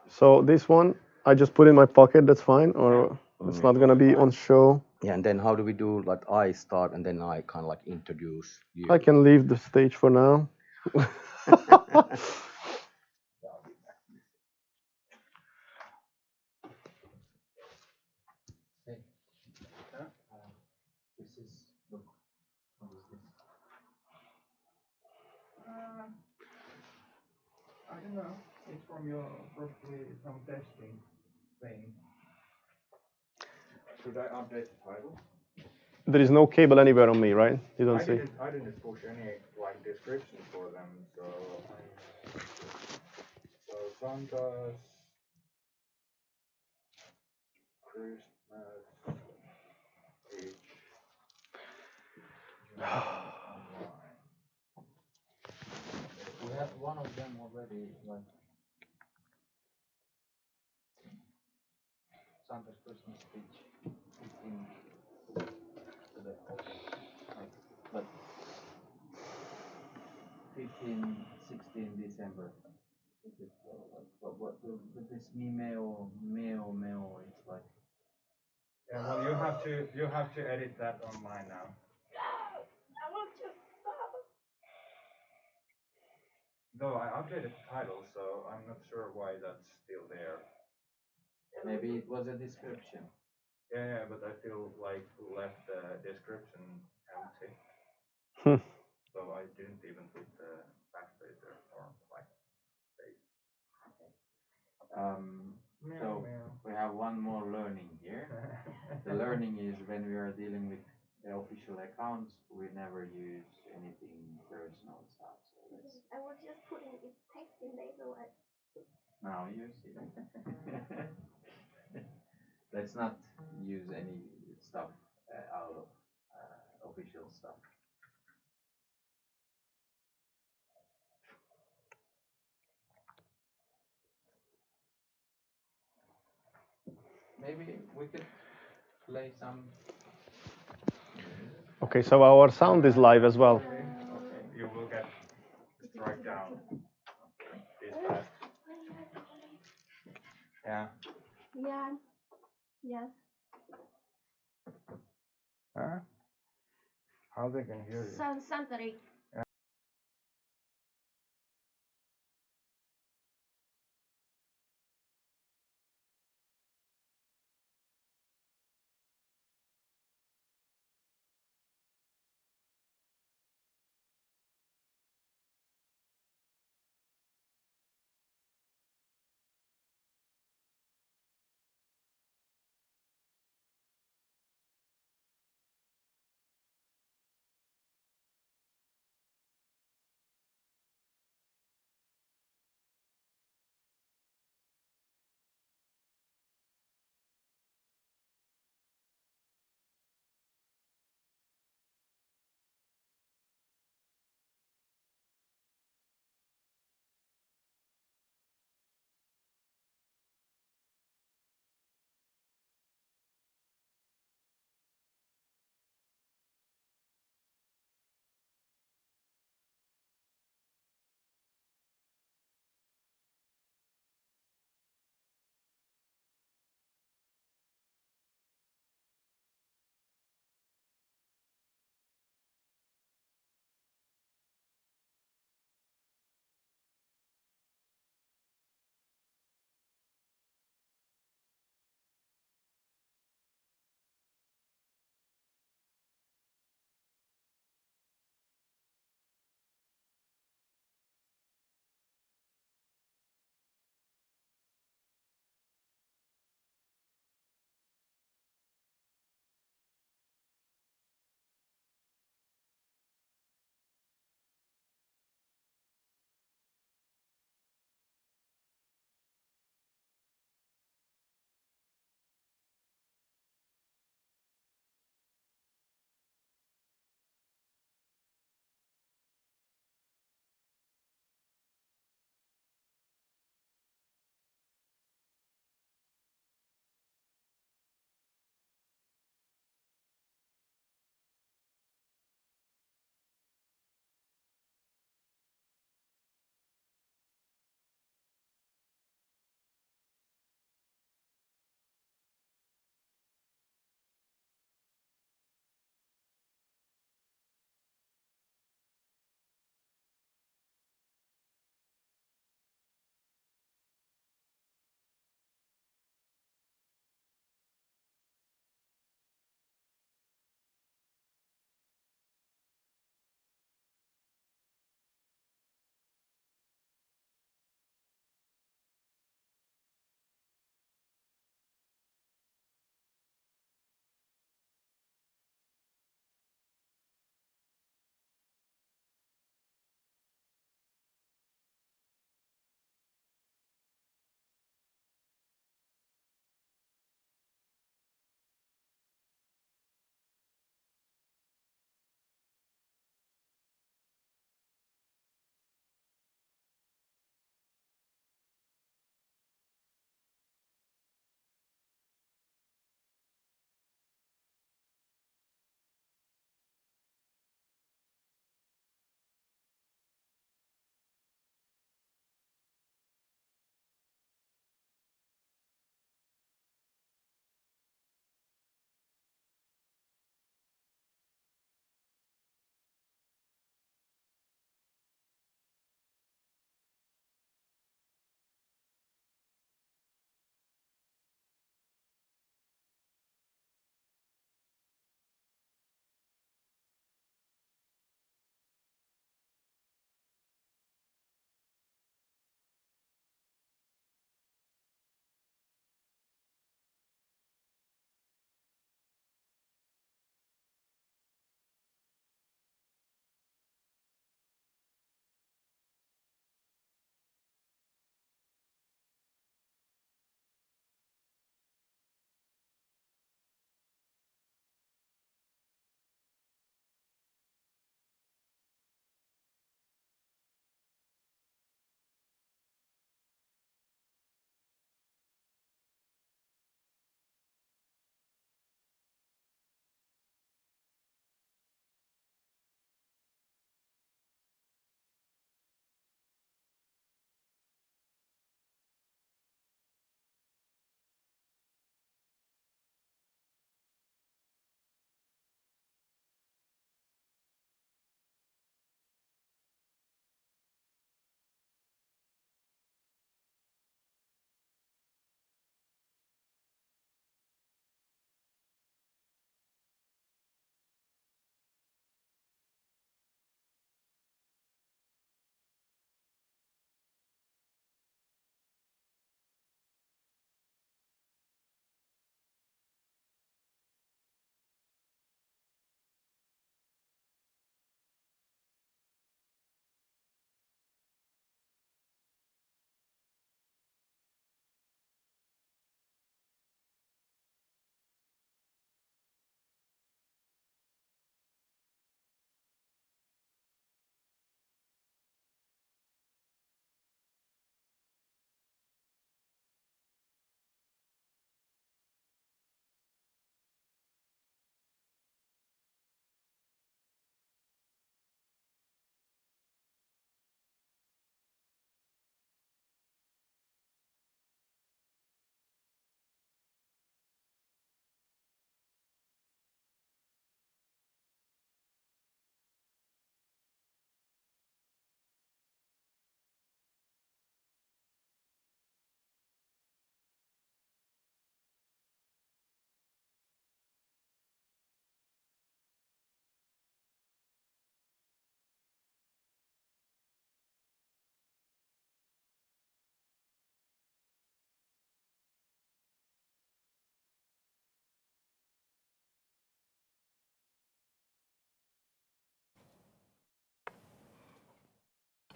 So this one I just put in my pocket. That's fine, or it's not gonna be on show. Yeah, and then how do we do, like, I start and then I kind of like introduce you? I can leave the stage for now. This is, look, what is this? I don't know. It's from your probably some testing thing. Should I update the title? There is no cable anywhere on me, right? You don't see. I didn't push any like description for them, so Santa's Christmas page online. We have one of them already, like Santa's Christmas speech in today. Like, but 15, 16 December. What with this meo, it's like. Yeah, well, you have to edit that online now. I want to stop. Though I updated the title, so I'm not sure why that's still there. Maybe it was a description. Yeah, but I still like left the description empty. So I didn't even put the backspace there or like space. So we have one more learning here. The learning is when we are dealing with the official accounts, we never use anything personal stuff. So let's. I was just putting it text in there, so I. Now you see. Let's not use any stuff out of official stuff. Maybe we could play some. Okay, so our sound is live as well. Okay, you will get strike down this fast. Yeah. Yeah. Yes. Huh? How they can hear you? Santeri.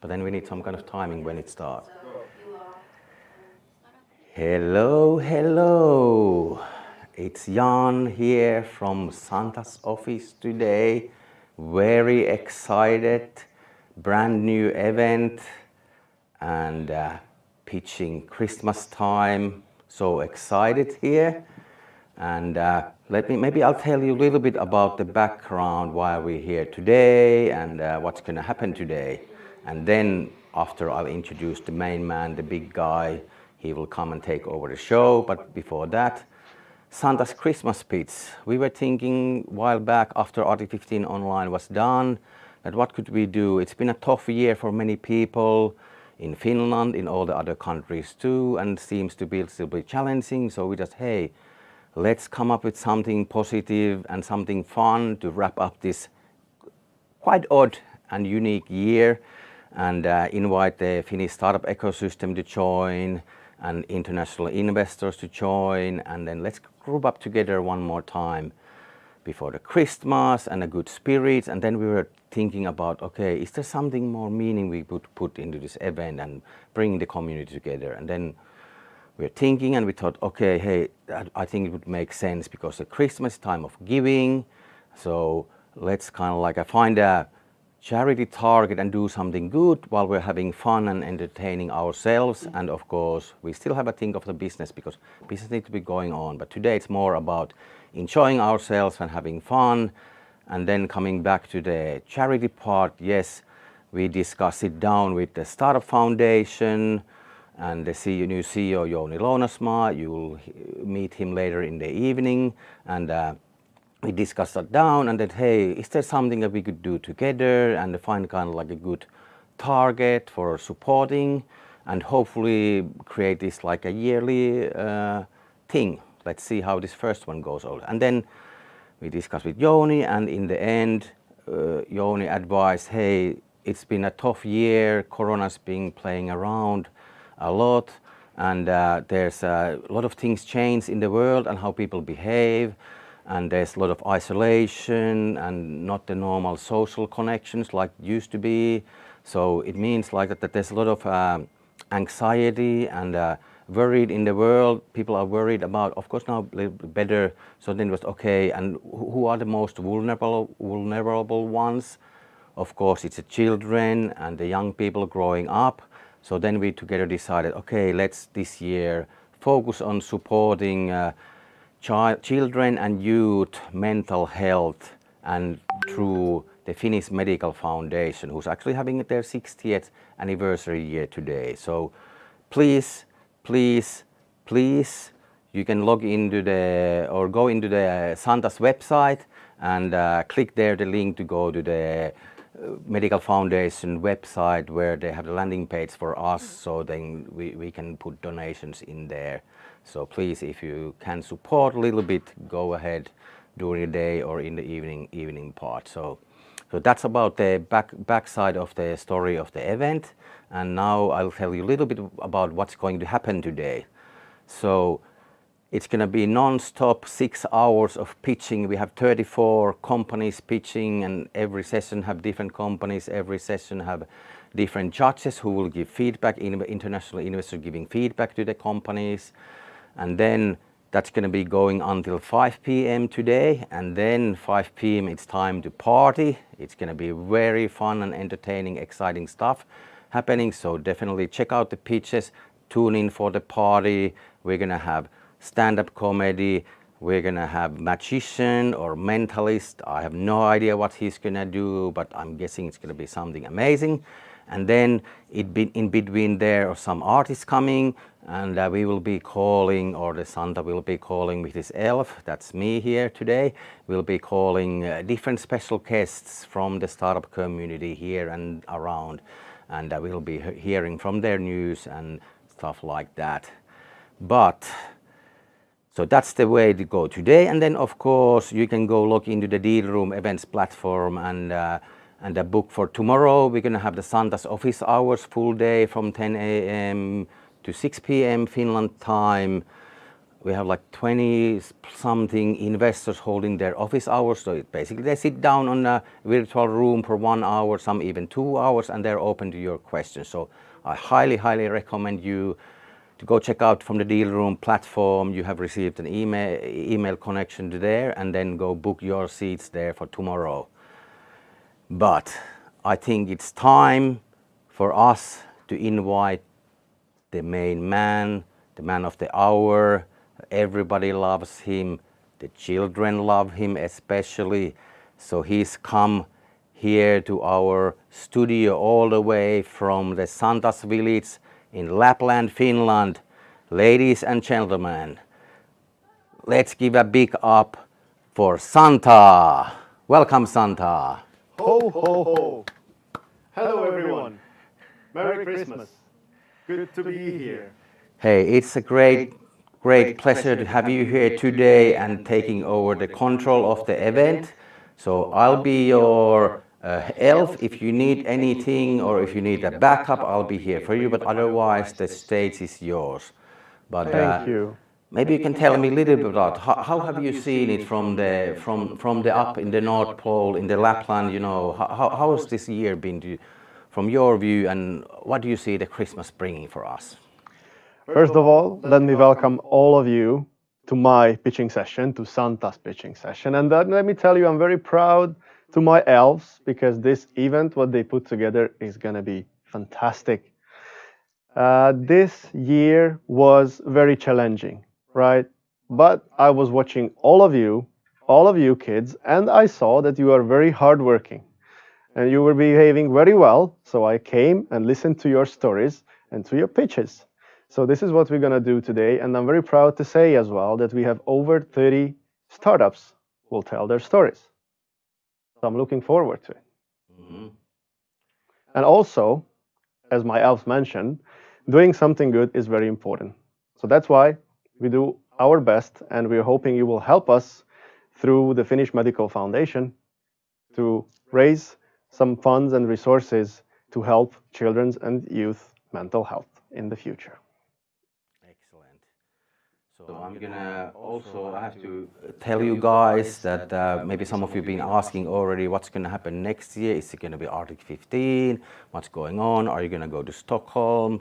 but then we need some kind of timing when it starts. Hello, hello. It's Jan here from Santa's office today. Very excited. Brand new event and pitching Christmas time. So excited here. And maybe I'll tell you a little bit about the background, why we're here today and what's going to happen today. And then after I'll introduce the main man, the big guy, he will come and take over the show. But before that, Santa's Christmas pitch. We were thinking a while back after Arctic 15 online was done, that what could we do? It's been a tough year for many people in Finland, in all the other countries too, and seems to be still be challenging. So we just, hey, let's come up with something positive and something fun to wrap up this quite odd and unique year, and invite the Finnish startup ecosystem to join and international investors to join, and then let's group up together one more time before the Christmas and a good spirit. And then we were thinking about, okay, is there something more meaning we could put into this event and bring the community together? And then we were thinking and we thought, okay, hey, I think it would make sense because the Christmas time of giving, so let's kind of like find a charity target and do something good while we're having fun and entertaining ourselves. And of course, we still have a think of the business because business needs to be going on. But today it's more about enjoying ourselves and having fun. And then coming back to the charity part, yes, we discuss it down with the Startup Foundation and the new CEO, Jouni Lounasmaa. You will meet him later in the evening. And we discussed that down and that, hey, is there something that we could do together and find kind of like a good target for supporting and hopefully create this like a yearly thing. Let's see how this first one goes out. And then we discussed with Jouni, and in the end, Jouni advised, hey, it's been a tough year. Corona's been playing around a lot, and there's a lot of things change in the world and how people behave. And there's a lot of isolation and not the normal social connections like it used to be. So it means like that there's a lot of anxiety and worried in the world. People are worried about, of course, now a little bit better. So then it was okay. And who are the most vulnerable ones? Of course, it's the children and the young people growing up. So then we together decided, okay, let's this year focus on supporting children and youth mental health, and through the Finnish Medical Foundation, who's actually having their 60th anniversary year today. So please, please, please, you can log into or go into the Santa's website and click there the link to go to the Medical Foundation website where they have the landing page for us, so then we can put donations in there. So please, if you can support a little bit, go ahead during the day or in the evening part. So that's about the backside of the story of the event. And now I'll tell you a little bit about what's going to happen today. So it's going to be non-stop 6 hours of pitching. We have 34 companies pitching, and every session have different companies. Every session have different judges who will give feedback, international investors giving feedback to the companies. And then that's going to be going until 5 p.m. today. And then 5 p.m. it's time to party. It's going to be very fun and entertaining, exciting stuff happening. So definitely check out the pitches, tune in for the party. We're going to have stand-up comedy. We're going to have magician or mentalist. I have no idea what he's going to do, but I'm guessing it's going to be something amazing. And then in between there are some artists coming, and we will be calling, or the Santa will be calling with his elf, that's me here today. We'll be calling different special guests from the startup community here and around, and we'll be hearing from their news and stuff like that. But so that's the way to go today. And then of course you can go log into the Deal Room events platform and the book for tomorrow. We're going to have the Santa's office hours full day from 10 a.m. to 6 p.m. Finland time. we have like 20 something investors holding their office hours. So basically they sit down on a virtual room for 1 hour, some even 2 hours, and they're open to your questions. So I highly, highly recommend you to go check out from the Deal Room platform. You have received an email connection to there, and then go book your seats there for tomorrow. But I think it's time for us to invite the main man, the man of the hour. Everybody loves him. The children love him especially. So he's come here to our studio all the way from the Santas village in Lapland, Finland. Ladies and gentlemen, let's give a big up for Santa. Welcome, Santa. Ho, ho, ho. Hello, everyone. Merry Christmas. Good to be here. Hey, it's a great pleasure to have you here today and taking over the control of the event. So I'll be your elf. If you need anything or if you need a backup, I'll be here for you. But otherwise, the stage is yours. But Thank you. maybe you can tell me a little bit about how have you seen it from the up in the North Pole in the Lapland. You know, how has this year been from your view, and what do you see the Christmas bringing for us? First of all, let me welcome all of you to my pitching session, to Santa's pitching session. And then let me tell you, I'm very proud to my elves because this event, what they put together, is going to be fantastic. This year was very challenging, right? But I was watching all of you kids, and I saw that you are very hardworking and you were behaving very well. So I came and listened to your stories and to your pitches. So this is what we're going to do today. And I'm very proud to say as well that we have over 30 startups who will tell their stories. So I'm looking forward to it. Mm-hmm. And also, as my elves mentioned, doing something good is very important. So that's why we do our best, and we're hoping you will help us through the Finnish Medical Foundation to raise some funds and resources to help children's and youth mental health in the future. Excellent. So I'm gonna also, I have to tell you guys that maybe some of you have been asking already what's gonna happen next year. Is it gonna be Arctic 15? What's going on? Are you gonna go to Stockholm?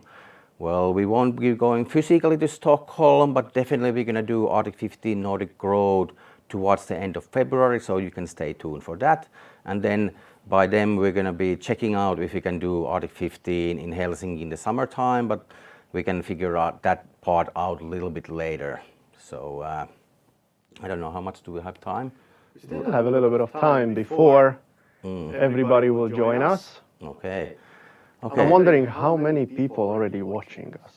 Well, we won't be going physically to Stockholm, but definitely we're gonna do Arctic 15 Nordic Road towards the end of February, so you can stay tuned for that. And then by then we're gonna be checking out if we can do Arctic 15 in Helsinki in the summertime, but we can figure out that part out a little bit later. So I don't know, how much do we have time? We still have a little bit of time before everybody will join us. Okay. I'm wondering how many people already watching us.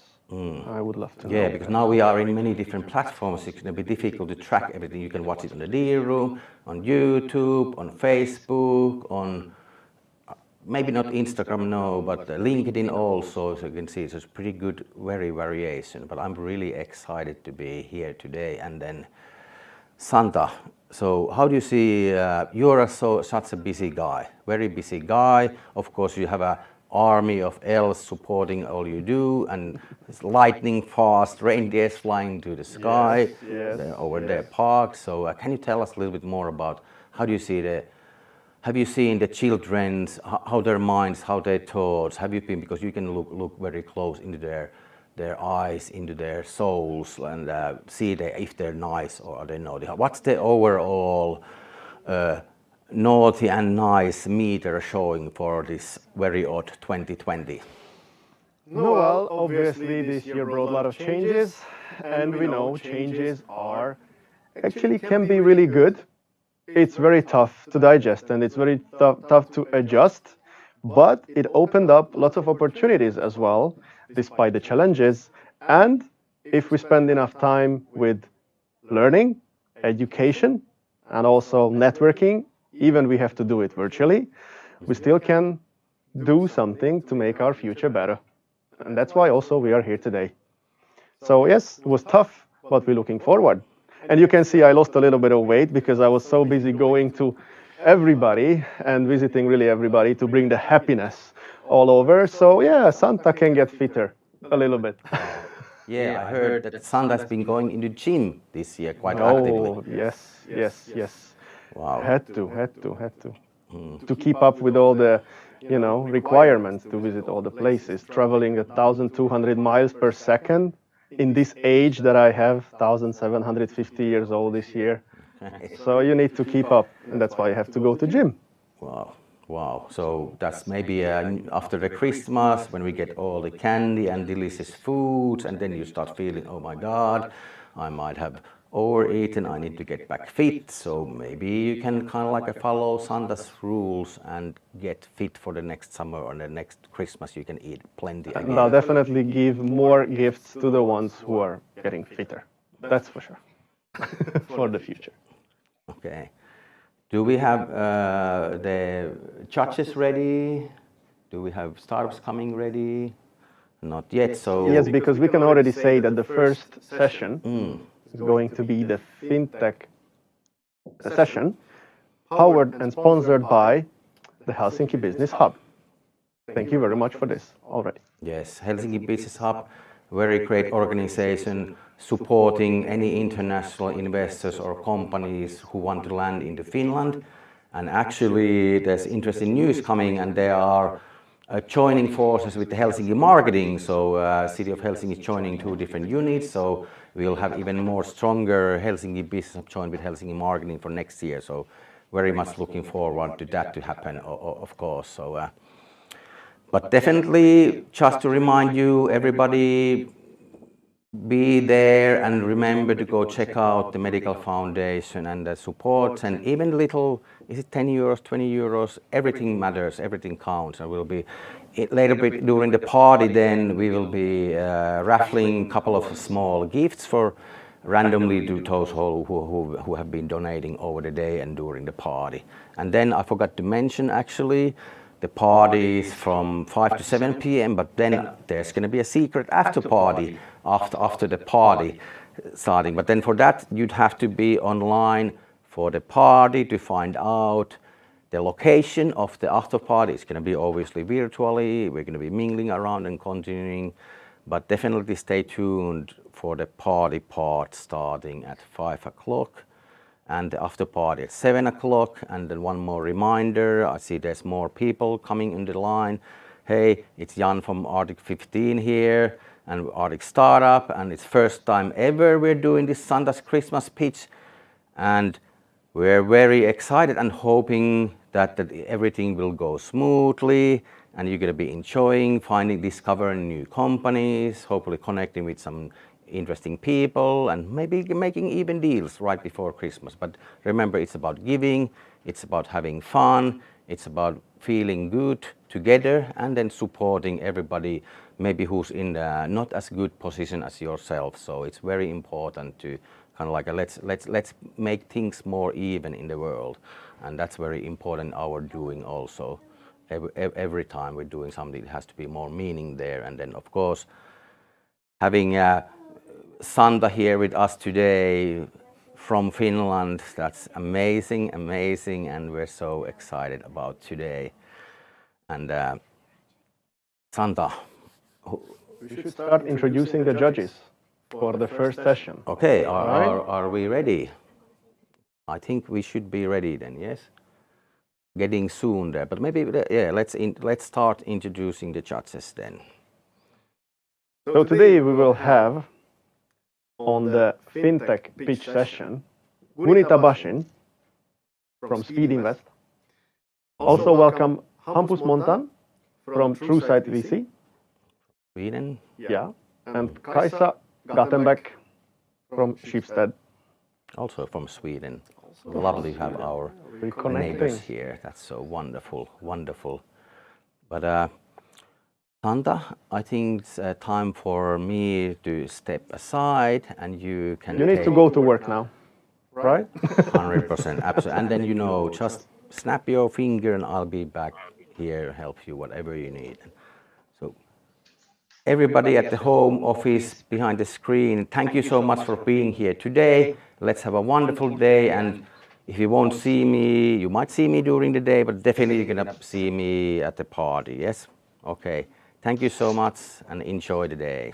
I would love to know. Yeah, because now we are in many different platforms. It's going to be difficult to track everything. You can watch it on the Deal Room, on YouTube, on Facebook, on maybe not Instagram, no, but LinkedIn also. So you can see it's pretty good, very variation. But I'm really excited to be here today. And then Santa. So how do you see? You're such a busy guy, very busy guy. Of course, you have a army of elves supporting all you do, and it's lightning fast, reindeers flying to the sky, they're over there parked. So can you tell us a little bit more about how do you see have you seen the children's, how their minds, how their thoughts, have you been, because you can look very close into their eyes, into their souls, and see if they're nice or are they naughty. What's the overall naughty and nice meter showing for this very odd 2020? No, well, obviously this year brought a lot of changes, and we know changes are actually can be really good. It's very tough to digest and it's very tough to adjust, but it opened up lots of opportunities as well, despite the challenges. And if we spend enough time with learning, education, and also networking, even we have to do it virtually, we still can do something to make our future better. And that's why also we are here today. So yes, it was tough, but we're looking forward. And you can see I lost a little bit of weight because I was so busy going to everybody and visiting really everybody to bring the happiness all over. So yeah, Santa can get fitter a little bit. Yeah, I heard that Santa's been going into gym this year quite actively. Oh, yes, yes, yes. Wow. Had to. To keep up with all the, requirements to visit all the places, traveling 1,200 miles per second in this age that I have, 1,750 years old this year. So you need to keep up, and that's why you have to go to gym. Wow, wow. So that's maybe after the Christmas when we get all the candy and delicious foods, and then you start feeling, oh my God, I might have overeaten. I need to get back fit. So maybe you can kind of like follow Santa's rules and get fit for the next summer or the next Christmas. You can eat plenty And I'll again. definitely give more gifts to the ones who are getting fitter. That's for sure. For the future. Okay. Do we have the judges ready? Do we have startups coming ready? Not yet. So Yes, because we can already say that the first session is going to be the FinTech session, powered and sponsored by the Helsinki Business Hub. Thank you very much for this already. yes, Helsinki Business Hub, very great organization supporting any international investors or companies who want to land into Finland. And actually, there's interesting news coming, and they are joining forces with the Helsinki marketing. So, City of Helsinki is joining two different units. So, we'll have even more stronger Helsinki Business Hub joined with Helsinki marketing for next year. So, very much looking forward to that to happen, of course. So. But definitely, just to remind you, everybody, be there and remember to go check out the Medical Foundation and the supports and even little, is it 10 euros, 20 euros? Everything matters, everything counts. And we'll be, later bit during the party then, we will be raffling a couple of small gifts for randomly to those who have been donating over the day and during the party. And then I forgot to mention actually, the party is from 5 to 7 p.m., but then there's going to be a secret after party after the party starting. But then for that, you'd have to be online for the party to find out the location of the after party. It's going to be obviously virtually. We're going to be mingling around and continuing, but definitely stay tuned for the party part starting at 5 o'clock. And the after party at 7 o'clock. And then one more reminder, I see there's more people coming in the line. Hey, it's Jan from Arctic 15 here and ArcticStartup, and it's first time ever we're doing this Santa's Christmas pitch. And we're very excited and hoping that everything will go smoothly and you're going to be enjoying, discovering new companies, hopefully connecting with some interesting people and maybe making even deals right before Christmas. But remember, it's about giving, it's about having fun, it's about feeling good together and then supporting everybody maybe who's in not as good position as yourself. So it's very important to kind of like let's make things more even in the world, and that's very important our doing also. Every time we're doing something, it has to be more meaning there. And then of course having Santa here with us today from Finland. That's amazing, and we're so excited about today. And Santa. We should start introducing the judges for the first session. Okay, are we ready? I think we should be ready then, yes? Getting soon there, but maybe, yeah, let's start introducing the judges then. So today we will have on the FinTech pitch session, Gunita Bashin from Speed Invest. Also welcome Hampus Montan from TrueSight VC. Sweden. Yeah. And Kaisa Gattenbeck from Schibsted. Also from Sweden. Lovely to have our neighbors here. That's so wonderful, wonderful. But Santa, I think it's time for me to step aside and you can You need to go to work now, right? 100%, absolutely. And then, just snap your finger and I'll be back here, help you, whatever you need. So everybody at the home office, behind the screen, thank you so much for being here today. Let's have a wonderful day. And if you won't see me, you might see me during the day, but definitely you're going to see me at the party, yes? Okay. Thank you so much and enjoy the day.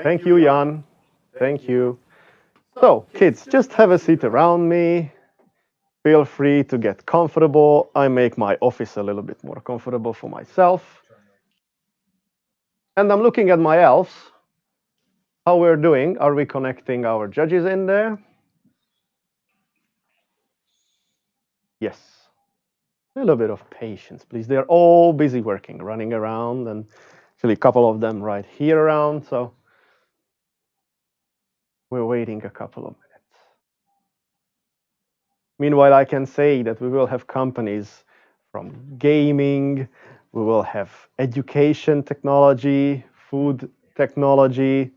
Thank you, Jan. Thank you. So, kids, just have a seat around me. Feel free to get comfortable. I make my office a little bit more comfortable for myself. And I'm looking at my elves. How we're doing? Are we connecting our judges in there? Yes. A little bit of patience, please. They're all busy working, running around, and actually a couple of them right here around. So we're waiting a couple of minutes. Meanwhile, I can say that we will have companies from gaming, we will have education technology, food technology,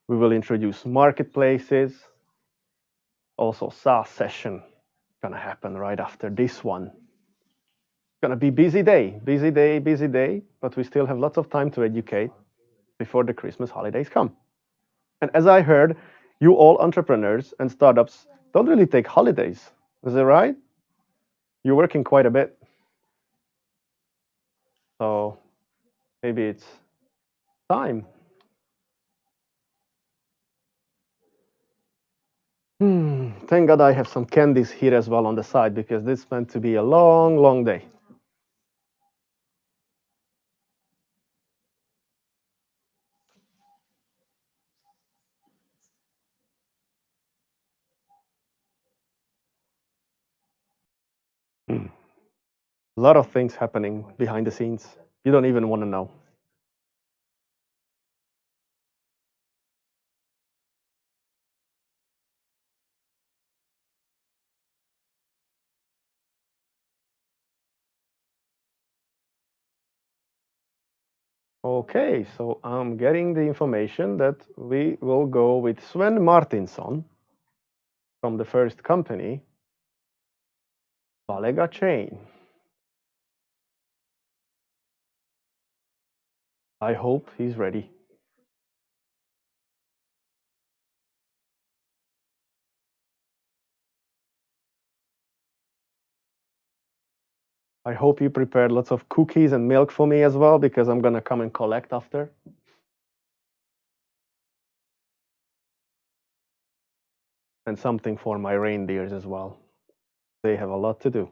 we will introduce marketplaces. Also, SaaS session gonna happen right after this one. Gonna be busy day, busy day, busy day, but we still have lots of time to educate before the Christmas holidays come. And as I heard, you all entrepreneurs and startups don't really take holidays. Is that right? You're working quite a bit. So maybe it's time. Thank God I have some candies here as well on the side because this is meant to be a long, long day. A lot of things happening behind the scenes. You don't even want to know. Okay, so I'm getting the information that we will go with Sven Martinsson from the first company, Valega Chain. I hope he's ready. I hope you prepared lots of cookies and milk for me as well because I'm gonna come and collect after. And something for my reindeers as well. They have a lot to do.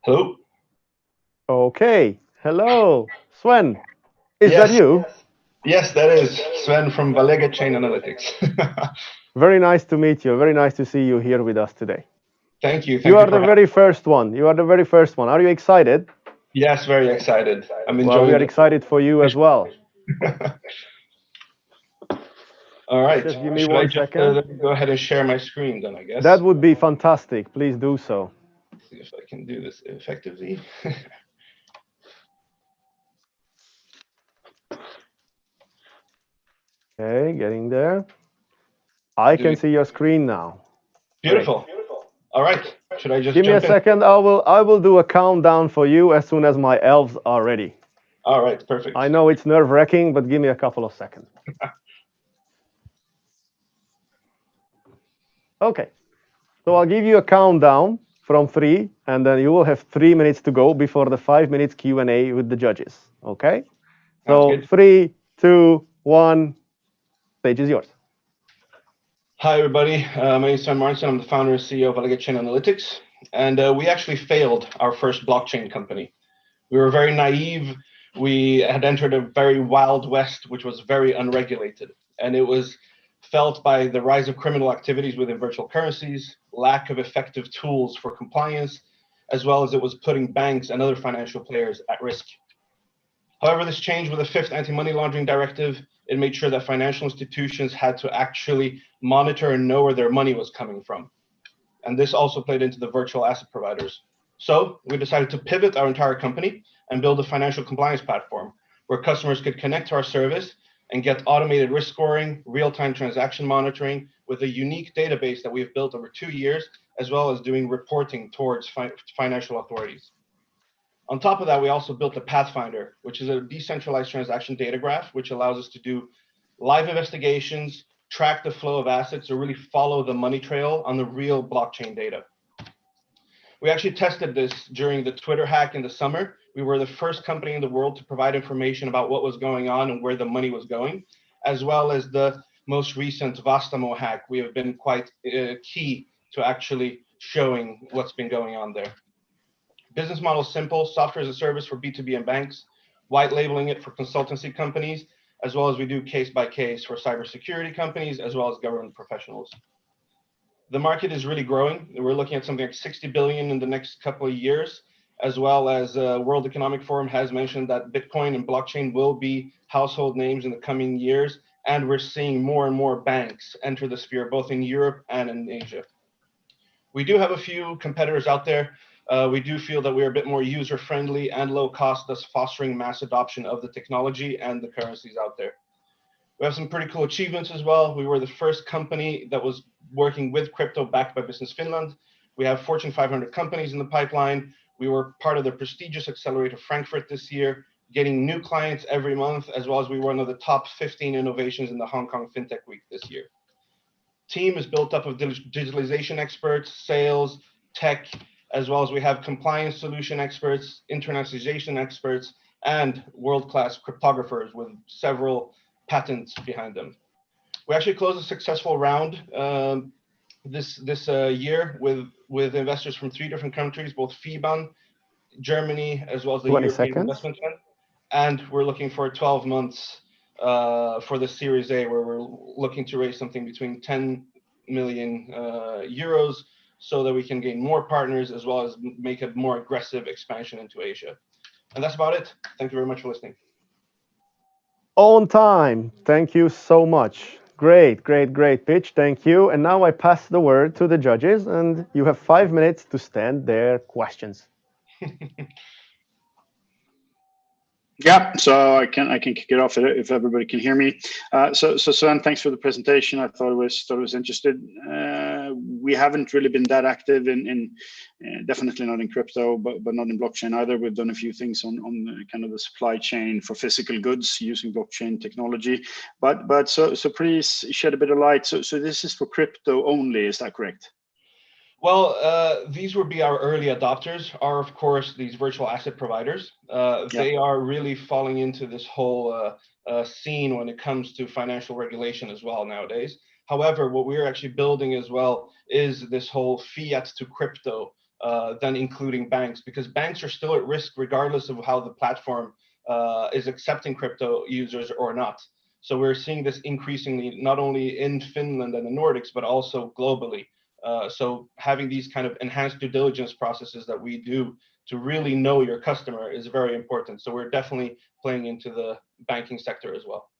Hello? Okay, hello, Sven. Is Yes, that you? yes, that is Sven from Valega Chain Analytics. Very nice to meet you. Very nice to see you here with us today. Thank you. You Thank are you the for very first one. You are the very first one. Are you excited? Yes, very excited. I'm Well, we enjoying are excited for you as well. All right. Just give me Should I one just second. go ahead and share my screen then, I guess? That would be fantastic. Please do so. See if I can do this effectively. Okay, getting there. I can see your screen now. Great. Beautiful. All right. Should I just Give me a jump in? second. I will do a countdown for you as soon as my elves are ready. All right, perfect. I know it's nerve-wracking, but give me a couple of seconds. Okay. So I'll give you a countdown from 3, and then you will have 3 minutes to go before the 5 minutes Q&A with the judges. Okay? Sounds So good. 3, 2, 1. Stage is yours. Hi, everybody. My name is Sven Martinsson. I'm the founder and CEO of Valega Chain Analytics. And we actually failed our first blockchain company. We were very naive. We had entered a very wild west, which was very unregulated. And it was felt by the rise of criminal activities within virtual currencies, lack of effective tools for compliance, as well as it was putting banks and other financial players at risk. However, this changed with the fifth anti-money laundering directive. It made sure that financial institutions had to actually monitor and know where their money was coming from. And this also played into the virtual asset providers. So we decided to pivot our entire company and build a financial compliance platform where customers could connect to our service and get automated risk scoring, real-time transaction monitoring with a unique database that we've built over 2 years, as well as doing reporting towards financial authorities. On top of that, we also built a Pathfinder, which is a decentralized transaction data graph, which allows us to do live investigations, track the flow of assets, or really follow the money trail on the real blockchain data. We actually tested this during the Twitter hack in the summer. We were the first company in the world to provide information about what was going on and where the money was going, as well as the most recent Vastamo hack. We have been quite key to actually showing what's been going on there. Business model is simple: software as a service for B2B and banks, white labeling it for consultancy companies, as well as we do case by case for cybersecurity companies, as well as government professionals. The market is really growing. We're looking at something like 60 billion in the next couple of years, as well as World Economic Forum has mentioned that Bitcoin and blockchain will be household names in the coming years. And we're seeing more and more banks enter the sphere, both in Europe and in Asia. We do have a few competitors out there. We do feel that we're a bit more user-friendly and low-cost, thus fostering mass adoption of the technology and the currencies out there. We have some pretty cool achievements as well. We were the first company that was working with crypto backed by Business Finland. We have Fortune 500 companies in the pipeline. We were part of the prestigious Accelerator Frankfurt this year, getting new clients every month, as well as we were one of the top 15 innovations in the Hong Kong FinTech Week this year. Team is built up of digitalization experts, sales, tech, as well as we have compliance solution experts, internationalization experts, and world-class cryptographers with several patents behind them. We actually closed a successful round this year with investors from 3 different countries, both FIBAN, Germany, as well as the 20 European seconds. Investment Fund. And we're looking for 12 months for the Series A, where we're looking to raise something between 10 million euros so that we can gain more partners, as well as make a more aggressive expansion into Asia. And that's about it. Thank you very much for listening. On time. Thank you so much. Great, great, great pitch. Thank you. And now I pass the word to the judges, and you have 5 minutes to stand their questions. Yeah, so I can kick it off if everybody can hear me. So Sven, thanks for the presentation. I thought it was interesting. We haven't really been that active in definitely not in crypto, but not in blockchain either. We've done a few things on kind of the supply chain for physical goods using blockchain technology. But so please shed a bit of light. So this is for crypto only, is that correct? Well, these would be our early adopters, are of course these virtual asset providers. They are really falling into this whole scene when it comes to financial regulation as well nowadays. However, what we're actually building as well is this whole fiat to crypto, then including banks, because banks are still at risk regardless of how the platform is accepting crypto users or not. So we're seeing this increasingly not only in Finland and the Nordics, but also globally. So having these kind of enhanced due diligence processes that we do to really know your customer is very important. So we're definitely playing into the banking sector as well.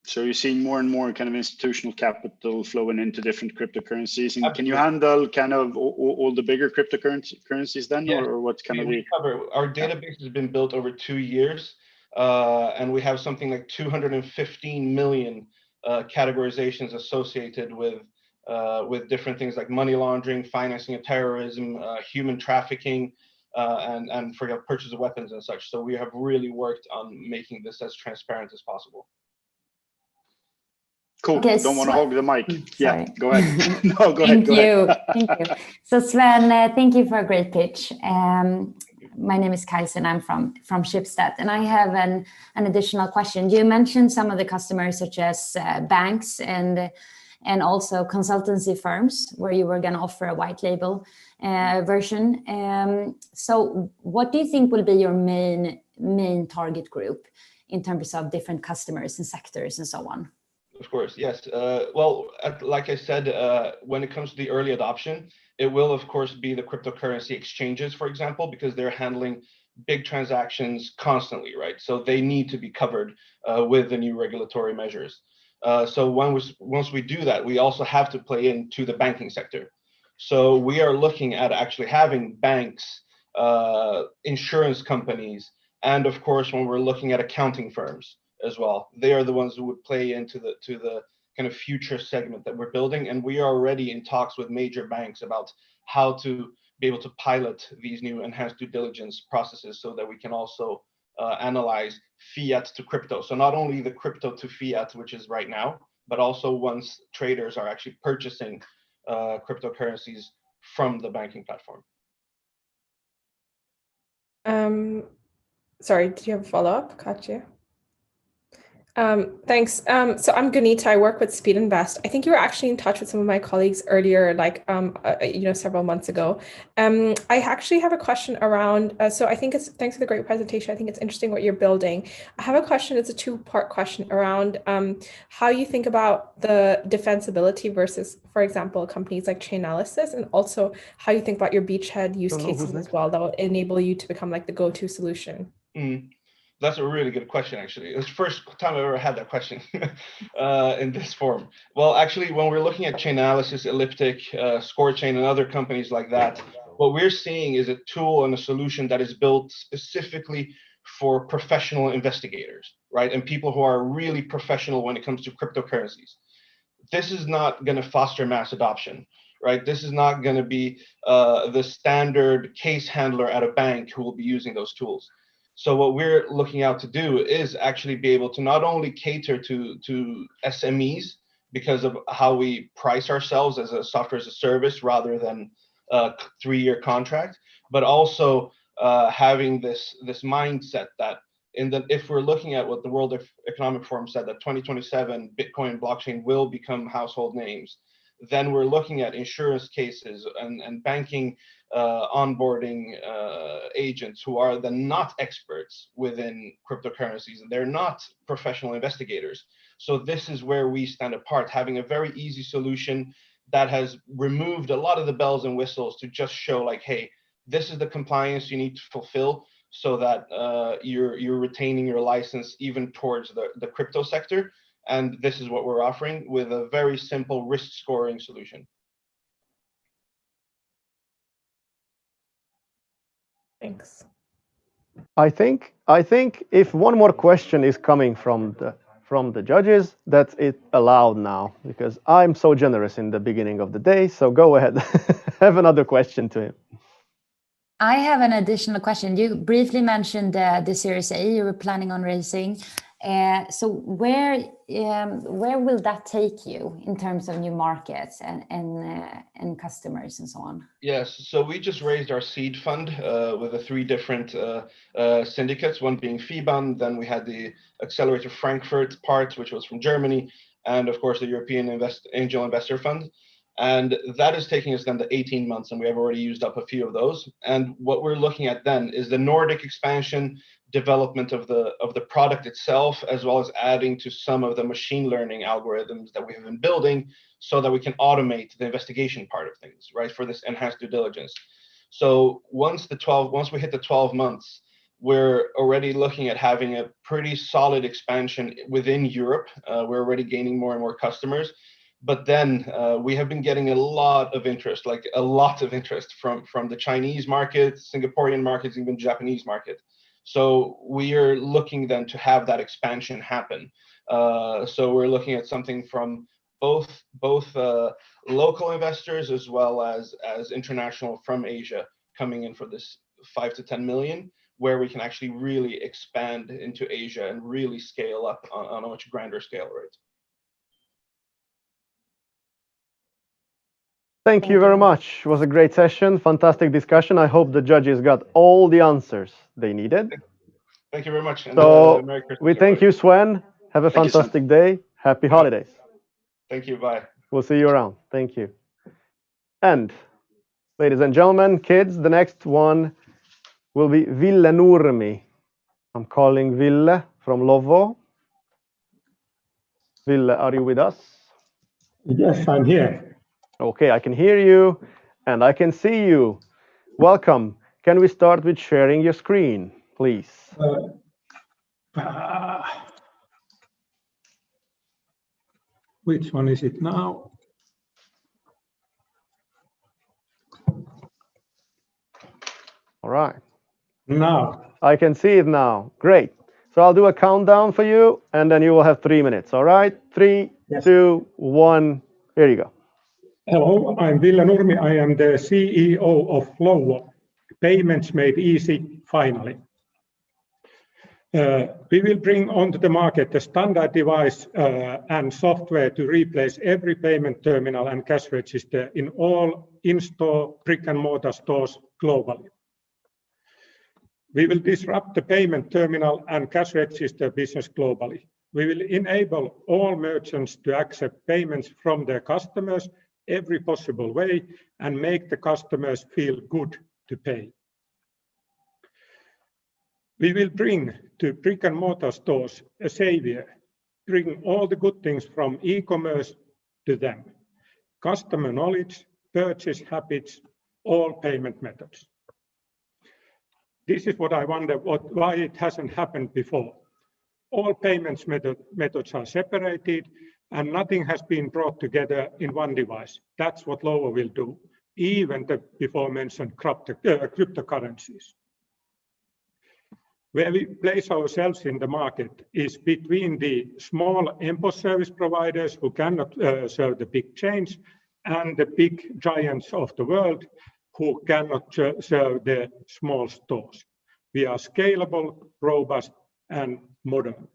So you're seeing more and more kind of institutional capital flowing into different cryptocurrencies. And Absolutely. Can you handle kind of all the bigger cryptocurrencies then, Yes. or what kind of the... Our database has been built over 2 years, and we have something like 215 million categorizations associated with different things like money laundering, financing of terrorism, human trafficking, and for purchase of weapons and such. So we have really worked on making this as transparent as possible. Cool. Okay, Don't want to hog the mic. Sorry. Go ahead. No, go Thank ahead. Thank you. So Sven, thank you for a great pitch. My name is Kajsa and I'm from Schibsted, and I have an additional question. You mentioned some of the customers such as banks and also consultancy firms where you were going to offer a white label version. So what do you think will be your main target group in terms of different customers and sectors and so on? Of course, yes. Well, like I said, when it comes to the early adoption, it will, of course, be the cryptocurrency exchanges, for example, because they're handling big transactions constantly, right? So they need to be covered with the new regulatory measures. So once we do that, we also have to play into the banking sector. So we are looking at actually having banks, insurance companies, and of course, when we're looking at accounting firms as well, they are the ones who would play into the kind of future segment that we're building. And we are already in talks with major banks about how to be able to pilot these new enhanced due diligence processes so that we can also analyze fiat to crypto. So not only the crypto to fiat, which is right now, but also once traders are actually purchasing cryptocurrencies from the banking platform. Sorry, did you have a follow-up, Katya? Thanks. So I'm Gunita. I work with Speed Invest. I think you were actually in touch with some of my colleagues earlier, several months ago. I actually have a question around. So I think thanks for the great presentation. I think it's interesting what you're building. I have a question. It's a two-part question around how you think about the defensibility versus, for example, companies like Chainalysis, and also how you think about your beachhead use cases as well that will enable you to become like the go-to solution. That's a really good question, actually. It's the first time I've ever had that question in this form. Well, actually, when we're looking at Chainalysis, Elliptic, ScoreChain, and other companies like that, what we're seeing is a tool and a solution that is built specifically for professional investigators, right? And people who are really professional when it comes to cryptocurrencies. This is not going to foster mass adoption, right? This is not going to be the standard case handler at a bank who will be using those tools. So what we're looking out to do is actually be able to not only cater to SMEs because of how we price ourselves as a software as a service rather than a 3-year contract, but also having this mindset that if we're looking at what the World Economic Forum said, that 2027 Bitcoin and blockchain will become household names, then we're looking at insurance cases and banking onboarding agents who are not experts within cryptocurrencies, and they're not professional investigators. So this is where we stand apart, having a very easy solution that has removed a lot of the bells and whistles to just show like, hey, this is the compliance you need to fulfill so that you're retaining your license even towards the crypto sector. And this is what we're offering with a very simple risk scoring solution. Thanks. I think if one more question is coming from the judges, that's it allowed now, because I'm so generous in the beginning of the day. So go ahead, have another question to him. I have an additional question. You briefly mentioned the Series A you were planning on raising. So where will that take you in terms of new markets and customers and so on? Yes, so we just raised our seed fund with the 3 different syndicates, one being FIBAN, then we had the Accelerator Frankfurt part, which was from Germany, and of course the European Angel Investor Fund. And that is taking us then to 18 months, and we have already used up a few of those. And what we're looking at then is the Nordic expansion, development of the product itself, as well as adding to some of the machine learning algorithms that we have been building so that we can automate the investigation part of things, right, for this enhanced due diligence. So once we hit the 12 months, we're already looking at having a pretty solid expansion within Europe. We're already gaining more and more customers. But then we have been getting a lot of interest from the Chinese market, Singaporean markets, even Japanese market. So we are looking then to have that expansion happen. So we're looking at something from both local investors as well as international from Asia coming in for this 5 to 10 million, where we can actually really expand into Asia and really scale up on a much grander scale, right? Thank you very much. It was a great session, fantastic discussion. I hope the judges got all the answers they needed. Thank you very much. And so Merry Christmas, we thank you, Sven. Have a fantastic day. Happy holidays. Thank you. Bye. We'll see you around. Thank you. And ladies and gentlemen, kids, the next one will be Ville Nurmi. I'm calling Ville from Lovo. Ville, are you with us? Yes, I'm here. Okay, I can hear you and I can see you. Welcome. Can we start with sharing your screen, please? Which one is it now? All right. Now. I can see it now. Great. So I'll do a countdown for you and then you will have 3 minutes. All right? 3, yes. 2, 1. Here you go. Hello, I'm Ville Nurmi. I am the CEO of Lovo. Payments made easy, finally. We will bring onto the market a standard device and software to replace every payment terminal and cash register in all in-store brick-and-mortar stores globally. We will disrupt the payment terminal and cash register business globally. We will enable all merchants to accept payments from their customers every possible way and make the customers feel good to pay. We will bring to brick and mortar stores a savior, bring all the good things from e-commerce to them. Customer knowledge, purchase habits, all payment methods. This is what I wonder why it hasn't happened before. All payments methods are separated and nothing has been brought together in one device. That's what Lovo will do, even the before mentioned cryptocurrencies. Where we place ourselves in the market is between the small MPOS service providers who cannot serve the big chains and the big giants of the world who cannot serve the small stores. We are scalable, robust, and modern.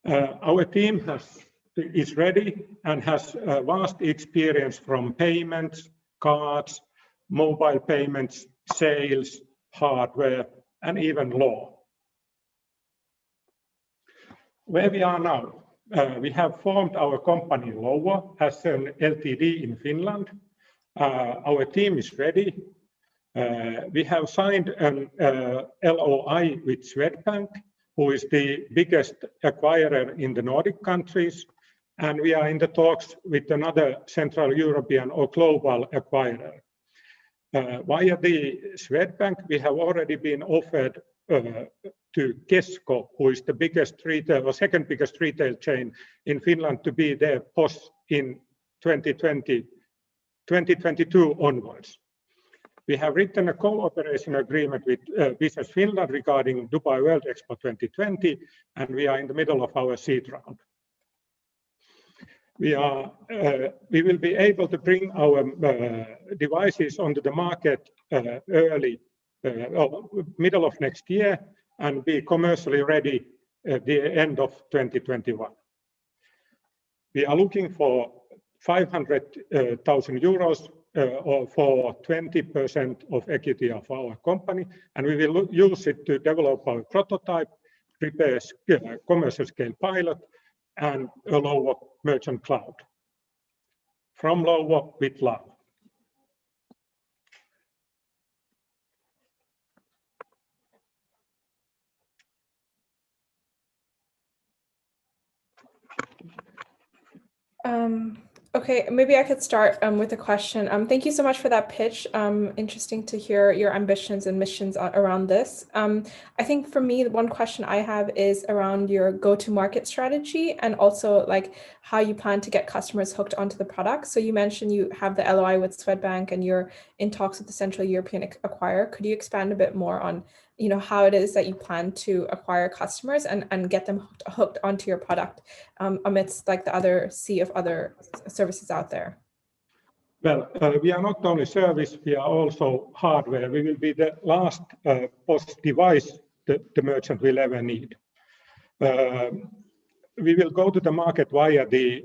Our team is ready and has vast experience from payments, cards, mobile payments, sales, hardware, and even law. Where we are now, we have formed our company Lovo as an LTD in Finland. Our team is ready. We have signed an LOI with Swedbank, who is the biggest acquirer in the Nordic countries, and we are in the talks with another Central European or global acquirer. Via the Swedbank, we have already been offered to Kesko, who is the biggest retail or second biggest retail chain in Finland, to be their POS in 2022 onwards. We have written a cooperation agreement with Business Finland regarding Dubai World Expo 2020, and we are in the middle of our seed round. We will be able to bring our devices onto the market middle of next year and be commercially ready at the end of 2021. We are looking for 500,000 euros or for 20% of equity of our company, and we will use it to develop our prototype, prepare commercial scale pilot, and a Lovo merchant cloud. From Lovo with love. Okay, maybe I could start with a question. Thank you so much for that pitch. Interesting to hear your ambitions and missions around this. I think for me, one question I have is around your go-to-market strategy and also like how you plan to get customers hooked onto the product. So you mentioned you have the LOI with Swedbank and you're in talks with the Central European acquirer. Could you expand a bit more on how it is that you plan to acquire customers and get them hooked onto your product amidst like the other sea of other services out there? Well, we are not only service, we are also hardware. We will be the last POS device the merchant will ever need. We will go to the market via the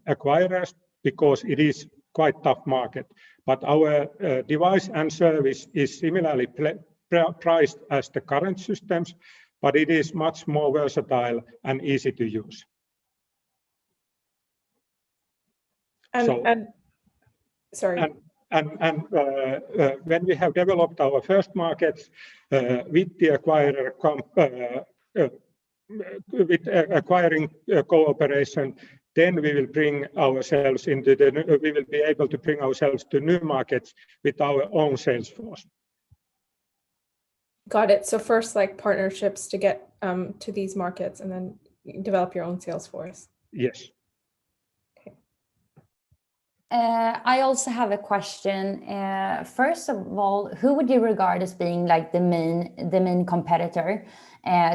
acquirers because it is quite tough market. But our device and service is similarly priced as the current systems, but it is much more versatile and easy to use. Sorry. When we have developed our first markets with the acquirer, with acquiring cooperation, then we will bring ourselves into we will be able to bring ourselves to new markets with our own sales force. Got it. So first, like partnerships to get to these markets, and then develop your own sales force. Yes. Okay. I also have a question. First of all, who would you regard as being like the main competitor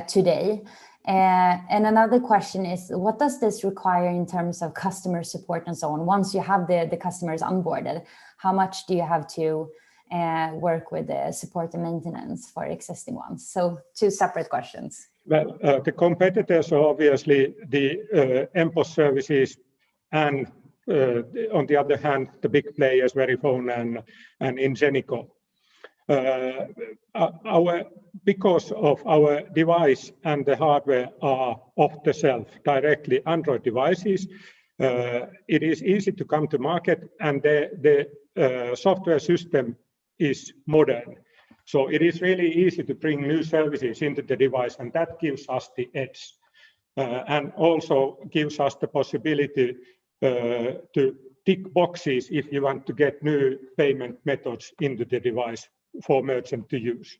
today? And another question is, what does this require in terms of customer support and so on? Once you have the customers onboarded, how much do you have to work with the support and maintenance for existing ones? So two separate questions. Well, the competitors are obviously the MPOS services and on the other hand, the big players, Verifone and Ingenico. Because of our device and the hardware are off the shelf, directly Android devices, it is easy to come to market, and the software system is modern. So it is really easy to bring new services into the device, and that gives us the edge. And also gives us the possibility to tick boxes if you want to get new payment methods into the device for merchant to use.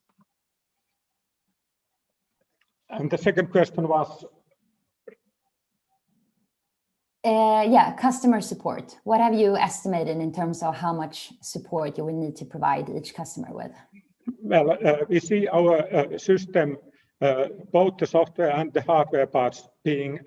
And the second question was? Yeah, customer support. What have you estimated in terms of how much support you will need to provide each customer with? Well, we see our system, both the software and the hardware parts, being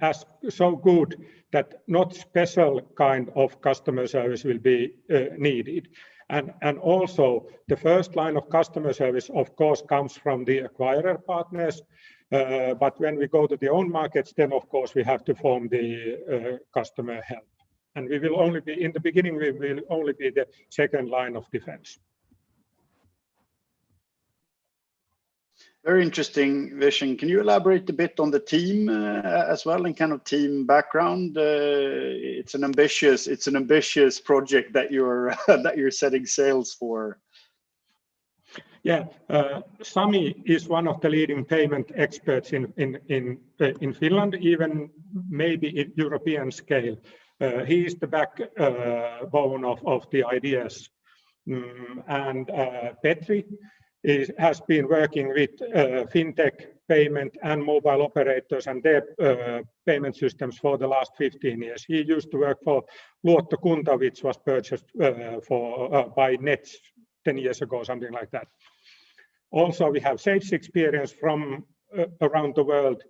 so good that not special kind of customer service will be needed. And also, the first line of customer service, of course, comes from the acquirer partners. But when we go to the own markets, then of course we have to form the customer help. And we will only be, in the beginning, we will only be the second line of defense. Very interesting, Vision. Can you elaborate a bit on the team as well, and kind of team background? It's an ambitious project that you're that you're setting sails for. Yeah, Sami is one of the leading payment experts in Finland, even maybe in European scale. He is the backbone of the ideas. And Petri has been working with fintech, payment, and mobile operators and their payment systems for the last 15 years. He used to work for Luottokunta, which was purchased by Nets 10 years ago, something like that. Also, we have sales experience from around the world,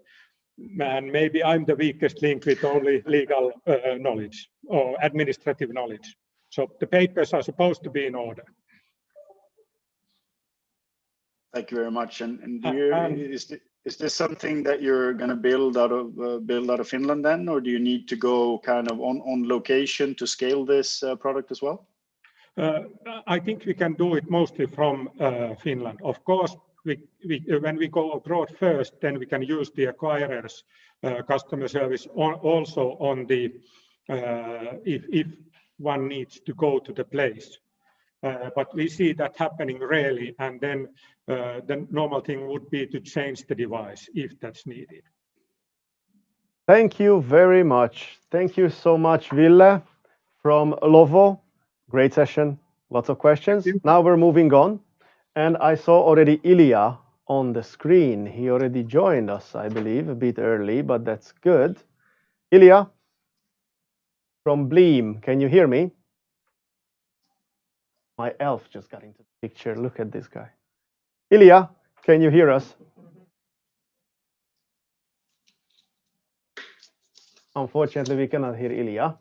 and maybe I'm the weakest link with only legal knowledge or administrative knowledge. So the papers are supposed to be in order. Thank you very much. And is this something that you're going to build out of Finland then, or do you need to go kind of on location to scale this product as well? I think we can do it mostly from Finland. Of course, when we go abroad first, then we can use the acquirers' customer service also on the if one needs to go to the place. But we see that happening rarely, and then the normal thing would be to change the device if that's needed. Thank you very much. Thank you so much, Ville from Lovo. Great session, lots of questions. Now we're moving on, and I saw already Ilya on the screen. He already joined us, I believe, a bit early, but that's good. Ilya from Bleem, can you hear me? My elf just got into the picture. Look at this guy. Ilya, can you hear us? Unfortunately, we cannot hear Ilya.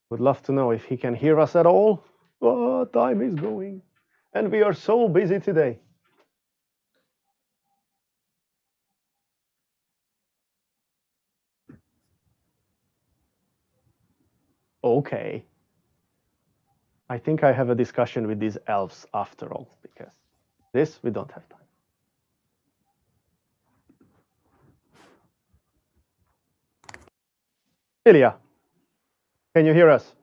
Would love to know if he can hear us at all. Oh, time is going. And we are so busy today. Okay. I think I have a discussion with these elves after all, because this we don't have time. Ilya, can you hear us?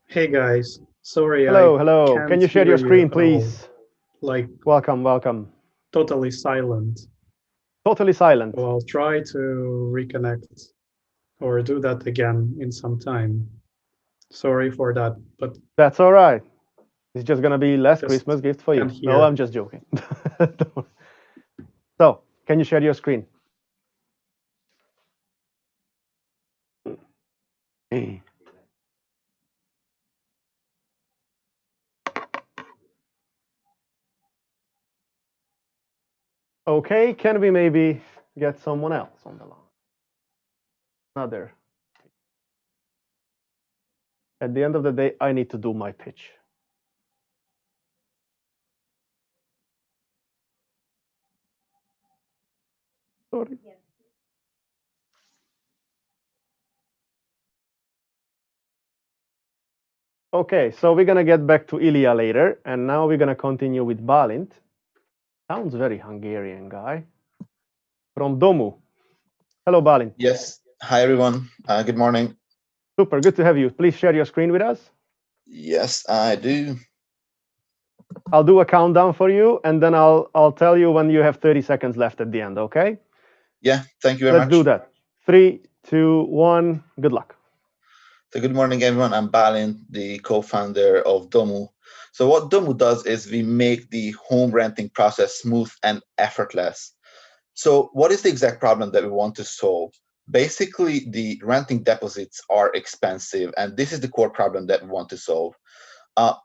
Hey guys, sorry. Hello. Can you share your screen, please? Like, welcome. Totally silent. Totally silent. So I'll try to reconnect or do that again in some time. Sorry for that, but that's all right. It's just gonna be less Christmas gift for you. No, I'm just joking. So, can you share your screen? Okay, can we maybe get someone else on the line? Another. At the end of the day, I need to do my pitch. Sorry. Okay, so we're gonna get back to Ilya later, and now we're gonna continue with Balint. Sounds very Hungarian guy. From Domu. Hello, Balint. Yes. Hi, everyone. Good morning. Super, good to have you. Please share your screen with us. Yes, I do. I'll do a countdown for you, and then I'll tell you when you have 30 seconds left at the end, okay? Yeah, thank you very Let's much. do that. 3, 2, 1, good luck. So good morning, everyone. I'm Balin, the co-founder of Domu. So what Domu does is we make the home renting process smooth and effortless. So what is the exact problem that we want to solve? Basically, the renting deposits are expensive, and this is the core problem that we want to solve.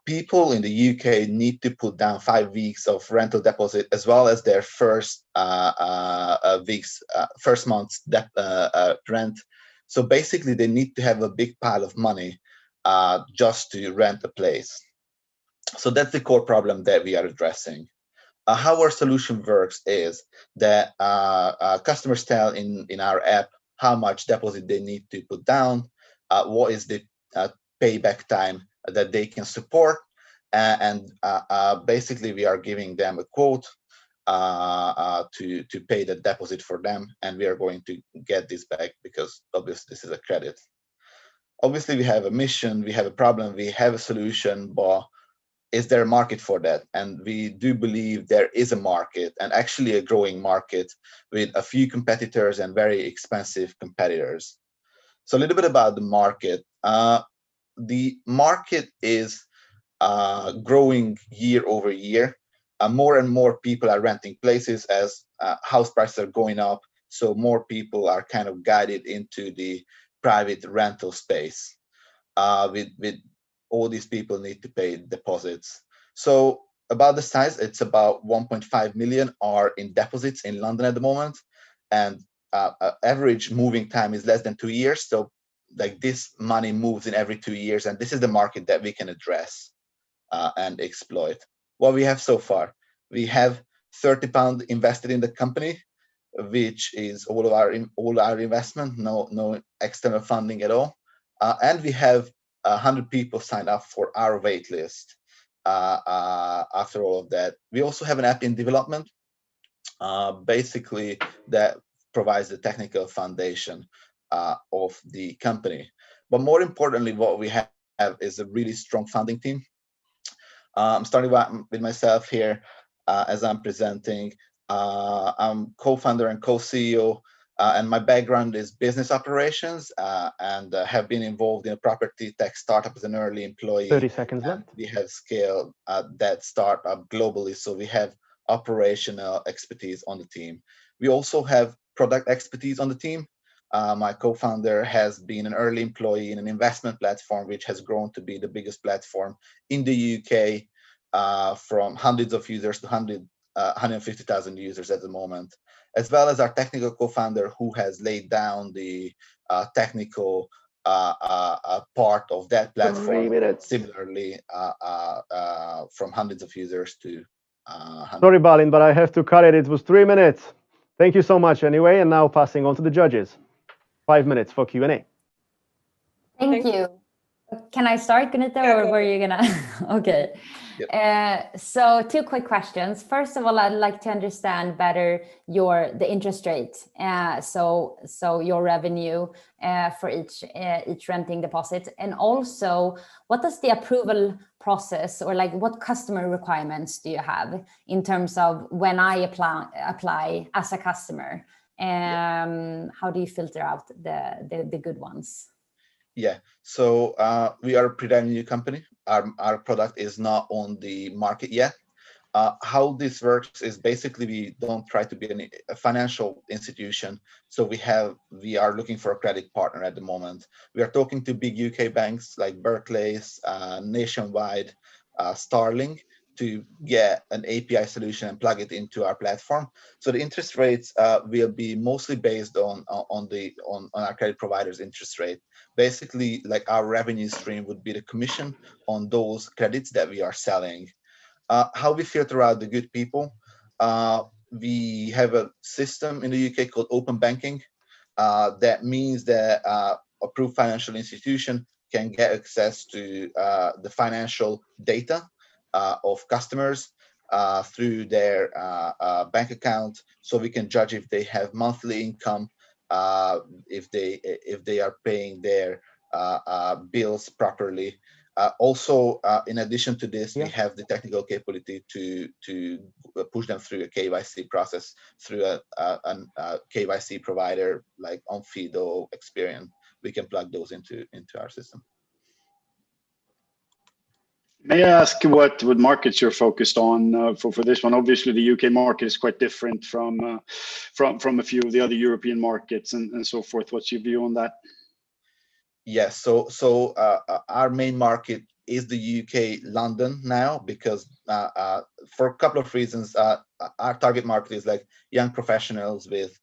People in the UK need to put down 5 weeks of rental deposit as well as their first first month's rent. So basically, they need to have a big pile of money just to rent a place. So that's the core problem that we are addressing. How our solution works is that customers tell in our app how much deposit they need to put down, what is the payback time that they can support, and basically we are giving them a quote to pay the deposit for them, and we are going to get this back because obviously this is a credit. Obviously we have a mission, we have a problem, we have a solution, but is there a market for that? And we do believe there is a market, and actually a growing market with a few competitors and very expensive competitors. So a little bit about the market. The market is growing year over year. More and more people are renting places as house prices are going up. So more people are kind of guided into the private rental space. With all these people need to pay deposits. So about the size, it's about 1.5 million are in deposits in London at the moment, and average moving time is less than 2 years. So like this money moves in every 2 years, and this is the market that we can address and exploit. What we have so far, we have £30 invested in the company, which is all our investment, no external funding at all, and we have 100 people signed up for our wait list. After all of that, we also have an app in development, basically that provides the technical foundation of the company. But more importantly, what we have is a really strong founding team. I'm starting with myself here as I'm presenting. I'm co-founder and co-CEO, and my background is business operations, and have been involved in a property tech startup as an early employee. 30 seconds left. We have scaled that startup globally, so we have operational expertise on the team. We also have product expertise on the team. My co-founder has been an early employee in an investment platform, which has grown to be the biggest platform in the UK, from hundreds of users to 150,000 users at the moment, as well as our technical co-founder who has laid down the technical part of that platform. 3 minutes. Similarly, from hundreds of users to Sorry, Balin, but I have to cut it. It was 3 minutes. Thank you so much anyway, and now passing on to the judges. 5 minutes for Q&A. Thank you. Can I start, Gunita, or were you gonna? Okay. Yep. So 2 quick questions. First of all, I'd like to understand better the interest rate. So your revenue for each renting deposit, and also what does the approval process, or like what customer requirements do you have in terms of when I apply as a customer? How do you filter out the good ones? Yeah, so we are a pretty new company. Our product is not on the market yet. How this works is basically we don't try to be a financial institution. So we are looking for a credit partner at the moment. We are talking to big UK banks like Barclays, Nationwide, Starling, to get an API solution and plug it into our platform. So the interest rates will be mostly based on our credit provider's interest rate. Basically, like our revenue stream would be the commission on those credits that we are selling. How we filter out the good people, we have a system in the UK called open banking. That means that approved financial institution can get access to the financial data of customers through their bank account, so we can judge if they have monthly income, if they are paying their bills properly. Also, in addition to this, we have the technical capability to push them through a KYC process through a KYC provider like Onfido, Experian. We can plug those into our system. May I ask what markets you're focused on for this one? Obviously, the UK market is quite different from a few of the other European markets and so forth. What's your view on that? Yes, so our main market is the UK, London now, because for a couple of reasons. Our target market is like young professionals with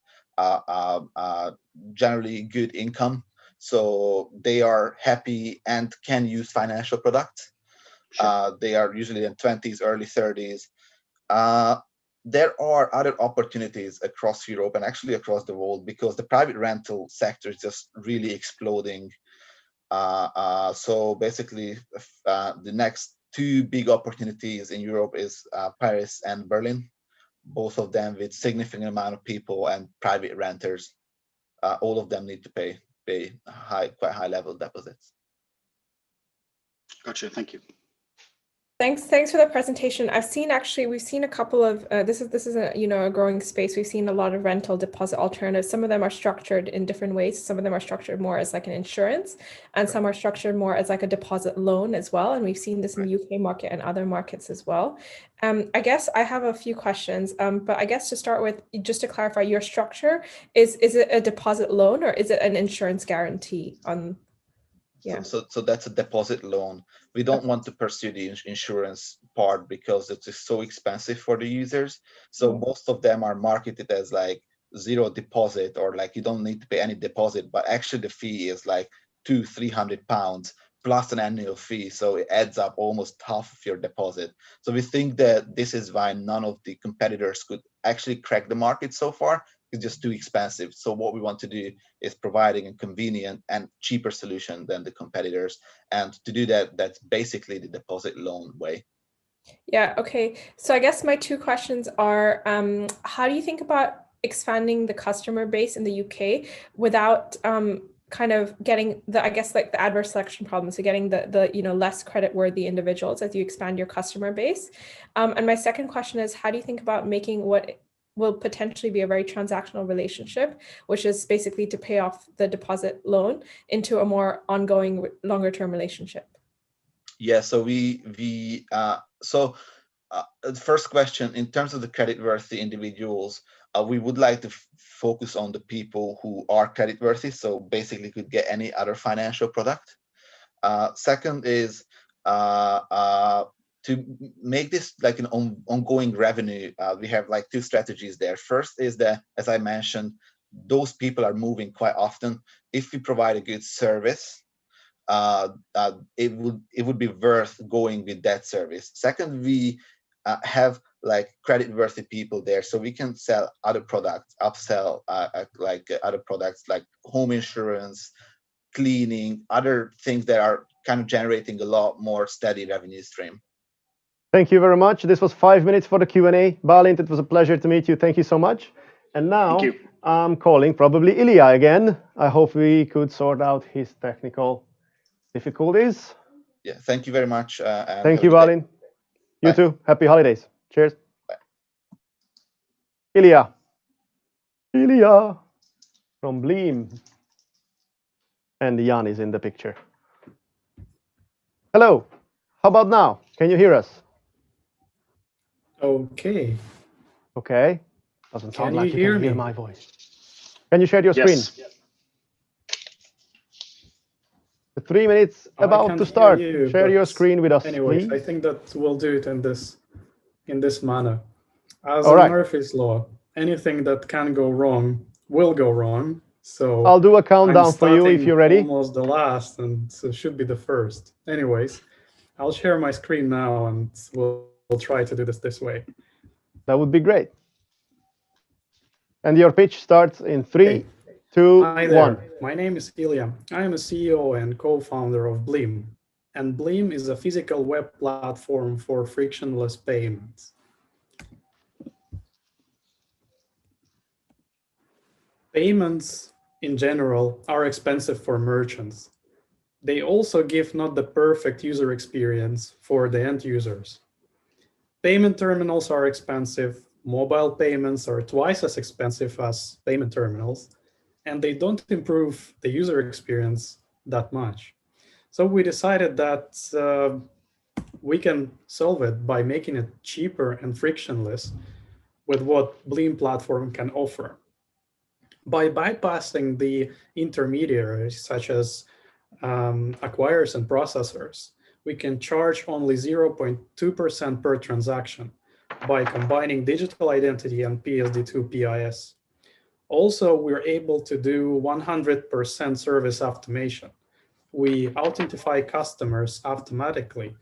generally good income, so they are happy and can use financial products. Sure. They are usually in 20s, early 30s. There are other opportunities across Europe and actually across the world, because the private rental sector is just really exploding. So basically, the next two big opportunities in Europe is Paris and Berlin, both of them with significant amount of people and private renters. All of them need to pay quite high level deposits. Gotcha. Thank you. Thanks for the presentation. We've seen a couple of this is a growing space. We've seen a lot of rental deposit alternatives. Some of them are structured in different ways. Some of them are structured more as like an insurance, and some are structured more as like a deposit loan as well. And we've seen this in the UK market and other markets as well. I guess I have a few questions, but I guess to start with, just to clarify, your structure is it a deposit loan or is it an insurance guarantee on? Yeah. So that's a deposit loan. We don't want to pursue the insurance part because it is so expensive for the users. So most of them are marketed as like zero deposit, or like you don't need to pay any deposit, but actually the fee is like £200-300 plus an annual fee. So it adds up almost half of your deposit. So we think that this is why none of the competitors could actually crack the market so far. It's just too expensive. So what we want to do is providing a convenient and cheaper solution than the competitors. And to do that, that's basically the deposit loan way. Yeah, okay. So I guess my two questions are, how do you think about expanding the customer base in the UK without kind of getting the adverse selection problem, so getting the less credit-worthy individuals as you expand your customer base? And my second question is, how do you think about making what will potentially be a very transactional relationship, which is basically to pay off the deposit loan, into a more ongoing, longer-term relationship? Yeah, so the first question, in terms of the credit-worthy individuals, we would like to focus on the people who are credit-worthy, so basically could get any other financial product. Second is to make this like an ongoing revenue. We have like two strategies there. First is that, as I mentioned, those people are moving quite often. If we provide a good service, it would be worth going with that service. Second, we have like credit-worthy people there, so we can sell other products, upsell like other products like home insurance, cleaning, other things that are kind of generating a lot more steady revenue stream. Thank you very much. This was 5 minutes for the Q&A. Balint, it was a pleasure to meet you. Thank you so much. And now I'm calling probably Ilya again. I hope we could sort out his technical difficulties. Yeah, thank you very much. Thank you, Balint. You too. Happy holidays. Cheers. Bye. Ilya from Bleem. And Jan is in the picture. Hello. How about now? Can you hear us? Okay. Okay. Doesn't sound like you can hear me? my voice. Can you share your screen? The 3 minutes about to start. Share your screen with us, anyways, please. I think that we'll do it in this manner. As in Murphy's Law, anything that can go wrong will go wrong. So I'll do a countdown for you if you're ready. Almost the last, and so should be the first. Anyways, I'll share my screen now, and we'll try to do this way. That would be great. And your pitch starts in 3, 2, Hi 1. there. My name is Ilya. I am a CEO and co-founder of Blim. And Blim is a physical web platform for frictionless payments. Payments in general are expensive for merchants. They also give not the perfect user experience for the end users. Payment terminals are expensive. Mobile payments are twice as expensive as payment terminals, and they don't improve the user experience that much. So we decided that we can solve it by making it cheaper and frictionless with what Blim platform can offer. By bypassing the intermediaries such as acquirers and processors, we can charge only 0.2% per transaction by combining digital identity and PSD2 PIS. Also, we're able to do 100% service automation. We authentify customers automatically,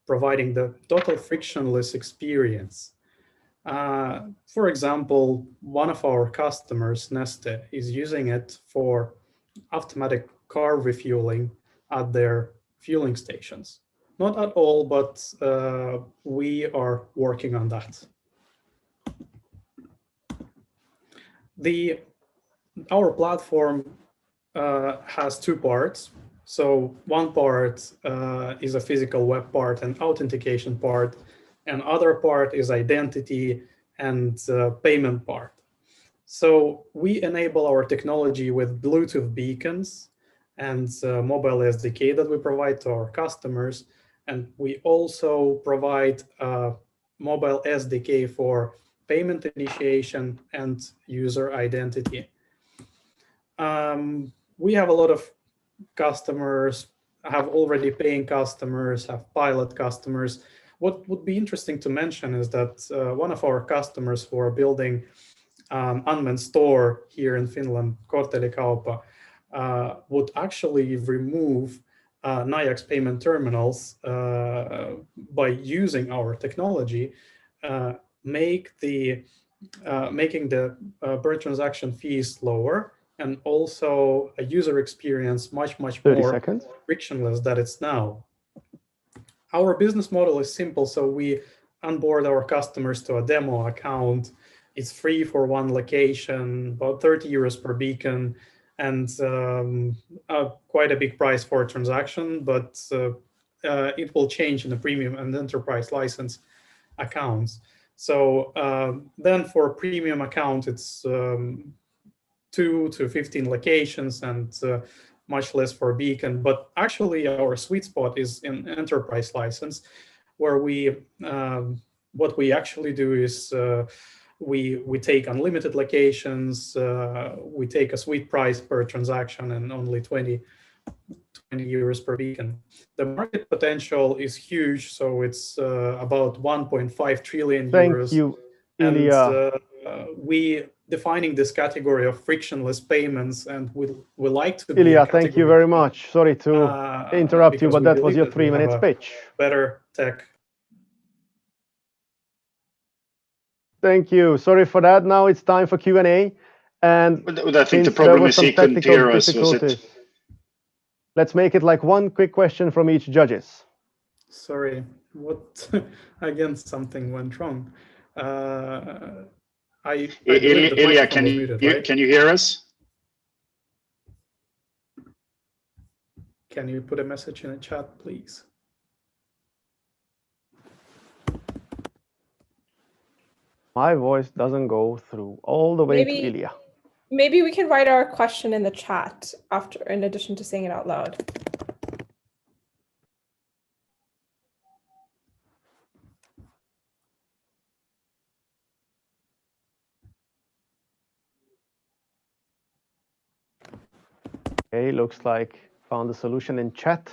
providing the total frictionless experience. For example, one of our customers, Neste, is using it for automatic car refueling at their fueling stations. Not at all, but we are working on that. Our platform has two parts. So one part is a physical web part and authentication part, and other part is identity and payment part. So we enable our technology with Bluetooth beacons and mobile SDK that we provide to our customers. And we also provide a mobile SDK for payment initiation and user identity. We have a lot of customers, have already paying customers, have pilot customers. What would be interesting to mention is that one of our customers who are building unmanned store here in Finland, Korttelikauppa, would actually remove Nayax payment terminals by using our technology, making the per transaction fees lower, and also a user experience much more frictionless than it's now. Our business model is simple, so we onboard our customers to a demo account. It's free for one location, about 30 euros per beacon, and quite a big price for a transaction, but it will change in the premium and enterprise license accounts. So then for a premium account, it's 2 to 15 locations and much less for beacon. But actually, our sweet spot is in enterprise license, where what we actually do is we take unlimited locations, we take a sweet price per transaction and only 20 euros per beacon. The market potential is huge, so it's about 1.5 trillion euros. Thank you, Ilya. And we defining this category of frictionless payments, and we like to Ilya, thank you very much. Sorry to interrupt you, but that was your 3-minute pitch. Better tech. Thank you. Sorry for that. Now it's time for Q&A. And I think the problem is he couldn't hear us, was it? Let's make it like one quick question from each judges. Sorry, what again? Something went wrong. Ilya, can you hear us? Can you put a message in the chat, please? My voice doesn't go through all the way to Ilya. Maybe we can write our question in the chat after, in addition to saying it out loud. Okay, looks like found the solution in chat.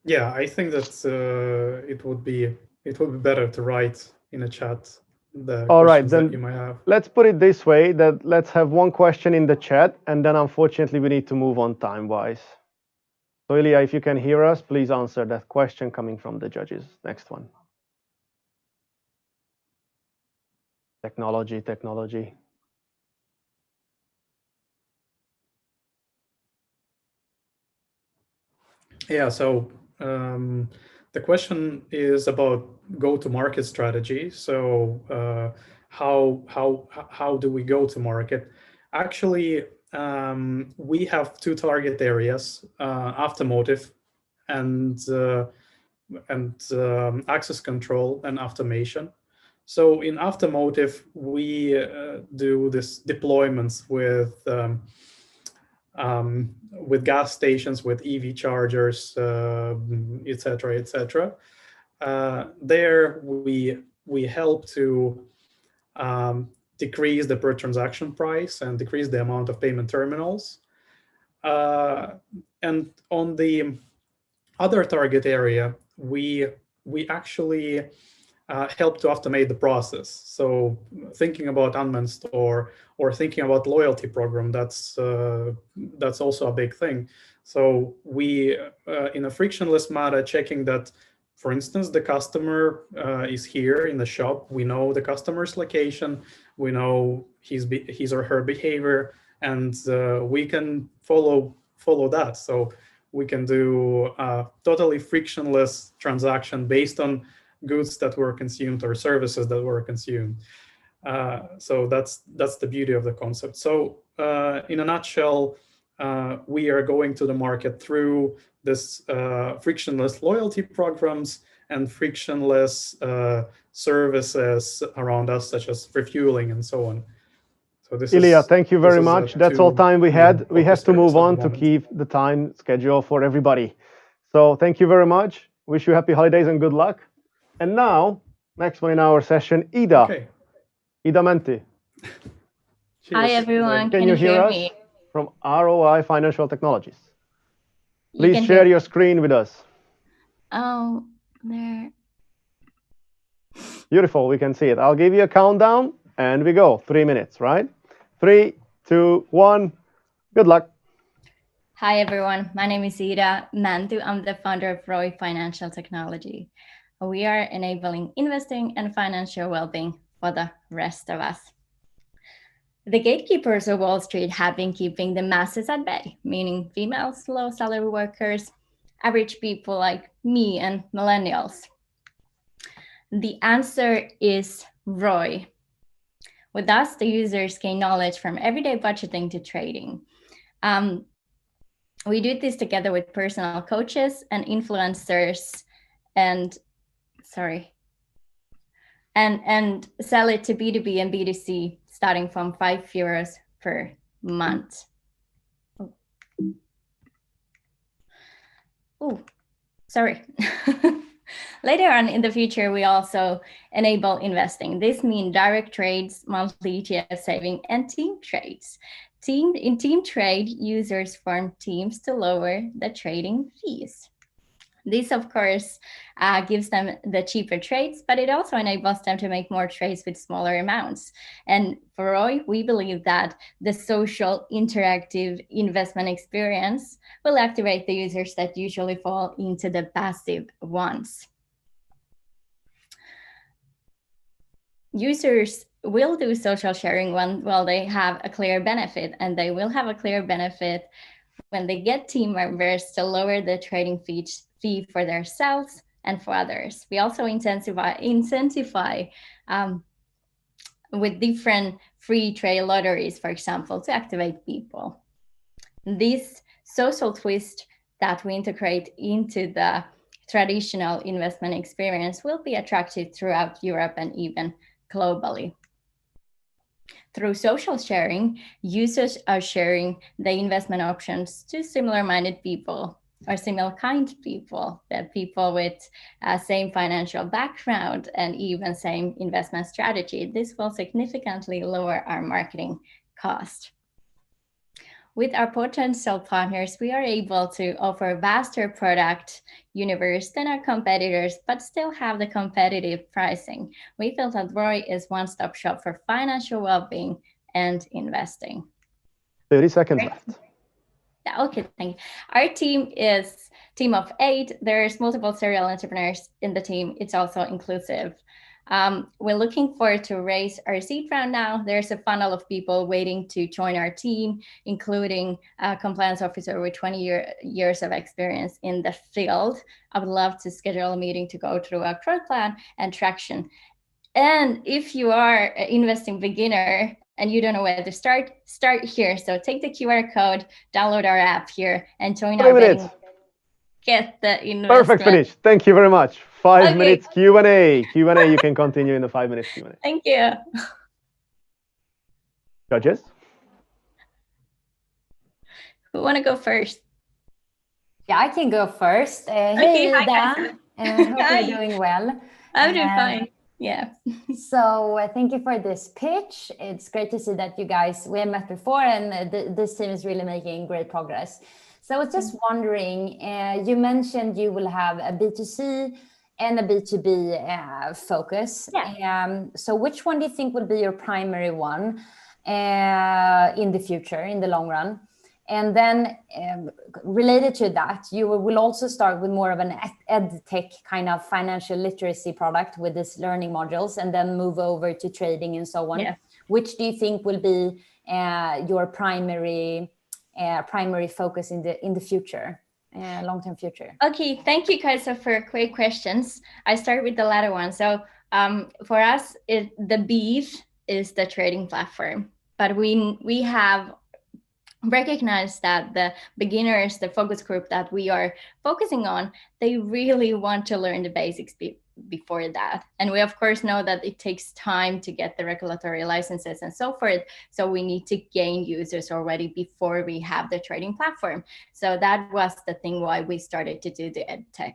Yeah, I think that it would be better to write in a chat the questions that you might have. Let's put it this way, that let's have one question in the chat, and then unfortunately we need to move on time-wise. So Ilya, if you can hear us, please answer that question coming from the judges. Next one. Technology. Yeah, so the question is about go-to-market strategy. So how do we go to market? Actually, we have two target areas: automotive and access control and automation. So in automotive, we do this deployments with gas stations, with EV chargers, etc., etc. There we help to decrease the per transaction price and decrease the amount of payment terminals. And on the other target area, we actually help to automate the process. So thinking about unmanned store or thinking about loyalty program, that's also a big thing. So we, in a frictionless manner, checking that, for instance, the customer is here in the shop. We know the customer's location, we know his or her behavior, and we can follow that. So we can do a totally frictionless transaction based on goods that were consumed or services that were consumed. So that's the beauty of the concept. So in a nutshell, we are going to the market through this frictionless loyalty programs and frictionless services around us, such as refueling and so on. So this Ilya, is, thank you very much. That's all time we had. We have to move on to keep the time schedule for everybody. So thank you very much. Wish you happy holidays and good luck. And now, next one in our session, Ida. Okay. Ida Menti. Hi everyone, Can you hear us? me? From ROI Financial Technologies. Please share your screen with us. Oh, there. Beautiful, we can see it. I'll give you a countdown and we go. 3 minutes, right? 3, 2, 1. Good luck. Hi everyone, my name is Ida Mänty. I'm the founder of ROI Financial Technology. We are enabling investing and financial well-being for the rest of us. The gatekeepers of Wall Street have been keeping the masses at bay, meaning females, low-salary workers, average people like me, and millennials. The answer is ROI. With us, the users gain knowledge from everyday budgeting to trading. We do this together with personal coaches and influencers and sell it to B2B and B2C starting from €5 per month. Oh, sorry. Later on in the future, we also enable investing. This means direct trades, monthly ETF saving, and team trades. In team trade, users form teams to lower the trading fees. This, of course, gives them the cheaper trades, but it also enables them to make more trades with smaller amounts. And for ROI, we believe that the social interactive investment experience will activate the users that usually fall into the passive ones. Users will do social sharing while they have a clear benefit, and they will have a clear benefit when they get team members to lower the trading fee for themselves and for others. We also incentivize with different free trade lotteries, for example, to activate people. This social twist that we integrate into the traditional investment experience will be attractive throughout Europe and even globally. Through social sharing, users are sharing the investment options to similar-minded people or similar kind people, people with same financial background and even same investment strategy. This will significantly lower our marketing cost. With our potential partners, we are able to offer a vaster product universe than our competitors, but still have the competitive pricing. We feel that ROI is one-stop shop for financial well-being and investing. 30 seconds left. Yeah, okay, thank you. Our team is a team of 8. There's multiple serial entrepreneurs in the team. It's also inclusive. We're looking forward to raise our seed round now. There's a funnel of people waiting to join our team, including a compliance officer with 20 years of experience in the field. I would love to schedule a meeting to go through our growth plan and traction. And if you are an investing beginner and you don't know where to start here. So take the QR code, download our app here, and join our betting. Get the investment. Perfect finish. Thank you very much. 5 minutes Q&A. Q&A, you can continue in the 5 minutes Q&A. Thank you. Judges? Who want to go first? Yeah, I can go first. Okay, hey, hi, Ida. Hope you're doing well. I'm doing fine. Yeah. So thank you for this pitch. It's great to see that you guys, we have met before, and this team is really making great progress. So I was just wondering, you mentioned you will have a B2C and a B2B focus. Yeah. So which one do you think will be your primary one in the future, in the long run? And then related to that, you will also start with more of an ed tech kind of financial literacy product with these learning modules, and then move over to trading and so on. Yeah. Which do you think will be your primary focus in the future, long-term future? Okay, thank you, Kaisa, for great questions. I start with the latter one. So for us, the beef is the trading platform, but we have recognize that the beginners, the focus group that we are focusing on, they really want to learn the basics before that. And we of course know that it takes time to get the regulatory licenses and so forth. So we need to gain users already before we have the trading platform. So that was the thing why we started to do the EdTech.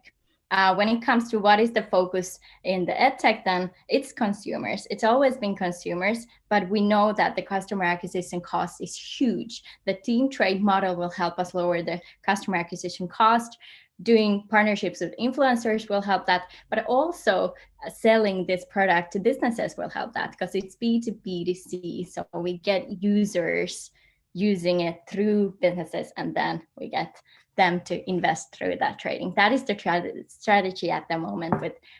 When it comes to what is the focus in the EdTech, then it's consumers. It's always been consumers, but we know that the customer acquisition cost is huge. The team trade model will help us lower the customer acquisition cost. Doing partnerships with influencers will help that, but also selling this product to businesses will help that, because it's B2B2C. So we get users using it through businesses, and then we get them to invest through that trading. That is the strategy at the moment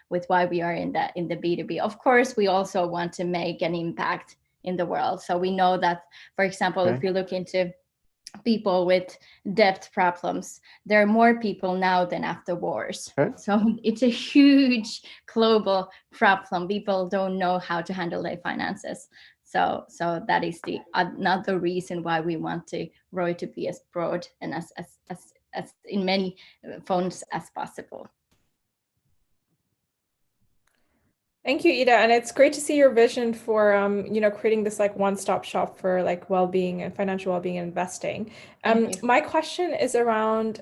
with why we are in the B2B. Of course, we also want to make an impact in the world. So we know that, for example, if you look into people with debt problems, there are more people now than after wars. So it's a huge global problem. People don't know how to handle their finances. So that is another reason why we want to grow to be as broad and as in many phones as possible. Thank you, Ida, and it's great to see your vision for creating this like one-stop shop for like well-being and financial well-being and investing. My question is around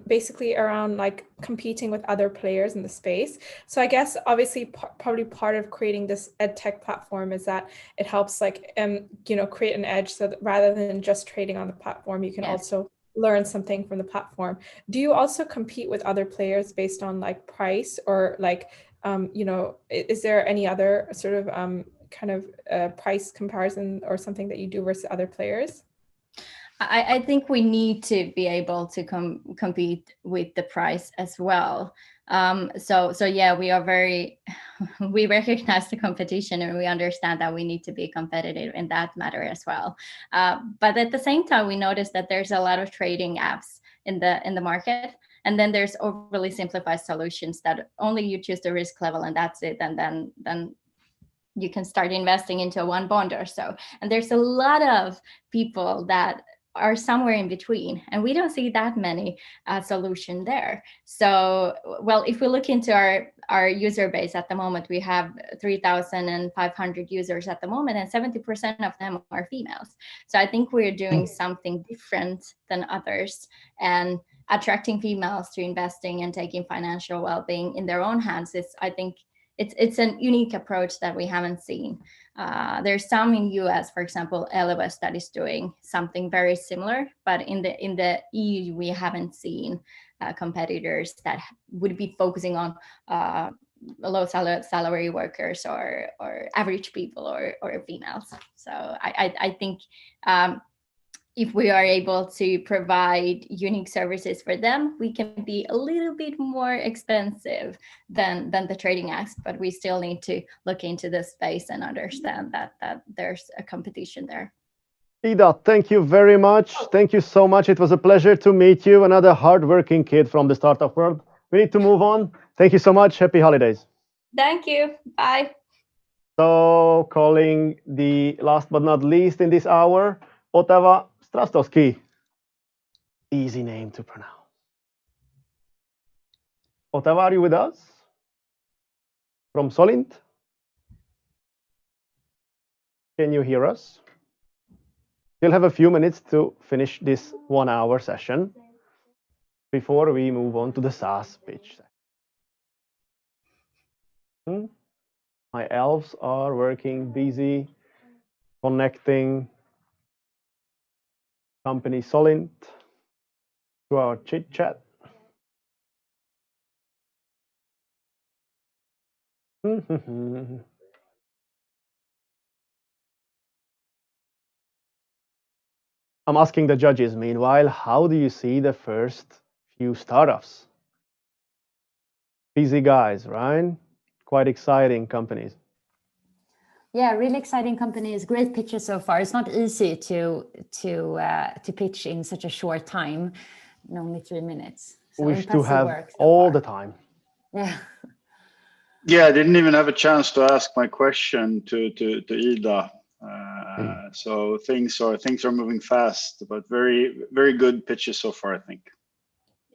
basically around like competing with other players in the space. So I guess obviously probably part of creating this EdTech platform is that it helps like create an edge, so that rather than just trading on the platform, you can also learn something from the platform. Do you also compete with other players based on like price, or like is there any other sort of kind of price comparison or something that you do versus other players? I think we need to be able to compete with the price as well. So yeah, we recognize the competition, and we understand that we need to be competitive in that matter as well. But at the same time, we notice that there's a lot of trading apps in the market. And then there's overly simplified solutions that only you choose the risk level and that's it. And then you can start investing into one bond or so. And there's a lot of people that are somewhere in between, and we don't see that many solutions there. So, well, if we look into our user base at the moment, we have 3,500 users at the moment, and 70% of them are females. So I think we're doing something different than others, and attracting females to investing and taking financial well-being in their own hands is, I think, it's a unique approach that we haven't seen. There's some in US, for example, Elevest, that is doing something very similar, but in the EU, we haven't seen competitors that would be focusing on low salary workers or average people or females. So I think if we are able to provide unique services for them, we can be a little bit more expensive than the trading apps, but we still need to look into the space and understand that there's a competition there. Ida, thank you very much. Thank you so much. It was a pleasure to meet you, another hardworking kid from the startup world. We need to move on. Thank you so much. Happy holidays. Thank you. Bye. So, calling the last but not least in this hour, Otava Strastovski. Easy name to pronounce. Otava, are you with us? From Solint? Can you hear us? We'll have a few minutes to finish this 1 hour session before we move on to the SaaS pitch. My elves are working, busy, connecting company Solint to our chit chat. I'm asking the judges, meanwhile, how do you see the first few startups? Busy guys, right? Quite exciting companies. Yeah, really exciting companies, great pitches so far. It's not easy to pitch in such a short time, in only 3 minutes. So Wish to have work so all far. the time. Yeah. Yeah, I didn't even have a chance to ask my question to Ida. So things are moving fast, but very good pitches so far, I think.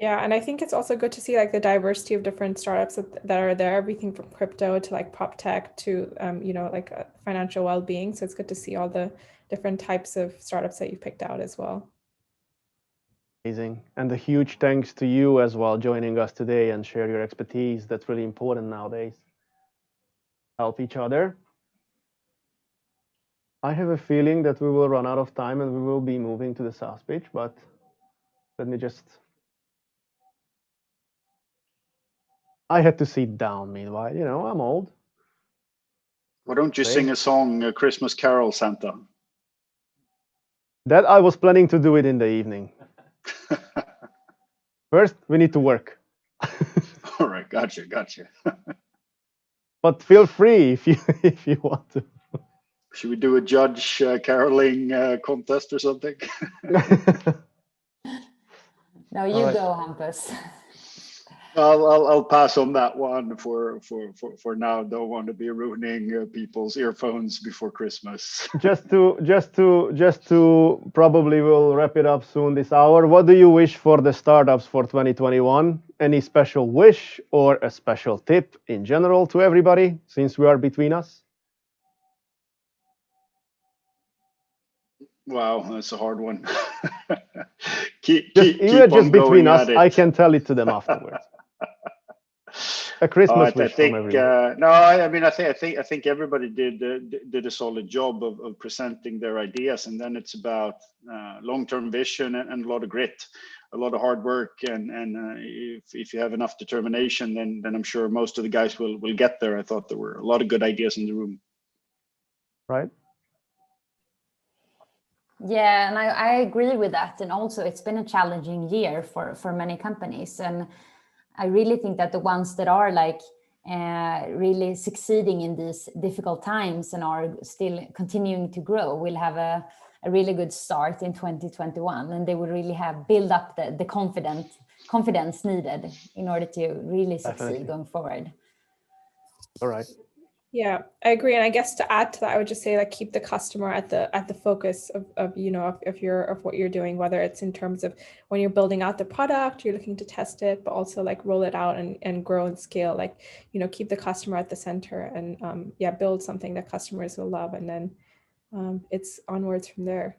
Yeah, and I think it's also good to see like the diversity of different startups that are there, everything from crypto to like prop tech to like financial well-being. So it's good to see all the different types of startups that you picked out as well. Amazing. And a huge thanks to you as well, joining us today and share your expertise. That's really important nowadays. Help each other. I have a feeling that we will run out of time and we will be moving to the SaaS pitch, but let me just... I had to sit down meanwhile, I'm old. Why don't you sing a song, a Christmas Carol, Santa? That I was planning to do it in the evening. First, we need to work. All right, gotcha. But feel free if you want to. Should we do a judge caroling contest or something? No, you go, Hampus. I'll pass on that one for now. Don't want to be ruining people's earphones before Christmas. just to probably we'll wrap it up soon this hour. What do you wish for the startups for 2021? Any special wish or a special tip in general to everybody, since we are between us? Wow, that's a hard one. Keep just between us. I can tell it to them afterwards. A Christmas wish from everyone. No, I think everybody did a solid job of presenting their ideas, and then it's about long-term vision and a lot of grit, a lot of hard work, and if you have enough determination, then I'm sure most of the guys will get there. I thought there were a lot of good ideas in the room. Right. Yeah, and I agree with that. And also, it's been a challenging year for many companies, and I really think that the ones that are like really succeeding in these difficult times and are still continuing to grow will have a really good start in 2021, and they will really have build up the confidence needed in order to really succeed going forward. All right. Yeah, I agree. And I guess to add to that, I would just say like keep the customer at the focus of what you're doing, whether it's in terms of when you're building out the product, you're looking to test it, but also like roll it out and grow and scale, like, keep the customer at the center and build something that customers will love, and then it's onwards from there.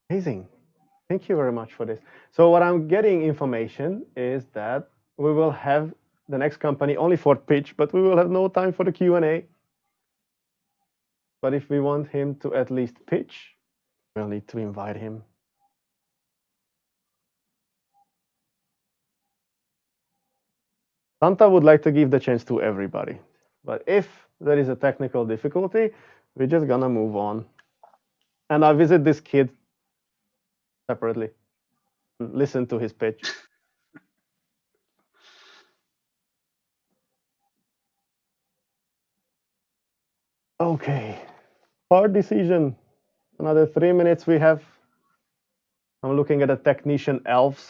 Amazing. Thank you very much for this. So what I'm getting information is that we will have the next company only for pitch, but we will have no time for the Q&A. But if we want him to at least pitch, we'll need to invite him. Santa would like to give the chance to everybody. But if there is a technical difficulty, we're just gonna move on. And I visit this kid separately, listen to his pitch. Okay, hard decision. Another 3 minutes we have. I'm looking at the technician elves,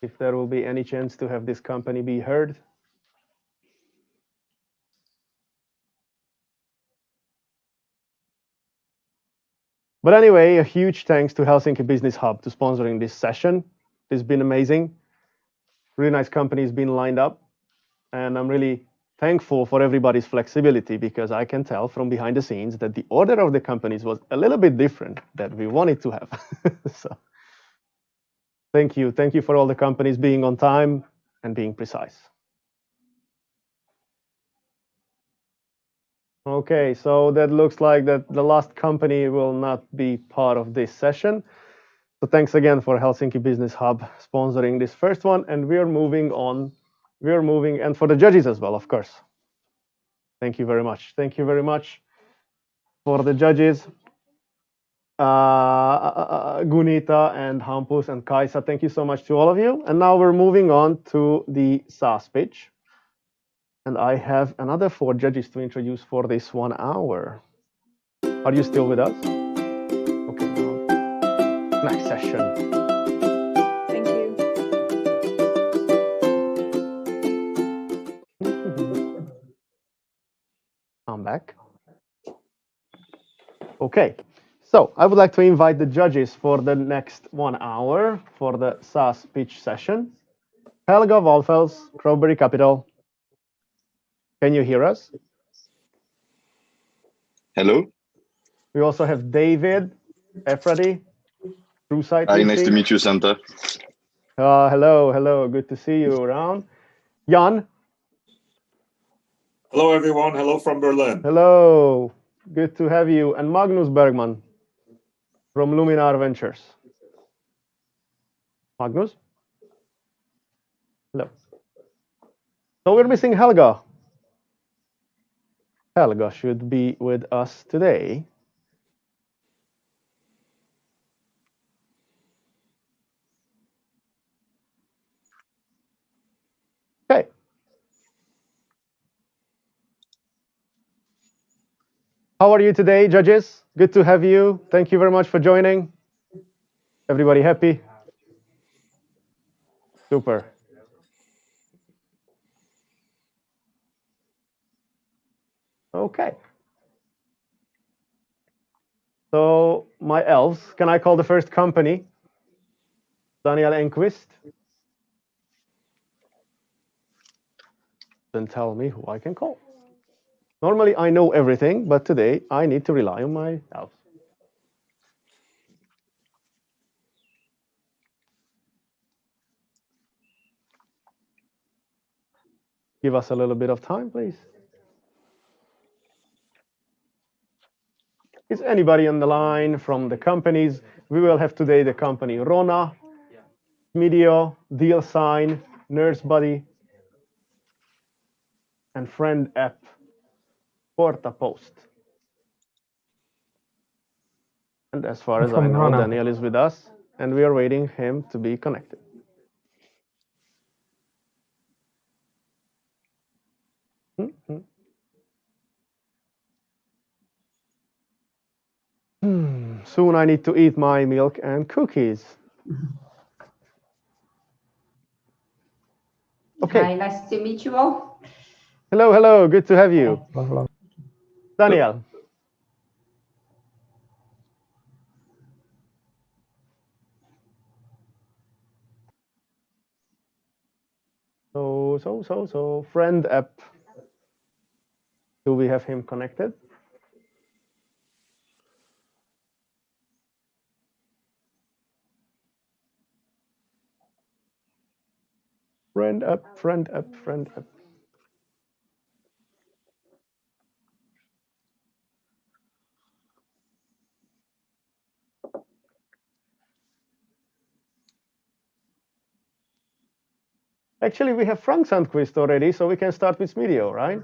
if there will be any chance to have this company be heard. But anyway, a huge thanks to Helsinki Business Hub to sponsoring this session. It's been amazing. Really nice companies been lined up. And I'm really thankful for everybody's flexibility, because I can tell from behind the scenes that the order of the companies was a little bit different than we wanted to have. So thank you. Thank you for all the companies being on time and being precise. Okay, so that looks like that the last company will not be part of this session. So thanks again for Helsinki Business Hub sponsoring this first one, and we are moving on. We are moving, and for the judges as well, of course. Thank you very much. Thank you very much for the judges. Gunita and Hampus and Kaisa, thank you so much to all of you. And now we're moving on to the SaaS pitch. And I have another 4 judges to introduce for this 1 hour. Are you still with us? Okay, now next session. Thank you. I'm back. Okay, so I would like to invite the judges for the next 1 hour for the SaaS pitch session. Helga Walfels, Crowberry Capital. Can you hear us? Hello. We also have David Efradi, TrueSight Hi, VC. nice to meet you, Santa. Hello, hello. Good to see you around. Jan. Hello, everyone. Hello from Berlin. Hello. Good to have you. And Magnus Bergman from Luminar Ventures. Magnus? Hello. So we're missing Helga. Helga should be with us today. Okay. How are you today, judges? Good to have you. Thank you very much for joining. Everybody happy? Super. Okay. So my elves, can I call the first company? Daniel Enquist. Then tell me who I can call. Normally I know everything, but today I need to rely on my elves. Give us a little bit of time, please. Is anybody on the line from the companies? We will have today the company Rona, Medio, Deal Sign, Nurse Buddy, and Friend App, Porta Post. And as far as I know, Rona. Daniel is with us, and we are waiting him to be connected. Soon I need to eat my milk and cookies. Okay. Hi, nice to meet you all. Hello, hello. Good to have you. Daniel. So, Friend App. Do we have him connected? Friend App, Friend App, Friend App. Actually, we have Frank Sandquist already, so we can start with Medio, right?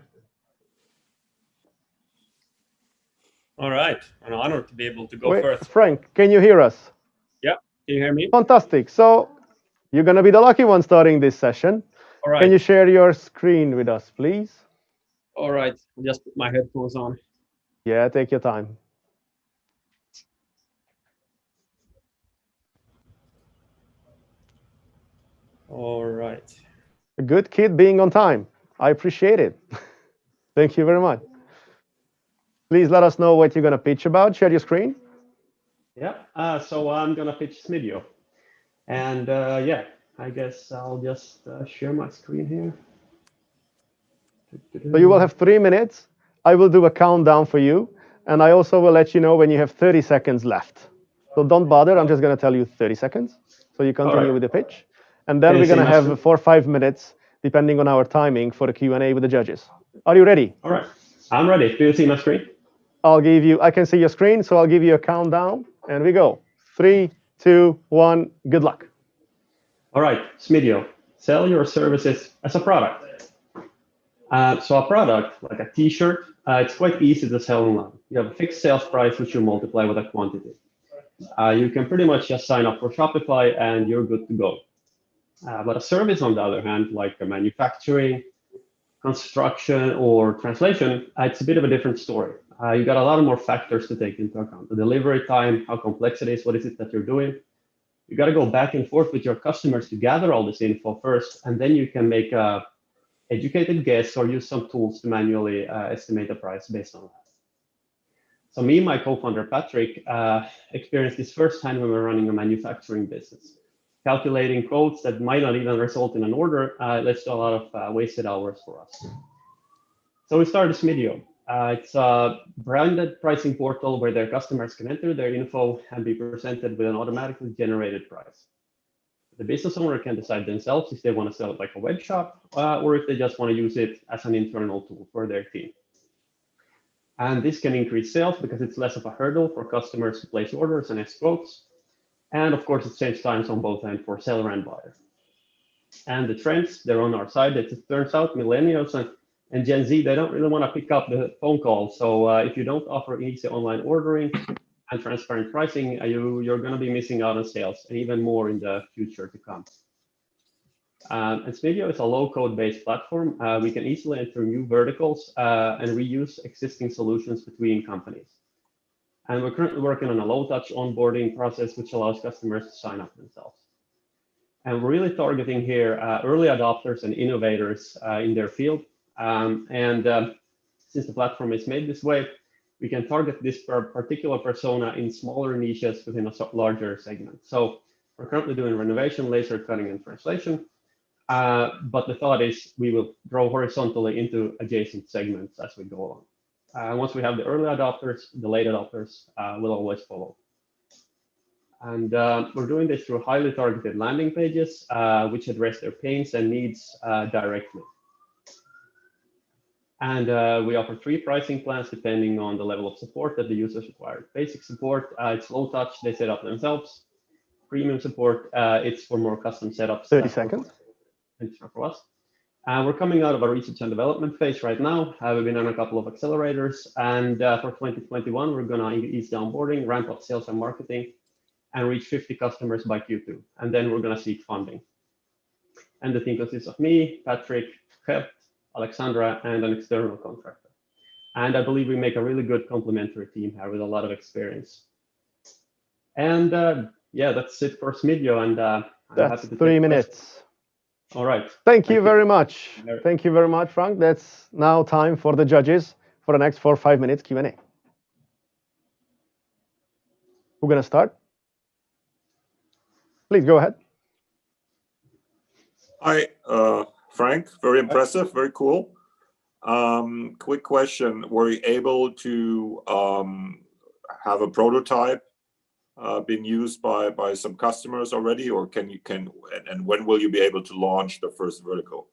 All right, an honor to be able to go Wait, first. Frank, can you hear us? Yeah, can you hear me? Fantastic. So you're going to be the lucky one starting this session. All right. Can you share your screen with us, please? All right, I'll just put my headphones on. Yeah, take your time. All right. A good kid being on time. I appreciate it. Thank you very much. Please let us know what you're going to pitch about. Share your screen. Yeah, so I'm going to pitch Smidio. And yeah, I guess I'll just share my screen here. So you will have 3 minutes. I will do a countdown for you. And I also will let you know when you have 30 seconds left. So don't bother. I'm just going to tell you 30 seconds. So you continue with the pitch. And then we're going to have 4 or 5 minutes, depending on our timing, for the Q&A with the judges. Are you ready? All right. I'm ready. Do you see my screen? I can see your screen, so I'll give you a countdown. And we go. 3, 2, 1. Good luck. All right, Smidio, sell your services as a product. So a product, like a t-shirt, it's quite easy to sell online. You have a fixed sales price, which you multiply with a quantity. You can pretty much just sign up for Shopify and you're good to go. But a service, on the other hand, like a manufacturing, construction, or translation, it's a bit of a different story. You got a lot of more factors to take into account. The delivery time, how complex it is, what is it that you're doing. You got to go back and forth with your customers to gather all this info first, and then you can make a educated guess or use some tools to manually estimate the price based on that. So me and my co-founder Patrick experienced this firsthand when we were running a manufacturing business. Calculating quotes that might not even result in an order leads to a lot of wasted hours for us. So we started Smidio. It's a branded pricing portal where their customers can enter their info and be presented with an automatically generated price. The business owner can decide themselves if they want to sell it like a web shop or if they just want to use it as an internal tool for their team. And this can increase sales because it's less of a hurdle for customers to place orders and ask quotes. And of course, it saves times on both ends for seller and buyer. And the trends, they're on our side. It turns out millennials and Gen Z, they don't really want to pick up the phone call. So if you don't offer easy online ordering and transparent pricing, you're going to be missing out on sales, and even more in the future to come. And Smidio is a low-code based platform. We can easily enter new verticals and reuse existing solutions between companies. And we're currently working on a low-touch onboarding process, which allows customers to sign up themselves. And we're really targeting here early adopters and innovators in their field. Since the platform is made this way, we can target this particular persona in smaller niches within a larger segment. So we're currently doing renovation, laser cutting, and translation. But the thought is we will grow horizontally into adjacent segments as we go along. Once we have the early adopters, the late adopters will always follow. And we're doing this through highly targeted landing pages, which address their pains and needs directly. And we offer 3 pricing plans depending on the level of support that the users require. Basic support, it's low touch, they set up themselves. Premium support, it's for more custom setups. 30 seconds. For us. We're coming out of a research and development phase right now. We've been on a couple of accelerators, and for 2021, we're going to ease the onboarding, ramp up sales and marketing, and reach 50 customers by Q2. And then we're going to seek funding. And the team consists of me, Patrick, Kept, Alexandra, and an external contractor. And I believe we make a really good complementary team here with a lot of experience. And yeah, that's it for Smidio. And I'm happy to 3 minutes. All right. Thank you very much. Thank you very much, Frank. That's now time for the judges for the next 4 or 5 minutes Q&A. Who's going to start? Please go ahead. Hi, Frank. Very impressive. Very cool. Quick question. Were you able to have a prototype been used by some customers already, or and when will you be able to launch the first vertical?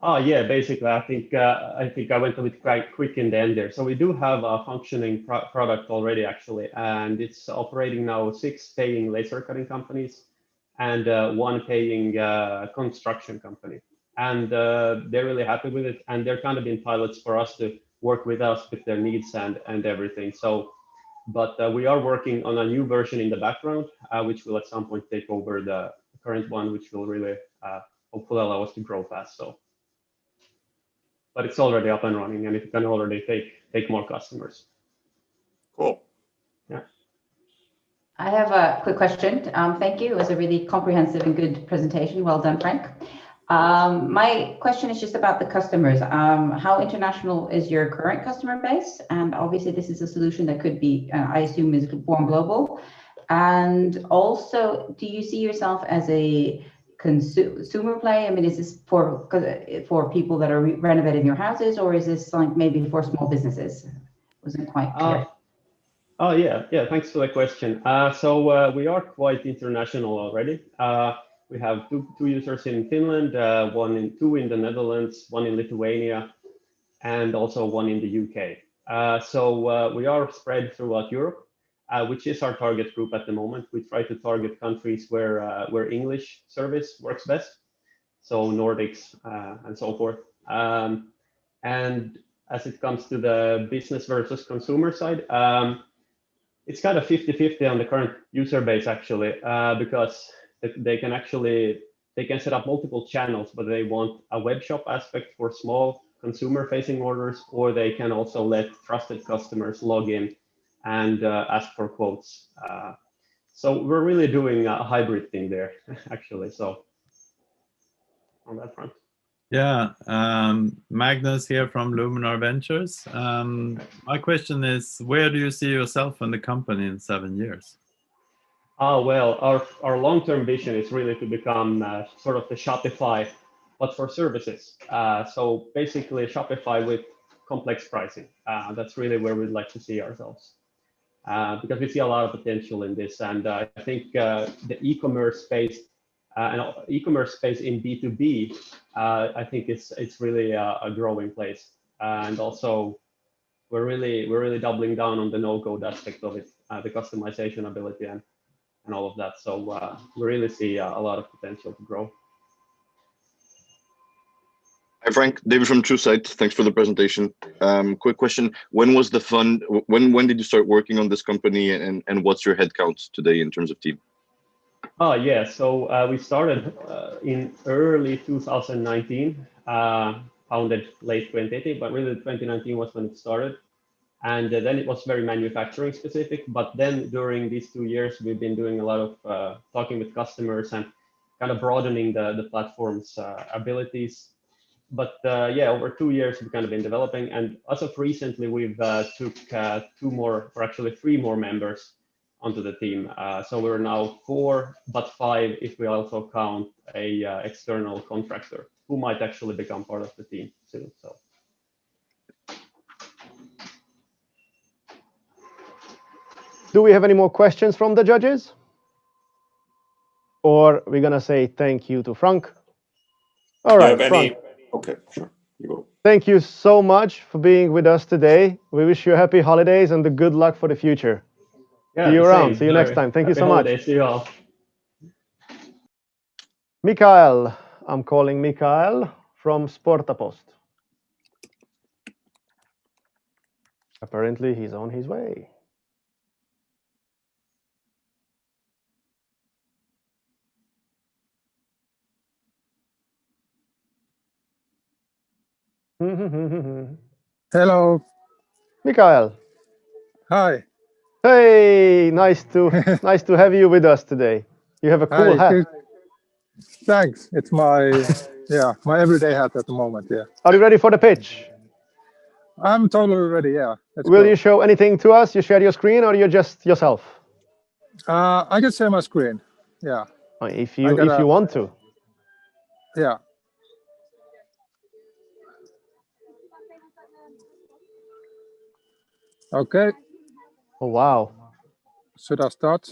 Oh yeah, basically, I think I went a bit quite quick in the end there. So we do have a functioning product already, actually, and it's operating now 6 paying laser cutting companies and 1 paying construction company, and they're really happy with it, and they're kind of been pilots for us to work with us with their needs and everything. So, but we are working on a new version in the background, which will at some point take over the current one, which will really hopefully allow us to grow fast. So, but it's already up and running, and it can already take more customers. Cool. Yeah. I have a quick question. Thank you. It was a really comprehensive and good presentation. Well done, Frank. My question is just about the customers. How international is your current customer base? And obviously, this is a solution that could be, I assume, is born global. And also, do you see yourself as a consumer play? I mean, is this for people that are renovating your houses, or is this like maybe for small businesses? Wasn't quite clear. Oh yeah. Thanks for the question. So we are quite international already. We have two users in Finland, two in the Netherlands, one in Lithuania, and also one in the UK. So we are spread throughout Europe, which is our target group at the moment. We try to target countries where English service works best, so Nordics and so forth. And as it comes to the business versus consumer side, it's kind of 50-50 on the current user base actually, because they can set up multiple channels, but they want a web shop aspect for small consumer-facing orders, or they can also let trusted customers log in and ask for quotes. So we're really doing a hybrid thing there, actually. So on that front. Yeah, Magnus here from Luminar Ventures. My question is, where do you see yourself and the company in 7 years? Well, our long-term vision is really to become sort of the Shopify, but for services. So basically Shopify with complex pricing. That's really where we'd like to see ourselves. Because we see a lot of potential in this. And I think the e-commerce space and e-commerce space in B2B, I think it's really a growing place. And also we're really doubling down on the no-code aspect of it, the customization ability and all of that. So we really see a lot of potential to grow. Hi, Frank. David from TrueSight. Thanks for the presentation. Quick question. When was the fund? When did you start working on this company, and what's your headcount today in terms of team? Yeah, so we started in early 2019, founded late 2018, but really 2019 was when it started. And then it was very manufacturing specific. But then during these 2 years, we've been doing a lot of talking with customers and kind of broadening the platform's abilities. But yeah, over 2 years, we've kind of been developing. And as of recently, we've took 2 more, or actually 3 more members onto the team. So we're now 4, but 5 if we also count a external contractor who might actually become part of the team soon. So. Do we have any more questions from the judges? Or we're going to say thank you to Frank? All right, Frank. Okay, sure. You go. Thank you so much for being with us today. We wish you happy holidays and the good luck for the future. Yeah, see you around. See you next time. Thank you so much. See you all. Mikael. I'm calling Mikael from Sportapost. Apparently, he's on his way. Hello. Mikael. Hi. Hey, nice to have you with us today. You have a cool hat. Thanks. It's my my everyday hat at the moment. Yeah. Are you ready for the pitch? I'm totally ready. Yeah. Will you show anything to us? You share your screen, or you're just yourself? I can share my screen. Yeah. If you want to. Yeah. Okay. Oh wow. Should I start?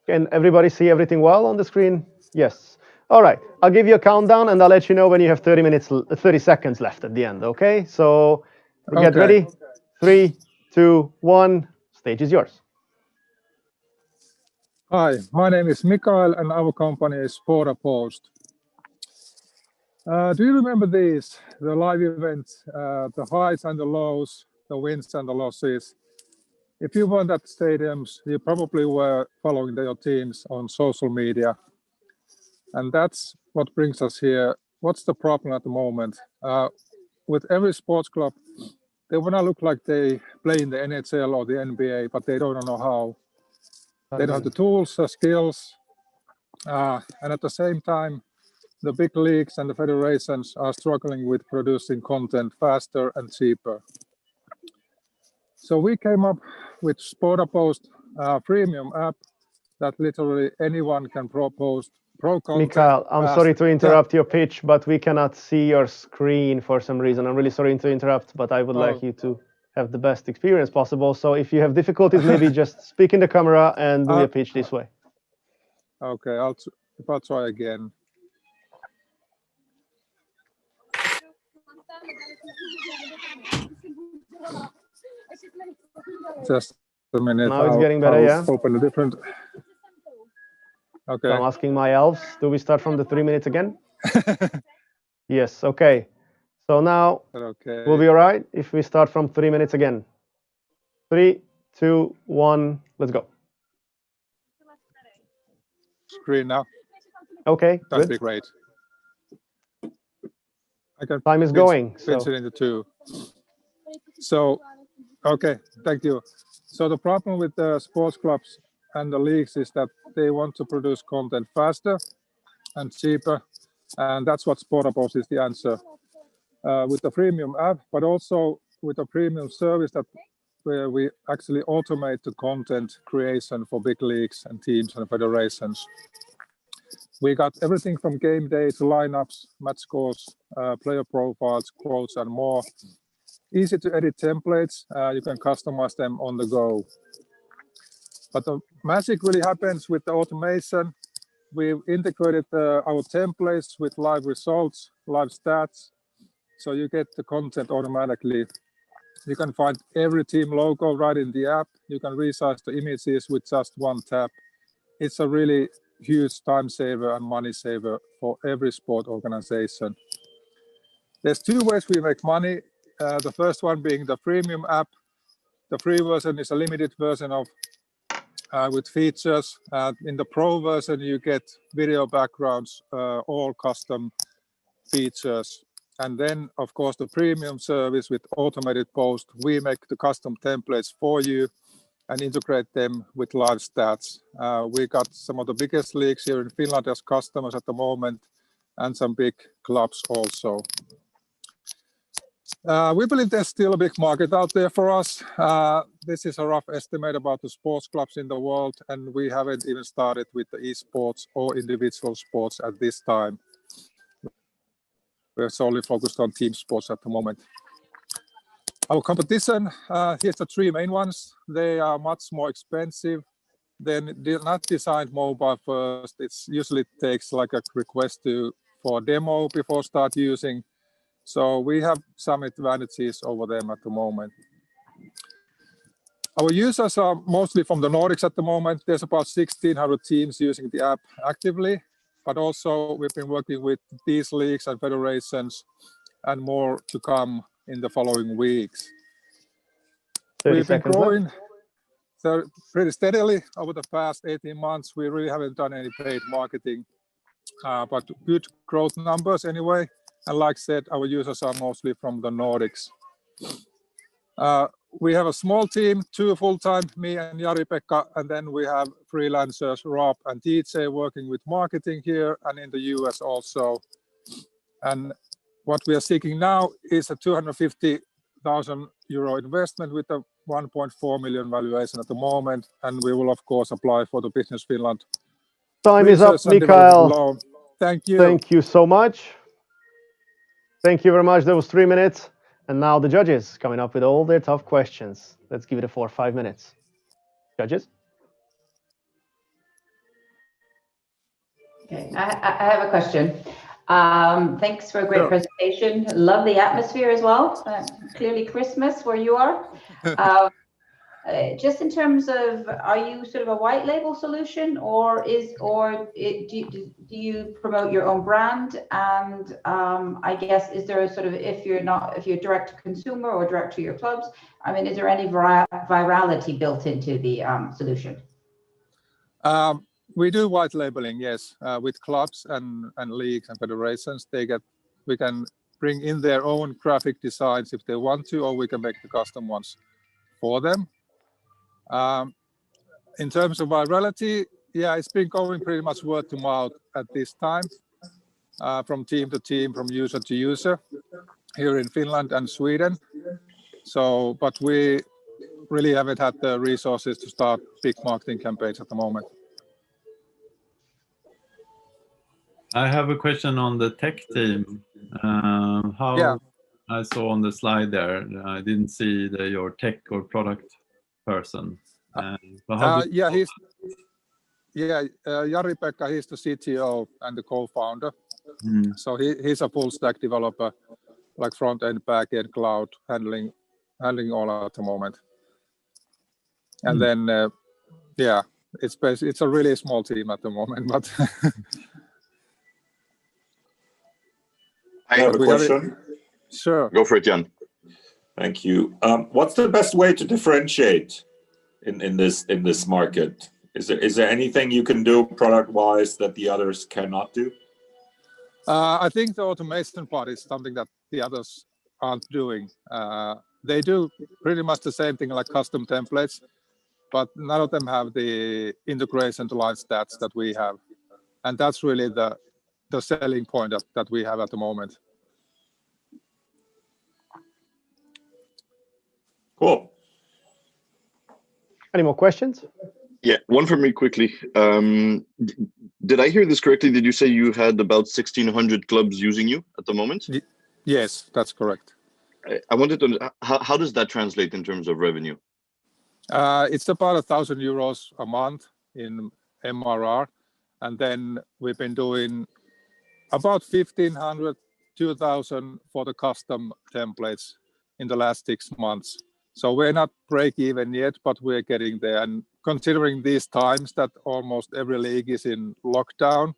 Can everybody see everything well on the screen? Yes. All right. I'll give you a countdown and I'll let you know when you have 30 seconds left at the end. Okay. So get ready. 3, 2, 1. Stage is yours. Hi, my name is Mikael and our company is Sportapost. Do you remember these, the live events, the highs and the lows, the wins and the losses? If you weren't at stadiums, you probably were following your teams on social media. And that's what brings us here. What's the problem at the moment? With every sports club, they want to look like they play in the NHL or the NBA, but they don't know how. They don't have the tools, the skills, and at the same time, the big leagues and the federations are struggling with producing content faster and cheaper. So we came up with SportaPost, a premium app that literally anyone can post pro content. Mikael, I'm sorry to interrupt your pitch, but we cannot see your screen for some reason. I'm really sorry to interrupt, but I would like you to have the best experience possible. So if you have difficulties, maybe just speak in the camera and do your pitch this way. Okay, I'll try again. Just a minute. Now it's getting better, yeah? Open a different. Okay. So I'm asking my elves, do we start from the 3 minutes again? Yes, okay. So now we'll be all right if we start from 3 minutes again. 3, 2, 1, let's go. Screen now. Okay, that'd good. be great. Time is going. Pinch it into two. So, okay, thank you. So the problem with the sports clubs and the leagues is that they want to produce content faster and cheaper, and that's what SportaPost is the answer. With the premium app, but also with a premium service where we actually automate the content creation for big leagues and teams and federations. We got everything from game day to lineups, match scores, player profiles, quotes, and more. Easy to edit templates. You can customize them on the go. But the magic really happens with the automation. We've integrated our templates with live results, live stats, so you get the content automatically. You can find every team logo right in the app. You can resize the images with just one tap. It's a really huge time saver and money saver for every sport organization. There's two ways we make money. The first one being the premium app. The free version is a limited version of with features. In the pro version, you get video backgrounds, all custom features. And then, of course, the premium service with automated post, we make the custom templates for you and integrate them with live stats. We got some of the biggest leagues here in Finland as customers at the moment, and some big clubs also. We believe there's still a big market out there for us. This is a rough estimate about the sports clubs in the world, and we haven't even started with the esports or individual sports at this time. We're solely focused on team sports at the moment. Our competition, here's the three main ones. They are much more expensive. They're not designed mobile first. It usually takes like a request for a demo before start using. So we have some advantages over them at the moment. Our users are mostly from the Nordics at the moment. There's about 1,600 teams using the app actively, but also we've been working with these leagues and federations and more to come in the following weeks. We've been growing pretty steadily over the past 18 months. We really haven't done any paid marketing, but good growth numbers anyway. And like I said, our users are mostly from the Nordics. We have a small team, 2 full-time, me and Jari-Pekka, and then we have freelancers, Rob and DJ, working with marketing here and in the US also. And what we are seeking now is a 250,000 euro investment with a 1.4 million valuation at the moment. And we will, of course, apply for the Business Finland. Time is up, Mikael. Thank you. Thank you so much. Thank you very much. That was 3 minutes. And now the judges coming up with all their tough questions. Let's give it a 4 or 5 minutes. Judges? Okay, I have a question. Thanks for a great presentation. Love the atmosphere as well. Clearly Christmas where you are. Just in terms of, are you sort of a white label solution, or do you promote your own brand? And I guess, is there a sort of, if you're direct to consumer or direct to your clubs, I mean, is there any virality built into the solution? We do white labeling, yes, with clubs and leagues and federations. We can bring in their own graphic designs if they want to, or we can make the custom ones for them. In terms of virality, yeah, it's been going pretty much word to mouth at this time, from team to team, from user to user, here in Finland and Sweden. So, but we really haven't had the resources to start big marketing campaigns at the moment. I have a question on the tech team. How I saw on the slide there, I didn't see your tech or product person. Jari-Pekka, he's the CTO and the co-founder. So he's a full stack developer, like front end, back end, cloud, handling all at the moment. And then, it's a really small team at the moment, but. I have a question. Sure. Go for it, Jan. Thank you. What's the best way to differentiate in this market? Is there anything you can do product-wise that the others cannot do? I think the automation part is something that the others aren't doing. They do pretty much the same thing, like custom templates, but none of them have the integration to live stats that we have. And that's really the selling point that we have at the moment. Cool. Any more questions? Yeah, one for me quickly. Did I hear this correctly? Did you say you had about 1,600 clubs using you at the moment? Yes, that's correct. I wanted to, how does that translate in terms of revenue? It's about €1,000 a month in MRR. And then we've been doing about 1,500, 2,000 for the custom templates in the last 6 months. So we're not break even yet, but we're getting there. And considering these times that almost every league is in lockdown,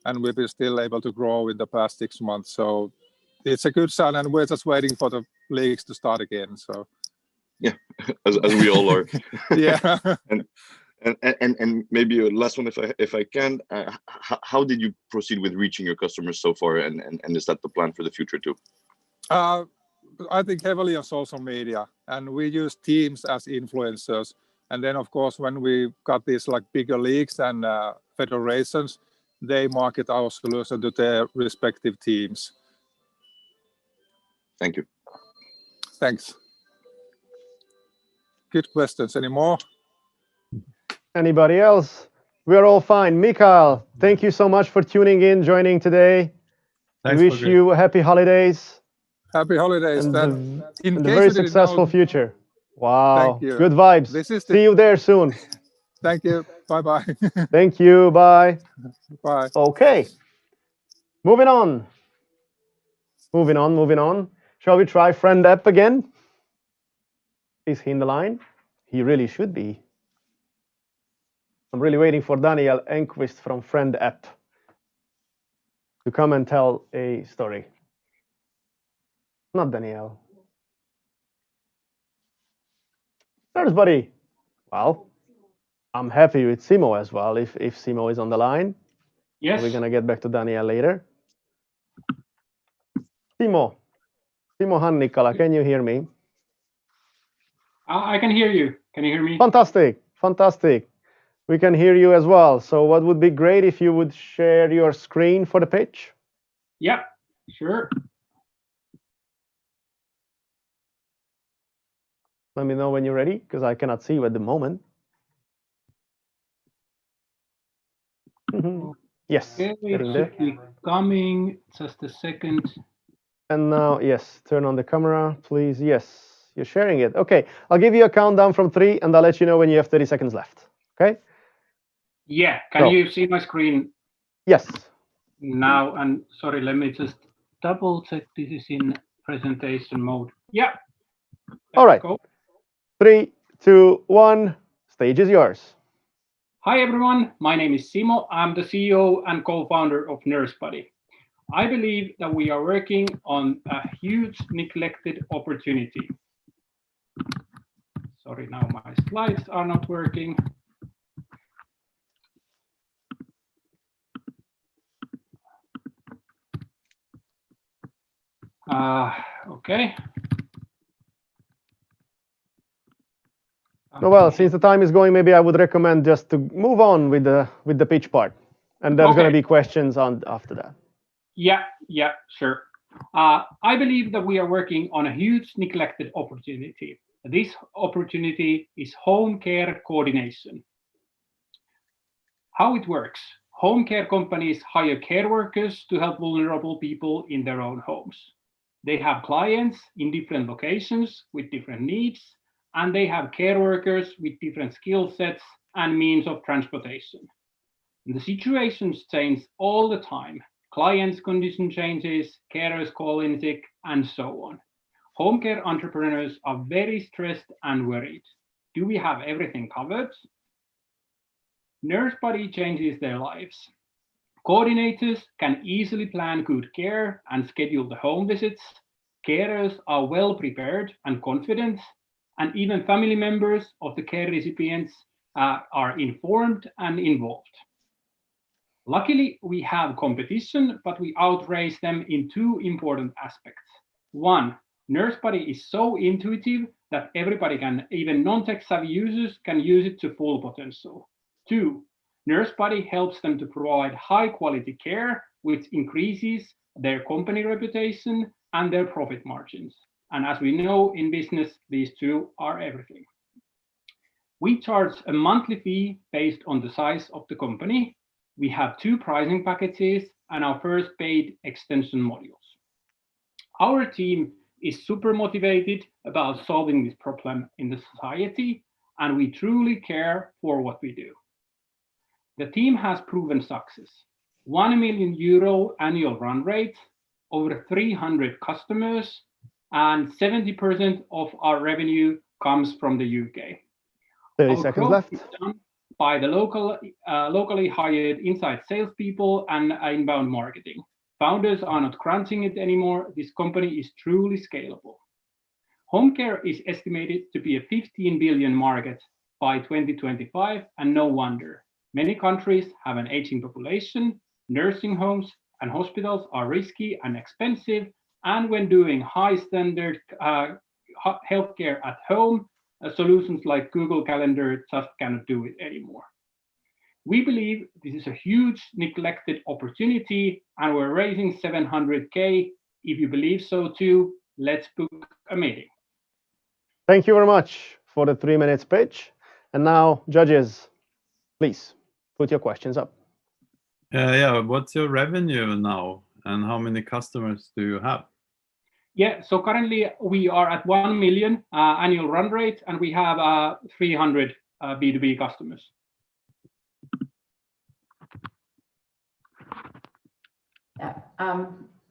and we've been still able to grow in the past 6 months. So it's a good sign, and we're just waiting for the leagues to start again. So yeah, as we all are. Yeah. And maybe a last one, if I can, how did you proceed with reaching your customers so far, and is that the plan for the future too? I think heavily on social media, and we use teams as influencers. And then, of course, when we got these like bigger leagues and federations, they market our solution to their respective teams. Thank you. Thanks. Good questions. Any more? Anybody else? We're all fine. Mikael, thank you so much for tuning in, joining today. Thanks. We wish you happy holidays. Happy holidays. And a very successful future. Wow. Thank you. Good vibes. See you there soon. Thank you. Bye-bye. Thank you. Bye. Bye. Okay. Moving on. Moving on. Shall we try Friend App again? Is he in the line? He really should be. I'm really waiting for Daniel Enquist from Friend App to come and tell a story. Not Daniel. There's Buddy. Well, I'm happy with Simo as well, if Simo is on the line. Yes. We're going to get back to Daniel later. Simo Hannikala, can you hear me? I can hear you. Can you hear me? Fantastic. We can hear you as well. So what would be great if you would share your screen for the pitch? Yeah, sure. Let me know when you're ready, because I cannot see you at the moment. Yes, Okay, getting it there. should be coming. Just a second. And now, yes, turn on the camera, please. Yes, you're sharing it. Okay, I'll give you a countdown from 3, and I'll let you know when you have 30 seconds left. Okay? Yeah, can you see my screen? Yes. Now, and sorry, let me just double check this is in presentation mode. Yeah. All right. Go. 3, 2, 1. Stage is yours. Hi everyone, my name is Simo. I'm the CEO and co-founder of NurseBuddy. I believe that we are working on a huge neglected opportunity. Sorry, now my slides are not working. Okay. No, well, since the time is going, maybe I would recommend just to move on with the pitch part, and there's going to be questions on after that. Yeah, sure. I believe that we are working on a huge neglected opportunity. This opportunity is home care coordination. How it works. Home care companies hire care workers to help vulnerable people in their own homes. They have clients in different locations with different needs, and they have care workers with different skill sets and means of transportation. And the situations change all the time. Clients' condition changes, carers call in sick, and so on. Home care entrepreneurs are very stressed and worried. Do we have everything covered? NurseBuddy changes their lives. Coordinators can easily plan good care and schedule the home visits. Carers are well prepared and confident, and even family members of the care recipients are informed and involved. Luckily, we have competition, but we outrace them in 2 important aspects. 1, NurseBuddy is so intuitive that everybody can, even non-tech-savvy users, can use it to full potential. 2, NurseBuddy helps them to provide high-quality care, which increases their company reputation and their profit margins. And as we know in business, these 2 are everything. We charge a monthly fee based on the size of the company. We have 2 pricing packages and our first paid extension modules. Our team is super motivated about solving this problem in the society, and we truly care for what we do. The team has proven success. 1 million euro annual run rate, over 300 customers, and 70% of our revenue comes from the UK. 30 seconds left. Is done by the locally hired inside salespeople and inbound marketing. Founders are not crunching it anymore. This company is truly scalable. Home care is estimated to be a 15 billion market by 2025, and no wonder. Many countries have an aging population, nursing homes and hospitals are risky and expensive, and when doing high standard healthcare at home, solutions like Google Calendar just cannot do it anymore. We believe this is a huge neglected opportunity, and we're raising 700K. If you believe so too, let's book a meeting. Thank you very much for the 3 minutes pitch. And now, judges, please put your questions up. Yeah, what's your revenue now, and how many customers do you have? Yeah, so currently we are at 1 million annual run rate, and we have 300 B2B customers. Yeah.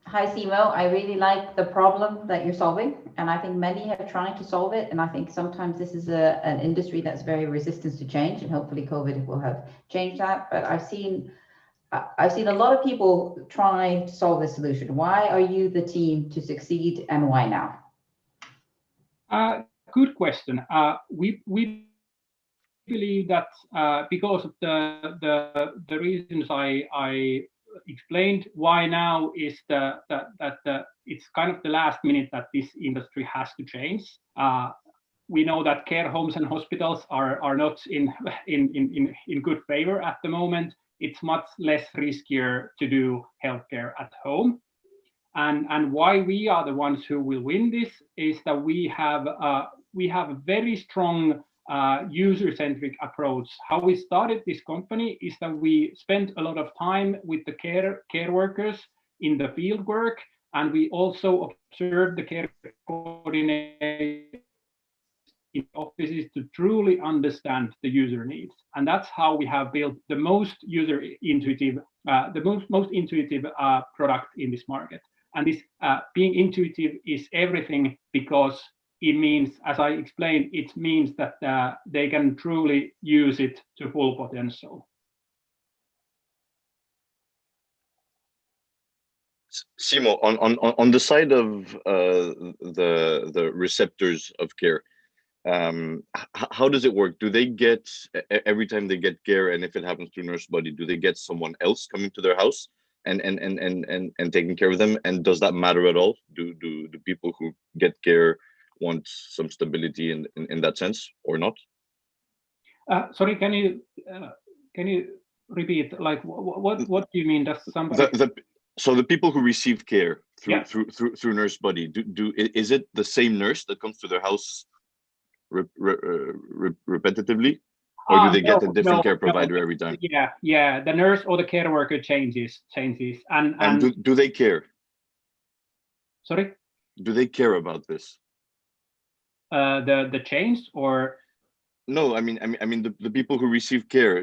Hi, Simo. I really like the problem that you're solving, and I think many have tried to solve it. And I think sometimes this is an industry that's very resistant to change, and hopefully COVID will have changed that. But I've seen a lot of people try to solve this solution. Why are you the team to succeed, and why now? Good question. We believe that because of the reasons I explained, why now is that it's kind of the last minute that this industry has to change. We know that care homes and hospitals are not in good favor at the moment. It's much less riskier to do healthcare at home. And why we are the ones who will win this is that we have a very strong user-centric approach. How we started this company is that we spent a lot of time with the care workers in the field work, and we also observed the care coordinators in offices to truly understand the user needs. And that's how we have built the most user-intuitive, most intuitive product in this market. And this being intuitive is everything, because it means, as I explained, it means that they can truly use it to full potential. Simo, on the side of the receptors of care, how does it work? Do they get, every time they get care, and if it happens to nurse buddy, do they get someone else coming to their house and taking care of them? And does that matter at all? Do people who get care want some stability in that sense or not? Sorry, can you repeat? Like, what do you mean? Does somebody? So the people who receive care through Yeah. through nurse buddy, is it the same nurse that comes to their house repetitively, or do they get a different care provider every time? Yeah. The nurse or the care worker changes, and do they care? Sorry. Do they care about this? The change or? No, I mean the people who receive care.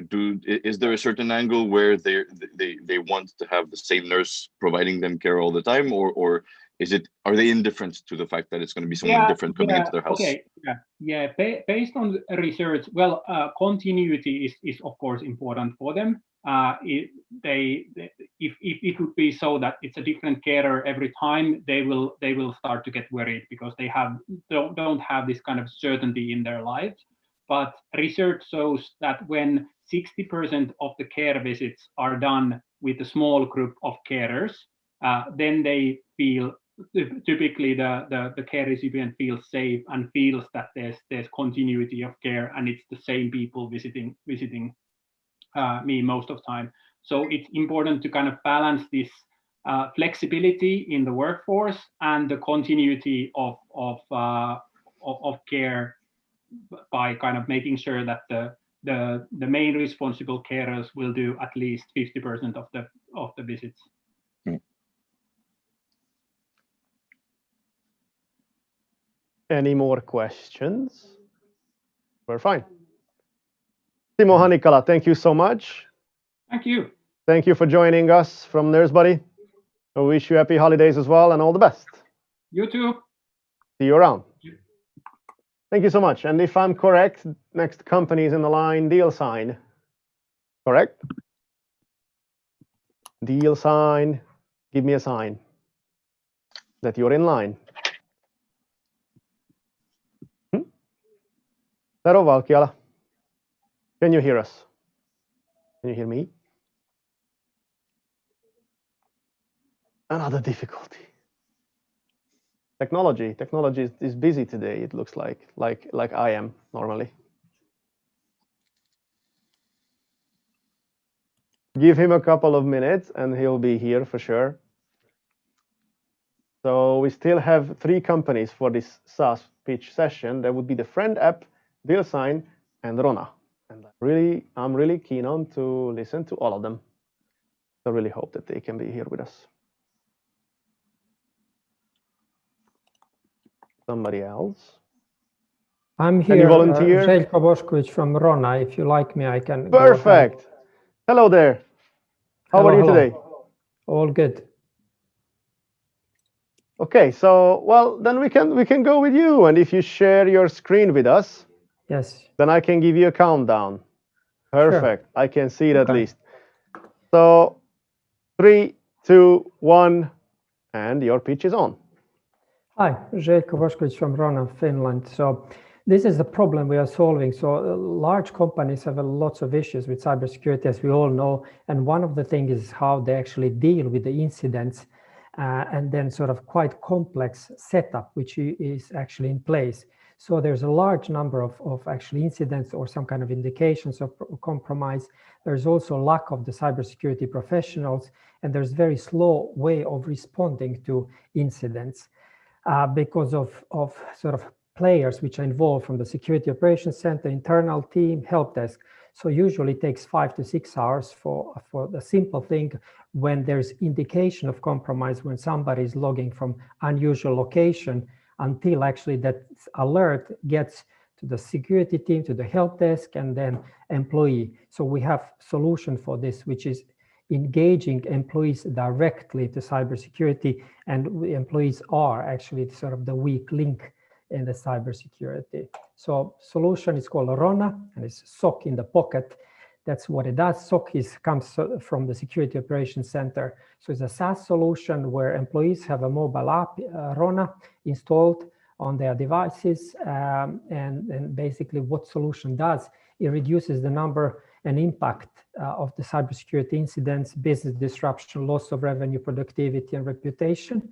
Is there a certain angle where they want to have the same nurse providing them care all the time, or are they indifferent to the fact that it's going to be someone different coming into their house? Okay. Yeah. Based on research, well, continuity is of course important for them. If it would be so that it's a different carer every time, they will start to get worried because they don't have this kind of certainty in their lives. But research shows that when 60% of the care visits are done with a small group of carers, then they feel, typically the care recipient feels safe and feels that there's continuity of care, and it's the same people visiting me most of the time. So it's important to kind of balance this flexibility in the workforce and the continuity of care by kind of making sure that the main responsible carers will do at least 50% of the visits. Any more questions? We're fine. Timo Hanikala, thank you so much. Thank you. Thank you for joining us from Nurse Buddy. I wish you happy holidays as well and all the best. You too. See you around. Thank you so much. And if I'm correct, next company is in the line, DealSign. Correct? DealSign, give me a sign that you're in line. Tero Valkiala, can you hear us? Can you hear me? Another difficulty. Technology is busy today, it looks like I am normally. Give him a couple of minutes and he'll be here for sure. So we still have 3 companies for this SaaS pitch session. That would be the Friend app, DealSign, and Rona. And I'm really keen on to listen to all of them. I really hope that they can be here with us. Somebody else? I'm here, Any volunteer? Željko Bošković from Rona. If you like me, I can. Perfect. Hello there. How are you today? All good. Okay, so well then we can go with you, and if you share your screen with us, yes, then I can give you a countdown. Perfect. Sure. I can see it at least. So 3, 2, 1, and your pitch is on. Hi, Željko Bošković from Rona, Finland. So this is the problem we are solving. So large companies have lots of issues with cybersecurity, as we all know. And one of the things is how they actually deal with the incidents and then sort of quite complex setup, which is actually in place. So there's a large number of actually incidents or some kind of indications of compromise. There's also lack of the cybersecurity professionals, and there's very slow way of responding to incidents. Because of sort of players which are involved from the Security Operations Center, internal team, help desk. So usually it takes 5 to 6 hours for the simple thing when there's indication of compromise, when somebody is logging from unusual location, until actually that alert gets to the security team, to the help desk, and then employee. So we have solution for this, which is engaging employees directly to cybersecurity, and employees are actually sort of the weak link in the cybersecurity. So solution is called RONA, and it's SOC in the pocket. That's what it does. SOC comes from the Security Operations Center. So it's a SaaS solution where employees have a mobile app, RONA, installed on their devices. And basically what solution does, it reduces the number and impact of the cybersecurity incidents, business disruption, loss of revenue, productivity, and reputation.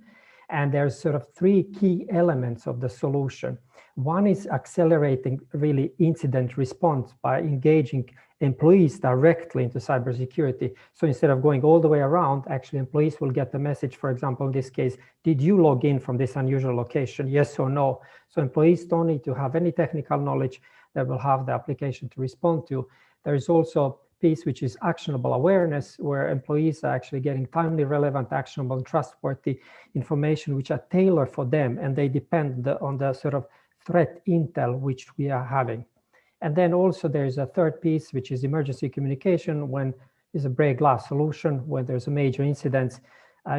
And there's sort of three key elements of the solution. One is accelerating really incident response by engaging employees directly into cybersecurity. So instead of going all the way around, actually employees will get the message, for example, in this case, did you log in from this unusual location? Yes or no? So employees don't need to have any technical knowledge. They will have the application to respond to. There is also piece which is actionable awareness, where employees are actually getting timely, relevant, actionable, and trustworthy information which are tailored for them, and they depend on the sort of threat intel which we are having. And then also there's a third piece, which is emergency communication. When there's a break glass solution, when there's a major incident,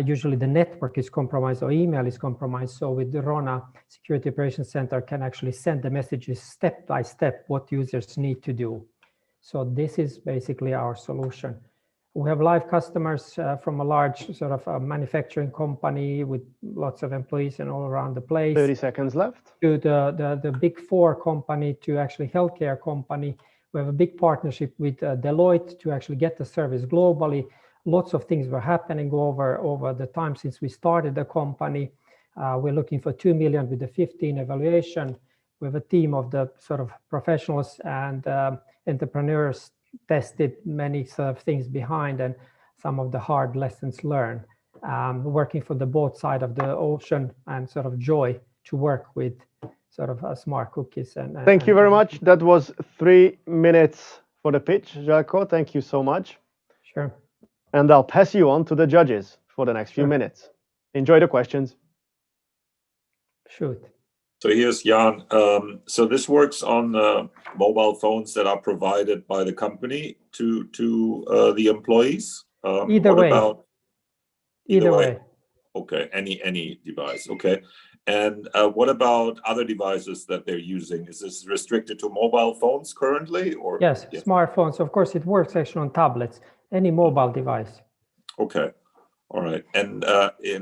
usually the network is compromised or email is compromised. So with the RONA, Security Operations Center can actually send the messages step by step what users need to do. So this is basically our solution. We have live customers from a large sort of manufacturing company with lots of employees and all around the place. 30 seconds left. To the big four company, to actually healthcare company. We have a big partnership with Deloitte to actually get the service globally. Lots of things were happening over the time since we started the company. We're looking for 2 million with the 15 evaluation. We have a team of the sort of professionals and entrepreneurs tested many sort of things behind and some of the hard lessons learned. Working for the both side of the ocean and sort of joy to work with sort of smart cookies. Thank you very much. That was 3 minutes for the pitch, Jarkko. Thank you so much. Sure. And I'll pass you on to the judges for the next few minutes. Enjoy the questions. Shoot. So here's Jan. So this works on mobile phones that are provided by the company to the employees. Either way. Either way. Okay, any device. Okay. And what about other devices that they're using? Is this restricted to mobile phones currently, or? Yes, smartphones. Of course, it works actually on tablets, any mobile device. Okay. All right. And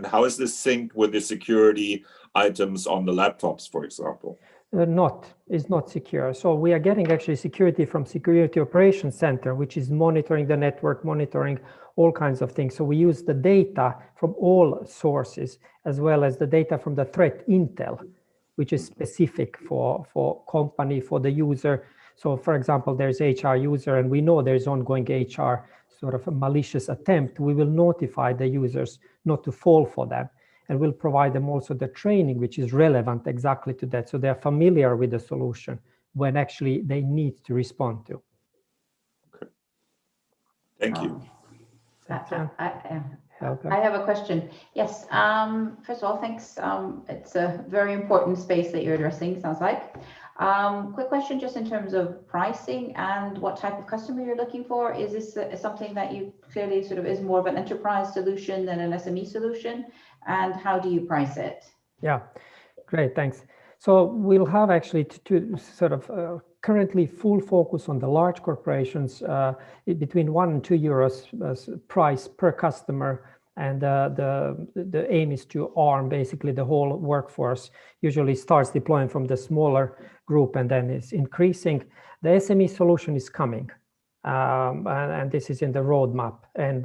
how is this synced with the security items on the laptops, for example? It's not secure. So we are getting actually security from Security Operations Center, which is monitoring the network, monitoring all kinds of things. So we use the data from all sources, as well as the data from the threat intel, which is specific for company, for the user. So for example, there's HR user, and we know there's ongoing HR sort of a malicious attempt. We will notify the users not to fall for them. And we'll provide them also the training, which is relevant exactly to that. So they're familiar with the solution when actually they need to respond to. Okay. Thank you. I have a question. Yes. First of all, thanks. It's a very important space that you're addressing, sounds like. Quick question just in terms of pricing and what type of customer you're looking for. Is this something that you clearly sort of is more of an enterprise solution than an SME solution? And how do you price it? Yeah, great, thanks. So we'll have actually to sort of currently full focus on the large corporations between €1 and €2 price per customer. And the aim is to arm basically the whole workforce. Usually starts deploying from the smaller group and then is increasing. The SME solution is coming. And this is in the roadmap. And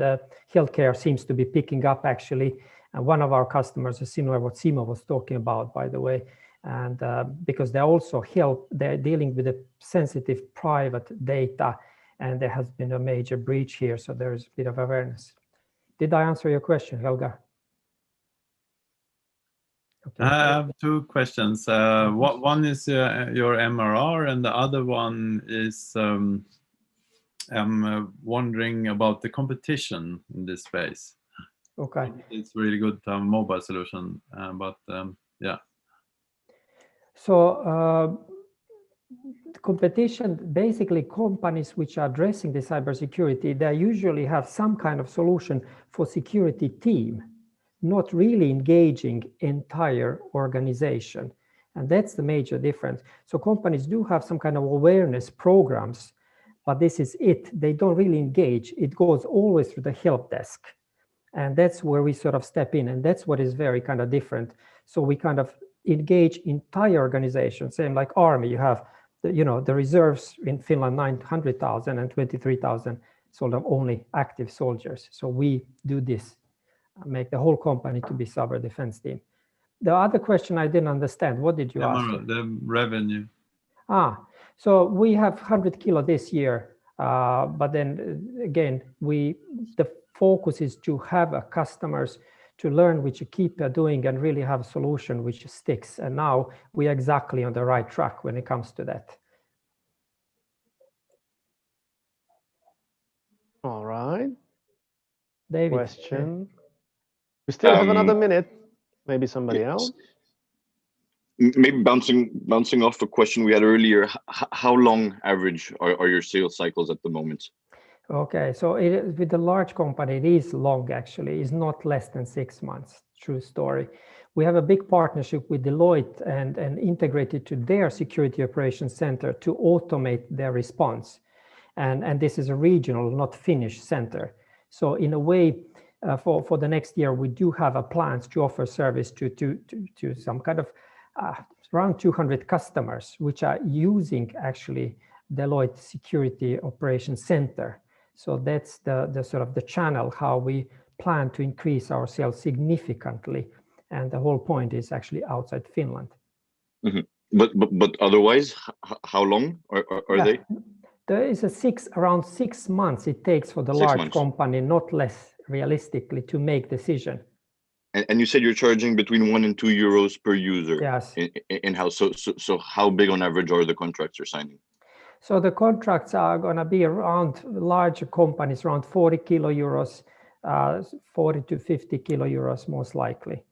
healthcare seems to be picking up actually. And one of our customers is similar to what Simo was talking about, by the way. And because they're dealing with the sensitive private data, and there has been a major breach here. So there's a bit of awareness. Did I answer your question, Helga? Okay. I have two questions. One is your MRR, and the other one is I'm wondering about the competition in this space. Okay. It's really good to have a mobile solution, but yeah. So competition, basically companies which are addressing the cybersecurity, they usually have some kind of solution for security team, not really engaging entire organization. And that's the major difference. So companies do have some kind of awareness programs, but this is it. They don't really engage. It goes always through the help desk. And that's where we sort of step in. And that's what is very kind of different. So we kind of engage entire organizations. Same like Army, you have the reserves in Finland, 900,000 and 23,000 sort of only active soldiers. So we do this, make the whole company to be cyber defense team. The other question I didn't understand. What did you ask? The revenue. So we have 100 kilo this year, but then again, the focus is to have customers to learn which you keep doing and really have a solution which sticks. And now we're exactly on the right track when it comes to that. All right. David. Question. We still have another minute. Maybe somebody else. Maybe bouncing off a question we had earlier. How long average are your sales cycles at the moment? Okay, so with the large company, it is long actually. It's not less than 6 months. True story. We have a big partnership with Deloitte and integrated to their security operations center to automate their response. And this is a regional, not Finnish center. So in a way, for the next year, we do have a plans to offer service to some kind of around 200 customers, which are using actually Deloitte Security Operations Center. So that's the sort of the channel how we plan to increase our sales significantly. And the whole point is actually outside Finland. Mm-hmm. But otherwise, how long are they? There is around 6 months it takes for the large company, not less realistically, to make decision. And you said you're charging between 1 and 2 euros per user. Yes. In-house. So how big on average are the contracts you're signing? So the contracts are going to be around larger companies, around 40 kilo euros, 40 to 50 kilo euros most likely.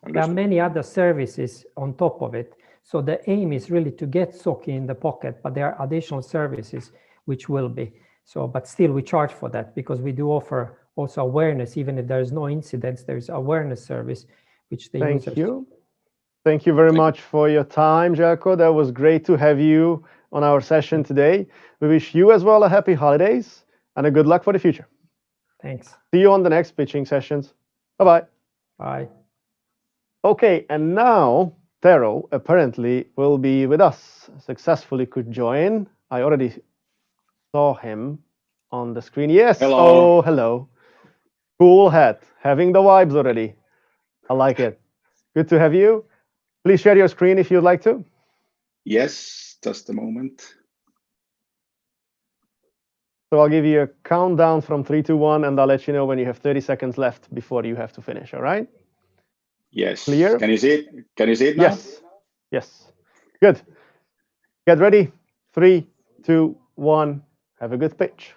Understood. There are many other services on top of it. So the aim is really to get SOC in the pocket, but there are additional services which will be. So, but still we charge for that because we do offer also awareness. Even if there is no incidents, there is awareness service, which the users. Thank you. Thank you very much for your time, Jelko. That was great to have you on our session today. We wish you as well a happy holidays and a good luck for the future. Thanks. See you on the next pitching sessions. Bye-bye. Bye. Okay, and now Tero apparently will be with us. Successfully could join. I already saw him on the screen. Yes. Hello. Oh, hello. Cool hat. Having the vibes already. I like it. Good to have you. Please share your screen if you'd like to. Yes, just a moment. So I'll give you a countdown from 3 to 1, and I'll let you know when you have 30 seconds left before you have to finish. All right? Yes. Clear? Can you see it? Can you see it now? Yes. Yes. Good. Get ready. 3, 2, 1. Have a good pitch.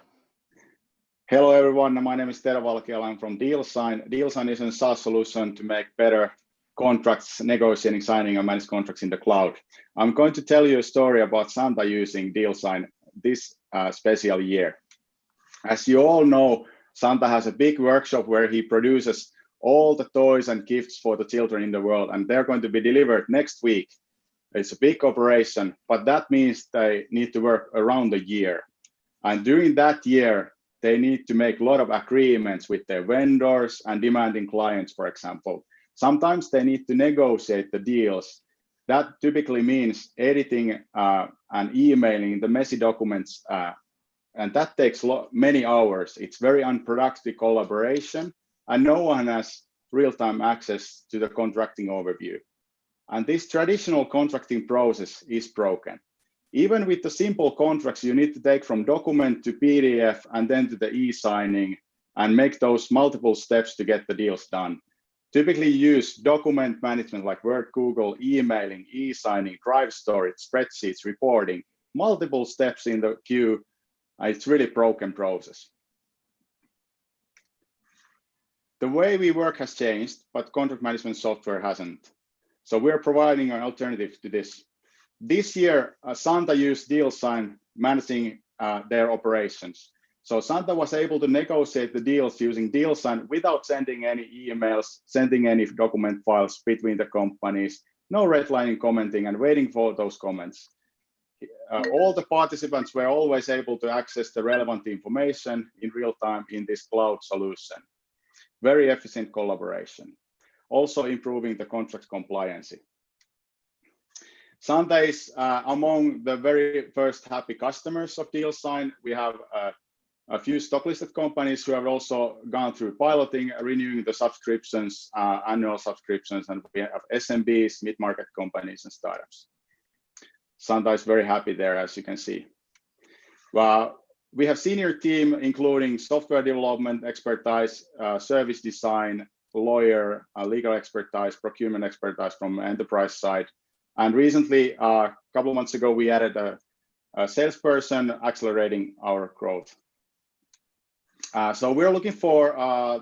Hello, everyone. My name is Tero Valkeala. I'm from DealSign. DealSign is a SaaS solution to make better contracts, negotiating, signing, and manage contracts in the cloud. I'm going to tell you a story about Santa using DealSign this special year. As you all know, Santa has a big workshop where he produces all the toys and gifts for the children in the world, and they're going to be delivered next week. It's a big operation, but that means they need to work around the year. And during that year, they need to make a lot of agreements with their vendors and demanding clients, for example. Sometimes they need to negotiate the deals. That typically means editing and emailing the messy documents, and that takes many hours. It's very unproductive collaboration, and no one has real-time access to the contracting overview. And this traditional contracting process is broken. Even with the simple contracts, you need to take from document to PDF and then to the e-signing and make those multiple steps to get the deals done. Typically use document management like Word, Google, emailing, e-signing, Drive storage, spreadsheets, reporting, multiple steps in the queue. It's really broken process. The way we work has changed, but contract management software hasn't. So we're providing an alternative to this. This year, Santa used DealSign managing their operations. So Santa was able to negotiate the deals using DealSign without sending any emails, sending any document files between the companies, no redlining, commenting, and waiting for those comments. All the participants were always able to access the relevant information in real time in this cloud solution. Very efficient collaboration. Also improving the contract compliance. Santa is among the very first happy customers of DealSign. We have a few stock-listed companies who have also gone through piloting, renewing the subscriptions, annual subscriptions, and we have SMBs, mid-market companies, and startups. Santa is very happy there, as you can see. Well, we have senior team, including software development expertise, service design, lawyer, legal expertise, procurement expertise from enterprise side. And recently, a couple of months ago, we added a salesperson accelerating our growth. So we're looking for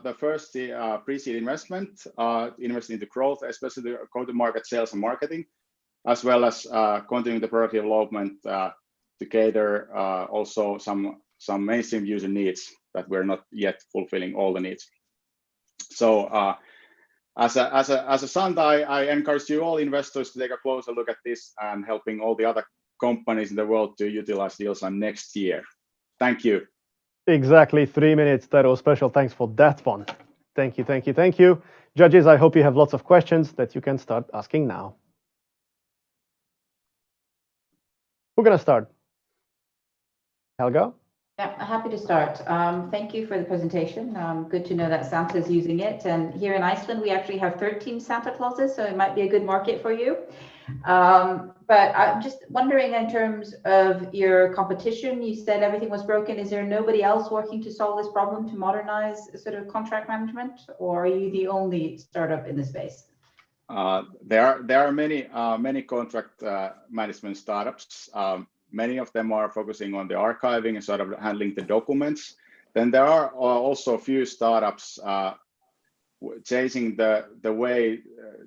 the first pre-seed investment, invest into growth, especially the go-to-market sales and marketing, as well as continuing the product development to cater also some mainstream user needs that we're not yet fulfilling all the needs. So as a Santa, I encourage you all investors to take a closer look at this and helping all the other companies in the world to utilize DealSign next year. Thank you. Exactly 3 minutes, Tero. Special thanks for that one. Thank you, thank you, thank you. Judges, I hope you have lots of questions that you can start asking now. Who's going to start? Helga? Yeah, happy to start. Thank you for the presentation. Good to know that Santa is using it. And here in Iceland, we actually have 13 Santa Clauses, so it might be a good market for you. But I'm just wondering, in terms of your competition, you said everything was broken. Is there nobody else working to solve this problem, to modernize sort of contract management, or are you the only startup in the space? There are many contract management startups. Many of them are focusing on the archiving and sort of handling the documents. Then there are also a few startups changing the way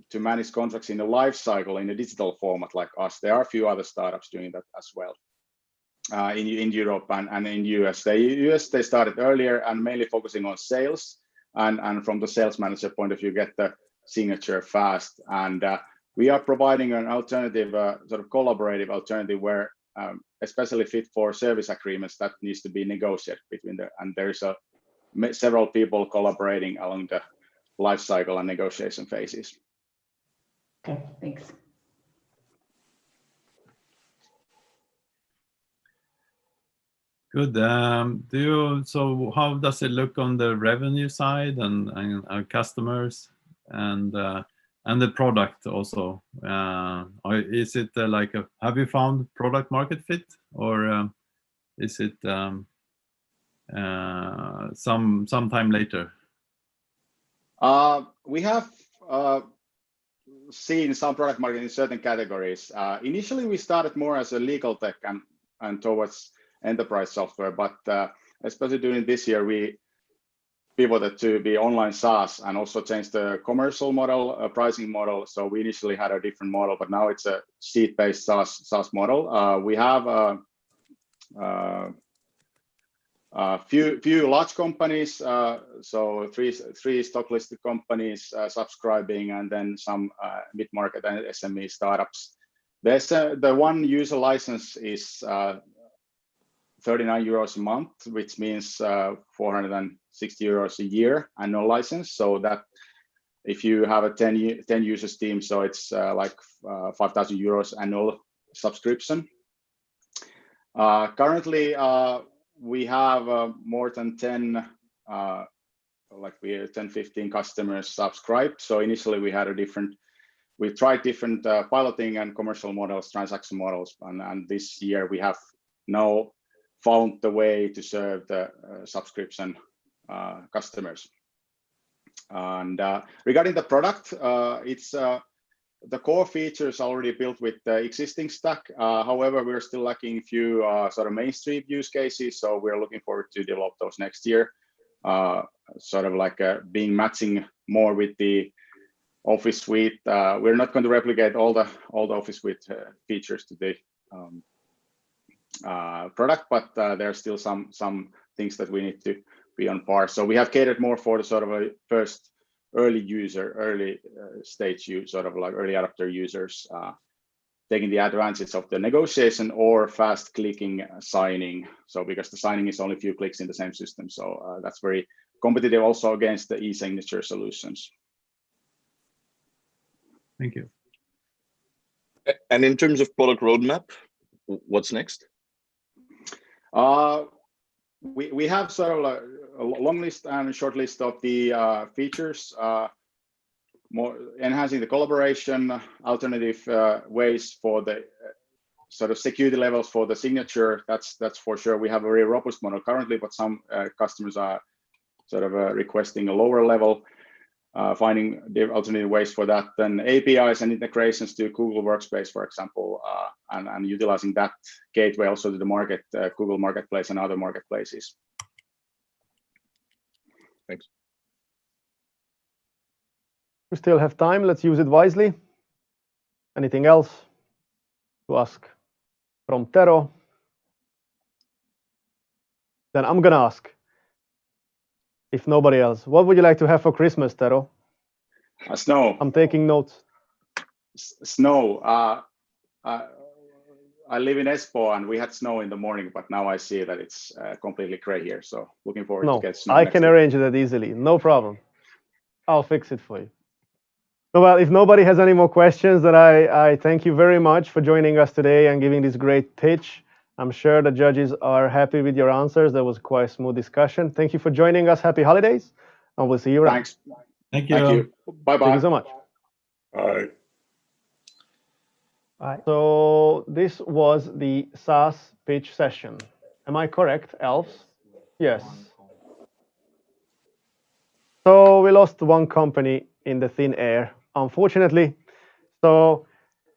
to manage contracts in the life cycle in a digital format like us. There are a few other startups doing that as well in Europe and in US. They started earlier and mainly focusing on sales, and from the sales manager point of view, get the signature fast. And we are providing an alternative, sort of collaborative alternative where especially fit for service agreements that needs to be negotiated between and there's several people collaborating along the life cycle and negotiation phases. Okay, thanks. Good. So how does it look on the revenue side and our customers and the product also? Is it have you found product market fit, or is it some time later? We have seen some product market in certain categories. Initially, we started more as a legal tech and towards enterprise software, but especially during this year, we pivoted to be online SaaS and also changed the commercial model, pricing model. So we initially had a different model, but now it's a seat-based SaaS model. We have a few large companies, so three stock-listed companies subscribing, and then some mid-market and SME startups. There's the one user license is 39 euros a month, which means 460 euros a year annual license. So that if you have a 10 users team, so it's like 5,000 euros annual subscription. Currently, we have more than 10, we have 10-15 customers subscribed. So initially we had we tried different piloting and commercial models, transaction models, and this year we have now found the way to serve the subscription customers. And regarding the product, it's the core features already built with the existing stack. However, we're still lacking a few sort of mainstream use cases, so we're looking forward to develop those next year. Sort of like being matching more with the Office suite. We're not going to replicate all the Office suite features to the product, but there are still some things that we need to be on par. So we have catered more for the sort of a first early user, early stage use, sort of like early adopter users taking the advantage of the negotiation or fast clicking signing. So because the signing is only a few clicks in the same system. So that's very competitive also against the e-signature solutions. Thank you. And in terms of product roadmap, what's next? We have sort of like a long list and a short list of the features, more enhancing the collaboration, alternative ways for the sort of security levels for the signature. That's for sure. We have a very robust model currently, but some customers are sort of requesting a lower level, finding the alternative ways for that. Then APIs and integrations to Google Workspace, for example, and utilizing that gateway also to the market, Google Marketplace and other marketplaces. Thanks. We still have time. Let's use it wisely. Anything else to ask from Tero? Then I'm gonna ask. If nobody else, what would you like to have for Christmas, Tero? Snow. I'm taking notes. Snow. I live in Espoo and we had snow in the morning, but now I see that it's completely gray here. So looking forward to get snow. I can arrange that easily. No problem. I'll fix it for you. Well, if nobody has any more questions, then I thank you very much for joining us today and giving this great pitch. I'm sure the judges are happy with your answers. That was quite a smooth discussion. Thank you for joining us. Happy holidays, and we'll see you around. Thanks. Thank you. Thank you. Bye-bye. Thank you so much. Bye. Bye. So this was the SaaS pitch session. Am I correct, elves? Yes. So we lost one company in the thin air, unfortunately. So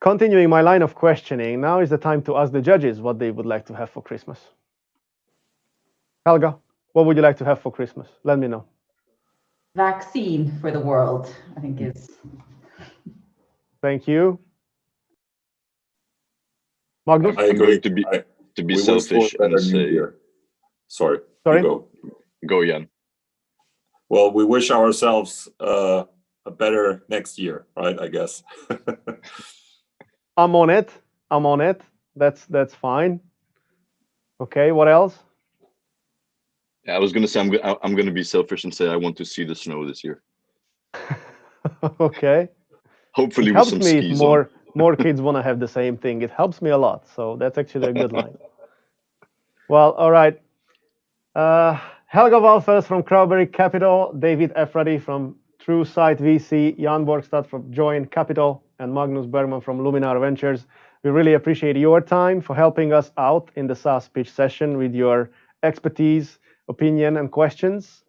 continuing my line of questioning, now is the time to ask the judges what they would like to have for Christmas. Helga, what would you like to have for Christmas? Let me know. Vaccine for the world, I think is. Thank you. Magnus? I agree. To be selfish and say. Sorry. Sorry. Go, Jan. Well, we wish ourselves a better next year, right? I guess. I'm on it. I'm on it. That's fine. Okay. What else? Yeah, I was gonna say I'm gonna be selfish and say I want to see the snow this year. Okay. Hopefully, it with helps some me skis if more kids want to have the same thing. It helps me a lot. So that's actually a good line. Well, all right. Helga Walfels from Crowberry Capital, David Efradi from TrueSight VC, Jan Borgstad from Join Capital, and Magnus Bergman from Luminar Ventures. We really appreciate your time for helping us out in the SaaS pitch session with your expertise, opinion, and questions.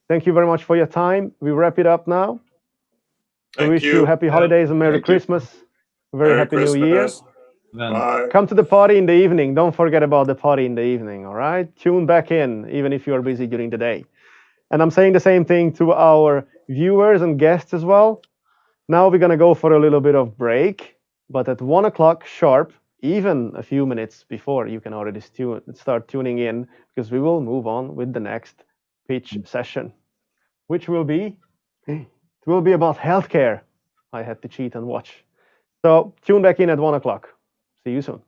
Thank you very much for your time. We wrap it up now. We wish you happy holidays and Merry Christmas. Very happy New Year. Bye. Come to the party in the evening. Don't forget about the party in the evening, all right? Tune back in, even if you're busy during the day. And I'm saying the same thing to our viewers and guests as well. Now we're going to go for a little bit of break, but at 1 o'clock sharp, even a few minutes before, you can already start tuning in, because we will move on with the next pitch session, which will be, it will be about healthcare. I had to cheat and watch. So tune back in at 1 o'clock. See you soon.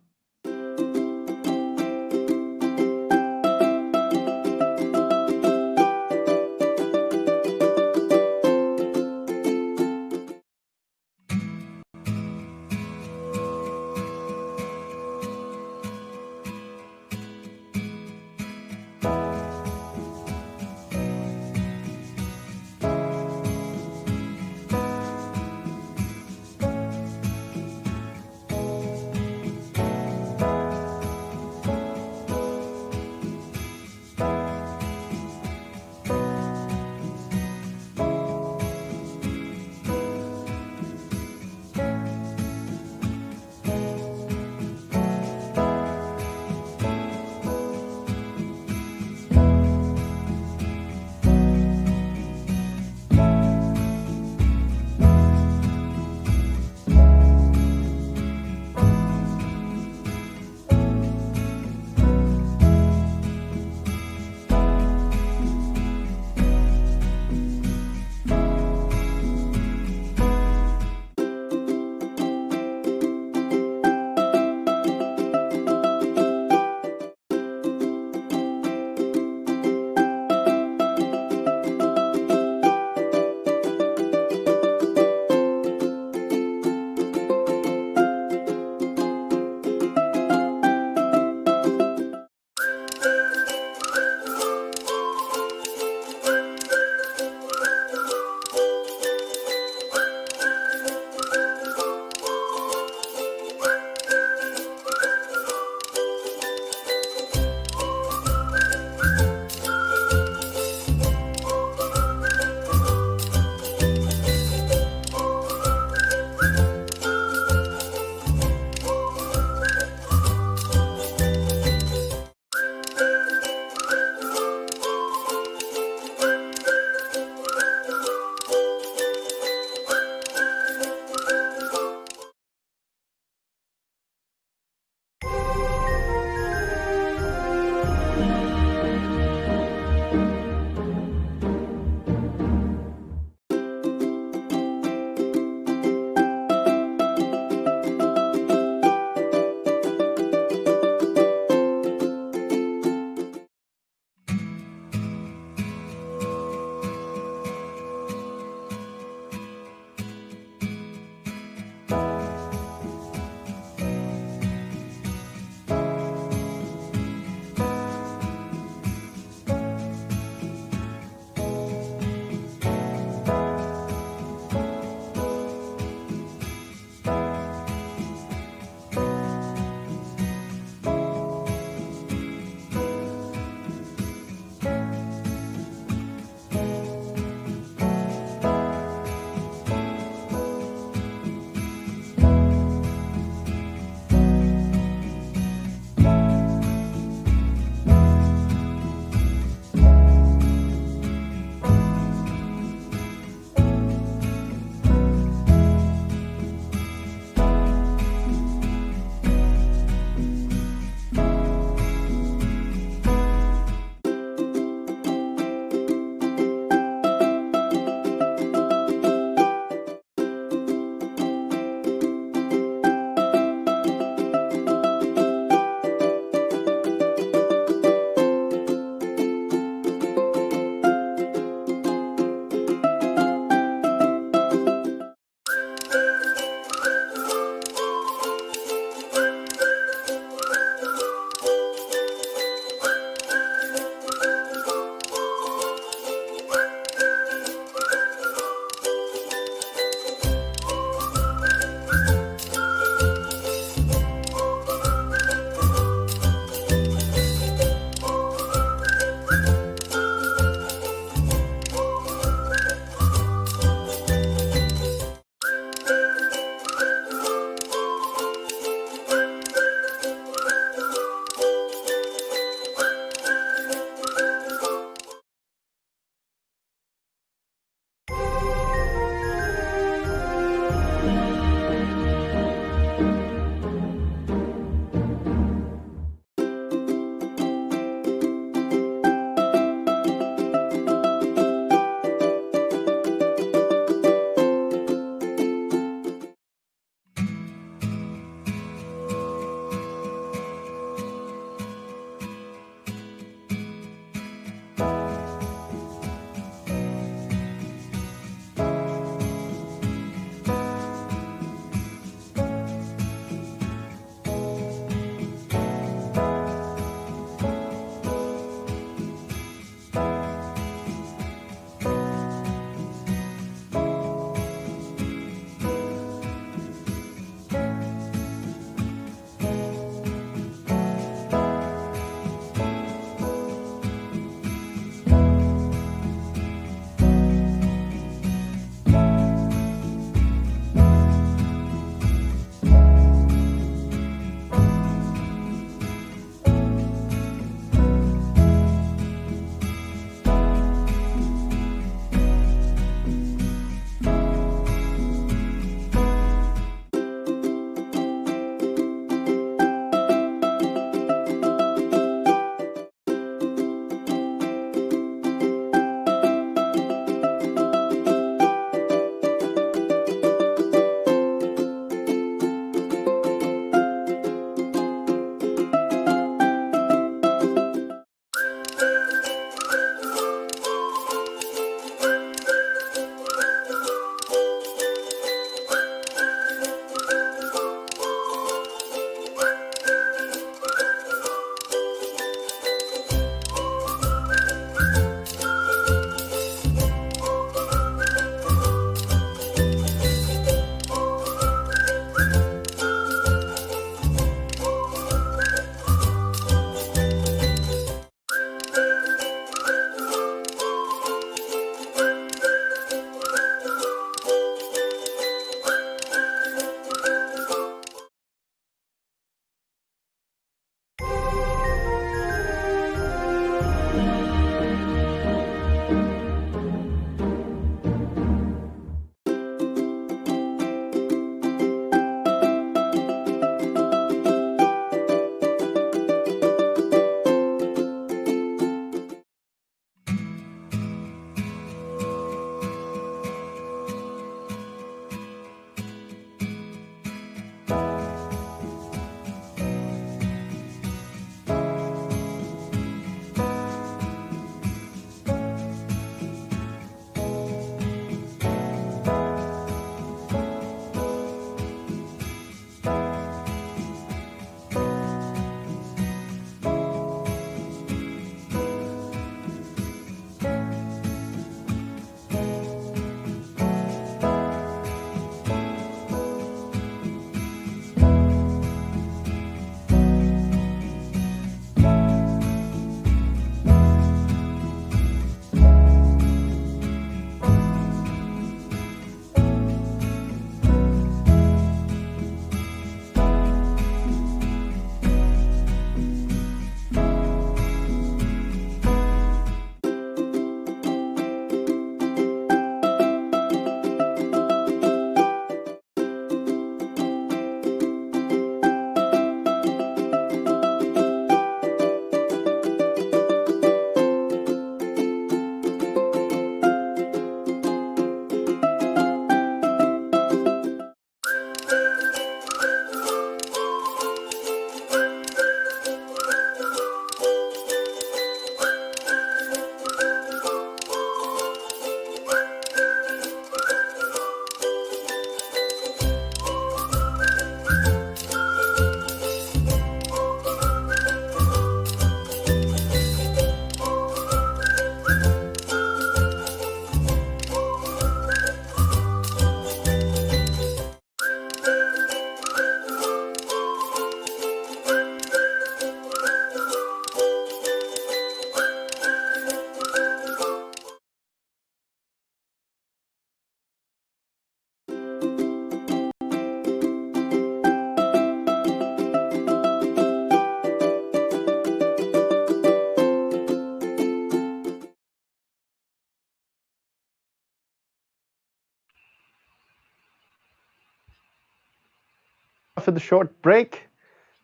After the short break,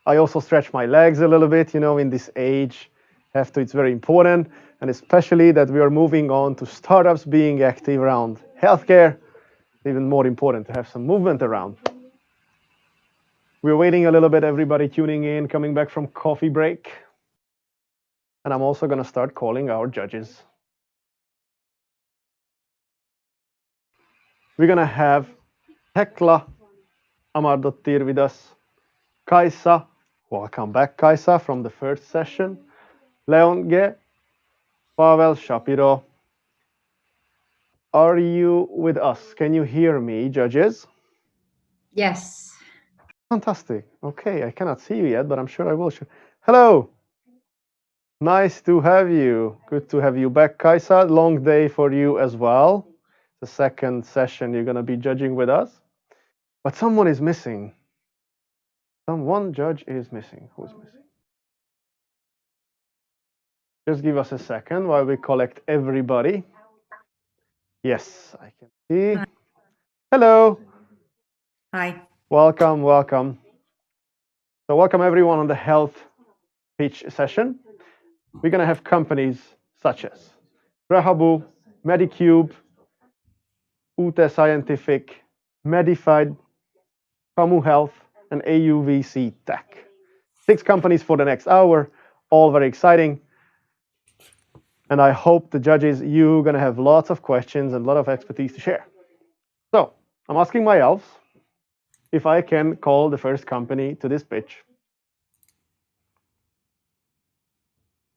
I also stretch my legs a little bit, in this age. It's very important, and especially that we are moving on to startups being active around healthcare. Even more important to have some movement around. We're waiting a little bit, everybody tuning in, coming back from coffee break. And I'm also going to start calling our judges. We're going to have Tekla Amardottir with us, Kaisa, welcome back Kaisa from the first session, Leon G, Pavel Shapiro. Are you with us? Can you hear me, judges? Yes. Fantastic. Okay, I cannot see you yet, but I'm sure I will. Hello. Nice to have you. Good to have you back, Kaisa. Long day for you as well. The second session you're going to be judging with us. But someone is missing. One judge is missing. Who is missing? Just give us a second while we collect everybody. Yes, I can see. Hello. Hi. Welcome, welcome. So welcome everyone on the health pitch session. We're going to have companies such as Rehabu, Medicube, Ute Scientific, Medified, Kamu Health, and AUVC Tech. 6 companies for the next hour, all very exciting. And I hope the judges, you're going to have lots of questions and a lot of expertise to share. So I'm asking my elves if I can call the first company to this pitch.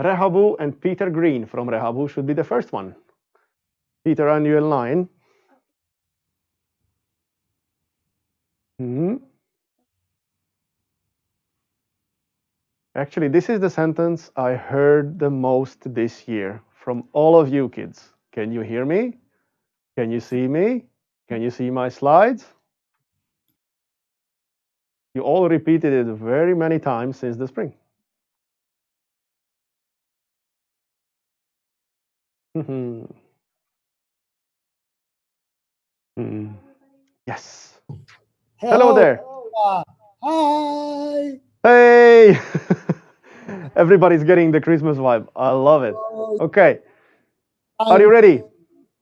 Rehabu and Peter Green from Rehabu should be the first one. Peter, are you in line? Actually, this is the sentence I heard the most this year from all of you kids. Can you hear me? Can you see me? Can you see my slides? You all repeated it very many times since the spring. Yes. Hello there. Hi. Hey. Everybody's getting the Christmas vibe. I love it. Okay. Are you ready?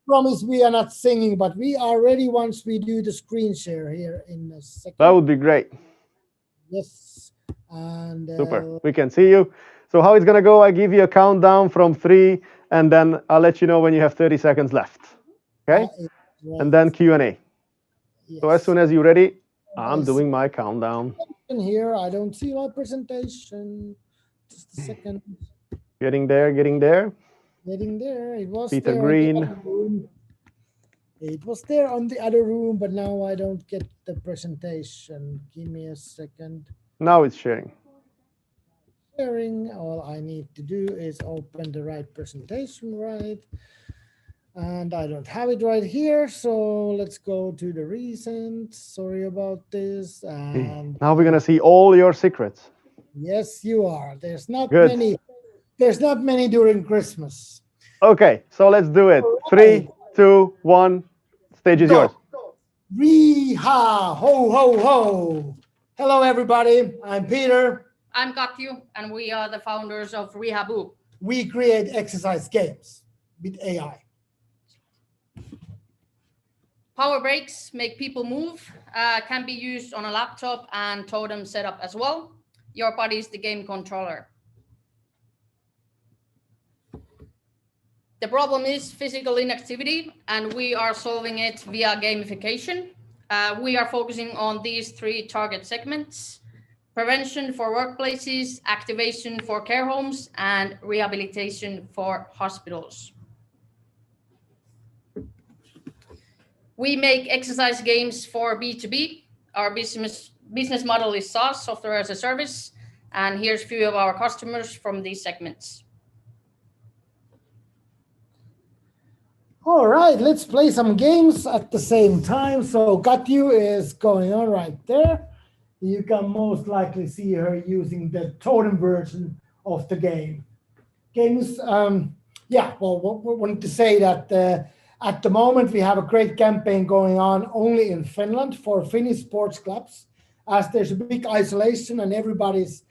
Promise we are not singing, but we are ready once we do the screen share here in a second. That would be great. Yes. And super. We can see you. So how it's going to go, I give you a countdown from 3, and then I'll let you know when you have 30 seconds left. Okay? Right. And then Q&A. Yes. So as soon as you're ready, I'm doing my countdown. Here, I don't see my presentation. Just a second. Getting there, getting there. Getting there. It was Peter there Green. On the other room. It was there on the other room, but now I don't get the presentation. Give me a second. Now it's sharing. Sharing. All I need to do is open the right presentation, right? And I don't have it right here, so let's go to the recent. Sorry about this. And now we're gonna see all your secrets. Yes, you are. There's not Good. many. There's not many during Christmas. Okay, so let's do it. 3, 2, 1. Stage is yours. Ree-ha, ho, ho, ho. Hello, everybody. I'm Peter. I'm Katju, and we are the founders of Rehabu. We create exercise games with AI. Power breaks make people move, can be used on a laptop and totem setup as well. Your body is the game controller. The problem is physical inactivity, and we are solving it via gamification. We are focusing on these 3 target segments: prevention for workplaces, activation for care homes, and rehabilitation for hospitals. We make exercise games for B2B. Our business model is SaaS, software as a service, and here's a few of our customers from these segments. All right, let's play some games at the same time. So Katju is going on right there. You can most likely see her using the totem version of the game. Games, yeah, well, we wanted to say that at the moment we have a great campaign going on only in Finland for Finnish sports clubs. As there's a big isolation and everybody's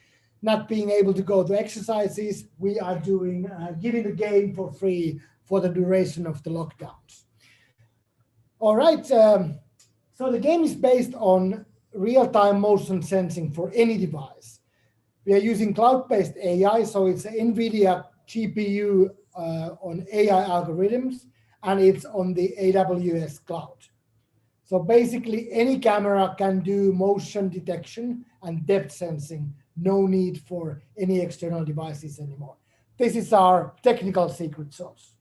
not being able to go to exercises, we are doing giving the game for free for the duration of the lockdowns. All right, so the game is based on real-time motion sensing for any device. We are using cloud-based AI, so it's an NVIDIA GPU on AI algorithms, and it's on the AWS cloud. So basically, any camera can do motion detection and depth sensing. No need for any external devices anymore. This is our technical secret sauce.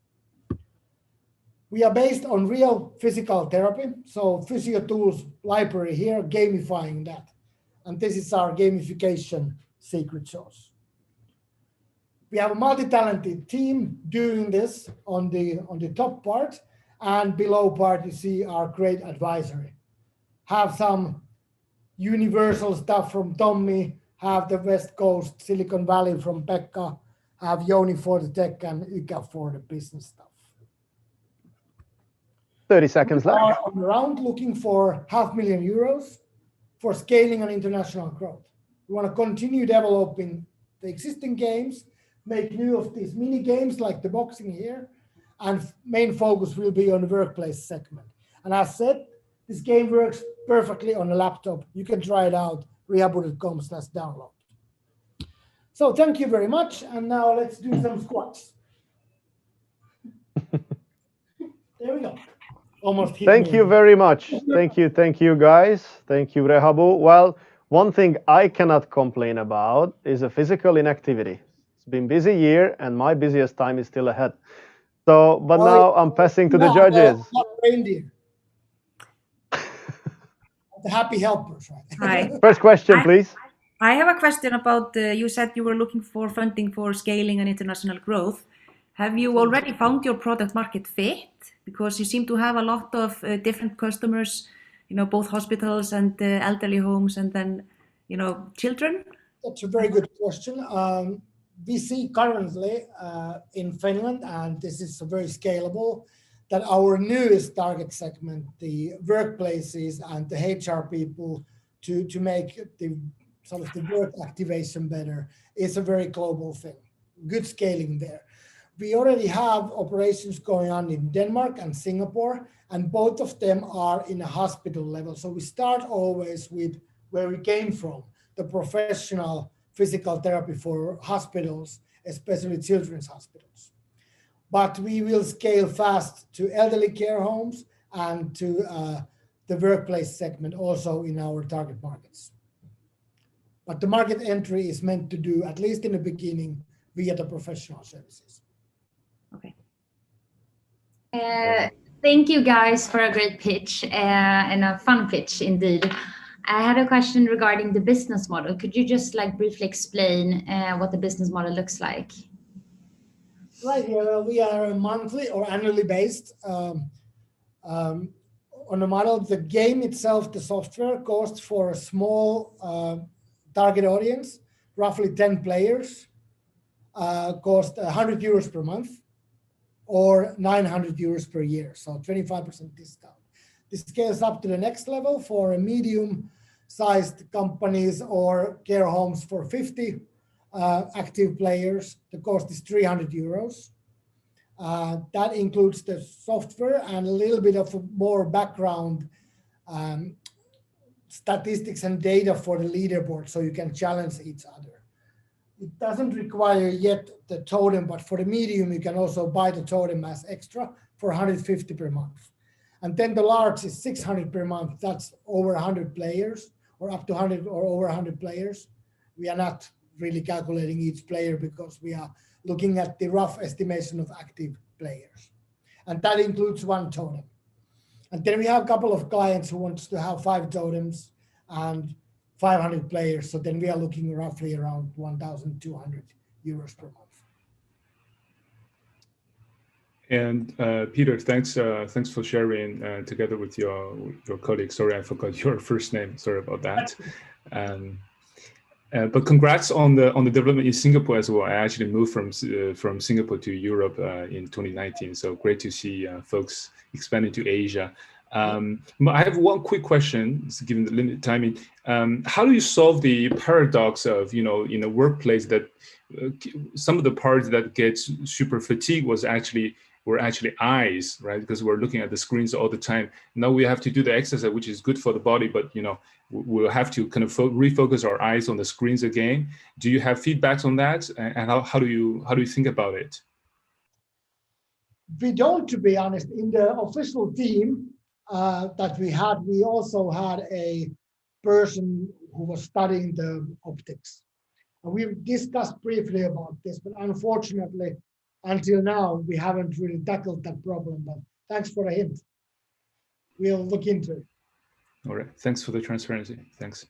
We are based on real physical therapy. So PhysioTools library here, gamifying that. And this is our gamification secret sauce. We have a multi-talented team doing this on the top part, and below part you see our great advisory. Have some universal stuff from Tommy, have the West Coast Silicon Valley from Pekka, have Joni for the tech and Ika for the business stuff. 30 seconds We left. are on the round looking for €500,000 for scaling and international growth. We want to continue developing the existing games, make new of these mini games like the boxing here, and main focus will be on the workplace segment. And as said, this game works perfectly on a laptop. You can try it out, rehabu.com/download. So thank you very much. And now let's do some squats. There we go. Almost hit Thank me. you very much. Thank you, guys. Thank you, Rehabu. Well, one thing I cannot complain about is a physical inactivity. It's been a busy year, and my busiest time is still ahead. So, but now I'm passing to the judges. Reindeer. The happy helpers, right? Hi. First question, please. I have a question about, you said you were looking for funding for scaling and international growth. Have you already found your product market fit? Because you seem to have a lot of different customers, both hospitals and elderly homes and then, children. That's a very good question. We see currently in Finland, and this is very scalable, that our newest target segment, the workplaces and the HR people to make the sort of the work activation better, is a very global thing. Good scaling there. We already have operations going on in Denmark and Singapore, and both of them are in a hospital level. So we start always with where we came from, the professional physical therapy for hospitals, especially children's hospitals. But we will scale fast to elderly care homes and to the workplace segment also in our target markets. But the market entry is meant to do, at least in the beginning, via the professional services. Okay. Thank you guys for a great pitch and a fun pitch indeed. I had a question regarding the business model. Could you just briefly explain what the business model looks like? Right, we are monthly or annually based on the model. The game itself, the software, costs for a small target audience, roughly 10 players, cost €100 per month or €900 per year, so 25% discount. This scales up to the next level for a medium-sized companies or care homes for 50 active players. The cost is €300. That includes the software and a little bit of more background statistics and data for the leaderboard, so you can challenge each other. It doesn't require yet the totem, but for the medium, you can also buy the totem as extra for $150 per month. And then the large is $600 per month. That's over 100 players or up to 100 or over 100 players. We are not really calculating each player because we are looking at the rough estimation of active players. And that includes one totem. And then we have a couple of clients who wants to have 5 totems and 500 players. So then we are looking roughly around €1,200 per month. And Peter, thanks for sharing together with your colleague. Sorry, I forgot your first name. Sorry about that. But congrats on the development in Singapore as well. I actually moved from Singapore to Europe in 2019. So great to see folks expanding to Asia. I have one quick question, given the limited timing. How do you solve the paradox of, in a workplace that some of the parts that get super fatigued were actually eyes, right? Because we're looking at the screens all the time. Now we have to do the exercise, which is good for the body, but we'll have to kind of refocus our eyes on the screens again. Do you have feedbacks on that, and how do you think about it? We don't, to be honest. In the official team that we had, we also had a person who was studying the optics. And we've discussed briefly about this, but unfortunately, until now, we haven't really tackled that problem. But thanks for the hint. We'll look into it. All right. Thanks for the transparency. Thanks.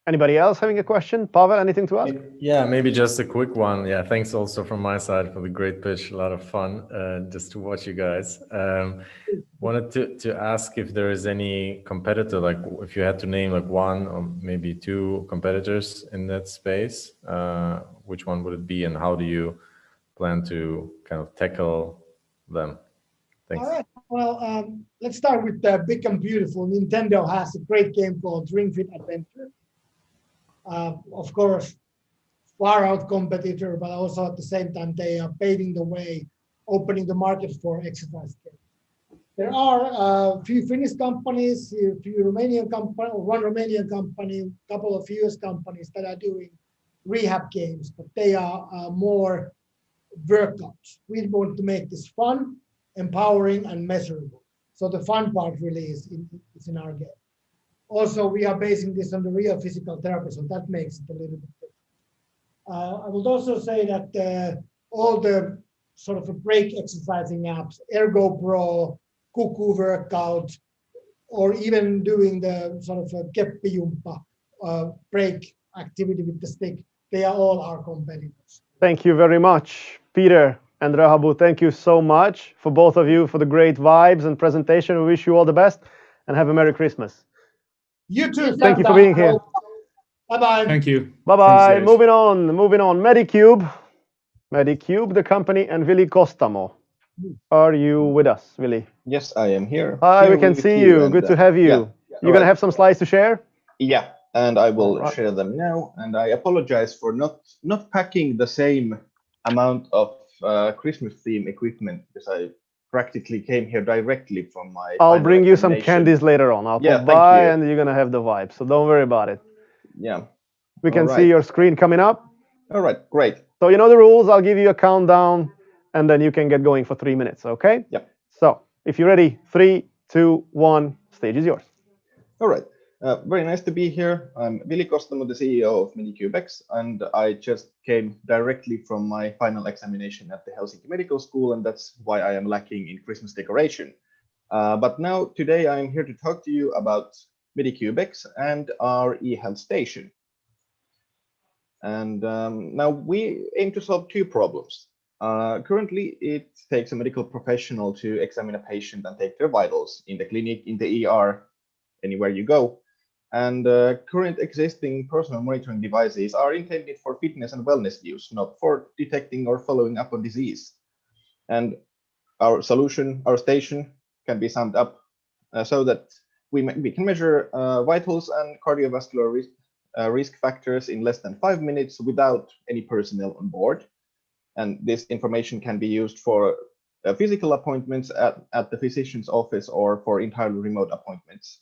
Anybody else having a question? Pavel, anything to ask? Yeah, maybe just a quick one. Yeah, thanks also from my side for the great pitch. A lot of fun just to watch you guys. Wanted to ask if there is any competitor, like if you had to name like one or maybe two competitors in that space, which one would it be, and how do you plan to kind of tackle them? Thanks. All right. Well, let's start with the big and beautiful. Nintendo has a great game called Ring Fit Adventure. Of course, far out competitor, but also at the same time, they are paving the way, opening the market for exercise games. There are a few Finnish companies, a few Romanian companies, one Romanian company, a couple of US companies that are doing rehab games, but they are more workouts. We want to make this fun, empowering, and measurable. So the fun part really is in our game. Also, we are basing this on the real physical therapy, so that makes it a little bit different. I would also say that all the sort of break exercising apps, Ergo Pro, Kuku Workout, or even doing the sort of a keppijumpa break activity with the stick, they are all our competitors. Thank you very much, Peter and Rahabu. Thank you so much for both of you for the great vibes and presentation. We wish you all the best and have a Merry Christmas. You too. Thank you for being here. Bye-bye. Thank you. Bye-bye. Thanks, Moving on. Medicube, the company, and Vili Kostamo. Are you with us, Vili? Yes, I am here. Hi, Here we can with see you. and, Good to have you. Yeah. You're going to have some slides to share? Yeah, and I will Alright. share them now. And I apologize for not packing the same amount of Christmas theme equipment, because I practically came here directly from my I'll final bring you some examination. candies later on. I'll Yeah, pop thank by you. and you're going to have the vibe. So don't worry about it. Yeah. We can All see right. your screen coming up. All right, great. So you know the rules. I'll give you a countdown and then you can get going for 3 minutes, okay? Yep. So if you're ready, 3, 2, 1, stage is yours. All right. Very nice to be here. I'm Vili Kostamo, the CEO of MediCubeX, and I just came directly from my final examination at the Helsinki Medical School, and that's why I am lacking in Christmas decoration. But now, today, I'm here to talk to you about MediCubeX and our eHealth station. And now we aim to solve two problems. Currently, it takes a medical professional to examine a patient and take their vitals in the clinic, in the ER, anywhere you go. And current existing personal monitoring devices are intended for fitness and wellness use, not for detecting or following up on disease. And our solution, our station, can be summed up so that we can measure vitals and cardiovascular risk factors in less than 5 minutes without any personnel on board. And this information can be used for physical appointments at the physician's office or for entirely remote appointments.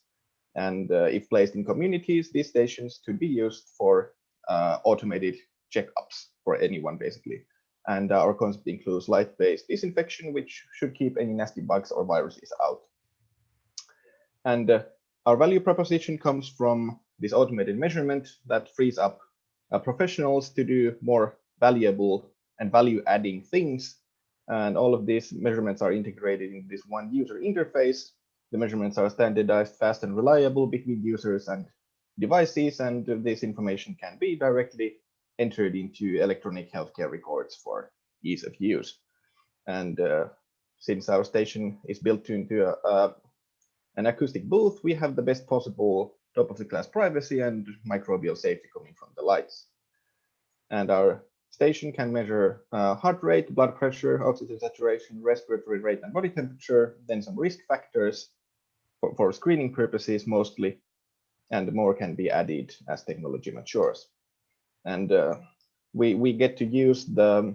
And if placed in communities, these stations could be used for automated checkups for anyone, basically. And our concept includes light-based disinfection, which should keep any nasty bugs or viruses out. And our value proposition comes from this automated measurement that frees up professionals to do more valuable and value-adding things. And all of these measurements are integrated in this one user interface. The measurements are standardized, fast, and reliable between users and devices, and this information can be directly entered into electronic healthcare records for ease of use. And since our station is built into an acoustic booth, we have the best possible top-of-the-class privacy and microbial safety coming from the lights. And our station can measure heart rate, blood pressure, oxygen saturation, respiratory rate, and body temperature, then some risk factors for screening purposes mostly, and more can be added as technology matures. And we get to use the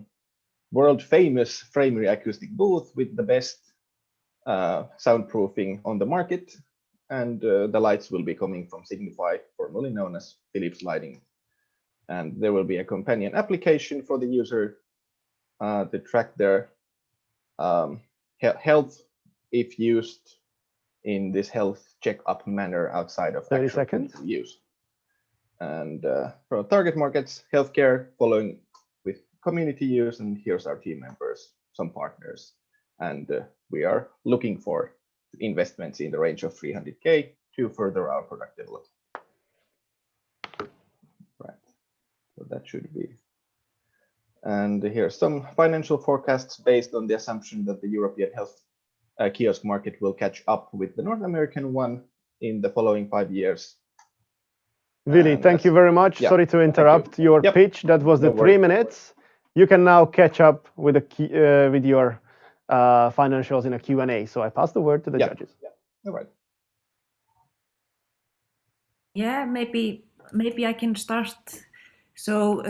world famous Framery acoustic booth with the best soundproofing on the market, and the lights will be coming from Signify, formerly known as Philips Lighting. And there will be a companion application for the user to track their health if used in this health checkup manner outside of 30 seconds use. And for target markets, healthcare, following with community use, and here's our team members, some partners. And we are looking for investments in the range of 300K to further our product development. Right, so that should be. And here's some financial forecasts based on the assumption that the European health kiosk market will catch up with the North American one in the following 5 years. Vili, thank you very much. Yeah, sorry to interrupt your pitch. That was the 3 minutes. You can now catch up with with your financials in a Q&A. So I pass the word to the judges. Yeah, all right. Yeah, maybe I can start. So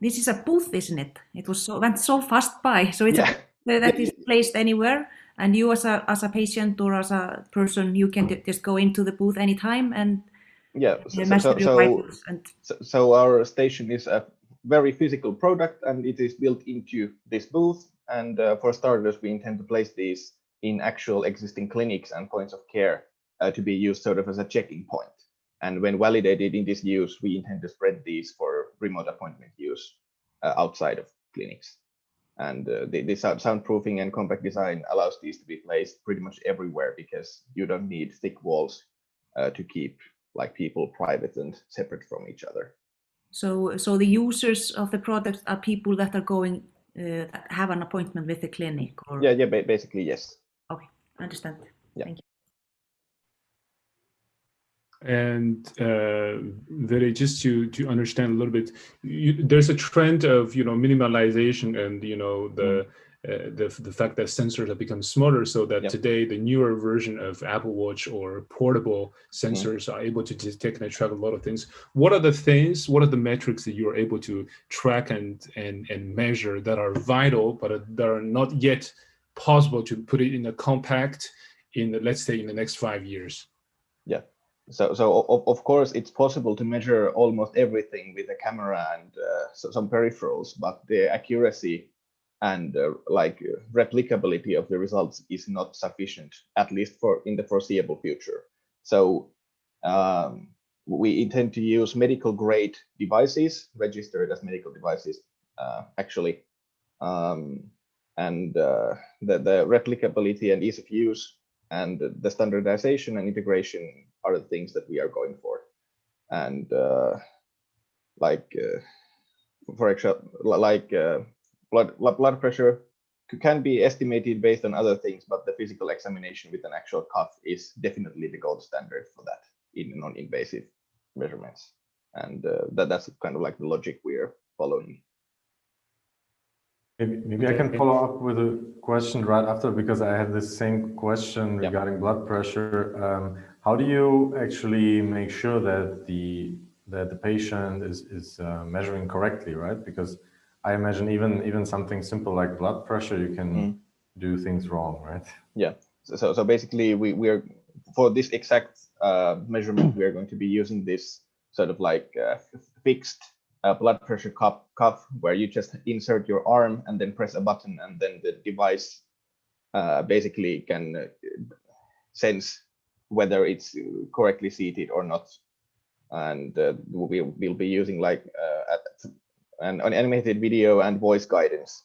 this is a booth, isn't it? It was went so fast by. So it's that is placed anywhere, and you as a patient or as a person, you can just go into the booth anytime and measure your vitals. So our station is a very physical product, and it is built into this booth. And for starters, we intend to place these in actual existing clinics and points of care to be used sort of as a checking point. And when validated in this use, we intend to spread these for remote appointment use outside of clinics. And the soundproofing and compact design allows these to be placed pretty much everywhere, because you don't need thick walls to keep like people private and separate from each other. So the users of the product are people that are going have an appointment with the clinic, or basically yes. Okay, I understand. Yeah. Thank you. And Vili, just to understand a little bit, there's a trend of minimalization and the fact that sensors have become smaller, so that today the newer version of Apple Watch or portable sensors are able to detect and track a lot of things. What are the metrics that you are able to track and measure that are vital, but that are not yet possible to put it in a compact let's say in the next 5 years? Yeah. So of course it's possible to measure almost everything with a camera and some peripherals, but the accuracy and replicability of the results is not sufficient, at least in the foreseeable future. So we intend to use medical grade devices, registered as medical devices actually, and the replicability and ease of use and the standardization and integration are the things that we are going for. And for example, blood pressure can be estimated based on other things, but the physical examination with an actual cuff is definitely the gold standard for that in non-invasive measurements. And that's kind of like the logic we're following. Maybe I can follow up with a question right after, because I had the same question regarding blood pressure. How do you actually make sure that the patient is measuring correctly, right? Because I imagine even something simple like blood pressure, you can do things wrong, right? Yeah. So basically, we are for this exact measurement, we are going to be using this sort of like fixed blood pressure cuff, where you just insert your arm and then press a button, and then the device basically can sense whether it's correctly seated or not. And we'll be using an animated video and voice guidance.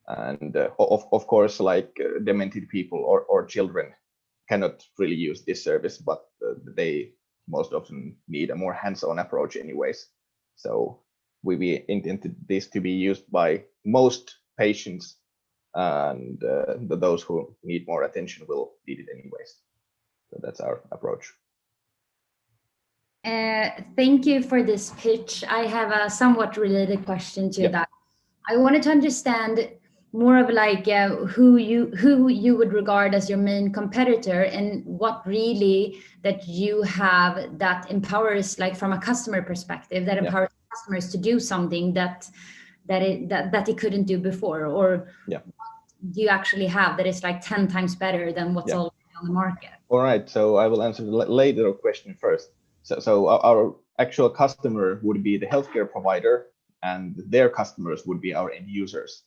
And of course, demented people or children cannot really use this service, but they most often need a more hands-on approach anyways. So we intended this to be used by most patients, and those who need more attention will need it anyways. So that's our approach. Thank you for this pitch. I have a somewhat related question to Yeah. that. I wanted to understand more of like who you would regard as your main competitor, and what really that you have that empowers, like from a customer perspective, that empowers customers to do something that it couldn't do before, or do you actually have that is like 10 times better than what's already on the market? All right, so I will answer the later question first. So our actual customer would be the healthcare provider, and their customers would be our end users.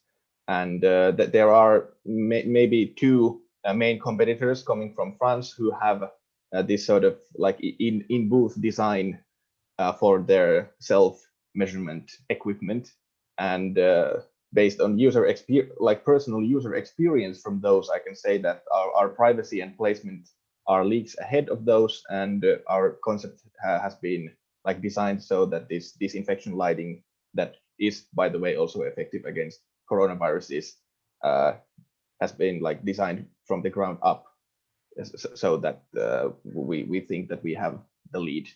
And that there are maybe two main competitors coming from France who have this sort of like in booth design for their self-measurement equipment, and based on personal user experience from those, I can say that our privacy and placement are leagues ahead of those, and our concept has been like designed so that this disinfection lighting that is, by the way, also effective against coronaviruses has been like designed from the ground up, so that we think that we have the lead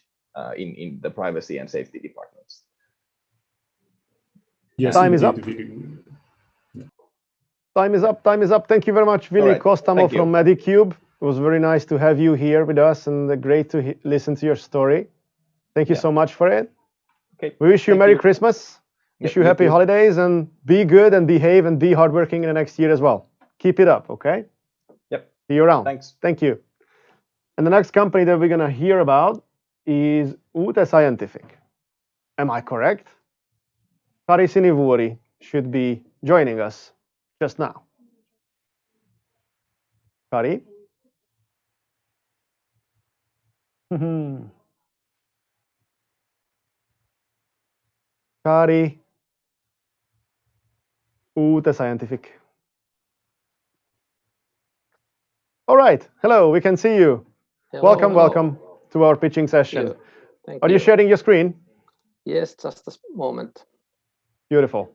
in the privacy and safety departments. Yes, Time is up. Time is up. Time is up. Thank you very much, Vili Kostamo from Medicube. It was very nice to have you here with us, and great to listen to your story. Thank you so much for it. Okay. We wish you a Merry Christmas. Wish you happy holidays, and be good and behave and be hardworking in the next year as well. Keep it up, okay? Yep. See you around. Thanks. Thank you. And the next company that we're going to hear about is Ute Scientific. Am I correct? Kari Sinivuori should be joining us just now. Kari? Kari, Ute Scientific. All right. Hello, we can see you. Hello, welcome, hello. welcome to our pitching session. Thank Are you you. sharing your screen? Yes, just a moment. Beautiful.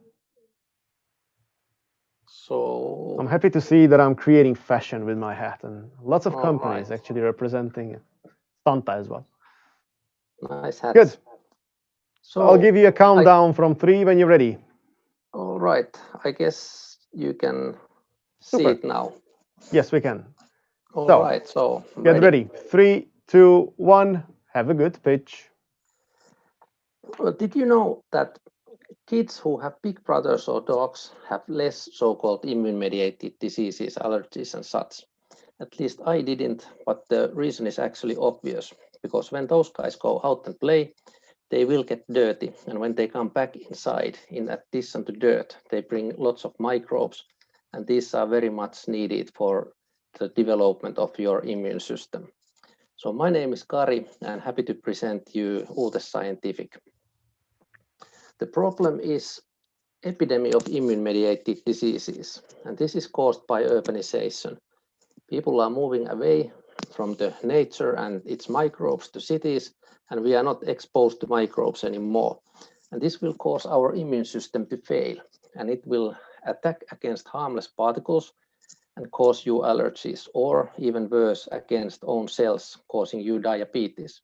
So I'm happy to see that I'm creating fashion with my hat, and lots of All companies right. actually representing Santa as well. nice hats. Good. So I'll give you a countdown from 3 when you're ready. All right. I guess you can see Super. it now. Yes, we can. All So, right. So Get ready. 3, 2, 1. Have a good pitch. Well, did you know that kids who have big brothers or dogs have less so-called immune-mediated diseases, allergies, and such? At least I didn't, but the reason is actually obvious, because when those guys go out and play, they will get dirty, and when they come back inside, in addition to dirt, they bring lots of microbes, and these are very much needed for the development of your immune system. So my name is Kari, and happy to present you Ute Scientific. The problem is epidemic of immune-mediated diseases, and this is caused by urbanization. People are moving away from the nature and its microbes to cities, and we are not exposed to microbes anymore. And this will cause our immune system to fail, and it will attack against harmless particles and cause you allergies, or even worse, against own cells, causing you diabetes.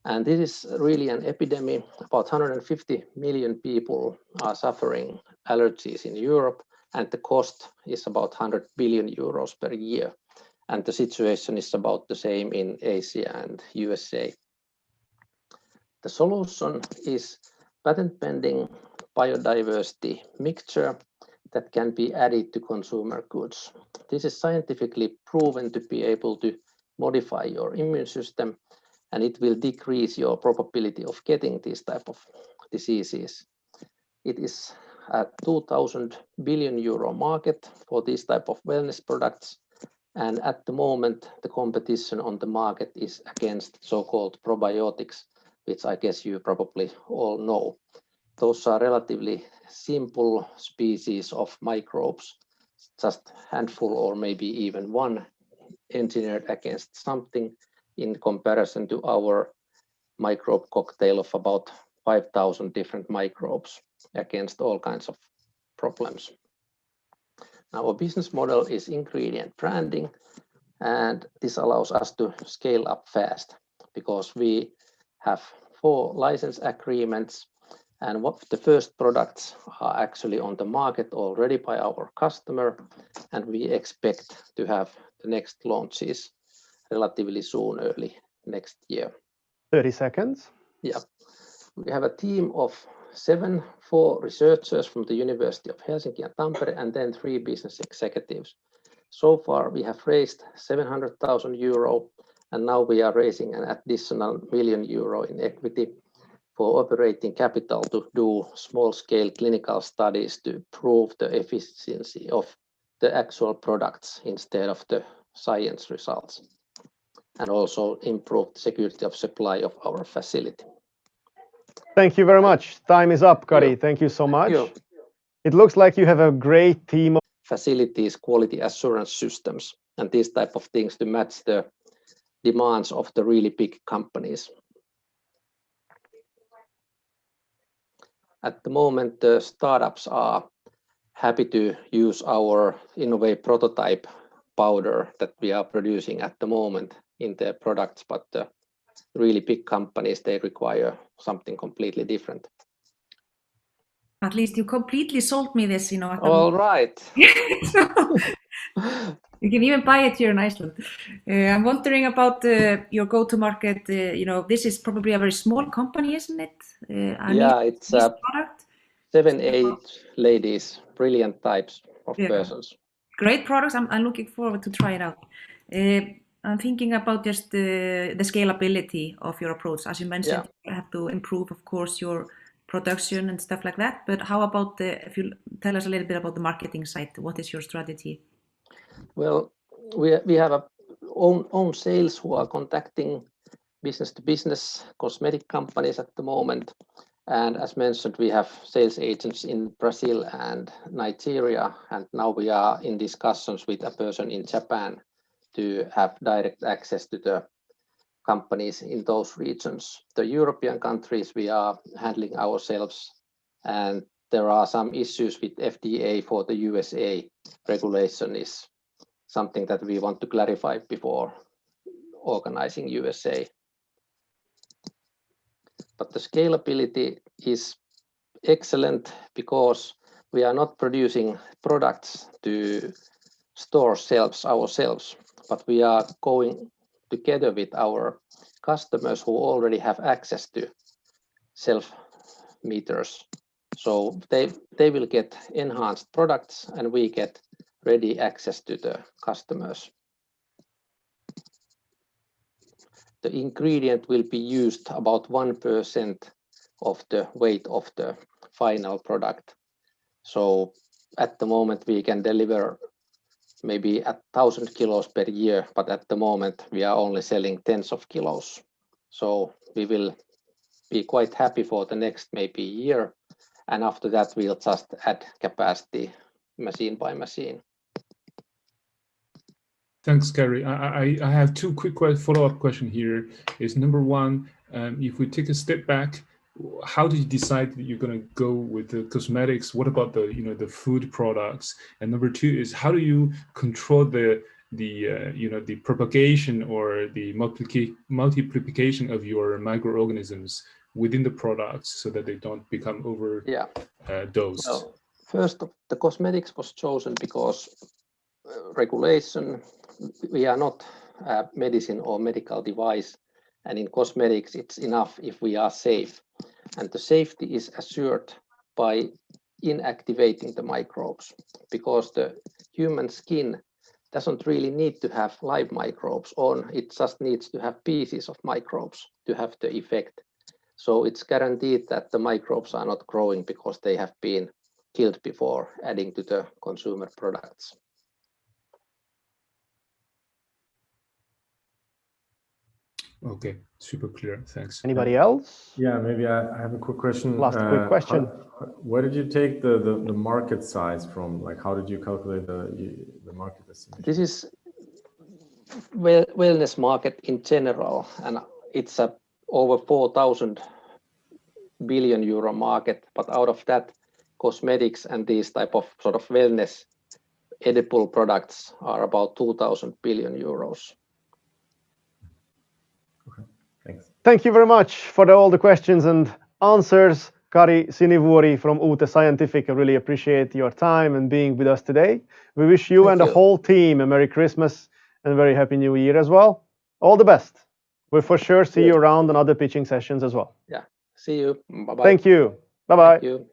And this is really an epidemic. About 150 million people are suffering allergies in Europe, and the cost is about 100 billion euros per year. And the situation is about the same in Asia and USA. The solution is patent-pending biodiversity mixture that can be added to consumer goods. This is scientifically proven to be able to modify your immune system, and it will decrease your probability of getting this type of diseases. It is a 2,000 billion euro market for this type of wellness products. And at the moment, the competition on the market is against so-called probiotics, which I guess you probably all know. Those are relatively simple species of microbes, just a handful or maybe even one engineered against something, in comparison to our microbe cocktail of about 5,000 different microbes against all kinds of problems. Now, our business model is ingredient branding, and this allows us to scale up fast because we have 4 license agreements, and what the first products are actually on the market already by our customer, and we expect to have the next launches relatively soon, early next year. 30 seconds. Yeah. We have a team of 4 researchers from the University of Helsinki and Tampere, and then 3 business executives. So far, we have raised 700,000 euro, and now we are raising an additional €1 million in equity for operating capital to do small-scale clinical studies to prove the efficiency of the actual products instead of the science results, and also improve the security of supply of our facility. Thank you very much. Time is up, Kari. Thank you so much. It looks like you have a great team of facilities, quality assurance systems, and these type of things to match the demands of the really big companies. At the moment, the startups are happy to use our innovative prototype powder that we are producing at the moment in their products, but the really big companies, they require something completely different. At least you completely sold me this, you know. All right. You can even buy it here in Iceland. I'm wondering about your go-to-market. You know, this is probably a very small company, isn't it? Yeah, it's 7, 8 ladies, brilliant types of persons. Great products. I'm looking forward to try it out. I'm thinking about just the scalability of your approach. As you mentioned, you have to improve, of course, your production and stuff like that. But how about if you tell us a little bit about the marketing side? What is your strategy? Well, we have a own sales who are contacting business-to-business cosmetic companies at the moment. And as mentioned, we have sales agents in Brazil and Nigeria. And now we are in discussions with a person in Japan to have direct access to the companies in those regions. The European countries we are handling ourselves, and there are some issues with FDA for the USA regulation is something that we want to clarify before organizing USA. But the scalability is excellent because we are not producing products to store shelves ourselves, but we are going together with our customers who already have access to shelf meters. So they will get enhanced products and we get ready access to the customers. The ingredient will be used about 1% of the weight of the final product. So at the moment we can deliver maybe 1,000 kilos per year, but at the moment we are only selling tens of kilos. So we will be quite happy for the next maybe year, and after that we'll just add capacity machine by machine. Thanks, Kari. I have 2 quick follow-up questions here. Is number 1, if we take a step back, how did you decide that you're going to go with the cosmetics? What about the food products? And number 2 is how do you control the propagation or the multiplication of your microorganisms within the products so that they don't become overdosed? Well, first, the cosmetics was chosen because regulation. We are not a medicine or medical device, and in cosmetics it's enough if we are safe, and the safety is assured by inactivating the microbes, because the human skin doesn't really need to have live microbes on, it just needs to have pieces of microbes to have the effect. So it's guaranteed that the microbes are not growing because they have been killed before adding to the consumer products. Okay, super clear. Thanks. Anybody else? Yeah, maybe I have a quick question. Last quick question. Where did you take the market size from? Like, how did you calculate the market estimation? This is wellness market in general, and it's a over 4,000 billion euro market. But out of that, cosmetics and these type of sort of wellness edible products are about 2,000 billion euros. Okay, thanks. Thank you very much for all the questions and answers. Kari Sinivuori from Ute Scientific, I really appreciate your time and being with us today. We wish you and the whole team a Merry Christmas and a very Happy New Year as well. All the best. We'll for sure see you around on other pitching sessions as well. Yeah. See you. Bye-bye. Thank you. Bye-bye. Thank you.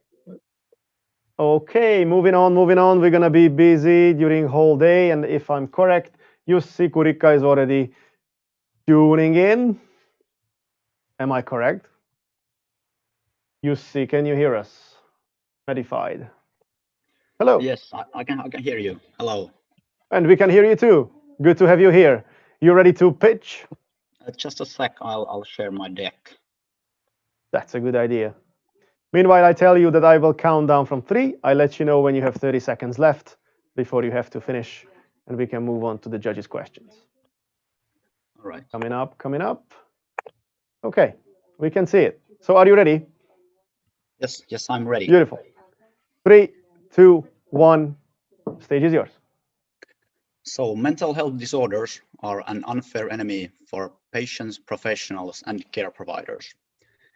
Okay, moving on. We're going to be busy during whole day. And if I'm correct, Jussi Kurikka is already tuning in. Am I correct? Jussi, can you hear us? Medified. Hello. Yes, I can hear you. Hello. And we can hear you too. Good to have you here. You ready to pitch? Just a sec, I'll share my deck. That's a good idea. Meanwhile, I tell you that I will count down from 3. I let you know when you have 30 seconds left before you have to finish, and we can move on to the judges' questions. All right. Coming up. Okay, we can see it. So are you ready? Yes, I'm ready. Beautiful. 3, 2, 1. Stage is yours. So mental health disorders are an unfair enemy for patients, professionals, and care providers.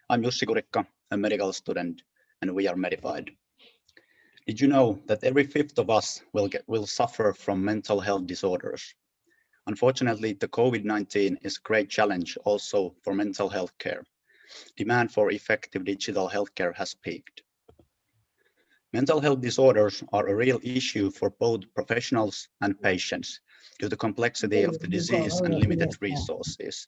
I'm Jussi Kurikka, a medical student, and we are Medified. Did you know that every 5th of us will suffer from mental health disorders? Unfortunately, the COVID-19 is a great challenge also for mental health care. Demand for effective digital healthcare has peaked. Mental health disorders are a real issue for both professionals and patients due to the complexity of the disease and limited resources.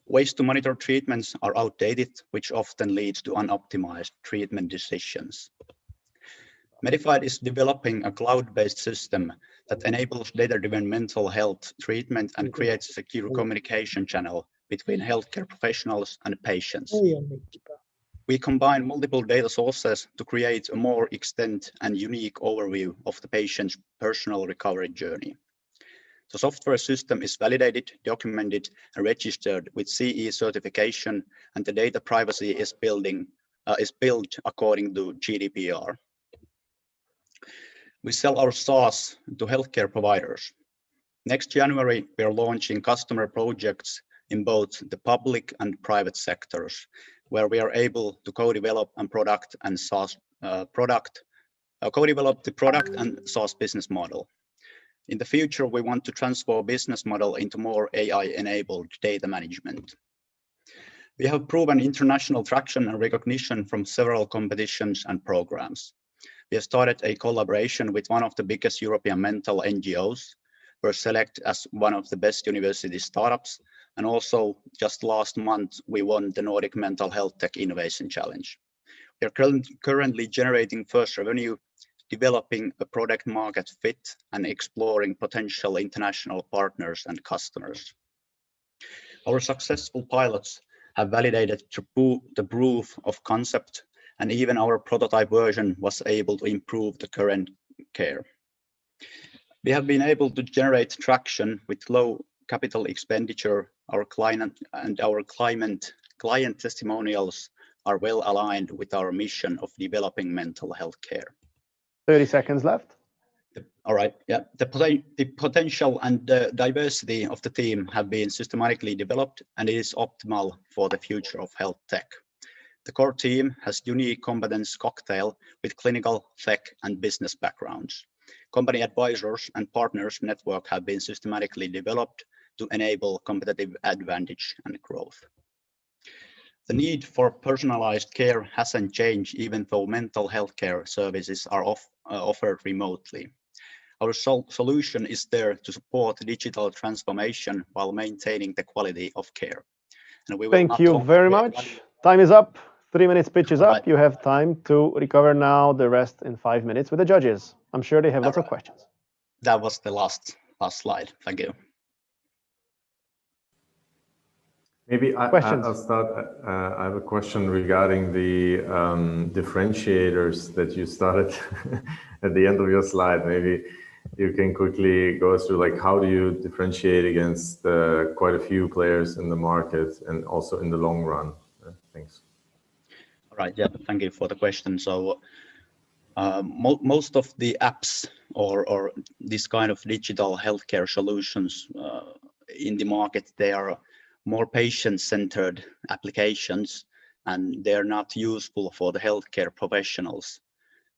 Ways to monitor treatments are outdated, which often leads to unoptimized treatment decisions. Medified is developing a cloud-based system that enables data-driven mental health treatment and creates a secure communication channel between healthcare professionals and patients. We combine multiple data sources to create a more extended and unique overview of the patient's personal recovery journey. The software system is validated, documented, and registered with CE certification, and the data privacy is built according to GDPR. We sell our SaaS to healthcare providers. Next January, we are launching customer projects in both the public and private sectors, where we are able to co-develop and co-develop the product and SaaS business model. In the future, we want to transform business model into more AI-enabled data management. We have proven international traction and recognition from several competitions and programs. We have started a collaboration with one of the biggest European mental NGOs. We're selected as one of the best university startups. And also just last month, we won the Nordic Mental Health Tech Innovation Challenge. We are currently generating first revenue, developing a product market fit, and exploring potential international partners and customers. Our successful pilots have validated the proof of concept, and even our prototype version was able to improve the current care. We have been able to generate traction with low capital expenditure. Our client testimonials are well aligned with our mission of developing mental health care. 30 seconds left. All right, yeah. The potential and the diversity of the team have been systematically developed, and it is optimal for the future of health tech. The core team has unique competence cocktail with clinical, tech, and business backgrounds. Company advisors and partners network have been systematically developed to enable competitive advantage and growth. The need for personalized care hasn't changed, even though mental health care services are offered remotely. Our solution is there to support digital transformation while maintaining the quality of care. And we will Thank you very much. Time is up. 3 minutes pitch is up. You have time to recover now, the rest in 5 minutes with the judges. I'm sure they have lots of questions. That was the last slide. Thank you. Maybe I'll start. I have a question regarding the differentiators that you started at the end of your slide. Maybe you can quickly go through, like, how do you differentiate against quite a few players in the market and also in the long run? Thanks. All right, yeah, thank you for the question. So most of the apps or this kind of digital healthcare solutions in the market, they are more patient-centered applications, and they're not useful for the healthcare professionals.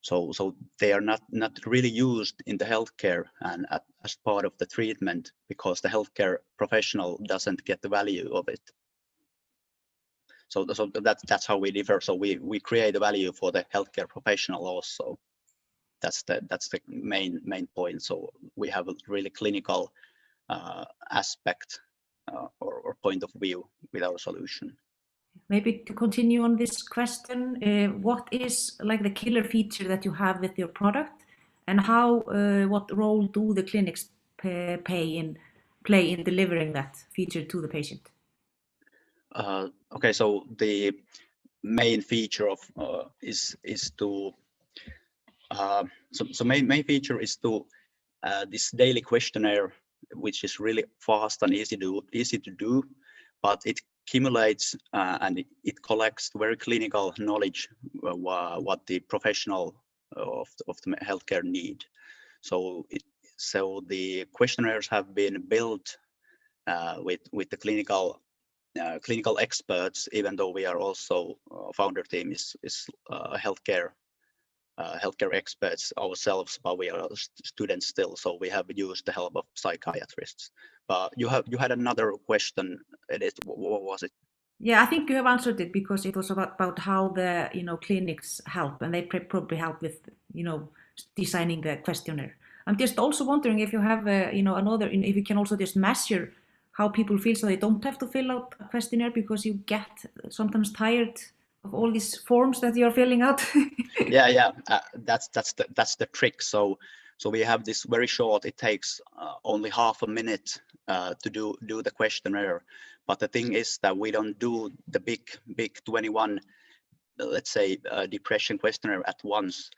So they are not really used in the healthcare and as part of the treatment, because the healthcare professional doesn't get the value of it. So that's how we differ. So we create a value for the healthcare professional also. That's the main point. So we have a really clinical aspect or point of view with our solution. Maybe to continue on this question, what is like the killer feature that you have with your product, and how what role do the clinics play in delivering that feature to the patient? Okay, so the main feature of is to main feature is to this daily questionnaire, which is really fast and easy to do, but it accumulates and it collects very clinical knowledge what the professional of the healthcare need. So the questionnaires have been built with the clinical experts, even though we are also founder team is healthcare experts ourselves, but we are students still, so we have used the help of psychiatrists. But you had another question, Edith. What was it? Yeah, I think you have answered it, because it was about how the clinics help, and they probably help with designing the questionnaire. I'm just also wondering if you have if you can also just measure how people feel, so they don't have to fill out a questionnaire, because you get sometimes tired of all these forms that you're filling out. Yeah, that's the trick. So we have this very short. It takes only half a minute to do the questionnaire. But the thing is that we don't do the big 21, let's say, depression questionnaire at once.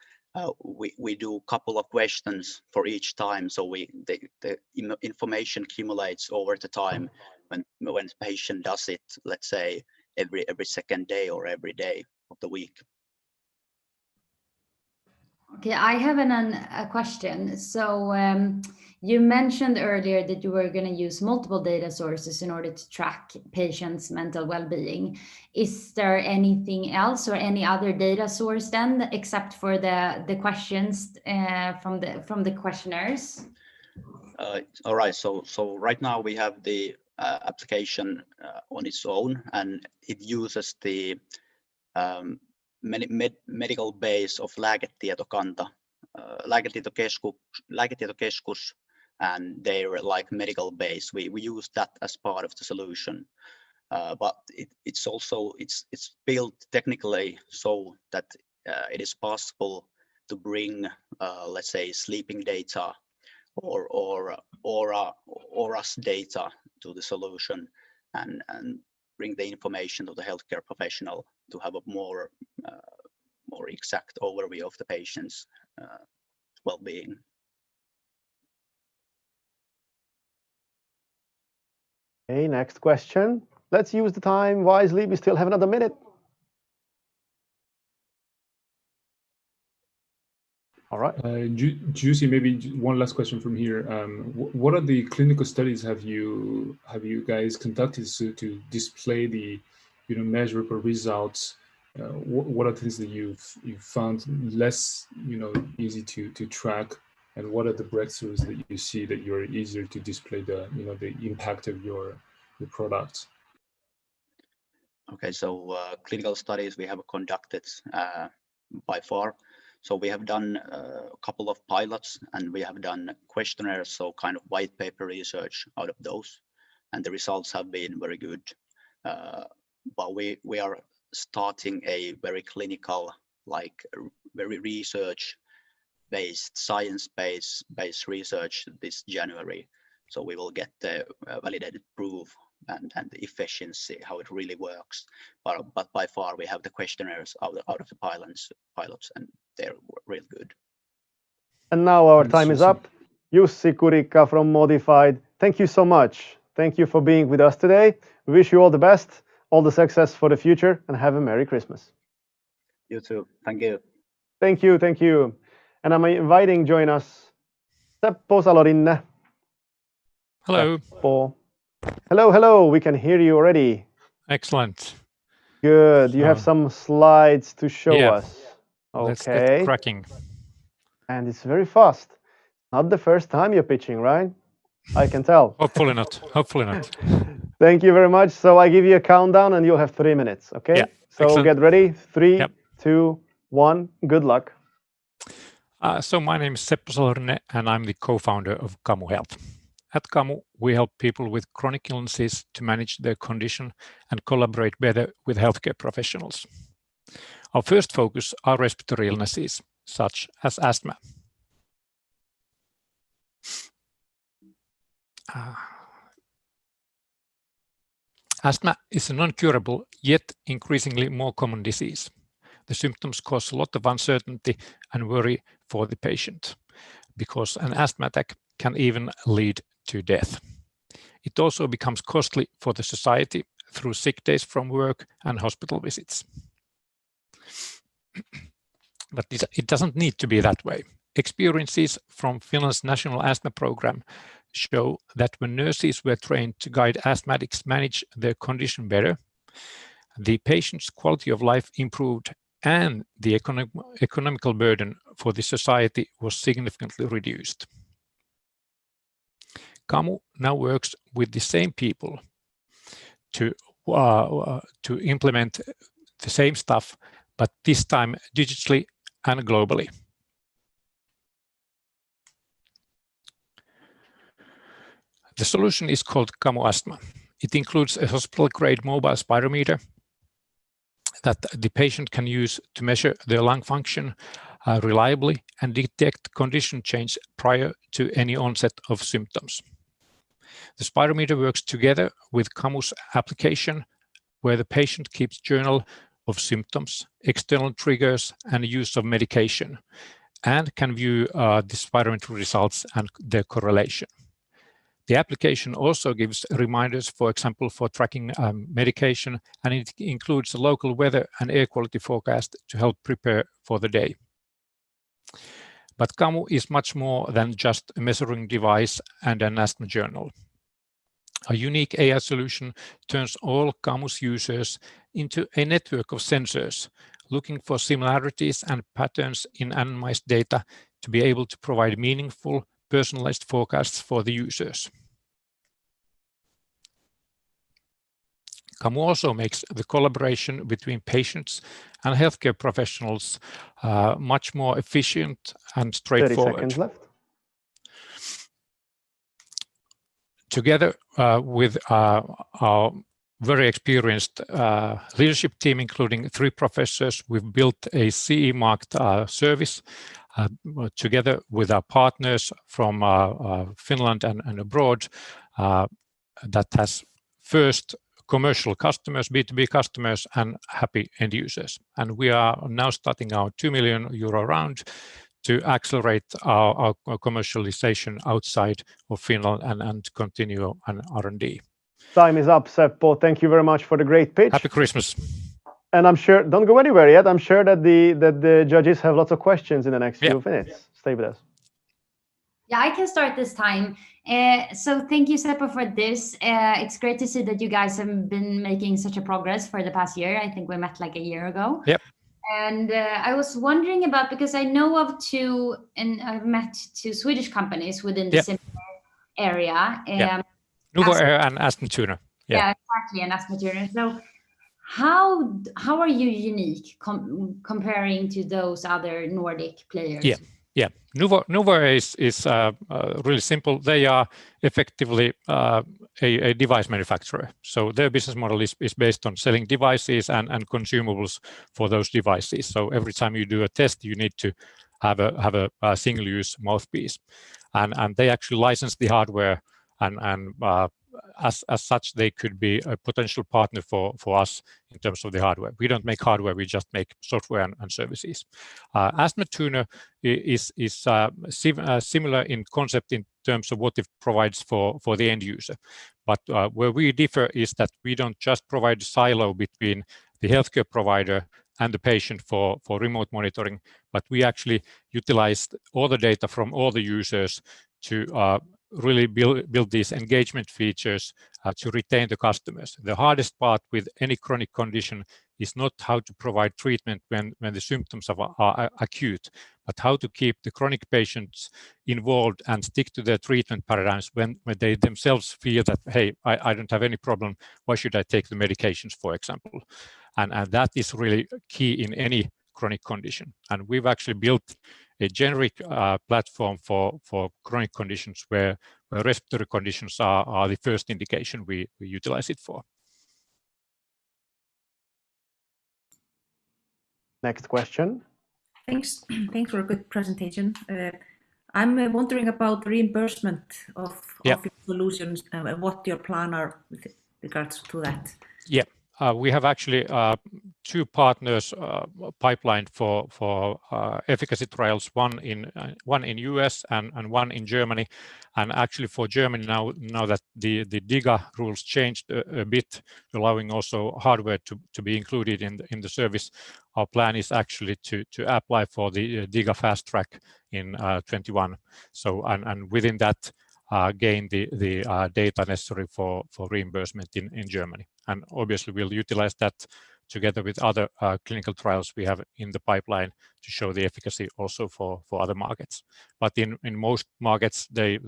We do a couple of questions for each time. So the information accumulates over the time when the patient does it, let's say, every second day or every day of the week. Okay, I have a question. So you mentioned earlier that you were going to use multiple data sources in order to track patients' mental well-being. Is there anything else or any other data source then, except for the questions from the questionnaires? All right. So right now we have the application on its own, and it uses the medical base of lääketietokanta, lääketietokeskus, and their medical base. We use that as part of the solution, but it's built technically so that it is possible to bring, let's say, sleeping data or aura's data to the solution, and bring the information to the healthcare professional to have a more exact overview of the patient's well-being. Okay, next question. Let's use the time wisely. We still have another minute. All right. Juicy, maybe one last question from here. What are the clinical studies have you guys conducted to display the measurable results? What are things that you've found less easy to track, and what are the breakthroughs that you see that you're easier to display the impact of your product? Okay, so clinical studies we have conducted by far. So we have done a couple of pilots, and we have done questionnaires, so kind of white paper research out of those, and the results have been very good. But we are starting a very clinical, very research-based, science-based research this January. So we will get the validated proof and the efficiency, how it really works. But by far we have the questionnaires out of the pilots, and they're real good. And now our time is up. Jussi Kurikka from Modified, thank you so much. Thank you for being with us today. We wish you all the best, all the success for the future, and have a Merry Christmas. You too. Thank you. Thank you, thank you. And I'm inviting join us Seppo Salorinne. Hello. Seppo. Hello, hello. We can hear you already. Excellent. Good. You have So- some slides to show Yeah. us. Let's get Okay. cracking. And it's very fast. Not the first time you're pitching, right? I can tell. Hopefully not. Hopefully not. Thank you very much. So I give you a countdown and you'll have 3 minutes, okay? Yeah, So excellent. get ready. 3, Yep. 2, 1. Good luck. So my name is Seppo Salorinen and I'm the co-founder of Kamu Health. At Kamu, we help people with chronic illnesses to manage their condition and collaborate better with healthcare professionals. Our first focus are respiratory illnesses, such as asthma. Asthma is a non-curable, yet increasingly more common disease. The symptoms cause a lot of uncertainty and worry for the patient, because an asthma attack can even lead to death. It also becomes costly for the society through sick days from work and hospital visits. But it doesn't need to be that way. Experiences from Finland's national asthma program show that when nurses were trained to guide asthmatics manage their condition better, the patient's quality of life improved and the economical burden for the society was significantly reduced. Kamu now works with the same people to implement the same stuff, but this time digitally and globally. The solution is called Kamu Asthma. It includes a hospital-grade mobile spirometer that the patient can use to measure their lung function reliably and detect condition change prior to any onset of symptoms. The spirometer works together with Kamu's application, where the patient keeps journal of symptoms, external triggers, and use of medication, and can view the spirometer results and their correlation. The application also gives reminders, for example, for tracking medication, and it includes a local weather and air quality forecast to help prepare for the day. But Kamu is much more than just a measuring device and an asthma journal. A unique AI solution turns all Kamu's users into a network of sensors, looking for similarities and patterns in anonymized data to be able to provide meaningful, personalized forecasts for the users. Kamu also makes the collaboration between patients and healthcare professionals much more efficient and straightforward. 30 seconds left. Together with our very experienced leadership team, including 3 professors, we've built a CE-marked service together with our partners from Finland and abroad that has first commercial customers, B2B customers, and happy end users. And we are now starting our €2 million round to accelerate our commercialization outside of Finland and continue on R&D. Time is up, Seppo. Thank you very much for the great pitch. Happy Christmas. And I'm sure, don't go anywhere yet. I'm sure that the judges have lots of questions in the next few minutes. Stay with us. Yeah, I can start this time. So thank you, Seppo, for this. It's great to see that you guys have been making such a progress for the past year. I think we met like a year ago. Yep. And I was wondering about, because I know of 2, and I've met 2 Swedish companies within the similar area. Nuvo Air and Aston Tuner. Yeah, exactly, and Aston Tuner. So how are you unique comparing to those other Nordic players? Yeah. Nuvo Air is really simple. They are effectively a device manufacturer. So their business model is based on selling devices and consumables for those devices. So every time you do a test, you need to have a single-use mouthpiece, and they actually license the hardware, and as such, they could be a potential partner for us in terms of the hardware. We don't make hardware; we just make software and services. Asthma Tuner is similar in concept in terms of what it provides for the end user. But where we differ is that we don't just provide a silo between the healthcare provider and the patient for remote monitoring, but we actually utilize all the data from all the users to really build these engagement features to retain the customers. The hardest part with any chronic condition is not how to provide treatment when the symptoms are acute, but how to keep the chronic patients involved and stick to their treatment paradigms when they themselves feel that, hey, I don't have any problem, why should I take the medications, for example? And that is really key in any chronic condition. And we've actually built a generic platform for chronic conditions where respiratory conditions are the first indication we utilize it for. Next question. Thanks for a good presentation. I'm wondering about reimbursement of your solutions and what your plan are with regards to that. Yeah. We have actually 2 partners pipelined for efficacy trials, one in US and one in Germany. And actually for Germany now that the DIGA rules changed a bit, allowing also hardware to be included in the service, our plan is actually to apply for the DIGA fast track in 21. So and within that gain the data necessary for reimbursement in Germany. And obviously we'll utilize that together with other clinical trials we have in the pipeline to show the efficacy also for other markets. But in most markets, they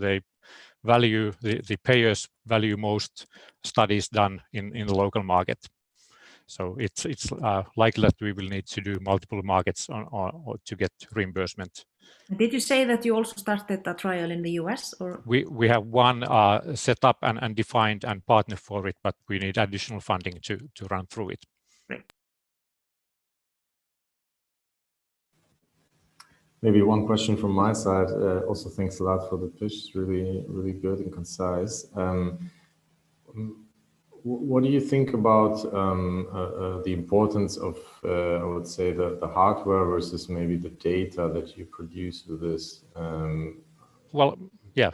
value, the payers value most studies done in the local market. So it's likely that we will need to do multiple markets or to get reimbursement. Did you say that you also started a trial in the US? Or We have one set up and defined and partner for it, but we need additional funding to run through it. Great. Maybe one question from my side. Also, thanks a lot for the pitch. Really good and concise. What do you think about the importance of, I would say, the hardware versus maybe the data that you produce with this? Well, yeah,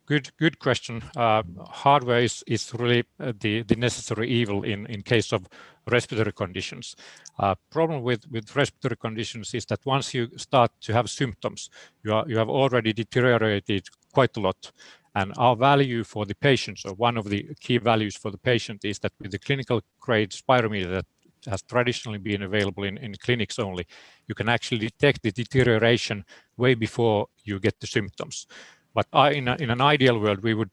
good question. Hardware is really the necessary evil in case of respiratory conditions. Problem with respiratory conditions is that once you start to have symptoms, you have already deteriorated quite a lot. And our value for the patients, or one of the key values for the patient, is that with the clinical grade spirometer that has traditionally been available in clinics only, you can actually detect the deterioration way before you get the symptoms. But in an ideal world, we would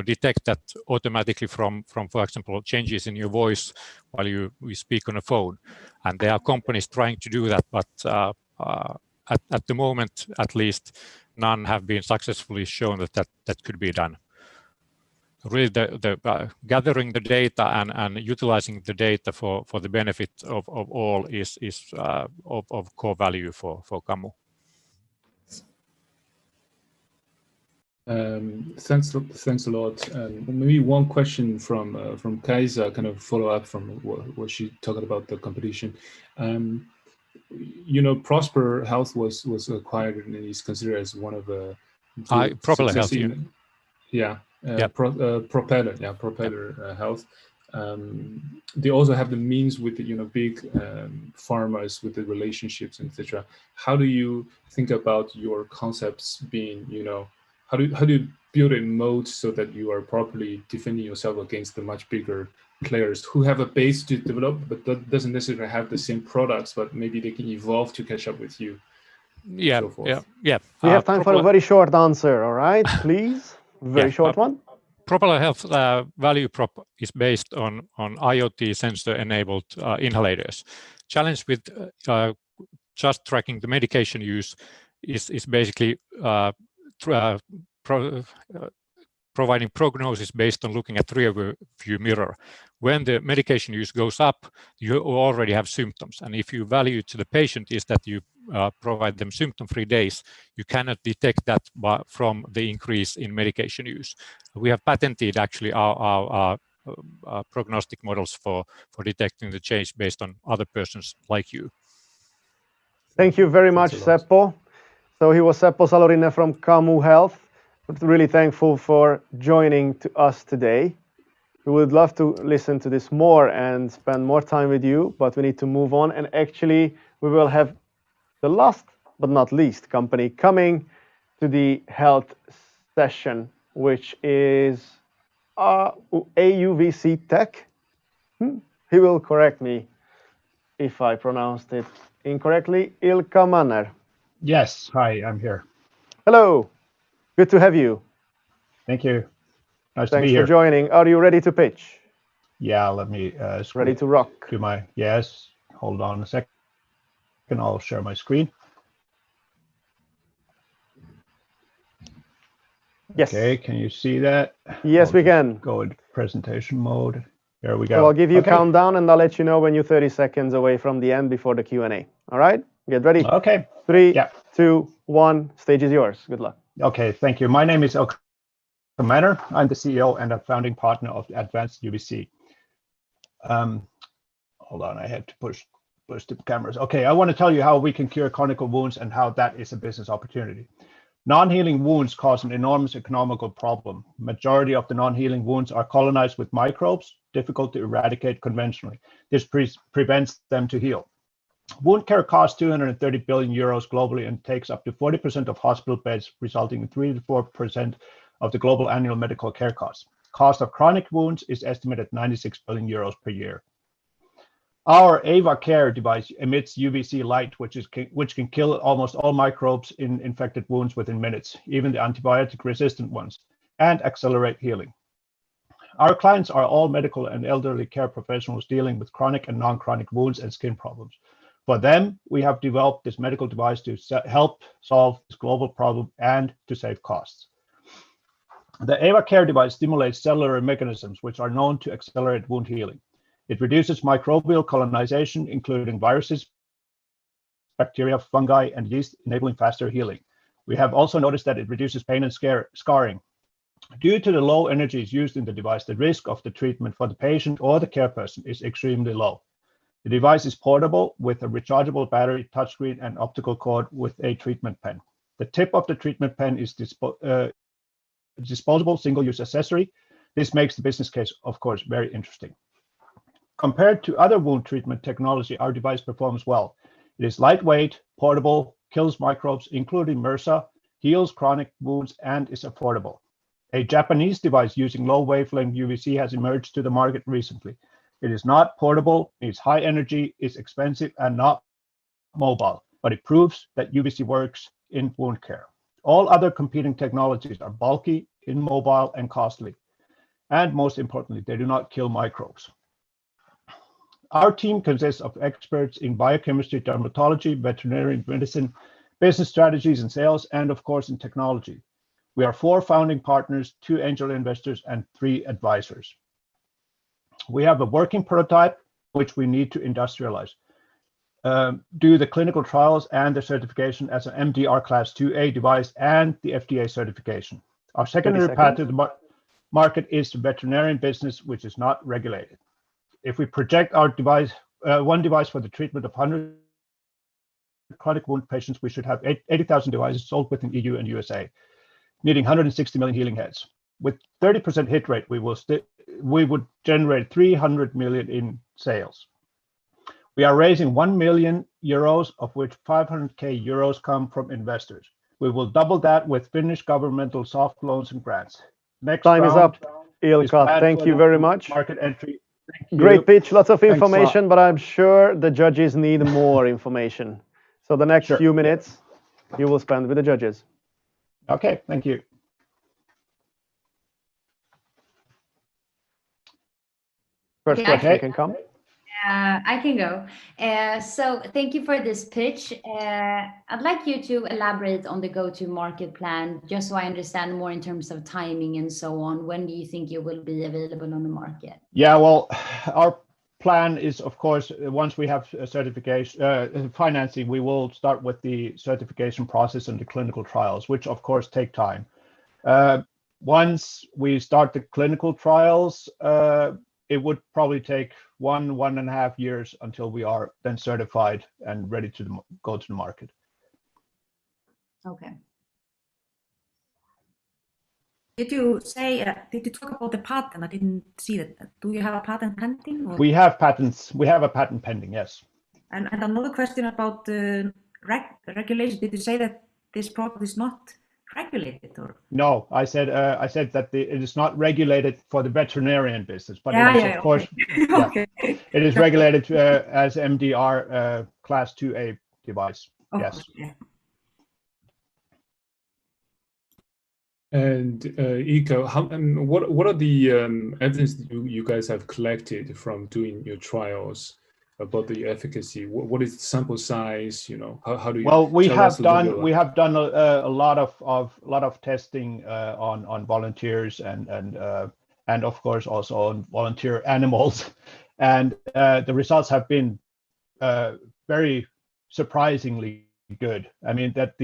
detect that automatically from, for example, changes in your voice while we speak on a phone. And there are companies trying to do that, but at the moment, at least, none have been successfully shown that could be done. Really, the gathering the data and utilizing the data for the benefit of all is of core value for Kammu. Thanks a lot. Maybe one question from Kaisa, kind of follow up from what she talked about the competition. Prosper Health was acquired and is considered as one of the Propeller Health. Propeller Health. They also have the means with the big pharmas with the relationships, etc. How do you think about your concepts being how do you build a moat so that you are properly defending yourself against the much bigger players who have a base to develop, but that doesn't necessarily have the same products, but maybe they can evolve to catch up with you? Yeah. We have time for a very short answer, all right? Please, very short one. Propeller Health value prop is based on IoT sensor-enabled inhalators. Challenge with just tracking the medication use is basically providing prognosis based on looking at rear view mirror. When the medication use goes up, you already have symptoms. And if you value to the patient is that you provide them symptom-free days, you cannot detect that from the increase in medication use. We have patented actually our prognostic models for detecting the change based on other persons like you. Thank you very much, Seppo. So he was Seppo Salorinen from Kammu Health. Really thankful for joining us today. We would love to listen to this more and spend more time with you, but we need to move on. And actually, we will have the last but not least company coming to the health session which is AUVC Tech. He will correct me if I pronounced it incorrectly. Ilkka Manner. Yes, hi, I'm here. Hello, good to have you. Thank you. Nice to be Thanks here. for joining. Are you ready to pitch? Yeah, let me ready to rock. Do my yes. Hold on a second. I'll share my screen. Yes. Okay, can you see that? Yes, we can. Go into presentation mode. Here we go. So I'll give you a Okay. countdown and I'll let you know when you're 30 seconds away from the end before the Q&A. All right? Get ready. Okay. 3, Yeah. 2, 1. Stage is yours. Good luck. Okay, thank you. My name is Ilkka Manner. I'm the CEO and a founding partner of Advanced UVC. Hold on, I had to push the cameras. Okay, I want to tell you how we can cure chronic wounds and how that is a business opportunity. Non-healing wounds cause an enormous economical problem. Majority of the non-healing wounds are colonized with microbes, difficult to eradicate conventionally. This prevents them to heal. Wound care costs 230 billion euros globally and takes up to 40% of hospital beds, resulting in 3 to 4% of the global annual medical care costs. Cost of chronic wounds is estimated at 96 billion euros per year. Our Ava Care device emits UVC light, which can kill almost all microbes in infected wounds within minutes, even the antibiotic-resistant ones, and accelerate healing. Our clients are all medical and elderly care professionals dealing with chronic and non-chronic wounds and skin problems. For them, we have developed this medical device to help solve this global problem and to save costs. The Ava Care device stimulates cellular mechanisms which are known to accelerate wound healing. It reduces microbial colonization, including viruses, bacteria, fungi, and yeast, enabling faster healing. We have also noticed that it reduces pain and scarring. Due to the low energies used in the device, the risk of the treatment for the patient or the care person is extremely low. The device is portable with a rechargeable battery, touchscreen, and optical cord with a treatment pen. The tip of the treatment pen is disposable single-use accessory. This makes the business case, of course, very interesting. Compared to other wound treatment technology, our device performs well. It is lightweight, portable, kills microbes, including MRSA, heals chronic wounds, and is affordable. A Japanese device using low wavelength UVC has emerged to the market recently. It is not portable, needs high energy, is expensive, and not mobile, but it proves that UVC works in wound care. All other competing technologies are bulky, immobile, and costly. And most importantly, they do not kill microbes. Our team consists of experts in biochemistry, dermatology, veterinary medicine, business strategies and sales, and of course in technology. We are 4 founding partners, 2 angel investors, and 3 advisors. We have a working prototype, which we need to industrialize, do the clinical trials and the certification as an MDR Class 2A device and the FDA certification. Our secondary path to the market is the veterinarian business, which is not regulated. If we project our device, one device for the treatment of 100 chronic wound patients, we should have 80,000 devices sold within EU and USA, needing 160 million healing heads. With 30% hit rate, we would generate 300 million in sales. We are raising 1 million euros, of which 500k euros come from investors. We will double that with Finnish governmental soft loans and grants. Next time is up, Ilkka. Thank you very much. Market entry. Great pitch, lots of Thanks a lot. information, but I'm sure the judges need more information. So the next few minutes you will spend with the judges. Okay, thank you. First question can come. I can go. So thank you for this pitch. I'd like you to elaborate on the go-to-market plan, just so I understand more in terms of timing and so on. When do you think you will be available on the market? Yeah, well, our plan is, of course, once we have certification financing, we will start with the certification process and the clinical trials, which of course take time. Once we start the clinical trials, it would probably take 1.5 years until we are then certified and ready to go to the market. Okay. Did you talk about the patent? I didn't see that. Do you have a patent pending? Or? We have patents. We have a patent pending, yes. And another question about the regulation. Did you say that this product is not regulated or? No, I said that it is not regulated for the veterinarian business, but Yeah, it is yeah, of course okay. Okay. it is regulated as MDR class 2A device. Of Yes. course, yeah. And Ika, what are the evidence that you guys have collected from doing your trials about the efficacy? What is the sample size? You know, how do you? Well, we tell us have a little bit done about a lot of testing on volunteers and of course also on volunteer animals, and the results have been very surprisingly good. I mean that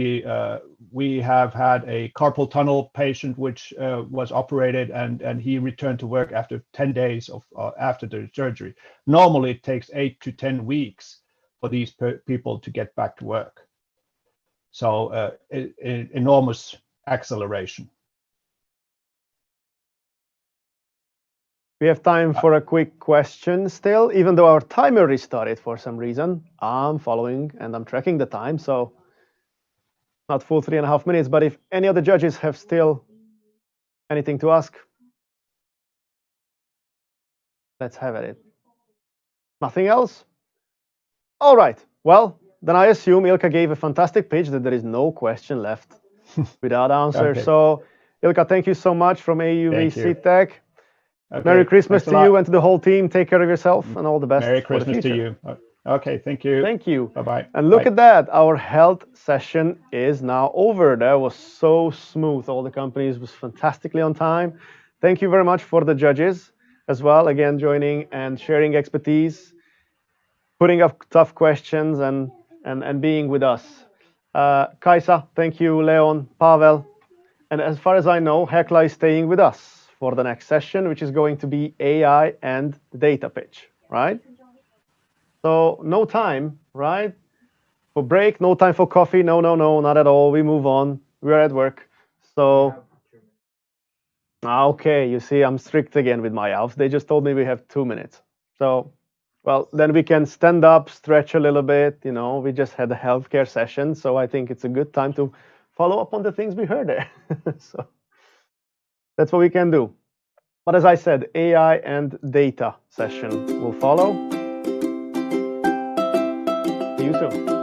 we have had a carpal tunnel patient which was operated and he returned to work after 10 days of after the surgery. Normally it takes 8 to 10 weeks for these people to get back to work. So enormous acceleration. We have time for a quick question still, even though our timer restarted for some reason. I'm following and I'm tracking the time, so not full 3.5 minutes, but if any of the judges have still anything to ask, let's have at it. Nothing else? All right, well, then I assume Ilkka gave a fantastic pitch that there is no question left without answer. Okay. So Ilkka, thank you so much from AUVC Tech. Okay, Merry Christmas thanks a to lot. you and to the whole team. Take care of yourself and all the best Merry for the Christmas to future. you. Okay, thank you. Thank you. Bye-bye. And look Bye. at that, our health session is now over. That was so smooth. All the companies was fantastically on time. Thank you very much for the judges as well, again, joining and sharing expertise, putting up tough questions and being with us. Kaisa, thank you, Leon, Pavel. And as far as I know, Hekla is staying with us for the next session, which is going to be AI and data pitch, right? So no time, right? For break, no time for coffee. No, not at all. We move on. We're at work. So, okay, you see, I'm strict again with my elves. They just told me we have 2 minutes. So, well, then we can stand up, stretch a little bit. You know, we just had a healthcare session. So I think it's a good time to follow up on the things we heard there. So that's what we can do. But as I said, AI and data session will follow. See you soon.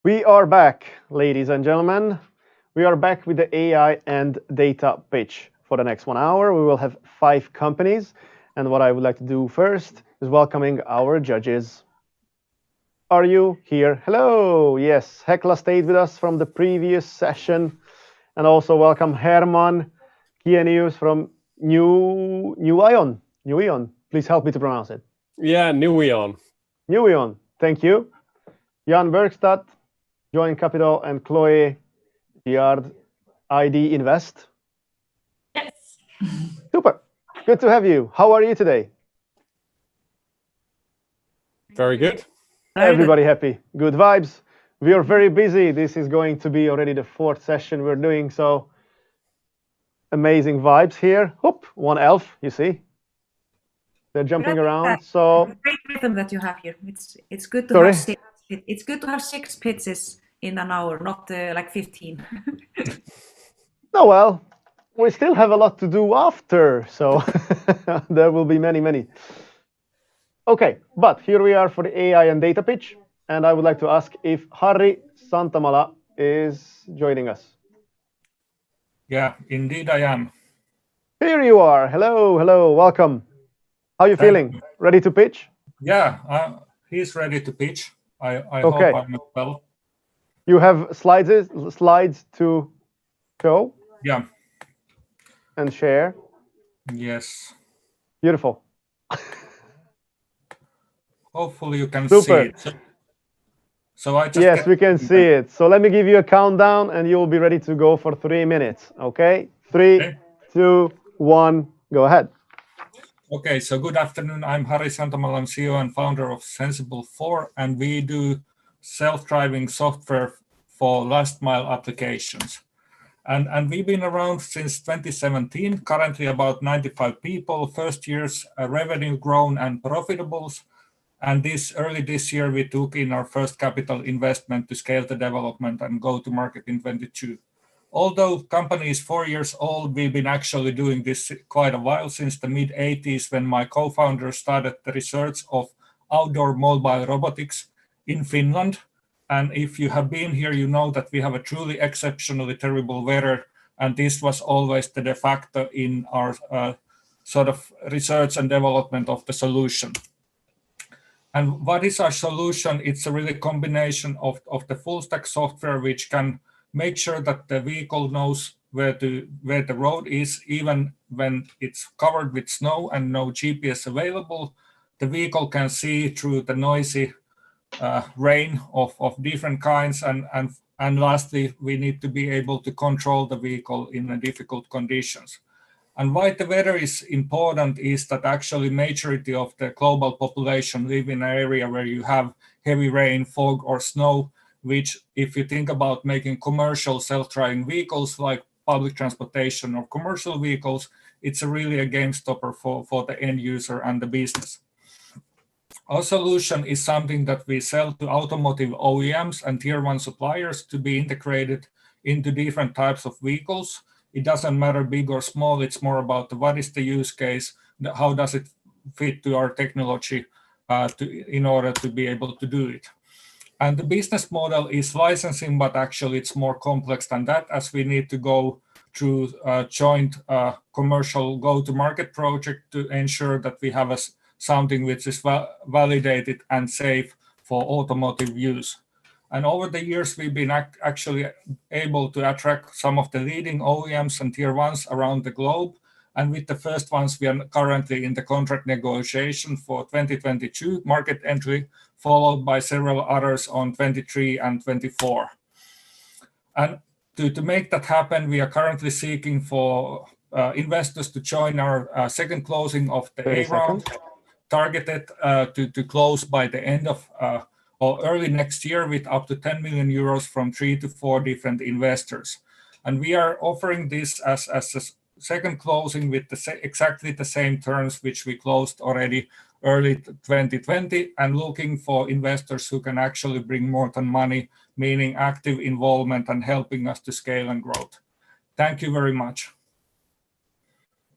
We are back, ladies and gentlemen. We are back with the AI and data pitch. For the next 1 hour, we will have 5 companies. And what I would like to do first is welcoming our judges. Are you here? Hello. Yes, Hekla stayed with us from the previous session. And also welcome Herman Kienius from New Ion. Please help me to pronounce it. Yeah, New Ion. New Ion. Thank you. Jan Bergstad, Join Capital, and Chloe Giard, ID Invest. Yes. Super. Good to have you. How are you today? Very good. Everybody happy. Good vibes. We are very busy. This is going to be already the 4th session we're doing, so amazing vibes here. Oop, one elf, you see. They're jumping around. So great rhythm that you have here. It's good to Sorry? have it's good to have 6 pitches in an hour, not like 15. No, well, we still have a lot to do after, so there will be many. Okay, but here we are for the AI and data pitch, and I would like to ask if Harri Santamala is joining us. Yeah, indeed I am. Here you are. Hello, welcome. How are you feeling? Ready to pitch? Yeah, he's ready to pitch. I Okay. hope I'm well. You have slides to show? Yeah. And share? Yes. Beautiful. Hopefully you can Super. see it. So I just Yes, we can see it. So let me give you a countdown and you'll be ready to go for 3 minutes. Okay? 3, 2, 1, go ahead. Okay, so good afternoon. I'm Harri Santamala, I'm CEO and founder of Sensible4, and we do self-driving software for last mile applications. And we've been around since 2017, currently about 95 people, first year's revenue grown and profitables. And early this year, we took in our first capital investment to scale the development and go to market in 22. Although company is 4 years old, we've been actually doing this quite a while, since the mid-80s, when my co-founder started the research of outdoor mobile robotics in Finland. And if you have been here, you know that we have a truly exceptionally terrible weather, and this was always the de facto in our sort of research and development of the solution. And what is our solution? It's a really combination of the full stack software, which can make sure that the vehicle knows where the road is, even when it's covered with snow and no GPS available. The vehicle can see through the noisy rain of different kinds. And lastly, we need to be able to control the vehicle in difficult conditions. And why the weather is important is that actually majority of the global population live in an area where you have heavy rain, fog, or snow, which if you think about making commercial self-driving vehicles like public transportation or commercial vehicles, it's really a game stopper for the end user and the business. Our solution is something that we sell to automotive OEMs and tier 1 suppliers to be integrated into different types of vehicles. It doesn't matter big or small, it's more about what is the use case, how does it fit to our technology in order to be able to do it. And the business model is licensing, but actually it's more complex than that, as we need to go through a joint commercial go-to-market project to ensure that we have something which is validated and safe for automotive use. And over the years, we've been actually able to attract some of the leading OEMs and tier 1s around the globe. And with the first ones, we are currently in the contract negotiation for 2022 market entry, followed by several others on 23 and 24. And to make that happen, we are currently seeking for investors to join our second closing of the A round, targeted to close by the end of or early next year with up to 10 million euros from 3 to 4 different investors. And we are offering this as a second closing with exactly the same terms which we closed already early 2020, and looking for investors who can actually bring more than money, meaning active involvement and helping us to scale and grow. Thank you very much.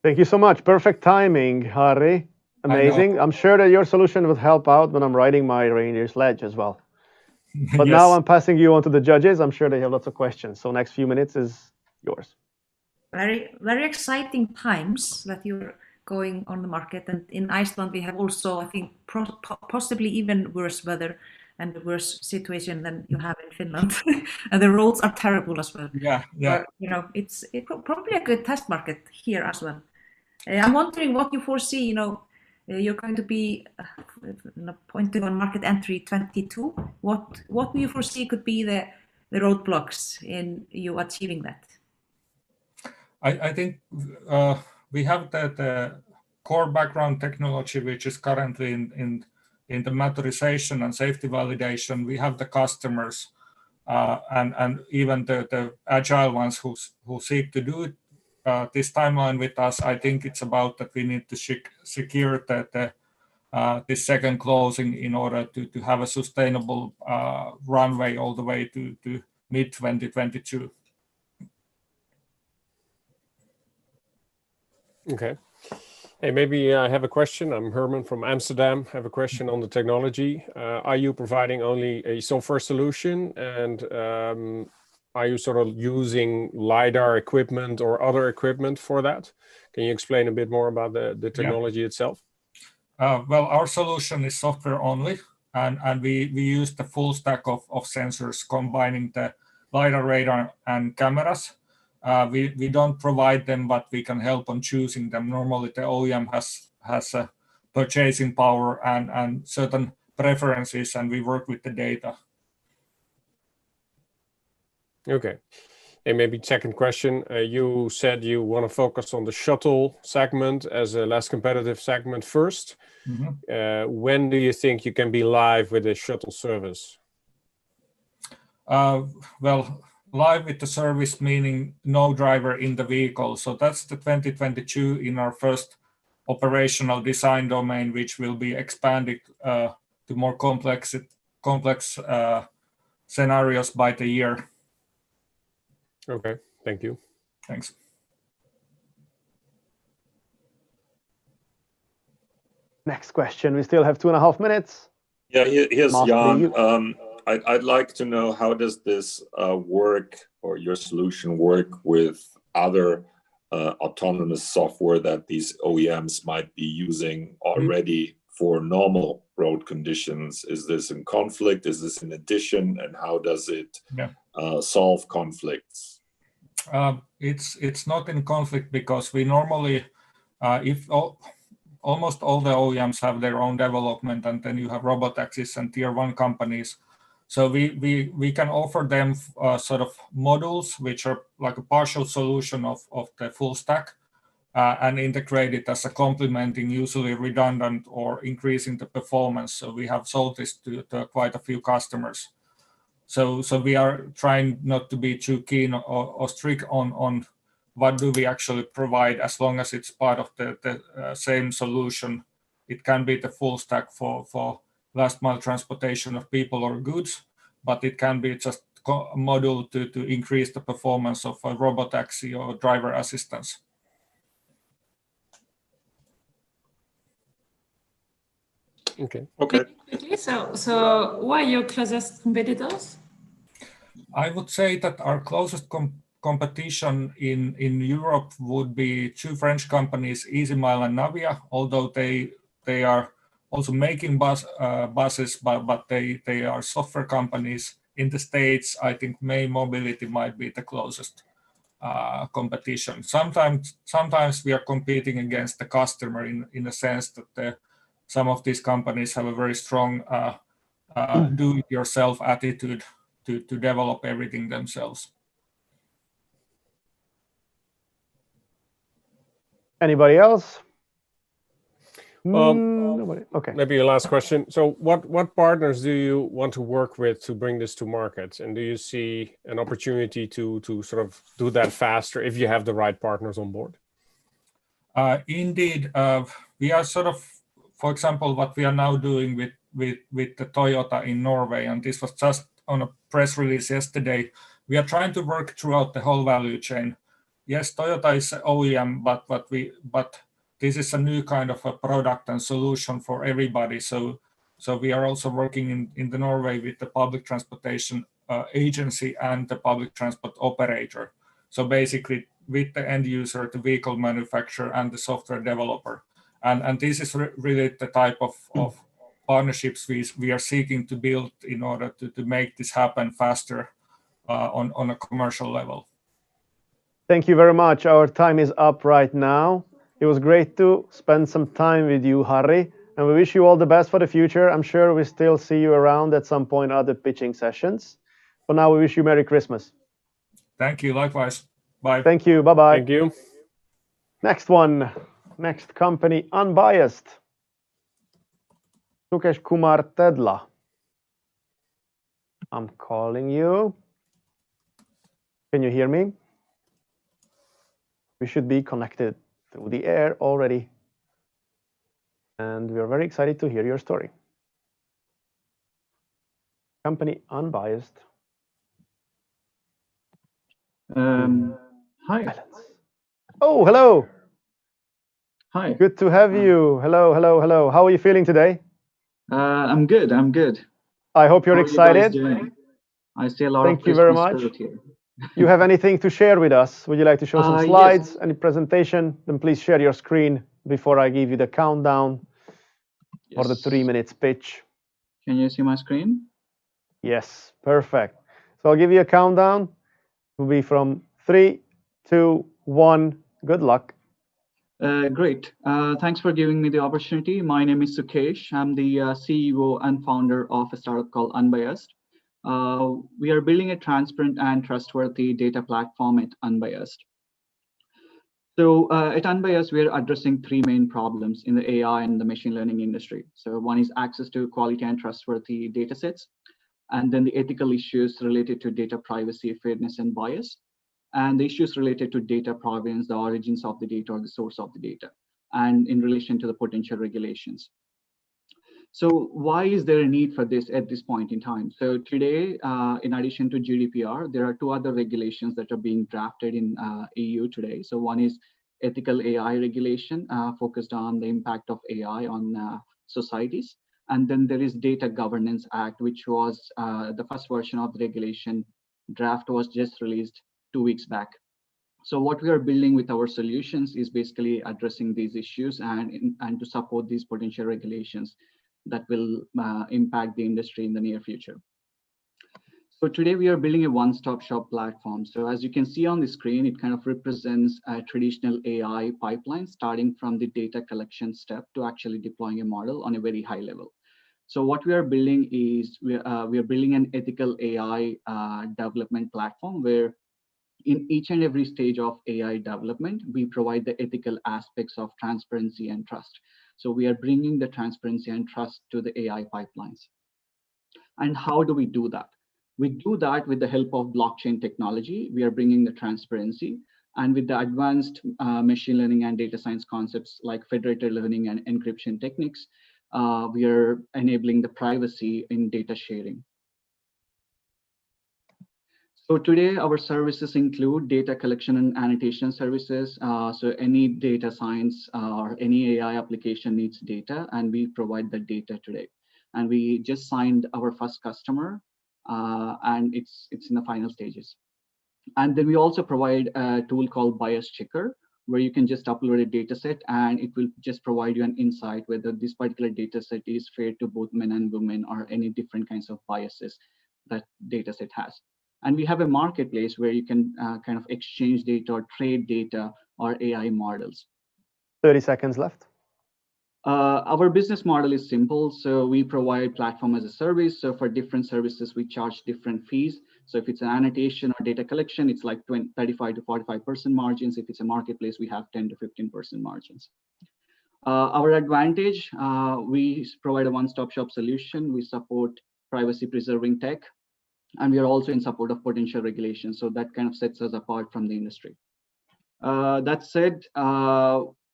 Thank you so much. Perfect timing, Harri. Amazing. I'm sure that your solution would help out when I'm riding my reindeer sledge as well. But now I'm passing you on to the judges. I'm sure they have lots of questions. So next few minutes is yours. Very, very exciting times that you're going on the market. And in Iceland, we have also, I think, possibly even worse weather and a worse situation than you have in Finland. And the roads are terrible as well. Yeah. But, it's probably a good test market here as well. I'm wondering what you foresee, you're going to be pointing on market entry 22. What do you foresee could be the roadblocks in you achieving that? I think we have the core background technology, which is currently in the maturization and safety validation. We have the customers and even the agile ones who seek to do this timeline with us. I think it's about that we need to secure this second closing in order to have a sustainable runway all the way to mid 2022. Okay. Hey, maybe I have a question. I'm Herman from Amsterdam. I have a question on the technology. Are you providing only a software solution, and are you sort of using LiDAR equipment or other equipment for that? Can you explain a bit more about the technology itself? Well, our solution is software only, and we use the full stack of sensors combining the LiDAR, radar, and cameras. We don't provide them, but we can help on choosing them. Normally, the OEM has a purchasing power and certain preferences, and we work with the data. Okay. And maybe second question, you said you want to focus on the shuttle segment as a less competitive segment first. Mm-hmm. When do you think you can be live with a shuttle service? Well, live with the service meaning no driver in the vehicle. So that's the 2022 in our first operational design domain, which will be expanded to more complex scenarios by the year. Okay, thank you. Thanks. Next question. We still have 2.5 minutes. Yeah, here's Jan. I'd like to know, how does this work, or your solution work with other autonomous software that these OEMs might be using already for normal road conditions? Is this in conflict? Is this in addition? And how does it solve conflicts? It's not in conflict, because we normally, almost all the OEMs have their own development, and then you have robotaxis and tier 1 companies. So we can offer them sort of modules which are like a partial solution of the full stack, and integrate it as a complementing, usually redundant or increasing the performance. So we have sold this to quite a few customers. So we are trying not to be too keen or strict on what do we actually provide, as long as it's part of the same solution. It can be the full stack for last mile transportation of people or goods, but it can be just a module to increase the performance of a robotaxi or driver assistance. Okay. So who are your closest competitors? I would say that our closest competition in Europe would be 2 French companies, EasyMile and Navia, although they are also making buses, but they are software companies. In the States, I think May Mobility might be the closest competition. Sometimes we are competing against the customer in the sense that some of these companies have a very strong do-it-yourself attitude to develop everything themselves. Anybody else? Nobody. Okay. Maybe a last question. So what partners do you want to work with to bring this to market? And do you see an opportunity to sort of do that faster if you have the right partners on board? Indeed. We are sort of, for example, what we are now doing with the Toyota in Norway, and this was just on a press release yesterday. We are trying to work throughout the whole value chain. Yes, Toyota is OEM, but this is a new kind of a product and solution for everybody. So So we are also working in the Norway with the public transportation agency and the public transport operator. So basically with the end user, the vehicle manufacturer and the software developer. And this is really the type of partnerships we are seeking to build in order to make this happen faster on a commercial level. Thank you very much. Our time is up right now. It was great to spend some time with you, Harri, and we wish you all the best for the future. I'm sure we still see you around at some point, other pitching sessions. For now, we wish you Merry Christmas. Thank you. Likewise. Bye. Thank you. Bye-bye. Thank you. Next one. Next company, Unbiased. Sukesh Kumar Tedla. I'm calling you. Can you hear me? We should be connected through the air already. And we are very excited to hear your story. Company Unbiased. Hi. Oh, hello. Hi. Good to have you. Hello, hello, hello. How are you feeling today? I'm good. I'm good. I hope you're How are you guys excited. doing? I see a lot Thank of you very Christmas much. spirit here. You have anything to share with us? Would you like to show some Yes. slides, any presentation? Then please share your screen before I give you the countdown for the 3 minutes pitch. Can you see my screen? Yes, perfect. So I'll give you a countdown. It will be from 3, 2, 1. Good luck. Great. Thanks for giving me the opportunity. My name is Sukesh. I'm the CEO and founder of a startup called Unbiased. We are building a transparent and trustworthy data platform at Unbiased. So at Unbiased, we are addressing 3 main problems in the AI and the machine learning industry. So one is access to quality and trustworthy data sets, and then the ethical issues related to data privacy, fairness, and bias, and the issues related to data provenance, the origins of the data or the source of the data, and in relation to the potential regulations. So why is there a need for this at this point in time? So today, in addition to GDPR, there are 2 other regulations that are being drafted in EU today. So one is ethical AI regulation focused on the impact of AI on societies. And then there is Data Governance Act, which was the first version of the regulation draft was just released 2 weeks back. So what we are building with our solutions is basically addressing these issues and to support these potential regulations that will impact the industry in the near future. So today we are building a one-stop shop platform. So as you can see on the screen, it kind of represents a traditional AI pipeline, starting from the data collection step to actually deploying a model on a very high level. So what we are building is we are building an ethical AI development platform where in each and every stage of AI development, we provide the ethical aspects of transparency and trust. So we are bringing the transparency and trust to the AI pipelines. And how do we do that? We do that with the help of blockchain technology. We are bringing the transparency, and with the advanced machine learning and data science concepts like federated learning and encryption techniques, we are enabling the privacy in data sharing. So today our services include data collection and annotation services. So any data science or any AI application needs data, and we provide the data today. And we just signed our first customer, and it's in the final stages. And then we also provide a tool called Bias Checker, where you can just upload a data set and it will just provide you an insight whether this particular data set is fair to both men and women or any different kinds of biases that data set has. And we have a marketplace where you can kind of exchange data or trade data or AI models. 30 seconds left. Our business model is simple. So we provide platform as a service. So for different services, we charge different fees. So if it's an annotation or data collection, it's like 35 to 45% margins. If it's a marketplace, we have 10 to 15% margins. Our advantage, we provide a one-stop shop solution. We support privacy preserving tech, and we are also in support of potential regulations. So that kind of sets us apart from the industry. That said,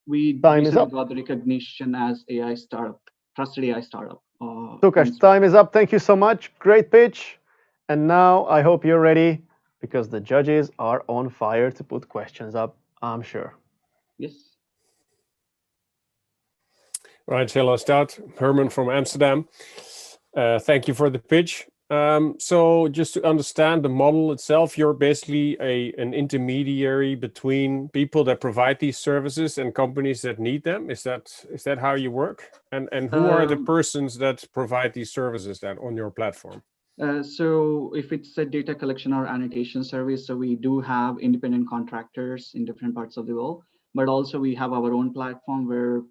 we recently got the recognition as AI startup, trusted AI startup. Sukesh, time is up. Thank you so much. Great pitch. And now I hope you're ready because the judges are on fire to put questions up, I'm sure. Yes. Right, hello, start. Herman from Amsterdam. Thank you for the pitch. So just to understand the model itself, you're basically an intermediary between people that provide these services and companies that need them. Is that how you work? And who are the persons that provide these services then on your platform? So if it's a data collection or annotation service, so we do have independent contractors in different parts of the world, but also we have our own platform where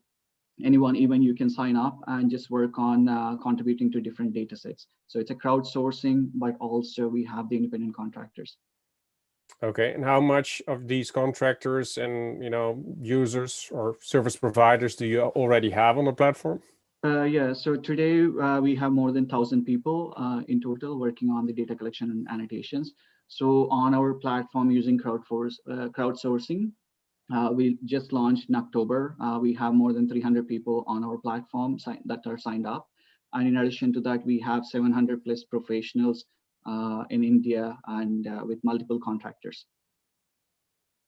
anyone, even you can sign up and just work on contributing to different data sets. So it's a crowdsourcing, but also we have the independent contractors. Okay, and how much of these contractors and users or service providers do you already have on the platform? Yeah, so today we have more than 1,000 people in total working on the data collection and annotations. So on our platform using crowdsourcing, we just launched in October. We have more than 300 people on our platform that are signed up. And in addition to that, we have 700 plus professionals in India and with multiple contractors.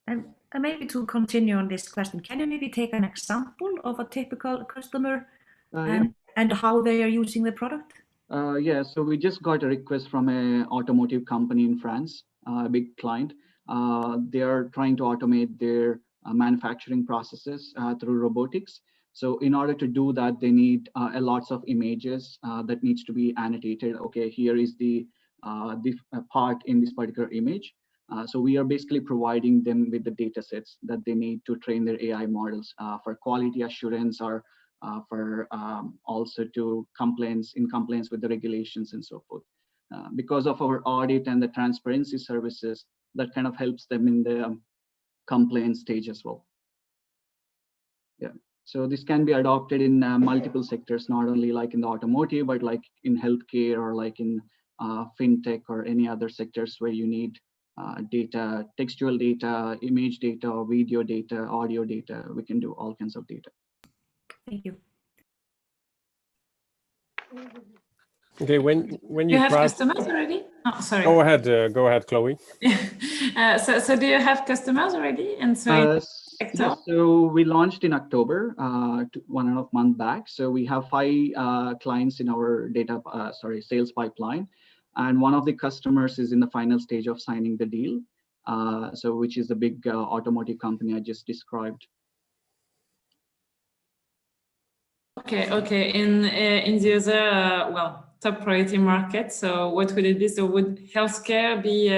And maybe to continue on this question, can you maybe take an example of a typical customer and how they are using the product? Yeah, so we just got a request from an automotive company in France, a big client. They are trying to automate their manufacturing processes through robotics. So in order to do that, they need a lots of images that needs to be annotated. Okay, here is the part in this particular image. So we are basically providing them with the data sets that they need to train their AI models for quality assurance or for also to compliance with the regulations and so forth. Because of our audit and the transparency services, that kind of helps them in the compliance stage as well. Yeah, so this can be adopted in multiple sectors, not only like in the automotive, but like in healthcare or like in fintech or any other sectors where you need data, textual data, image data, video data, audio data. We can do all kinds of data. Thank you. Okay, when you have customers already? Oh, sorry. Go ahead, Chloe. So do you have customers already? And so yes, so we launched in October, 1.5 months back. So we have 5 clients in our sales pipeline, and one of the customers is in the final stage of signing the deal. So which is the big automotive company I just described. Okay. In the other top priority market, so what would it be? So would healthcare be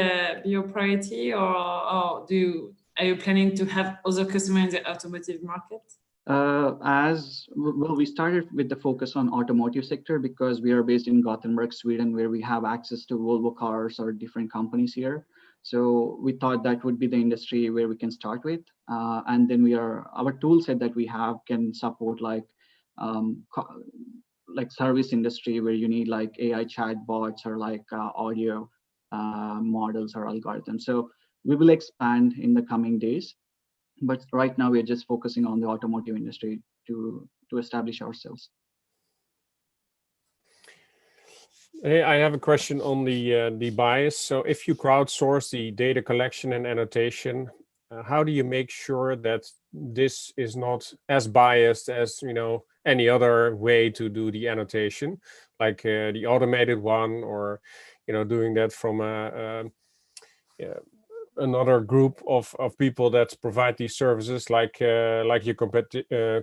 your priority, or are you planning to have other customers in the automotive market? We started with the focus on automotive sector because we are based in Gothenburg, Sweden, where we have access to Volvo cars or different companies here. So we thought that would be the industry where we can start with, and then our tool set that we have can support like service industry where you need like AI chatbots or like audio models or algorithms. So we will expand in the coming days, but right now we're just focusing on the automotive industry to establish ourselves. Hey, I have a question on the bias. So if you crowdsource the data collection and annotation, how do you make sure that this is not as biased as any other way to do the annotation, like the automated one, or doing that from another group of people that provide these services, like your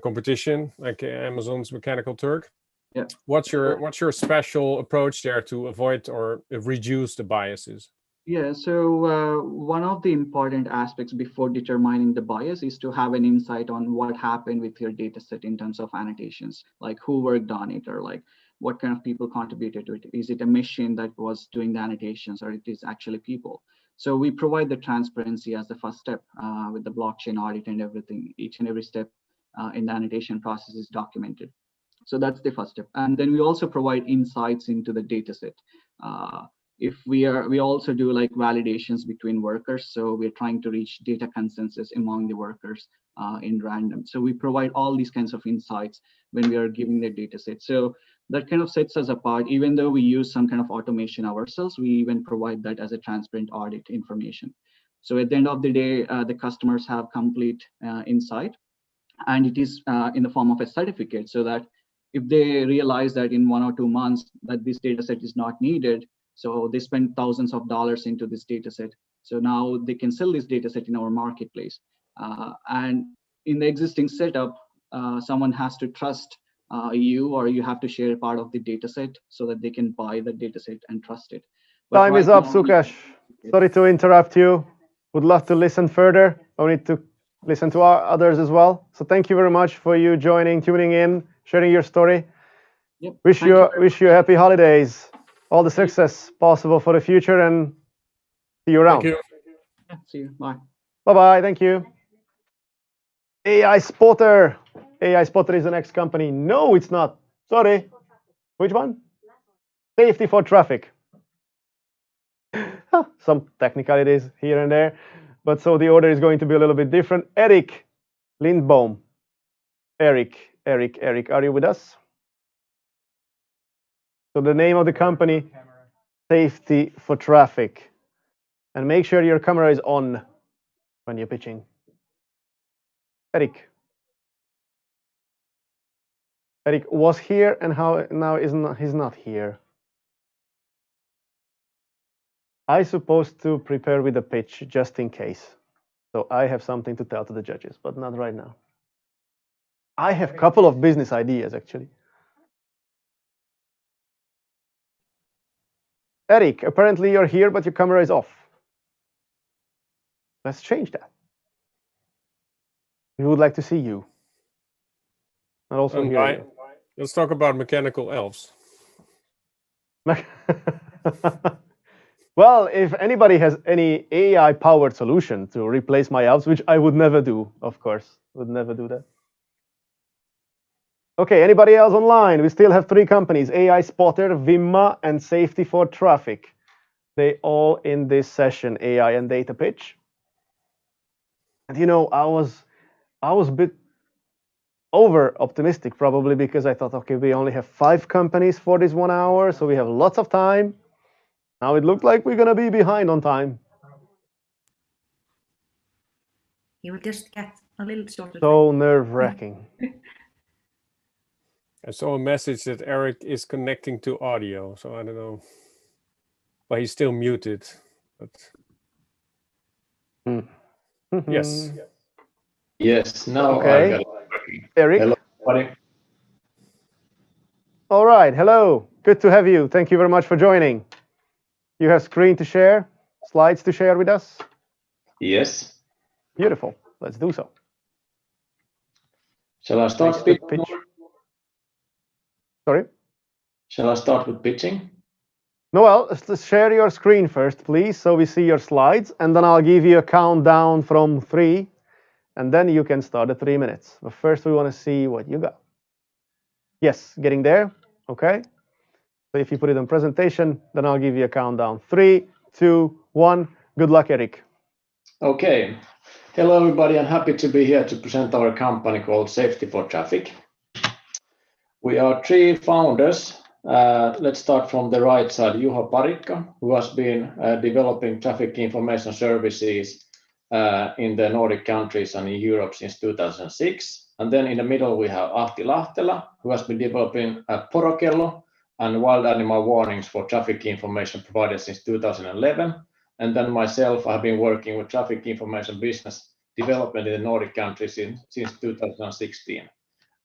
competition, like Amazon's Mechanical Turk? Yeah. What's your special approach there to avoid or reduce the biases? Yeah, so one of the important aspects before determining the bias is to have an insight on what happened with your data set in terms of annotations, like who worked on it, or like what kind of people contributed to it. Is it a machine that was doing the annotations, or it is actually people? So we provide the transparency as the first step with the blockchain audit and everything. Each and every step in the annotation process is documented. So that's the first step. And then we also provide insights into the data set. If we also do like validations between workers. So we're trying to reach data consensus among the workers in random. So we provide all these kinds of insights when we are giving the data set. So that kind of sets us apart. Even though we use some kind of automation ourselves, we even provide that as a transparent audit information. So at the end of the day, the customers have complete insight. and it is in the form of a certificate, so that if they realize that in 1 or 2 months that this data set is not needed, so they spend thousands of dollars into this data set. So now they can sell this data set in our marketplace. And in the existing setup, someone has to trust you, or you have to share part of the data set so that they can buy the data set and trust it. But Time is right up, now, Sukash. Sorry to interrupt you. Would love to listen further. I need to listen to our others as well. So thank you very much for you joining, tuning in, sharing your story. Yep. Wish you happy holidays, all the success possible for the future, and see you around. Thank you. Yeah, see you. Bye. Bye-bye. Thank you. AI Spotter. AI Spotter is the next company. No, it's not. Sorry. Which one? Safety for Traffic. Some technicalities here and there. But so the order is going to be a little bit different. Eric Lindbaum. Eric, are you with us? So the name of the company, Safety for Traffic. And make sure your camera is on when you're pitching. Eric was here, and how now he's not here. I supposed to prepare with a pitch just in case. So I have something to tell to the judges, but not right now. I have a couple of business ideas, actually. Eric, apparently you're here, but your camera is off. Let's change that. We would like to see you. And also hear you. Let's talk about mechanical elves. Well, if anybody has any AI-powered solution to replace my elves, which I would never do, of course, would never do that. Okay, anybody else online? We still have 3 companies, AI Spotter, Vimma, and Safety for Traffic. They all in this session, AI and data pitch. And you know, I was a bit over optimistic probably, because I thought, okay, we only have 5 companies for this 1 hour, so we have lots of time. Now it looked like we're gonna be behind on time. You will just get a little shorter. So nerve-wracking. I saw a message that Eric is connecting to audio, so I don't know. But he's still muted. But yes. Yes, now Okay. I got it. Eric. Hello, everybody. All right, hello. Good to have you. Thank you very much for joining. You have screen to share, slides to share with us? Yes. Beautiful. Let's do so. Shall I start pitch? Sorry? Shall I start with pitching? No, well, let's share your screen first, please, so we see your slides, and then I'll give you a countdown from 3, and then you can start at 3 minutes. But first, we want to see what you got. Yes, getting there? Okay. So if you put it on presentation, then I'll give you a countdown. 3, 2, 1. Good luck, Eric. Okay. Hello, everybody. I'm happy to be here to present our company called Safety for Traffic. We are 3 founders. Let's start from the right side. Juha Parikka, who has been developing traffic information services in the Nordic countries and in Europe since 2006. And then in the middle, we have Ahti Lahtela, who has been developing Porokello and wild animal warnings for traffic information provided since 2011. And then myself, I've been working with traffic information business development in the Nordic countries since 2016.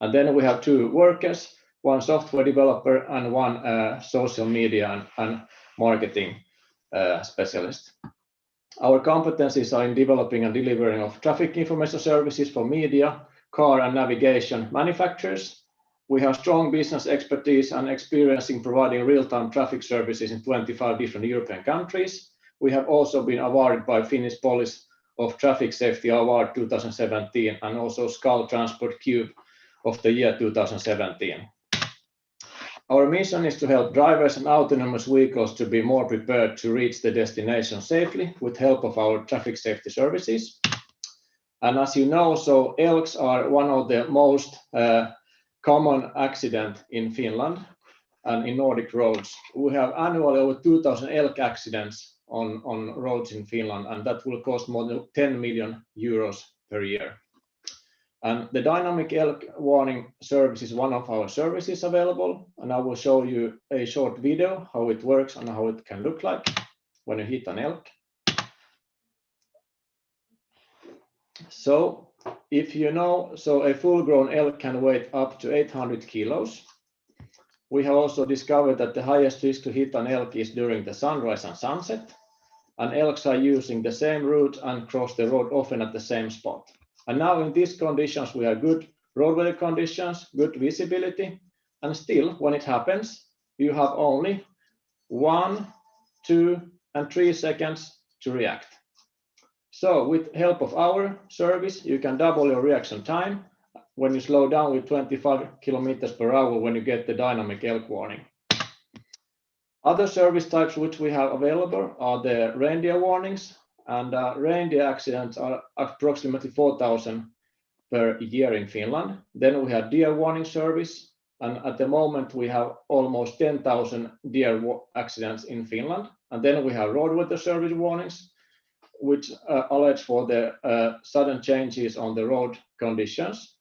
And then we have 2 workers, one software developer and one social media and marketing specialist. Our competencies are in developing and delivering of traffic information services for media, car and navigation manufacturers. We have strong business expertise and experience in providing real-time traffic services in 25 different European countries. We have also been awarded by Finnish Police of Traffic Safety Award 2017 and also Skull Transport Cube of the year 2017. Our mission is to help drivers and autonomous vehicles to be more prepared to reach the destination safely with help of our traffic safety services. And as you know, so elks are one of the most common accident in Finland and in Nordic roads. We have annually over 2,000 elk accidents on roads in Finland, and that will cost more than 10 million euros per year. And the dynamic elk warning service is one of our services available. And I will show you a short video how it works and how it can look like when you hit an elk. So if you know, so a full-grown elk can weigh up to 800 kilos. We have also discovered that the highest risk to hit an elk is during the sunrise and sunset. And elks are using the same route and cross the road often at the same spot. And now in these conditions, we have good roadway conditions, good visibility, and still when it happens, you have only 1, 2, and 3 seconds to react. So with help of our service, you can double your reaction time when you slow down with 25 kilometers per hour when you get the dynamic elk warning. Other service types which we have available are the reindeer warnings, and reindeer accidents are approximately 4,000 per year in Finland. Then we have deer warning service, and at the moment we have almost 10,000 deer accidents in Finland. And then we have road weather service warnings, which alerts for the sudden changes on the road conditions.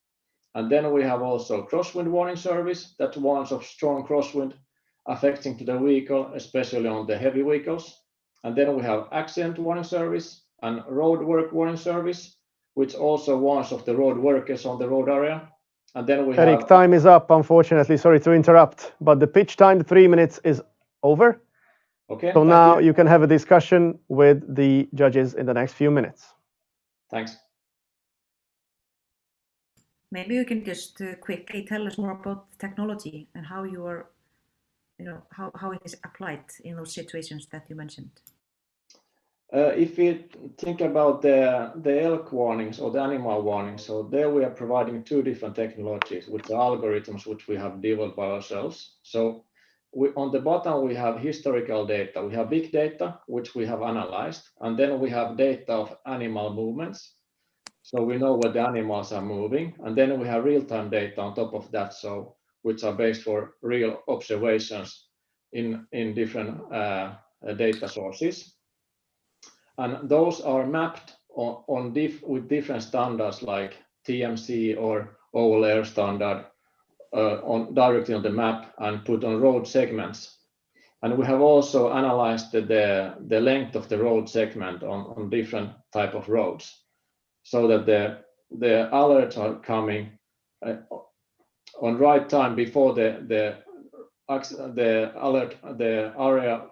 And then we have also crosswind warning service that warns of strong crosswind affecting to the vehicle, especially on the heavy vehicles. And then we have accident warning service and road work warning service, which also warns of the road workers on the road area. And then we Eric, have... time is up, unfortunately. Sorry to interrupt, but the pitch time, 3 minutes, is over. Okay. So now you can have a discussion with the judges in the next few minutes. Thanks. Maybe you can just quickly tell us more about the technology and how you are, how it is applied in those situations that you mentioned. If we think about the elk warnings or the animal warnings, so there we are providing 2 different technologies with the algorithms which we have developed by ourselves. So on the bottom we have historical data. We have big data which we have analyzed, and then we have data of animal movements. So we know where the animals are moving, and then we have real-time data on top of that, so which are based for real observations in different data sources. And those are mapped with different standards like TMC or oval air standard directly on the map and put on road segments. And we have also analyzed the length of the road segment on different type of roads, so that the alerts are coming on right time before the alert, the area,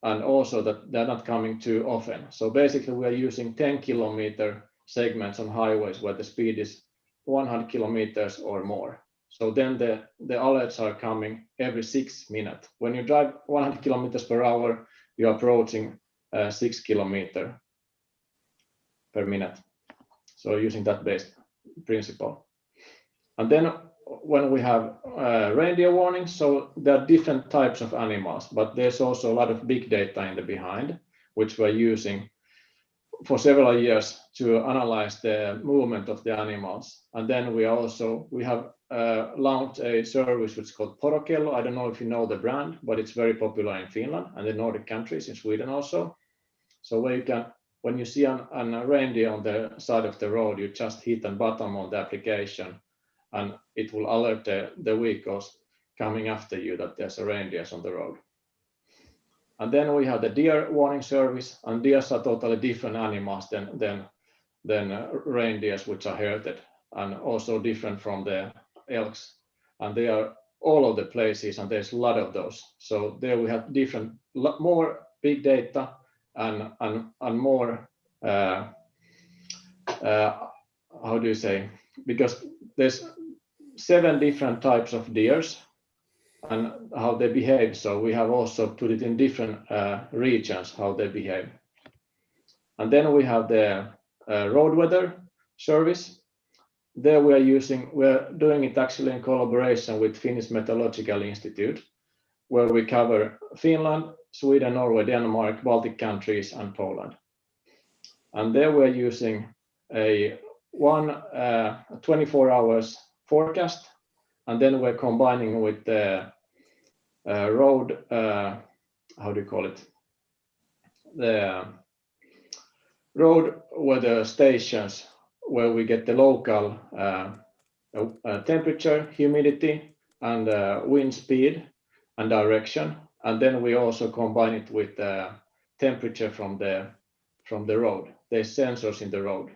and also that they're not coming too often. So basically we are using 10-kilometer segments on highways where the speed is 100 kilometers or more. So then the alerts are coming every 6 minutes. When you drive 100 kilometers per hour, you're approaching 6 kilometers per minute. So using that base principle. And then when we have reindeer warnings, so there are different types of animals, but there's also a lot of big data in the behind, which we're using for several years to analyze the movement of the animals. And then we have launched a service which is called Porokello. I don't know if you know the brand, but it's very popular in Finland and the Nordic countries, in Sweden also. So where you can, when you see a reindeer on the side of the road, you just hit a button on the application, and it will alert the vehicles coming after you that there's a reindeer on the road. And then we have the deer warning service, and deers are totally different animals than reindeers, which are herded, and also different from the elks. And they are all over the places, and there's a lot of those. So there we have more big data and more, how do you say, because there's 7 different types of deers and how they behave. So we have also put it in different regions, how they behave. And then we have the road weather service. There we're doing it actually in collaboration with Finnish Meteorological Institute, where we cover Finland, Sweden, Norway, Denmark, Baltic countries, and Poland. And there we're using a 24 hours forecast, and then we're combining with the road, how do you call it? The road weather stations where we get the local temperature, humidity, and wind speed and direction. And then we also combine it with the temperature from the road. There's sensors in the road.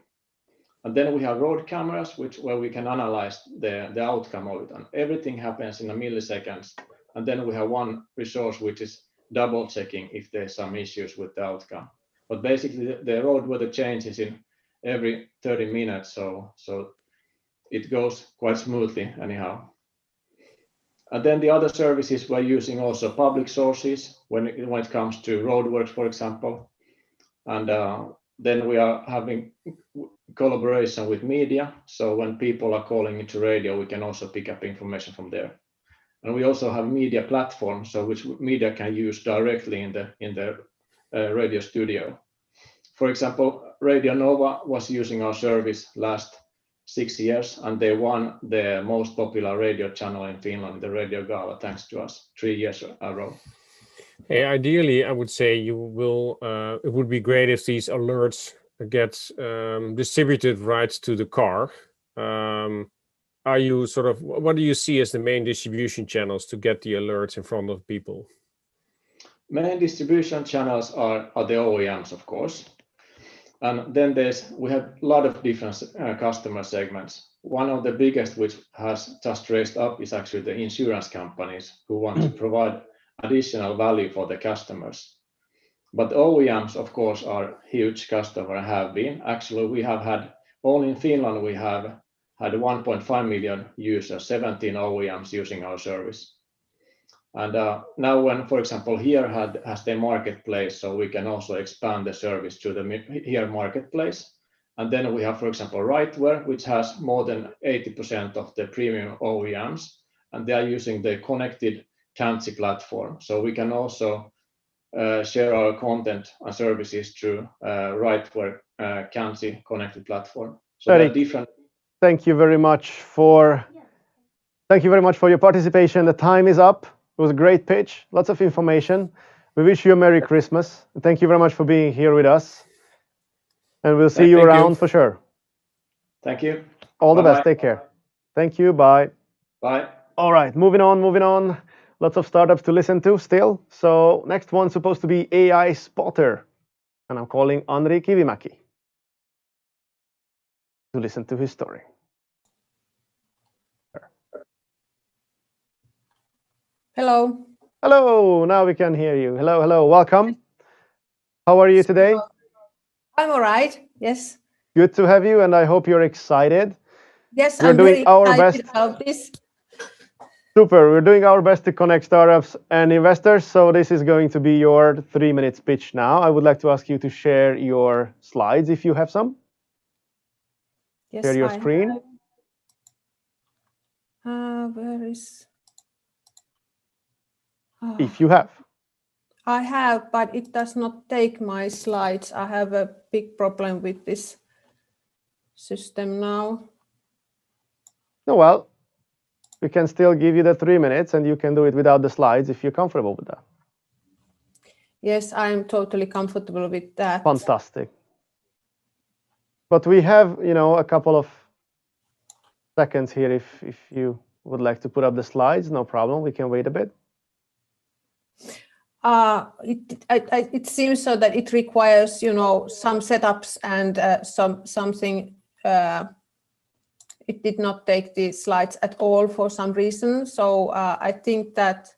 And then we have road cameras, where we can analyze the outcome of it. And everything happens in a milliseconds. And then we have one resource which is double checking if there's some issues with the outcome. But basically the road weather changes in every 30 minutes. So it goes quite smoothly anyhow. And then the other services we're using also public sources when it comes to roadworks, for example. And then we are having collaboration with media. So when people are calling into radio, we can also pick up information from there. And we also have media platforms, so which media can use directly in the radio studio. For example, Radio Nova was using our service last 6 years, and they won the most popular radio channel in Finland, the Radio Gala, thanks to us 3 years ago. Hey, ideally, I would say you will. It would be great if these alerts get distributed right to the car. Are you sort of? What do you see as the main distribution channels to get the alerts in front of people? Main distribution channels are the OEMs, of course. And then we have a lot of different customer segments. One of the biggest, which has just raised up, is actually the insurance companies who want to provide additional value for the customers. But OEMs, of course, are huge customer, have been. Actually, we have had, only in Finland, we have had 1.5 million users, 17 OEMs using our service. And now when, for example, here has their marketplace, so we can also expand the service to the here marketplace. And then we have, for example, Rightware, which has more than 80% of the premium OEMs, and they are using the connected Kansi platform. So we can also share our content and services through Rightware Kansi connected platform. So there are different. Thank you very much for your participation. The time is up. It was a great pitch, lots of information. We wish you a Merry Christmas. And thank you very much for being here with us. And we'll see you around for sure. Thank you. All the best. Take care. Thank you. Bye. Bye. All right, moving on. Lots of startups to listen to still. So next one's supposed to be AI Spotter. And I'm calling Andri Kivimäki to listen to his story. Hello. Hello, now we can hear you. Hello, welcome. How are you today? I'm all right, yes. Good to have you, and I hope you're excited. Yes, I'm very our excited best. about this. Super, we're doing our best to connect startups and investors, so this is going to be your 3-minute pitch now. I would like to ask you to share your slides if you have some. Yes, share your screen. Where is... If you have. I have, but it does not take my slides. I have a big problem with this system now. No, well, we can still give you the 3 minutes and you can do it without the slides if you're comfortable with that. Yes, I'm totally comfortable with that. Fantastic. But we have, a couple of seconds here if you would like to put up the slides, no problem. We can wait a bit. It seems so that it requires, some setups and something. It did not take the slides at all for some reason. So I think that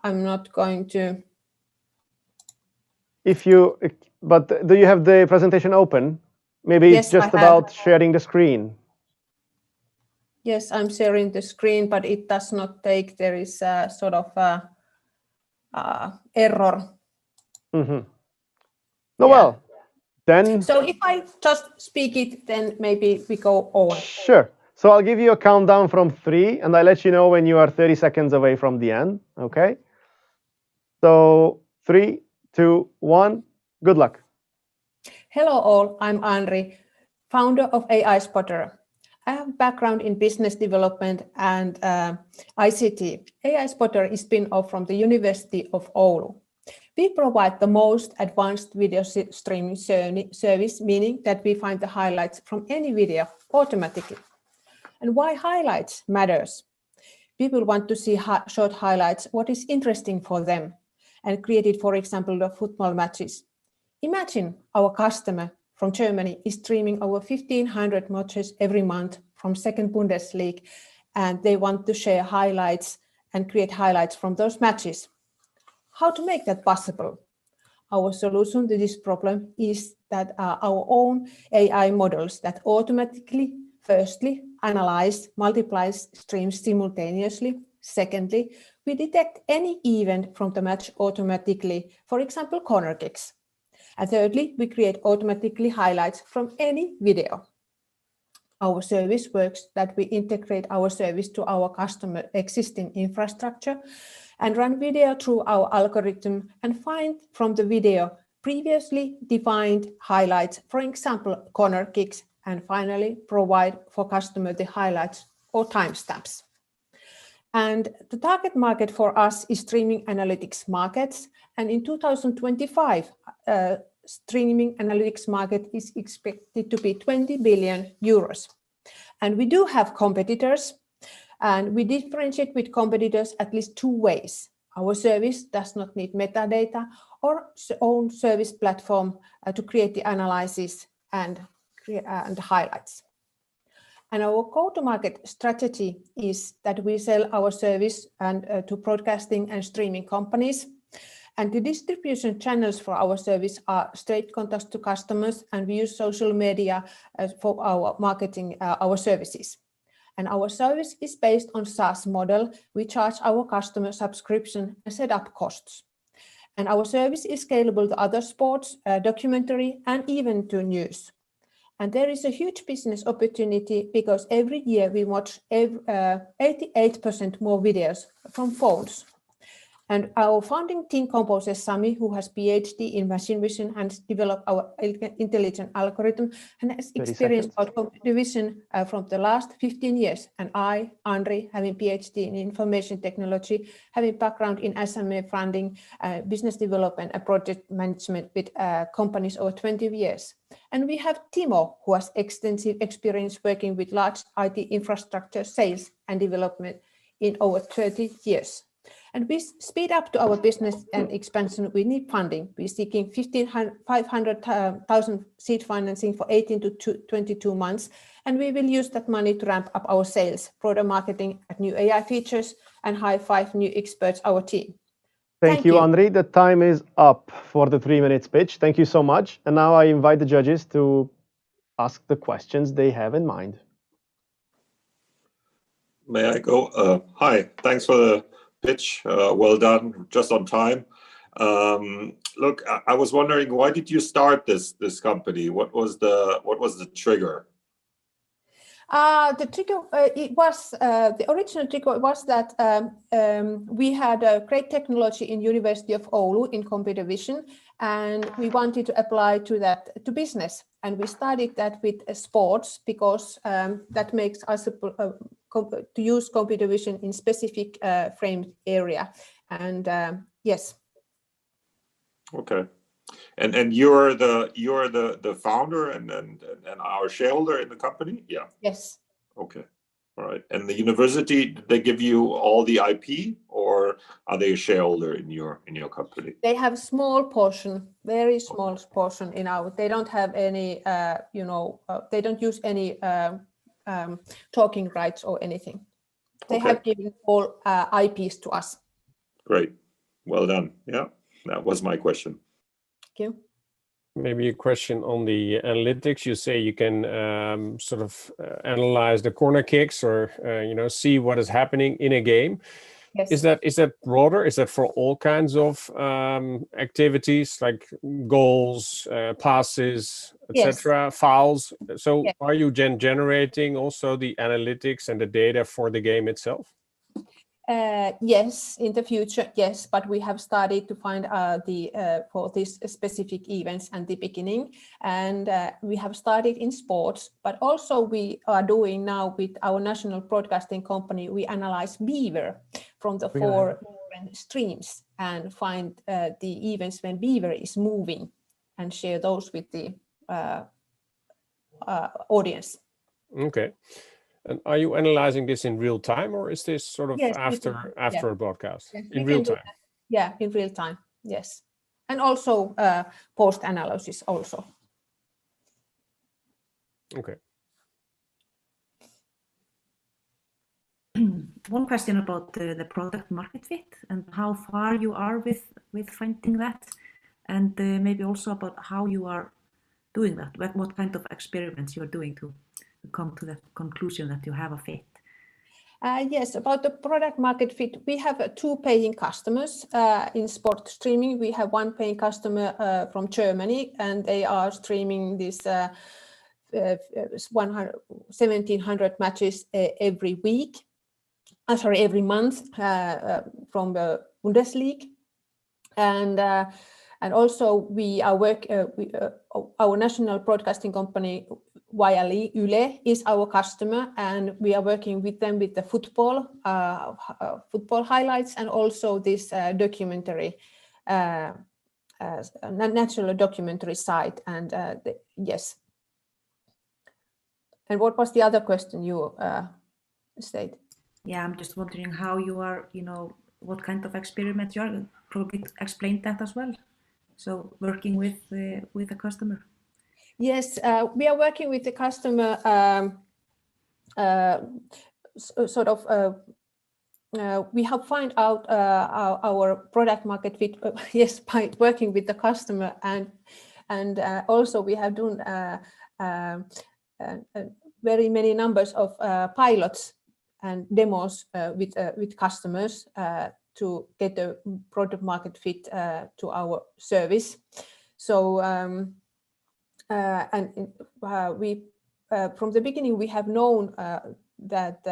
I'm not going to. But do you have the presentation open? Maybe Yes, it's just I have. about sharing the screen. Yes, I'm sharing the screen, but it does not take. There is a sort of error. Mm-hmm. No, well, then. So if I just speak it, then maybe we go on. Sure. So I'll give you a countdown from 3, and I'll let you know when you are 30 seconds away from the end. Okay. So 3, 2, 1. Good luck. Hello all, I'm Andri, founder of AI Spotter. I have a background in business development and ICT. AI Spotter is spin-off from the University of Oulu. We provide the most advanced video streaming service, meaning that we find the highlights from any video automatically. And why highlights matters? People want to see short highlights, what is interesting for them, and created, for example, the football matches. Imagine our customer from Germany is streaming over 1,500 matches every month from second Bundesliga, and they want to share highlights and create highlights from those matches. How to make that possible? Our solution to this problem is that our own AI models that automatically, firstly, analyze, multiplies streams simultaneously. Secondly, we detect any event from the match automatically, for example, corner kicks. And thirdly, we create automatically highlights from any video. Our service works that we integrate our service to our customer existing infrastructure and run video through our algorithm and find from the video previously defined highlights, for example, corner kicks, and finally provide for customer the highlights or timestamps. And the target market for us is streaming analytics markets. And in 2025, streaming analytics market is expected to be 20 billion euros. And we do have competitors, and we differentiate with competitors at least two ways. Our service does not need metadata or own service platform to create the analysis and the highlights. And our go-to-market strategy is that we sell our service and to broadcasting and streaming companies. And the distribution channels for our service are straight contacts to customers, and we use social media for our marketing our services. And our service is based on SaaS model. We charge our customer subscription and setup costs. And our service is scalable to other sports, documentary, and even to news. And there is a huge business opportunity because every year we watch 88% more videos from phones. And our founding team composes Sami, who has PhD in machine vision and developed our intelligent algorithm and has experience about computer vision from the last 15 years. And I, Andri, having PhD in information technology, having background in SMA funding, business development and project management with companies over 20 years. And we have Timo, who has extensive experience working with large IT infrastructure sales and development in over 30 years. And we speed up to our business and expansion, we need funding. We're seeking 500,000 seed financing for 18 to 22 months. And we will use that money to ramp up our sales, broader marketing, new AI features, and hire 5 new experts, our team. Thank you, Andri. The time is up for the 3-minute pitch. Thank you so much. And now I invite the judges to ask the questions they have in mind. May I go? Hi, thanks for the pitch. Well done, just on time. Look, I was wondering, why did you start this company? What was the trigger? The trigger the original trigger was that we had a great technology in University of Oulu in computer vision, and we wanted to apply to business. And we started that with sports because that makes us to use computer vision in specific framed area. And yes. Okay. And you're the founder and our shareholder in the company? Yeah. Yes. Okay. All right. And the university, did they give you all the IP, or are they a shareholder in your company? They have small portion, very small portion in our. They don't have any, they don't use any talking rights or anything. They have given all IPs to us. Great. Well done. Yeah, that was my question. Thank you. Maybe a question on the analytics. You say you can sort of analyze the corner kicks or see what is happening in a game. Yes. Is that broader? Is that for all kinds of activities like goals, passes, etc., fouls? So are you generating also the analytics and the data for the game itself? Yes, in the future, yes, but we have started to find for these specific events at the beginning, and we have started in sports, but also we are doing now with our national broadcasting company, we analyze beaver from the 4 open streams and find the events when beaver is moving and share those with the audience. Okay. And are you analyzing this in real time, or is this sort of Yes, after a broadcast? Yes, In we real can do time? that. Yeah, in real time. Yes, and also post analysis also. Okay. One question about the product market fit and how far you are with finding that, and maybe also about how you are doing that. What kind of experiments you are doing to come to the conclusion that you have a fit? Yes, about the product market fit, we have 2 paying customers in sport streaming. We have 1 paying customer from Germany, and they are streaming this 1,700 matches every week. Every month from the Bundesliga, and also we are our national broadcasting company Yle is our customer, and we are working with them with the football highlights and also this documentary, national documentary site. And yes. And what was the other question you stated? Yeah, I'm just wondering how you are, what kind of experiment you are. Probably explain that as well. So working with a customer. Yes, we are working with the customer we have found out our product market fit, yes, by working with the customer, and also we have done very many numbers of pilots and demos with customers to get the product market fit to our service. So we from the beginning we have known that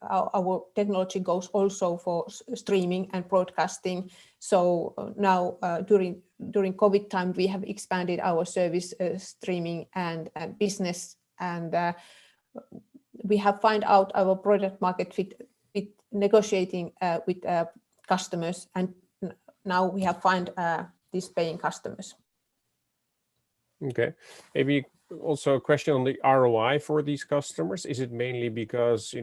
our technology goes also for streaming and broadcasting. So now during COVID time we have expanded our service streaming and business, and we have found out our product market fit negotiating with customers, and now we have found these paying customers. Okay, maybe also a question on the ROI for these customers. Is it mainly because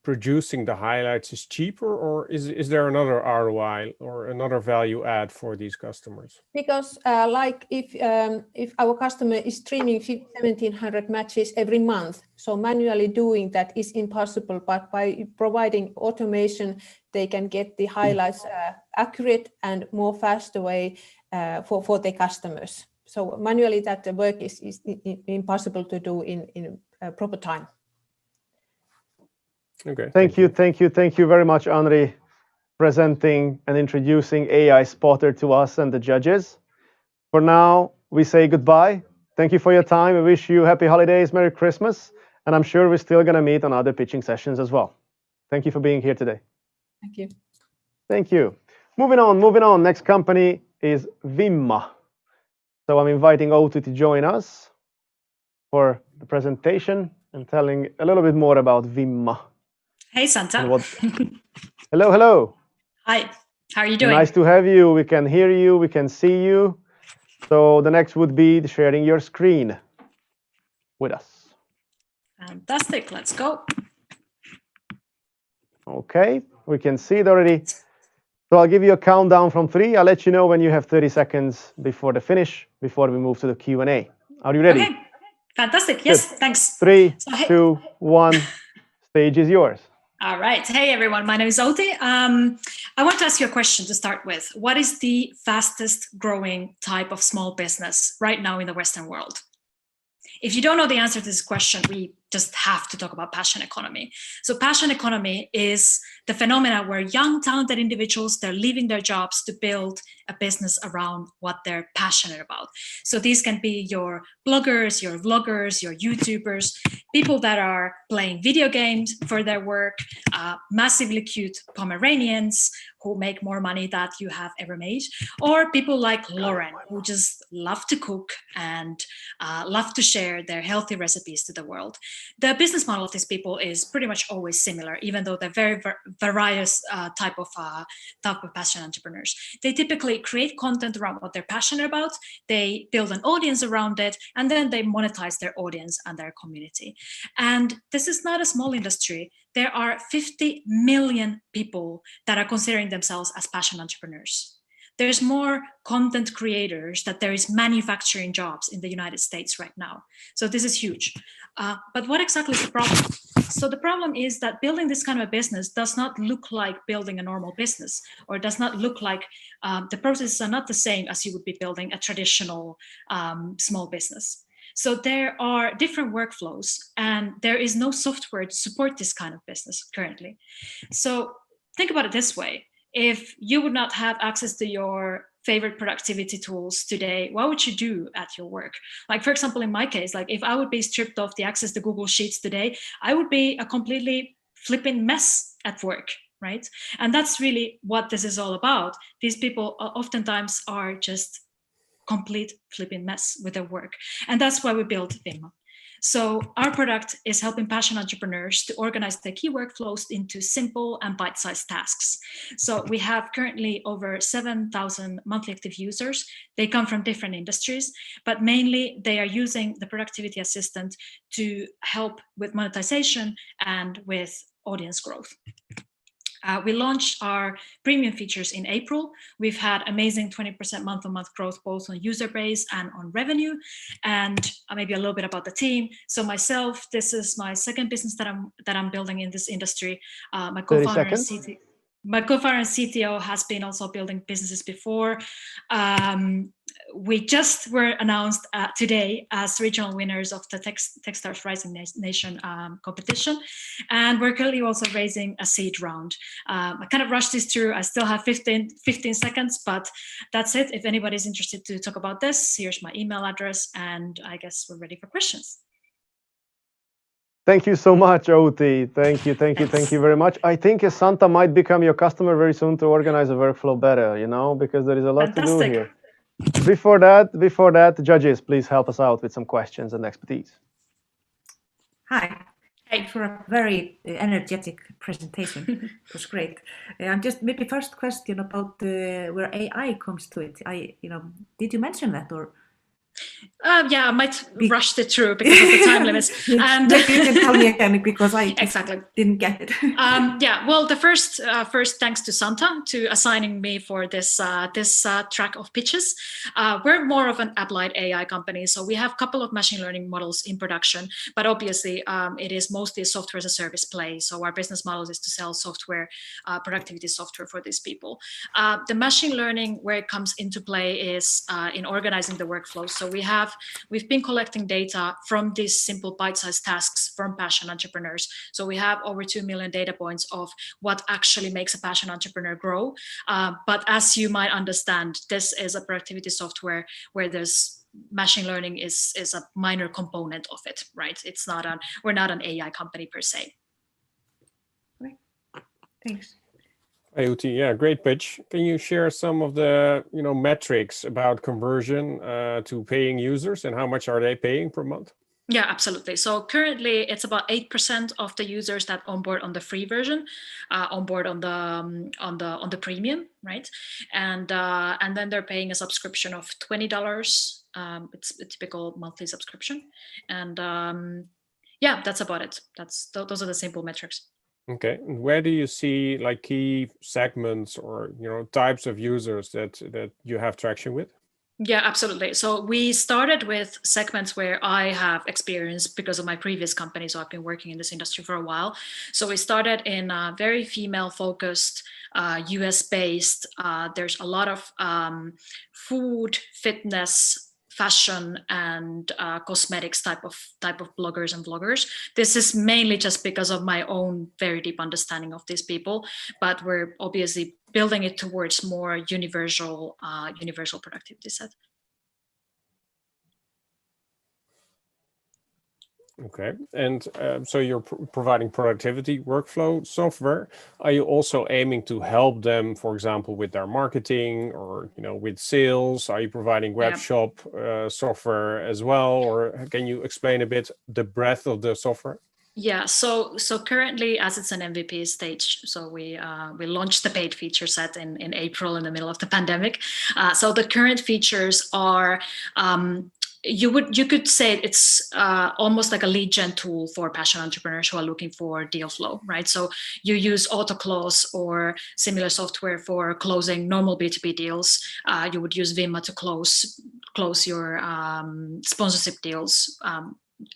producing the highlights is cheaper, or is there another ROI or another value add for these customers? Because like if our customer is streaming 1,700 matches every month, so manually doing that is impossible, but by providing automation they can get the highlights accurate and more faster way for their customers. So manually that the work is impossible to do in proper time. Okay. Thank you very much, Anri, presenting and introducing AI Spotter to us and the judges. For now, we say goodbye. Thank you for your time. We wish you happy holidays, Merry Christmas, and I'm sure we're still going to meet on other pitching sessions as well. Thank you for being here today. Thank you. Thank you. Moving on. Next company is Vimma. So I'm inviting Outi to join us for the presentation and telling a little bit more about Vimma. Hey, Santa. Hello. Hi, how are you doing? Nice to have you. We can hear you, we can see you. So the next would be sharing your screen with us. Fantastic, let's go. Okay, we can see it already. So I'll give you a countdown from 3. I'll let you know when you have 30 seconds before the finish, before we move to the Q&A. Are you ready? Okay, fantastic. Yes, thanks. 3, 2, 1. Stage is yours. All right. Hey, everyone. My name is Outi. I want to ask you a question to start with. What is the fastest growing type of small business right now in the Western world? If you don't know the answer to this question, we just have to talk about passion economy. So passion economy is the phenomena where young, talented individuals, they're leaving their jobs to build a business around what they're passionate about. So these can be your bloggers, your vloggers, your YouTubers, people that are playing video games for their work, massively cute Pomeranians who make more money that you have ever made, or people like Lauren who just love to cook and love to share their healthy recipes to the world. The business model of these people is pretty much always similar, even though they're very various type of passion entrepreneurs. They typically create content around what they're passionate about, they build an audience around it, and then they monetize their audience and their community. And this is not a small industry. There are 50 million people that are considering themselves as passion entrepreneurs. There's more content creators that there is manufacturing jobs in the United States right now. So this is huge. But what exactly is the problem? So the problem is that building this kind of a business does not look like building a normal business, or does not look like the processes are not the same as you would be building a traditional small business. So there are different workflows, and there is no software to support this kind of business currently. So think about it this way. If you would not have access to your favorite productivity tools today, what would you do at your work? Like, for example, in my case, like if I would be stripped of the access to Google Sheets today, I would be a completely flipping mess at work, right? And that's really what this is all about. These people oftentimes are just complete flipping mess with their work. And that's why we built Vimma. So our product is helping passion entrepreneurs to organize their key workflows into simple and bite-sized tasks. So we have currently over 7,000 monthly active users. They come from different industries, but mainly they are using the productivity assistant to help with monetization and with audience growth. We launched our premium features in April. We've had amazing 20% month-on-month growth, both on user base and on revenue. And maybe a little bit about the team. So myself, this is my second business that I'm building in this industry. My co-founder and CTO has been also building businesses before. We just were announced today as regional winners of the Techstars Rising Nation competition. And we're currently also raising a seed round. I kind of rushed this through. I still have 15 seconds, but that's it. If anybody's interested to talk about this, here's my email address, and I guess we're ready for questions. Thank you so much, Oti. Thank you very much. I think Santa might become your customer very soon to organize a workflow better, because there is a lot to do here. Before that, judges, please help us out with some questions and expertise. Hi. Thanks for a very energetic presentation. It was great. And just maybe first question about where AI comes to it. Did you mention that, or? Yeah, I might rush it through because of the time limits. And maybe you can tell me again, because I exactly didn't get it. Yeah, well, the first thanks to Santa to assigning me for this track of pitches. We're more of an applied AI company, so we have a couple of machine learning models in production, but obviously it is mostly a software as a service play. So our business model is to sell software, productivity software for these people. The machine learning, where it comes into play, is in organizing the workflows. So we've been collecting data from these simple bite-sized tasks from passion entrepreneurs. So we have over 2 million data points of what actually makes a passion entrepreneur grow. But as you might understand, this is a productivity software where there's machine learning is a minor component of it, right? We're not an AI company per se. Okay. Thanks. Hey, Uti, yeah, great pitch. Can you share some of the metrics about conversion to paying users, and how much are they paying per month? Yeah, absolutely. So currently it's about 8% of the users that onboard on the free version, onboard on the premium, right? And then they're paying a subscription of $20. It's a typical monthly subscription, and yeah, that's about it. Those are the simple metrics. Okay, and where do you see like key segments or types of users that you have traction with? Yeah, absolutely. So we started with segments where I have experience because of my previous company. So I've been working in this industry for a while. So we started in very female-focused, US-based. There's a lot of food, fitness, fashion, and cosmetics type of bloggers and vloggers. This is mainly just because of my own very deep understanding of these people, but we're obviously building it towards more universal productivity set. Okay, and so you're providing productivity workflow software. Are you also aiming to help them, for example, with their marketing or with sales? Are you providing web shop software as well, or can you explain a bit the breadth of the software? Yeah, so currently, as it's an MVP stage, so we launched the paid feature set in April in the middle of the pandemic. So the current features are. You could say it's almost like a lead gen tool for passionate entrepreneurs who are looking for deal flow, right? So you use AutoClose or similar software for closing normal B2B deals. You would use Vimma to close your sponsorship deals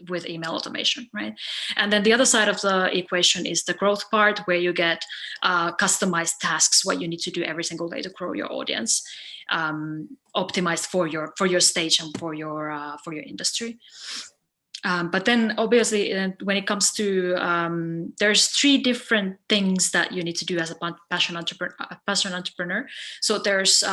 with email automation, right? And then the other side of the equation is the growth part, where you get customized tasks, what you need to do every single day to grow your audience, optimized for your stage and for your industry. But then obviously when it comes to, there's 3 different things that you need to do as a passionate entrepreneur. So there's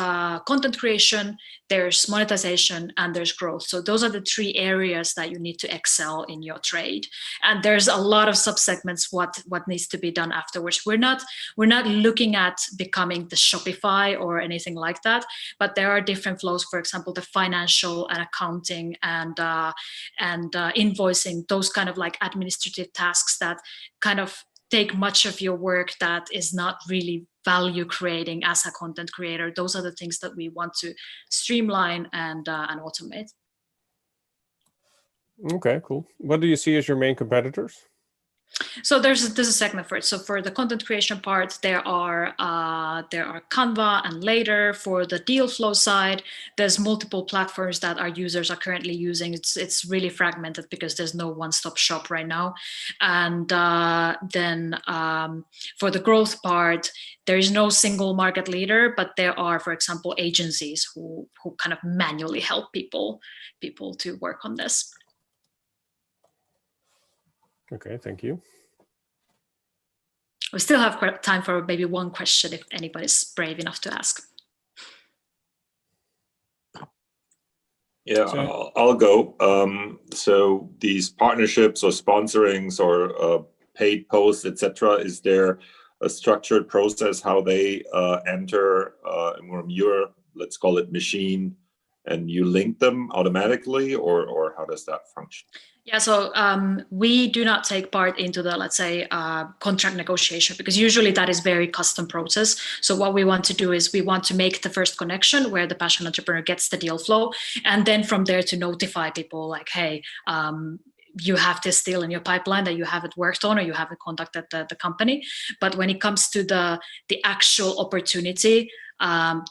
content creation, there's monetization, and there's growth. So those are the 3 areas that you need to excel in your trade. And there's a lot of subsegments what needs to be done afterwards. We're not looking at becoming the Shopify or anything like that, but there are different flows. For example, the financial and accounting and invoicing, those kind of like administrative tasks that kind of take much of your work that is not really value creating as a content creator. Those are the things that we want to streamline and automate. Okay, cool. What do you see as your main competitors? So there's a segment for it. So for the content creation part, there are Canva and Later. For the deal flow side, there's multiple platforms that our users are currently using. It's really fragmented because there's no one-stop shop right now. And then for the growth part, there is no single market leader, but there are, for example, agencies who kind of manually help people to work on this. Okay, thank you. We still have time for maybe one question if anybody's brave enough to ask. Yeah, I'll go. So these partnerships or sponsorings or paid posts, etc., is there a structured process how they enter your, let's call it, machine, and you link them automatically, or how does that function? Yeah, so we do not take part into the, let's say, contract negotiation, because usually that is very custom process. So what we want to do is we want to make the first connection where the passionate entrepreneur gets the deal flow, and then from there to notify people like, hey, you have this deal in your pipeline that you haven't worked on or you haven't contacted the company. But when it comes to the actual opportunity,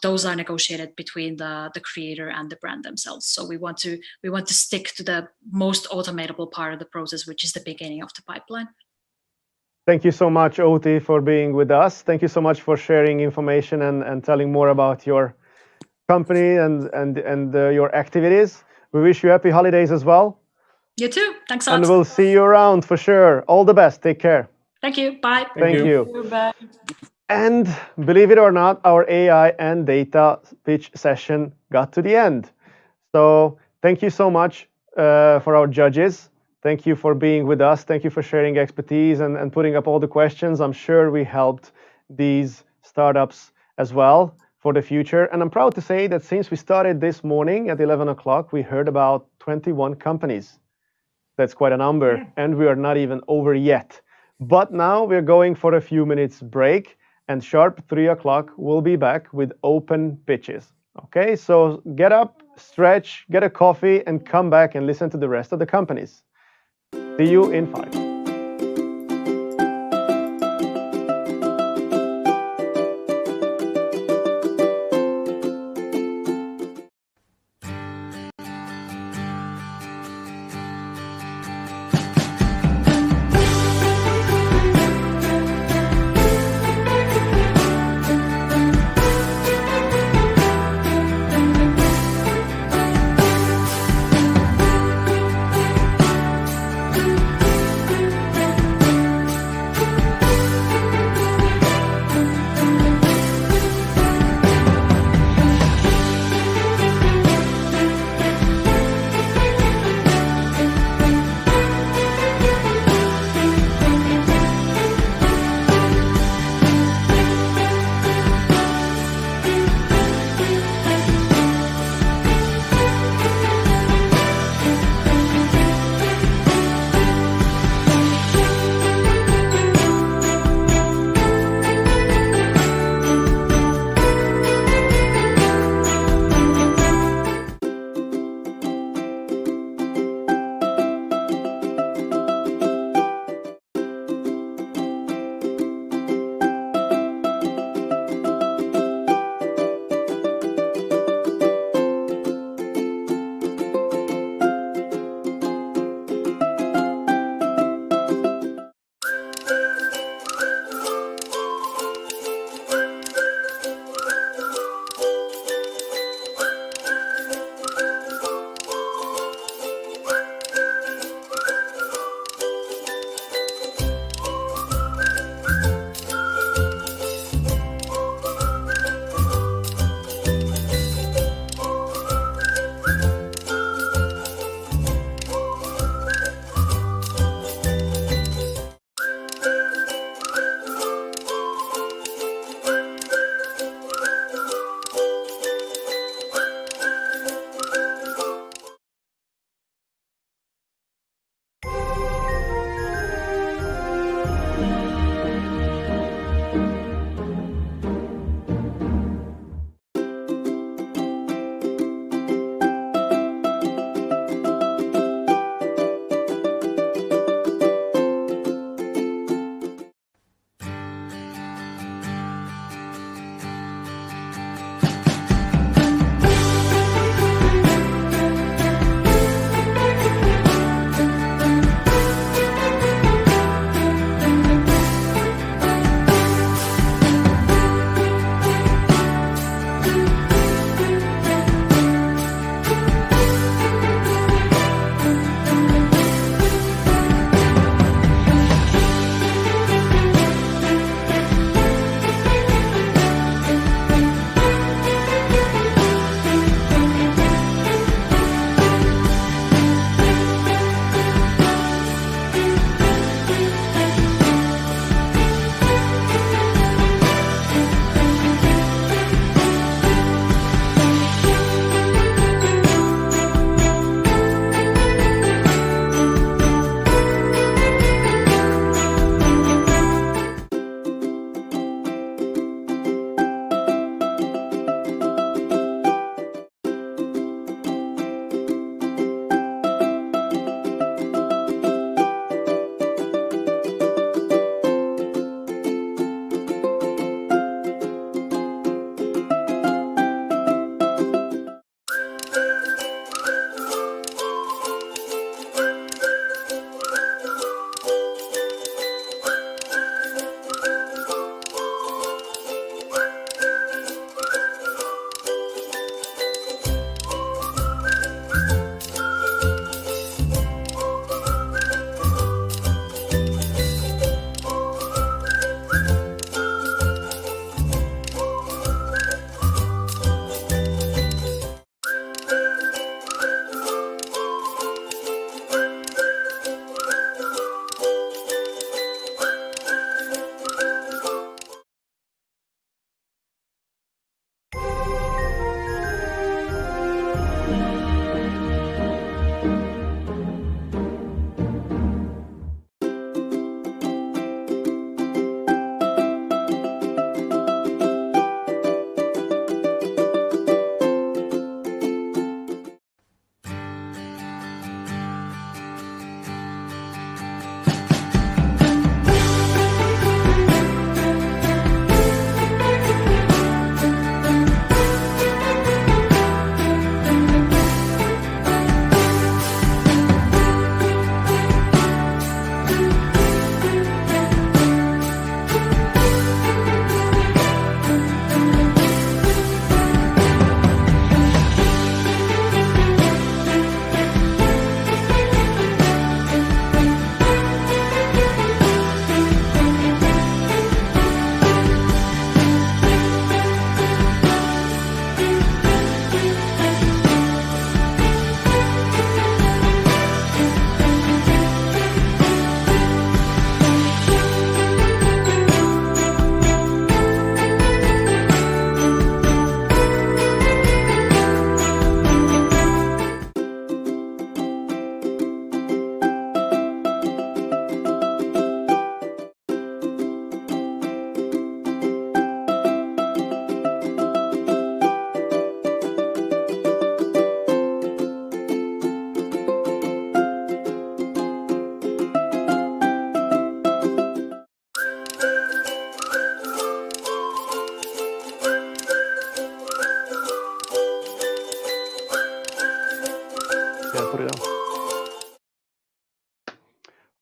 those are negotiated between the creator and the brand themselves. So we want to stick to the most automatable part of the process, which is the beginning of the pipeline. Thank you so much, Outi, for being with us. Thank you so much for sharing information and telling more about your company and your activities. We wish you happy holidays as well. You too. Thanks a lot. And we'll see you around for sure. All the best. Take care. Thank you. Bye. Thank you. Bye. And believe it or not, our AI and data pitch session got to the end. So thank you so much for our judges. Thank you for being with us. Thank you for sharing expertise and putting up all the questions. I'm sure we helped these startups as well for the future. And I'm proud to say that since we started this morning at 11 o'clock, we heard about 21 companies. That's quite a number, and we are not even over yet. But now we're going for a few minutes break, and sharp 3 o'clock we'll be back with open pitches. Okay, so get up, stretch, get a coffee, and come back and listen to the rest of the companies. See you in 5.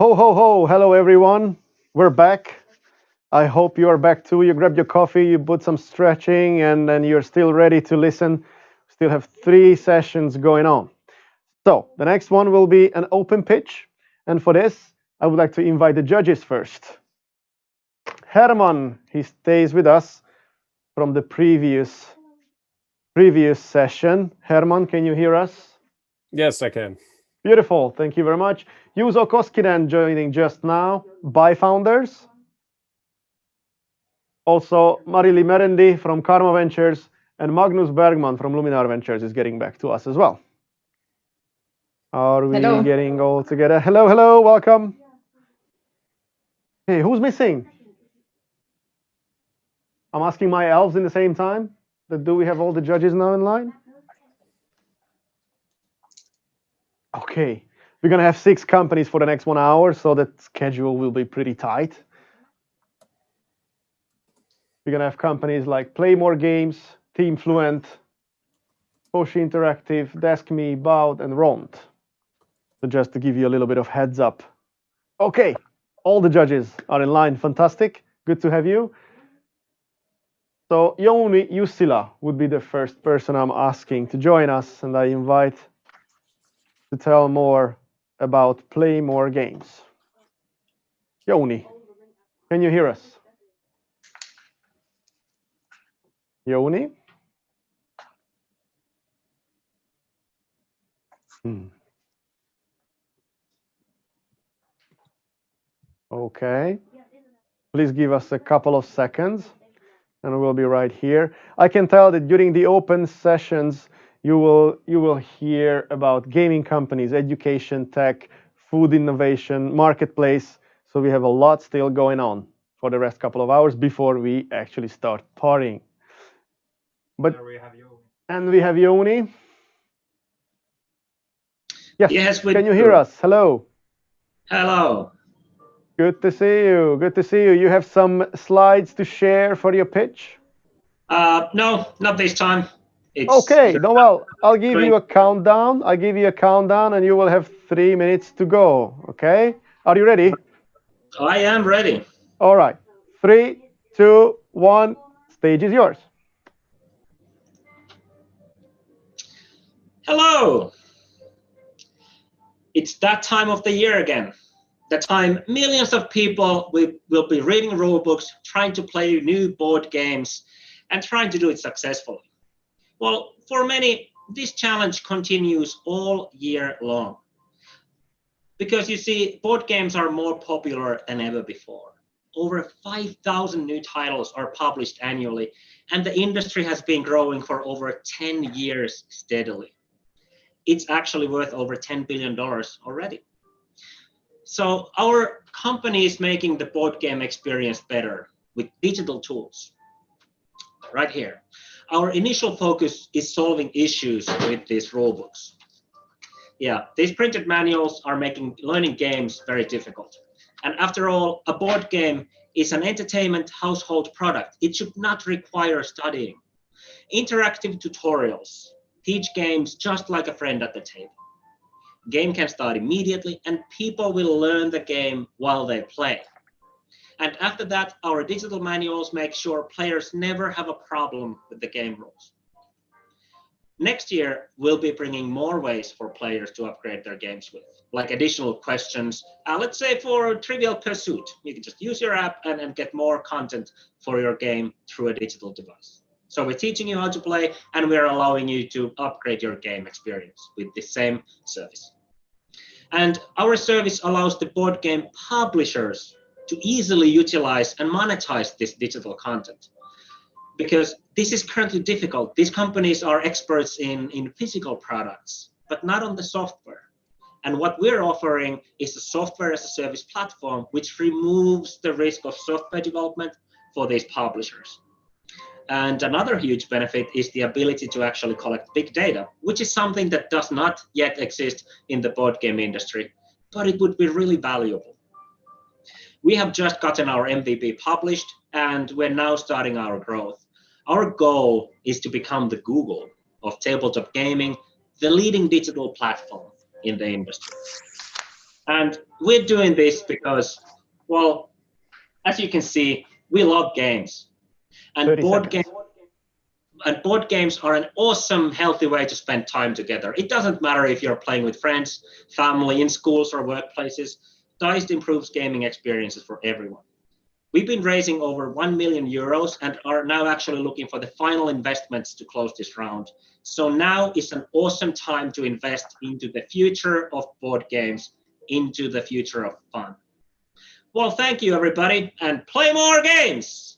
ho, ho, ho. Hello, everyone. We're back. I hope you are back too. You grabbed your coffee, you put some stretching, and then you're still ready to listen. Still have 3 sessions going on. So the next one will be an open pitch. And for this, I would like to invite the judges first. Herman, he stays with us from the previous session. Herman, can you hear us? Yes, I can. Beautiful. Thank you very much. Juuso Koskinen joining just now by Founders. Also, Marili Merendi from Karma Ventures and Magnus Bergman from Luminar Ventures is getting back to us as well. Are we Hello. getting all together? Hello, hello, welcome. Hey, who's missing? I'm asking my elves in the same time. But do we have all the judges now in line? Okay, we're gonna have 6 companies for the next 1 hour, so that schedule will be pretty tight. We're gonna have companies like Play More Games, Team Fluent, Poshi Interactive, DeskMe, Baud, and Rond. So just to give you a little bit of heads up. Okay, all the judges are in line. Fantastic. Good to have you. So Jouni Jussila would be the first person I'm asking to join us, and I invite to tell more about Play More Games. Jouni, can you hear us? Jouni? Okay. Please give us a couple of seconds and we'll be right here. I can tell that during the open sessions, you will hear about gaming companies, education, tech, food innovation, marketplace. So we have a lot still going on for the rest couple of hours before we actually start partying. And we have Jouni. Yes, can you hear us? Hello. Hello. Good to see you. Good to see you. You have some slides to share for your pitch? No, not this time. Okay, no, well, I'll give you a countdown. I'll give you a countdown and you will have 3 minutes to go. Okay? Are you ready? I am ready. All right. 3, 2, 1. Stage is yours. Hello. It's that time of the year again. The time millions of people will be reading rule books, trying to play new board games, and trying to do it successfully. Well, for many, this challenge continues all year long. Because you see, board games are more popular than ever before. Over 5,000 new titles are published annually, and the industry has been growing for over 10 years steadily. It's actually worth over $10 billion already. So our company is making the board game experience better with digital tools. Right here. Our initial focus is solving issues with these rulebooks. Yeah, these printed manuals are making learning games very difficult. And after all, a board game is an entertainment household product. It should not require studying. Interactive tutorials teach games just like a friend at the table. Game can start immediately and people will learn the game while they play. And after that, our digital manuals make sure players never have a problem with the game rules. Next year, we'll be bringing more ways for players to upgrade their games with, like additional questions. Let's say for Trivial Pursuit, you can just use your app and get more content for your game through a digital device. So we're teaching you how to play and we're allowing you to upgrade your game experience with the same service. And our service allows the board game publishers to easily utilize and monetize this digital content. Because this is currently difficult. These companies are experts in physical products, but not on the software. And what we're offering is a software as a service platform, which removes the risk of software development for these publishers. And another huge benefit is the ability to actually collect big data, which is something that does not yet exist in the board game industry, but it would be really valuable. We have just gotten our MVP published, and we're now starting our growth. Our goal is to become the Google of tabletop gaming, the leading digital platform in the industry. And we're doing this because, well, as you can see, we love games. And board games are an awesome, healthy way to spend time together. It doesn't matter if you're playing with friends, family, in schools or workplaces. Diced improves gaming experiences for everyone. We've been raising over 1 million euros and are now actually looking for the final investments to close this round. So now is an awesome time to invest into the future of board games, into the future of fun. Well, thank you, everybody, and play more games!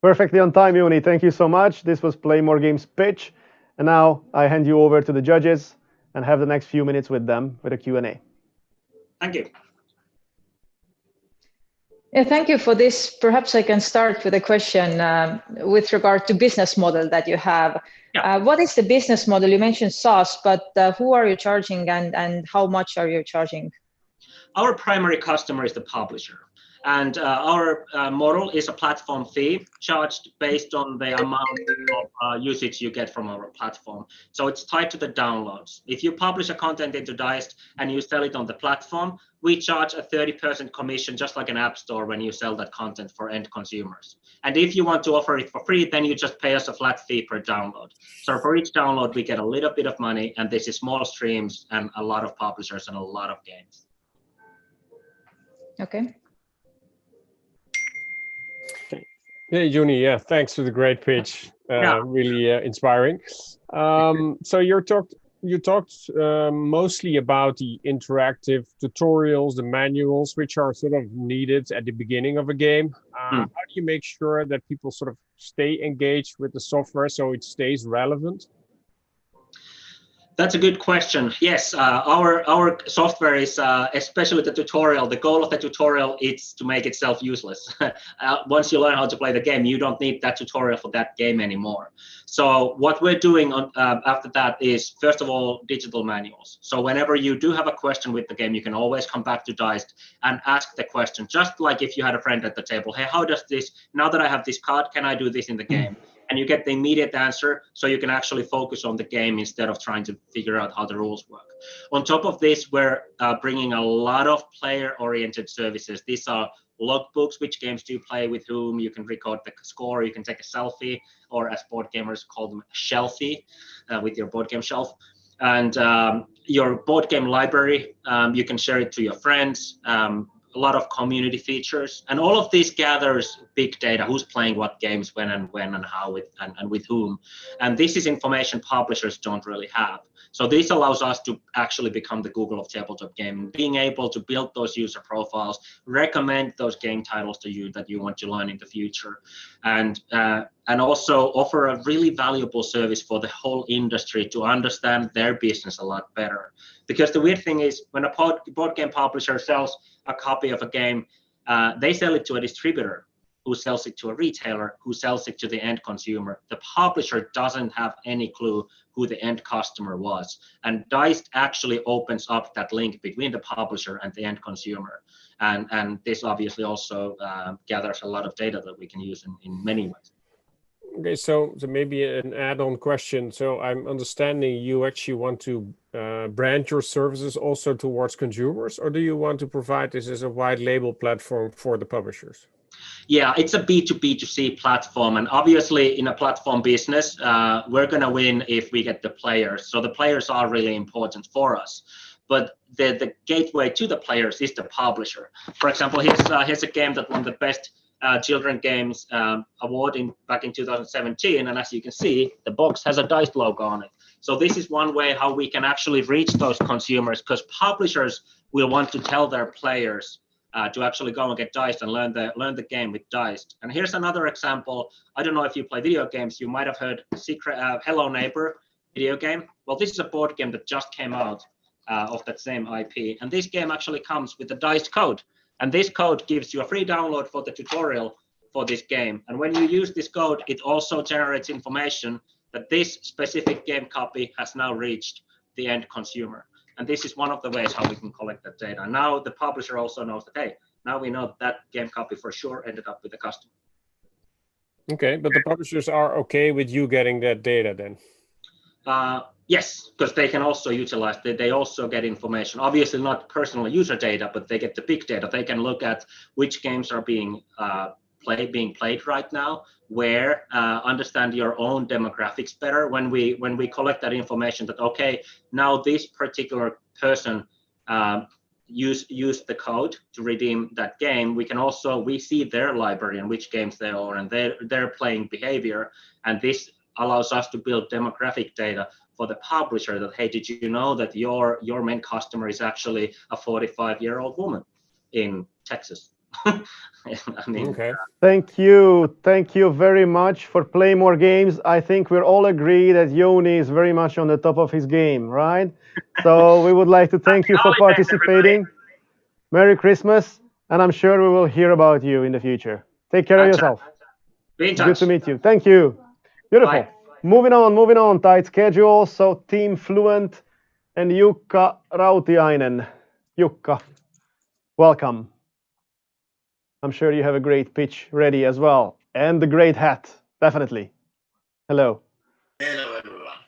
Perfectly on time, Joni. Thank you so much. This was Play More Games pitch. And now I hand you over to the judges and have the next few minutes with them with a Q&A. Thank you. Yeah, thank you for this. Perhaps I can start with a question with regard to business model that you have. What is the business model? You mentioned SaaS, but who are you charging and how much are you charging? Our primary customer is the publisher. And our model is a platform fee charged based on the amount of usage you get from our platform. So it's tied to the downloads. If you publish a content into Diced and you sell it on the platform, we charge a 30% commission, just like an app store when you sell that content for end consumers. And if you want to offer it for free, then you just pay us a flat fee per download. So for each download, we get a little bit of money, and this is small streams and a lot of publishers and a lot of games. Okay. Hey, Joni, yeah, thanks for the great pitch. Really inspiring. So you talked mostly about the interactive tutorials, the manuals, which are sort of needed at the beginning of a game. How do you make sure that people sort of stay engaged with the software so it stays relevant? That's a good question. Yes, our software is, especially the tutorial, the goal of the tutorial is to make itself useless. Once you learn how to play the game, you don't need that tutorial for that game anymore. So what we're doing after that is, first of all, digital manuals. So whenever you do have a question with the game, you can always come back to Diced and ask the question, just like if you had a friend at the table. Hey, how does this, now that I have this card, can I do this in the game? And you get the immediate answer, so you can actually focus on the game instead of trying to figure out how the rules work. On top of this, we're bringing a lot of player-oriented services. These are logbooks, which games do you play, with whom, you can record the score, you can take a selfie, or as board gamers call them, a shelfie, with your board game shelf. And your board game library, you can share it to your friends. A lot of community features, and all of this gathers big data, who's playing what games, when and how, and with whom. And this is information publishers don't really have. So this allows us to actually become the Google of tabletop gaming, being able to build those user profiles, recommend those game titles to you that you want to learn in the future, and also offer a really valuable service for the whole industry to understand their business a lot better. Because the weird thing is, when a board game publisher sells a copy of a game, they sell it to a distributor who sells it to a retailer who sells it to the end consumer. The publisher doesn't have any clue who the end customer was. And Diced actually opens up that link between the publisher and the end consumer. And this obviously also gathers a lot of data that we can use in many ways. Okay, so maybe an add-on question. So I'm understanding you actually want to brand your services also towards consumers, or do you want to provide this as a white label platform for the publishers? Yeah, it's a B2B2C platform, and obviously in a platform business, we're going to win if we get the players. So the players are really important for us. But the gateway to the players is the publisher. For example, here's a game that won the best children games award back in 2017, and as you can see, the box has a Diced logo on it. So this is one way how we can actually reach those consumers, because publishers will want to tell their players to actually go and get Diced and learn the game with Diced. And here's another example. I don't know if you play video games, you might have heard Hello Neighbor video game. Well, this is a board game that just came out of that same IP, and this game actually comes with a Diced code. And this code gives you a free download for the tutorial for this game. And when you use this code, it also generates information that this specific game copy has now reached the end consumer. And this is one of the ways how we can collect that data. Now the publisher also knows that, hey, now we know that game copy for sure ended up with the customer. Okay, but the publishers are okay with you getting that data then? Yes, because they can also utilize, they also get information, obviously not personal user data, but they get the big data. They can look at which games are being played right now, where, understand your own demographics better. When we collect that information that, okay, now this particular person use the code to redeem that game, we see their library and which games they own and their playing behavior, and this allows us to build demographic data for the publisher that, hey, did you know that your main customer is actually a 45-year-old woman in Texas? I mean, Okay. Thank you very much for playing more games. I think we're all agree that Joni is very much on the top of his game, right? So we would like to thank you for participating. Merry Christmas, and I'm sure we will hear about you in the future. Take care of yourself. Be in Good touch. to meet you. Thank you. Beautiful. Bye. Moving on, tight schedule. So Team Fluent and Jukka Rautiainen. Jukka, welcome. I'm sure you have a great pitch ready as well. And the great hat, definitely. Hello. Hello, everyone.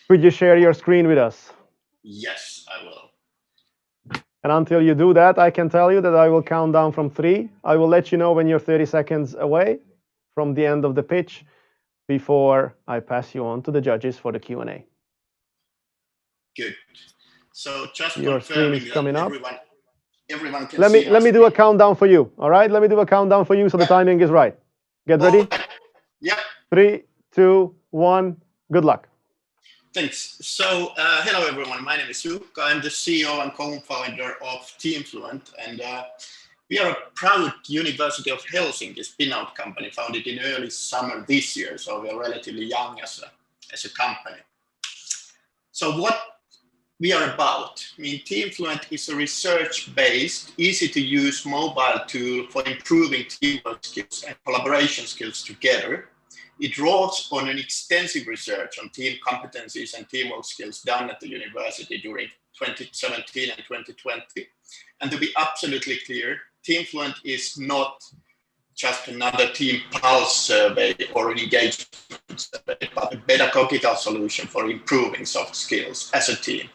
Could you share your screen with us? Yes, I will. And until you do that, I can tell you that I will count down from 3. I will let you know when you're 30 seconds away from the end of the pitch before I pass you on to the judges for the Q&A. Good. So just Your screen is coming up. Everyone can Let see me do a countdown for you. All right? Let me do a countdown for you so the timing is right. Get ready? Yep. 3, 2, 1. Good luck. Thanks. So hello, everyone. My name is Jukka. I'm the CEO and co-founder of Team Fluent, and we are a proud University of Helsinki spin-out company founded in early summer this year. So we are relatively young as a company. So what we are about. I mean, Team Fluent is a research-based, easy-to-use mobile tool for improving teamwork skills and collaboration skills together. It draws on an extensive research on team competencies and teamwork skills done at the university during 2017 and 2020. And to be absolutely clear, Team Fluent is not just another team pulse survey or an engagement survey, but a pedagogical solution for improving soft skills as a team.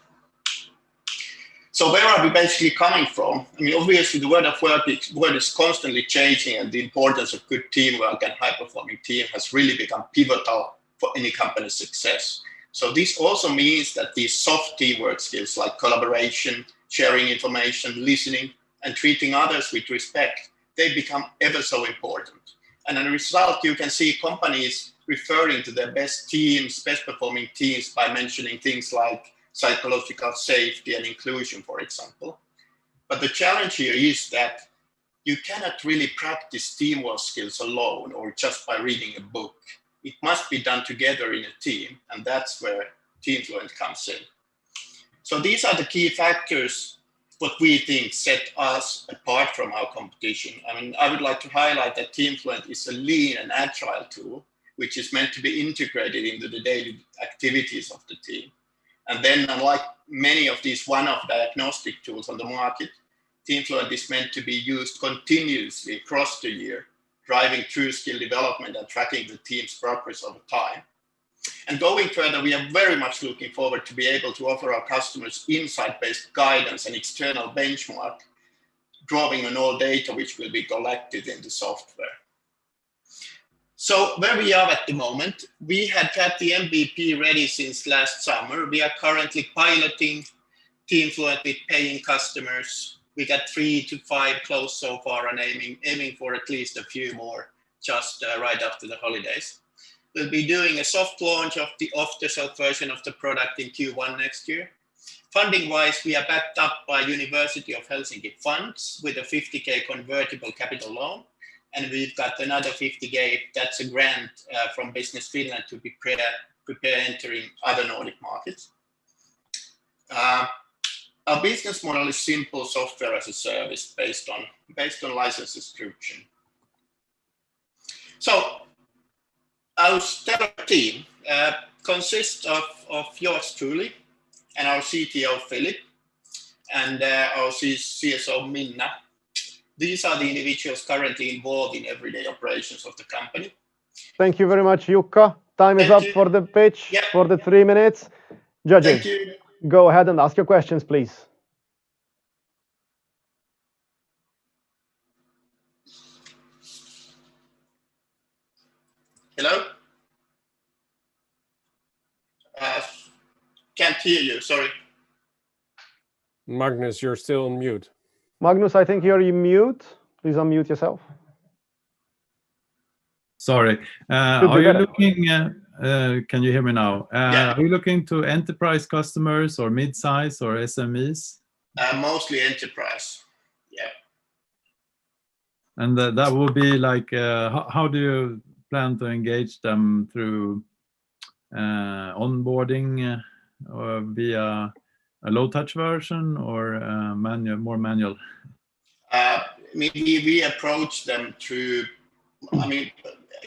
So where are we basically coming from? I mean, obviously the world of work is constantly changing, and the importance of good teamwork and high-performing team has really become pivotal for any company's success. So this also means that these soft teamwork skills like collaboration, sharing information, listening, and treating others with respect, they become ever so important. And as a result, you can see companies referring to their best teams, best performing teams by mentioning things like psychological safety and inclusion, for example. But the challenge here is that you cannot really practice teamwork skills alone or just by reading a book. It must be done together in a team, and that's where Team Fluent comes in. So these are the key factors what we think set us apart from our competition. I mean, I would like to highlight that Team Fluent is a lean and agile tool, which is meant to be integrated into the daily activities of the team. And then, unlike many of these one-off diagnostic tools on the market, Team Fluent is meant to be used continuously across the year, driving true skill development and tracking the team's progress over time. And going further, we are very much looking forward to be able to offer our customers insight-based guidance and external benchmark, drawing on all data which will be collected in the software. So where we are at the moment, we had the MVP ready since last summer. We are currently piloting Team Fluent with paying customers. We got 3 to 5 closed so far and aiming for at least a few more just right after the holidays. We'll be doing a soft launch of the off-the-shelf version of the product in Q1 next year. Funding-wise, we are backed up by University of Helsinki funds with a 50K convertible capital loan. And we've got another 50K, that's a grant from Business Finland to prepare entering other Nordic markets. Our business model is simple software as a service based on license subscription. So our stellar team consists of yours truly and our CTO Philip and our CSO Minna. These are the individuals currently involved in everyday operations of the company. Thank you very much, Jukka. Time is up for the pitch for the 3 minutes. Judges, Thank you. go ahead and ask your questions, please. Hello? Can't hear you, sorry. Magnus, you're still on mute. Magnus, I think you're in mute. Please unmute yourself. Sorry. Are you looking, can you hear me now? Are you looking to enterprise customers or mid-size or SMEs? Mostly enterprise, yeah. And that will be like, how do you plan to engage them through onboarding or via a low-touch version or more manual? We approach them through,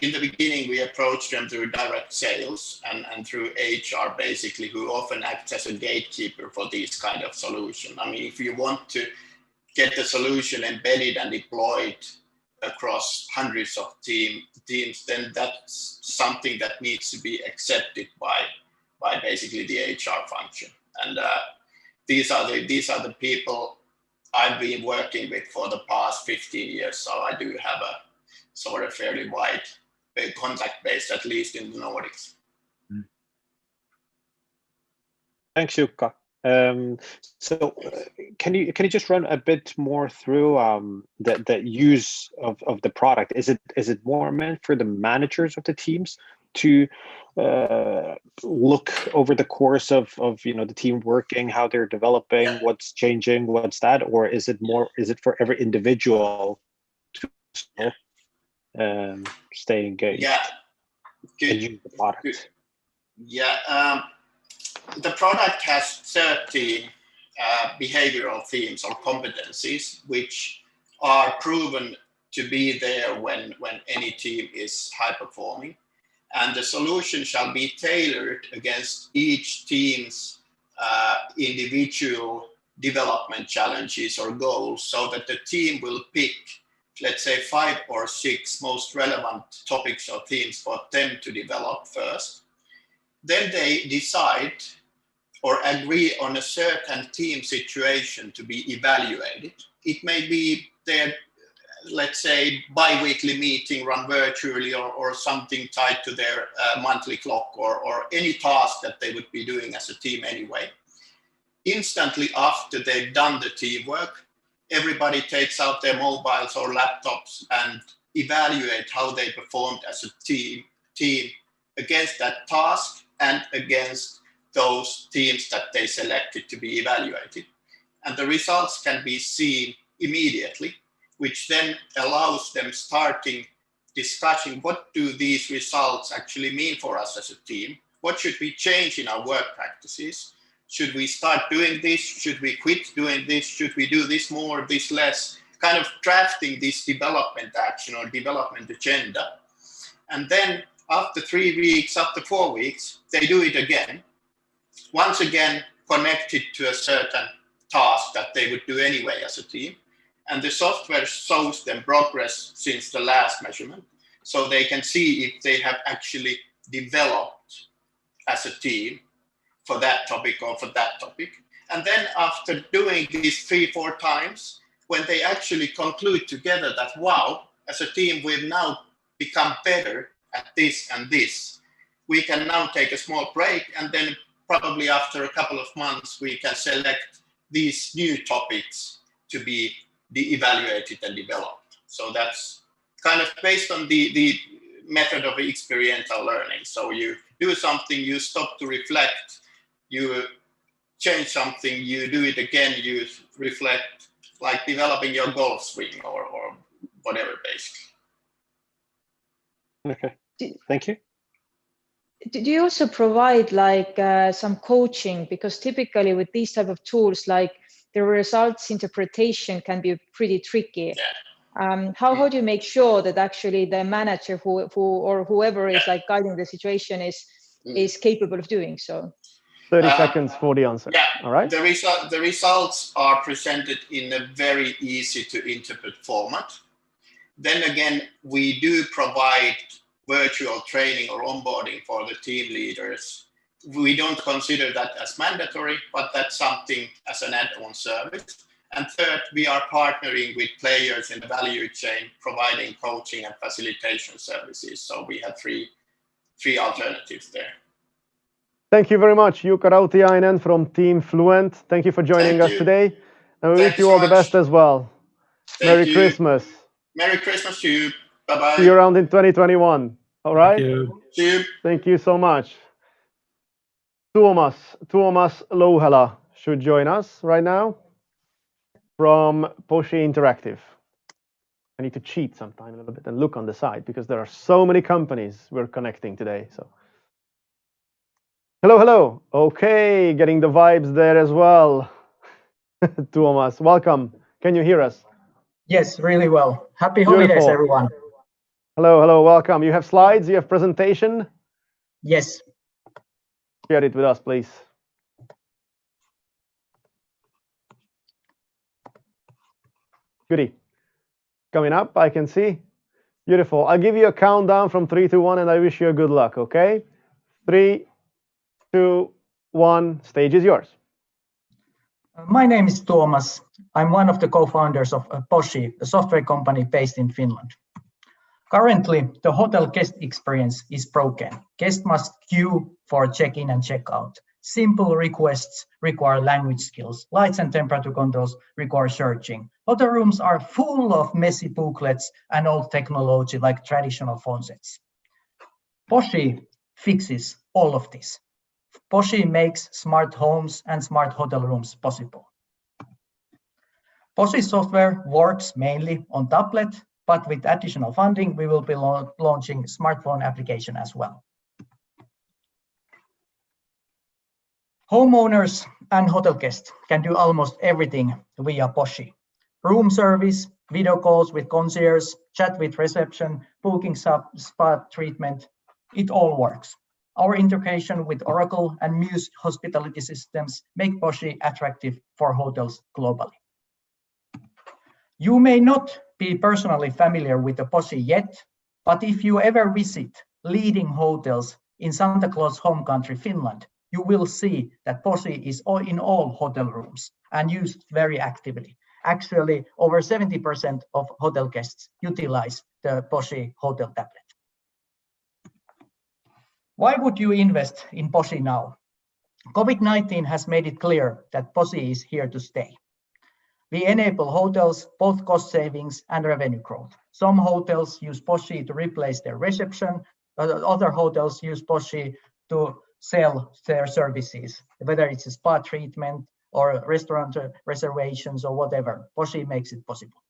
in the beginning, we approach them through direct sales and through HR, basically, who often acts as a gatekeeper for these kind of solutions. If you want to get the solution embedded and deployed across hundreds of teams, then that's something that needs to be accepted by basically the HR function. And these are the people I've been working with for the past 15 years, so I do have a sort of fairly wide contact base, at least in the Nordics. Thanks, Jukka. So can you just run a bit more through the use of the product? Is it more meant for the managers of the teams to look over the course of the team working, how they're developing, what's changing, what's that, or is it for every individual to stay engaged? Yeah, good. And use the product? Good. Yeah, the product has 13 behavioral themes or competencies, which are proven to be there when any team is high performing. And the solution shall be tailored against each team's individual development challenges or goals, so that the team will pick, let's say, 5 or 6 most relevant topics or themes for them to develop first. Then they decide or agree on a certain team situation to be evaluated. It may be their, let's say, bi-weekly meeting run virtually or something tied to their monthly clock or any task that they would be doing as a team anyway. Instantly after they've done the teamwork, everybody takes out their mobiles or laptops and evaluate how they performed as a team against that task and against those teams that they selected to be evaluated. And the results can be seen immediately, which then allows them starting discussing what do these results actually mean for us as a team? What should we change in our work practices? Should we start doing this? Should we quit doing this? Should we do this more, this less? Kind of drafting this development action or development agenda. And then after 3 weeks, after 4 weeks, they do it again. Once again, connected to a certain task that they would do anyway as a team. And the software shows them progress since the last measurement, so they can see if they have actually developed as a team for that topic or for that topic. And then after doing this 3-4 times, when they actually conclude together that, wow, as a team, we've now become better at this and this, we can now take a small break, and then probably after a couple of months, we can select these new topics to be evaluated and developed. So that's kind of based on the method of experiential learning. So you do something, you stop to reflect, you change something, you do it again, you reflect, like developing your golf swing or whatever, basically. Okay, thank you. Do you also provide like some coaching? Because typically with these type of tools, like the results interpretation can be pretty tricky. Yeah. How do you make sure that actually the manager who or whoever is like guiding the situation is capable of doing so? 30 seconds for the answer. Yeah. All right. The results are presented in a very easy to interpret format. Then again, we do provide virtual training or onboarding for the team leaders. We don't consider that as mandatory, but that's something as an add-on service. And third, we are partnering with players in the value chain, providing coaching and facilitation services. So we have three alternatives there. Thank you very much, Jukka Rautiainen from Team Fluent. Thank you for joining us today. And we wish you all the best as well. Merry Christmas. Merry Christmas to you. Bye-bye. See you around in 2021. All right? Thank you. See you. Thank you so much. Tuomas Louhela should join us right now from Poshi Interactive. I need to cheat sometime a little bit and look on the side because there are so many companies we're connecting today. So, hello. Okay, getting the vibes there as well. Tuomas, welcome. Can you hear us? Yes, really well. Happy holidays, everyone. Hello, welcome. You have slides, you have presentation? Yes. Share it with us, please. Goody. Coming up, I can see. Beautiful. I'll give you a countdown from 3 to 1 and I wish you a good luck, okay? 3, 2, 1, stage is yours. My name is Tuomas. I'm one of the co-founders of Poshi, a software company based in Finland. Currently, the hotel guest experience is broken. Guests must queue for check-in and check-out. Simple requests require language skills. Lights and temperature controls require searching. Hotel rooms are full of messy booklets and old technology like traditional phone sets. Poshi fixes all of this. Poshi makes smart homes and smart hotel rooms possible. Poshi software works mainly on tablet, but with additional funding, we will be launching smartphone application as well. Homeowners and hotel guests can do almost everything via Poshi. Room service, video calls with concierge, chat with reception, booking spa treatment, it all works. Our integration with Oracle and Muse hospitality systems make Poshi attractive for hotels globally. You may not be personally familiar with the Poshi yet, but if you ever visit leading hotels in Santa Claus' home country, Finland, you will see that Poshi is in all hotel rooms and used very actively. Actually, over 70% of hotel guests utilize the Poshi hotel tablet. Why would you invest in Poshi now? COVID-19 has made it clear that Poshi is here to stay. We enable hotels both cost savings and revenue growth. Some hotels use Poshi to replace their reception. Other hotels use Poshi to sell their services, whether it's a spa treatment or restaurant reservations or whatever. Poshi makes it possible.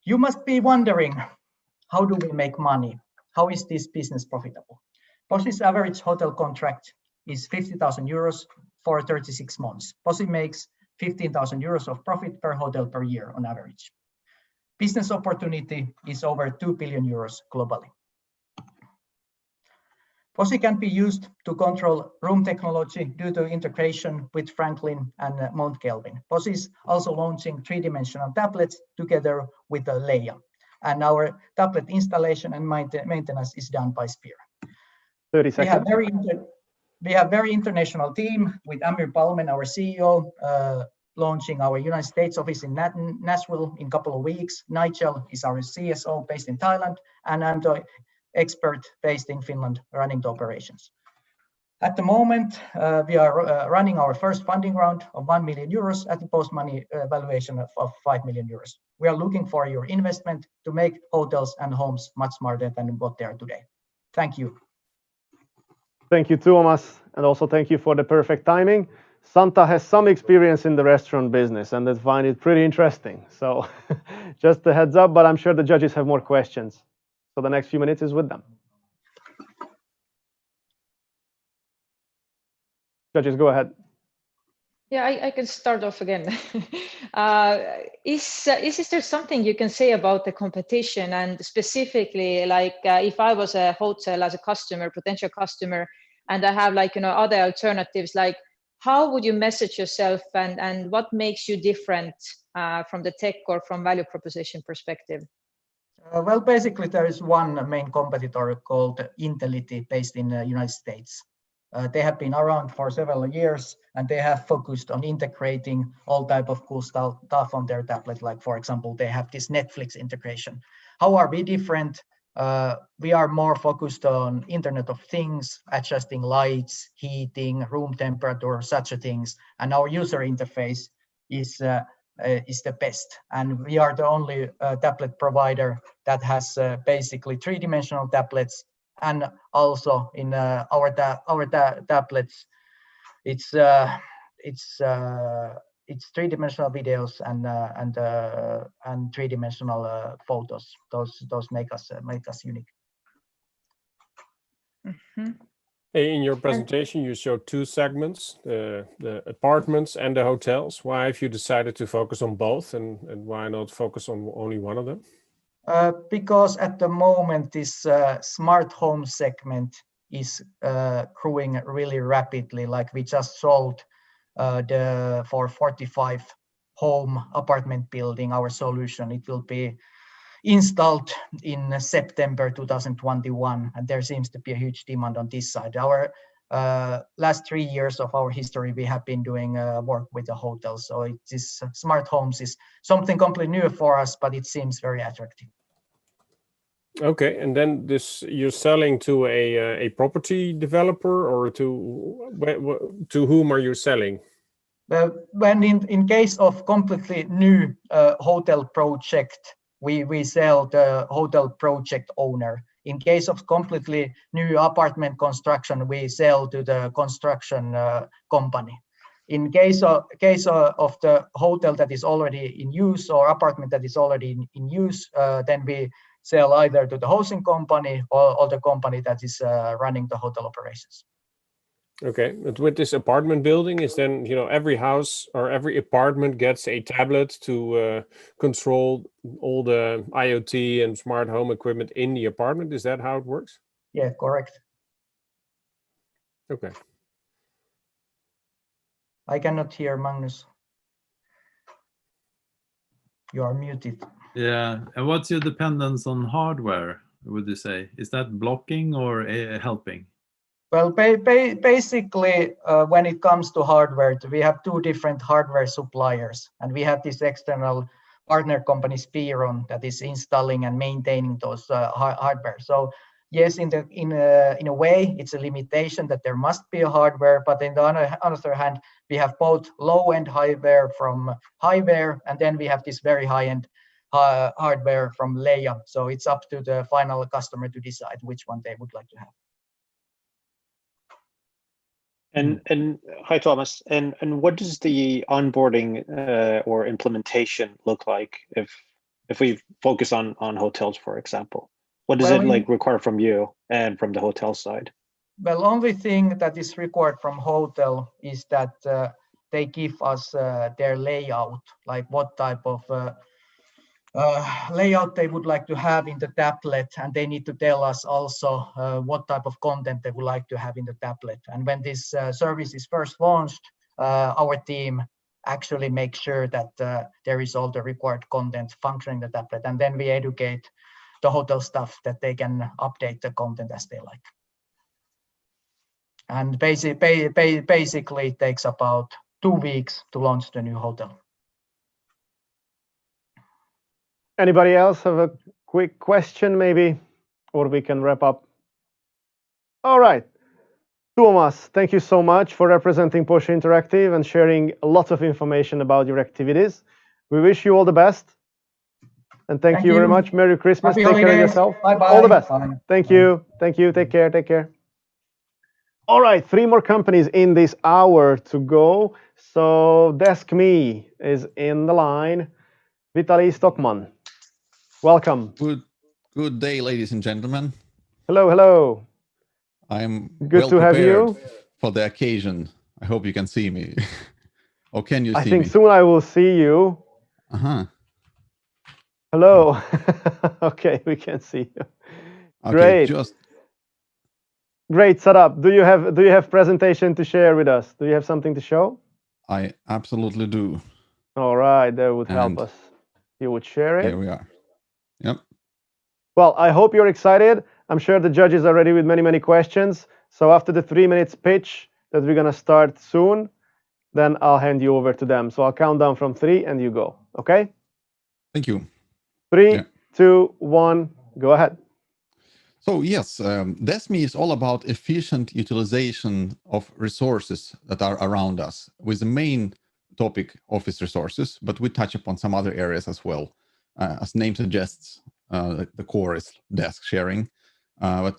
You must be wondering, how do we make money? How is this business profitable? Poshi's average hotel contract is 50,000 euros for 36 months. Poshi makes 15,000 euros of profit per hotel per year on average. Business opportunity is over 2 billion euros globally. Poshi can be used to control room technology due to integration with Franklin and Mount Kelvin. Poshi is also launching three-dimensional tablets together with Leia. And our tablet installation and maintenance is done by Spear. 30 seconds. We have very international team with Amir Palmen, our CEO, launching our United States office in Nashville in a couple of weeks. Nigel is our CSO based in Thailand, and I'm the expert based in Finland running the operations. At the moment, we are running our first funding round of 1 million euros at the post-money valuation of 5 million euros. We are looking for your investment to make hotels and homes much smarter than what they are today. Thank you. Thank you, Tuomas, and also thank you for the perfect timing. Santa has some experience in the restaurant business and I find it pretty interesting. So just a heads up, but I'm sure the judges have more questions. So the next few minutes is with them. Judges, go ahead. Yeah, I can start off again. Is there something you can say about the competition, and specifically, like if I was a hotel as a customer, potential customer, and I have other alternatives, like how would you message yourself, and what makes you different from the tech or from value proposition perspective? Well, basically, there is one main competitor called Intelity based in the United States. They have been around for several years, and they have focused on integrating all type of cool stuff on their tablet. Like, for example, they have this Netflix integration. How are we different? We are more focused on Internet of Things, adjusting lights, heating, room temperature, such things. And our user interface is the best. And we are the only tablet provider that has basically three-dimensional tablets. And also in our tablets, it's three-dimensional videos and three-dimensional photos. Those make us unique. In your presentation, you showed two segments, the apartments and the hotels. Why have you decided to focus on both, and why not focus on only one of them? Because at the moment, this smart home segment is growing really rapidly. Like we just sold for 45 home apartment building our solution. It will be installed in September 2021, and there seems to be a huge demand on this side. Our last 3 years of our history, we have been doing work with the hotels. So it is smart homes is something completely new for us, but it seems very attractive. Okay, and then you're selling to a property developer, or to whom are you selling? When in case of completely new hotel project, we sell the hotel project owner. In case of completely new apartment construction, we sell to the construction company. In case of the hotel that is already in use or apartment that is already in use, then we sell either to the hosting company or the company that is running the hotel operations. Okay, but with this apartment building, is then every house or every apartment gets a tablet to control all the IoT and smart home equipment in the apartment? Is that how it works? Yeah, correct. Okay. I cannot hear Magnus. You are muted. Yeah, and what's your dependence on hardware, would you say? Is that blocking or helping? Well, basically, when it comes to hardware, we have two different hardware suppliers, and we have this external partner company, Spiron, that is installing and maintaining those hardware. So yes, in a way, it's a limitation that there must be a hardware, but on the other hand, we have both low-end hardware from Highware, and then we have this very high-end hardware from Leia. So it's up to the final customer to decide which one they would like to have. And hi, Thomas. And what does the onboarding or implementation look like if we focus on hotels, for example? What does it require from you and from the hotel side? Well, only thing that is required from hotel is that they give us their layout, like what type of layout they would like to have in the tablet, and they need to tell us also what type of content they would like to have in the tablet. And when this service is first launched, our team actually makes sure that there is all the required content functioning in the tablet, and then we educate the hotel staff that they can update the content as they like. And basically it takes about 2 weeks to launch the new hotel. Anybody else have a quick question maybe, or we can wrap up? All right. Tuomas, thank you so much for representing Porsche Interactive and sharing lots of information about your activities. We wish you all the best. And thank you very much. Merry Christmas. Happy Take care of holidays. yourself. Bye-bye. All the best. Bye. Thank you. Thank you. Take care. Take care. All right. 3 more companies in this hour to go. So DeskMe is in the line. Vitaly Stockman. Welcome. Good day, ladies and gentlemen. Hello, hello. I'm good well to have you for the occasion. I hope you can see me. Or can you see me? I think soon I will see you. Uh-huh. Hello. Okay, we can see you. Okay, Great. Great setup. Do you have presentation to share with us? Do you have something to show? I absolutely do. All right, that would help us. You would share it. Here we are. Yep. Well, I hope you're excited. I'm sure the judges are ready with many, many questions. So after the 3 minutes pitch that we're going to start soon, then I'll hand you over to them. So I'll count down from 3 and you go. Okay? Thank you. 3, 2, 1, go ahead. So yes, DESME is all about efficient utilization of resources that are around us, with the main topic office resources, but we touch upon some other areas as well. As name suggests, the core is desk sharing, but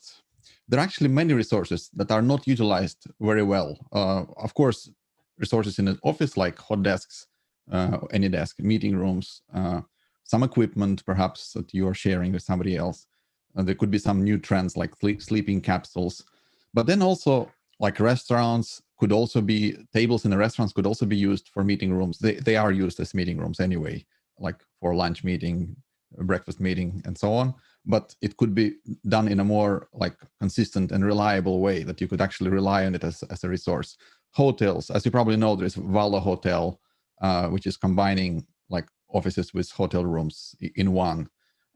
there are actually many resources that are not utilized very well. Of course, resources in an office like hot desks, any desk, meeting rooms, some equipment perhaps that you are sharing with somebody else. There could be some new trends like sleeping capsules, but then also like restaurants could also be, tables in the restaurants could also be used for meeting rooms. They are used as meeting rooms anyway, like for lunch meeting, breakfast meeting, and so on. But it could be done in a more like consistent and reliable way that you could actually rely on it as a resource. Hotels, as you probably know, there's Valo Hotel, which is combining like offices with hotel rooms in one.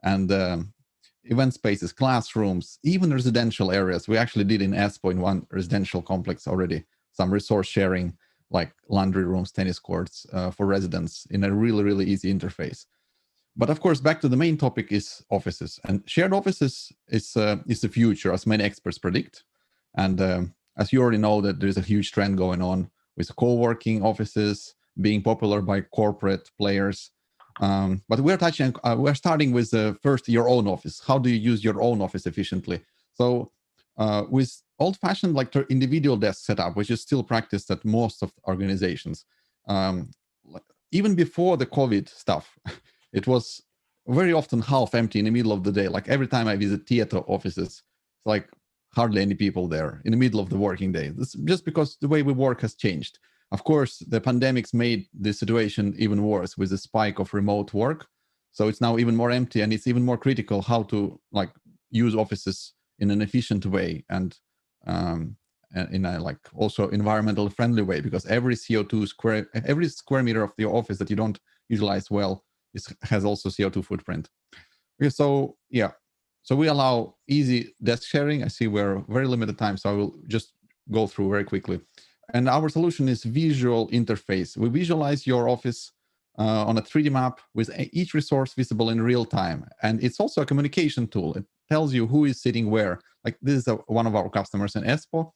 And event spaces, classrooms, even residential areas. We actually did in Espoo in one residential complex already, some resource sharing, like laundry rooms, tennis courts for residents in a really, really easy interface. But of course, back to the main topic is offices. And shared offices is the future, as many experts predict. And as you already know, that there's a huge trend going on with co-working offices being popular by corporate players. But we're starting with first your own office. How do you use your own office efficiently? So with old-fashioned like individual desk setup, which is still practiced at most of organizations, even before the COVID stuff, it was very often half empty in the middle of the day. Like every time I visit theater offices, it's like hardly any people there in the middle of the working day. This just because the way we work has changed. Of course, the pandemics made the situation even worse with the spike of remote work. So it's now even more empty, and it's even more critical how to like use offices in an efficient way and in a like also environmental friendly way, because every every square meter of the office that you don't utilize well has also CO2 footprint. Okay, so yeah, so we allow easy desk sharing. I see we're very limited time, so I will just go through very quickly. And our solution is visual interface. We visualize your office on a 3D map with each resource visible in real time. And it's also a communication tool. It tells you who is sitting where. Like this is one of our customers in Espoo.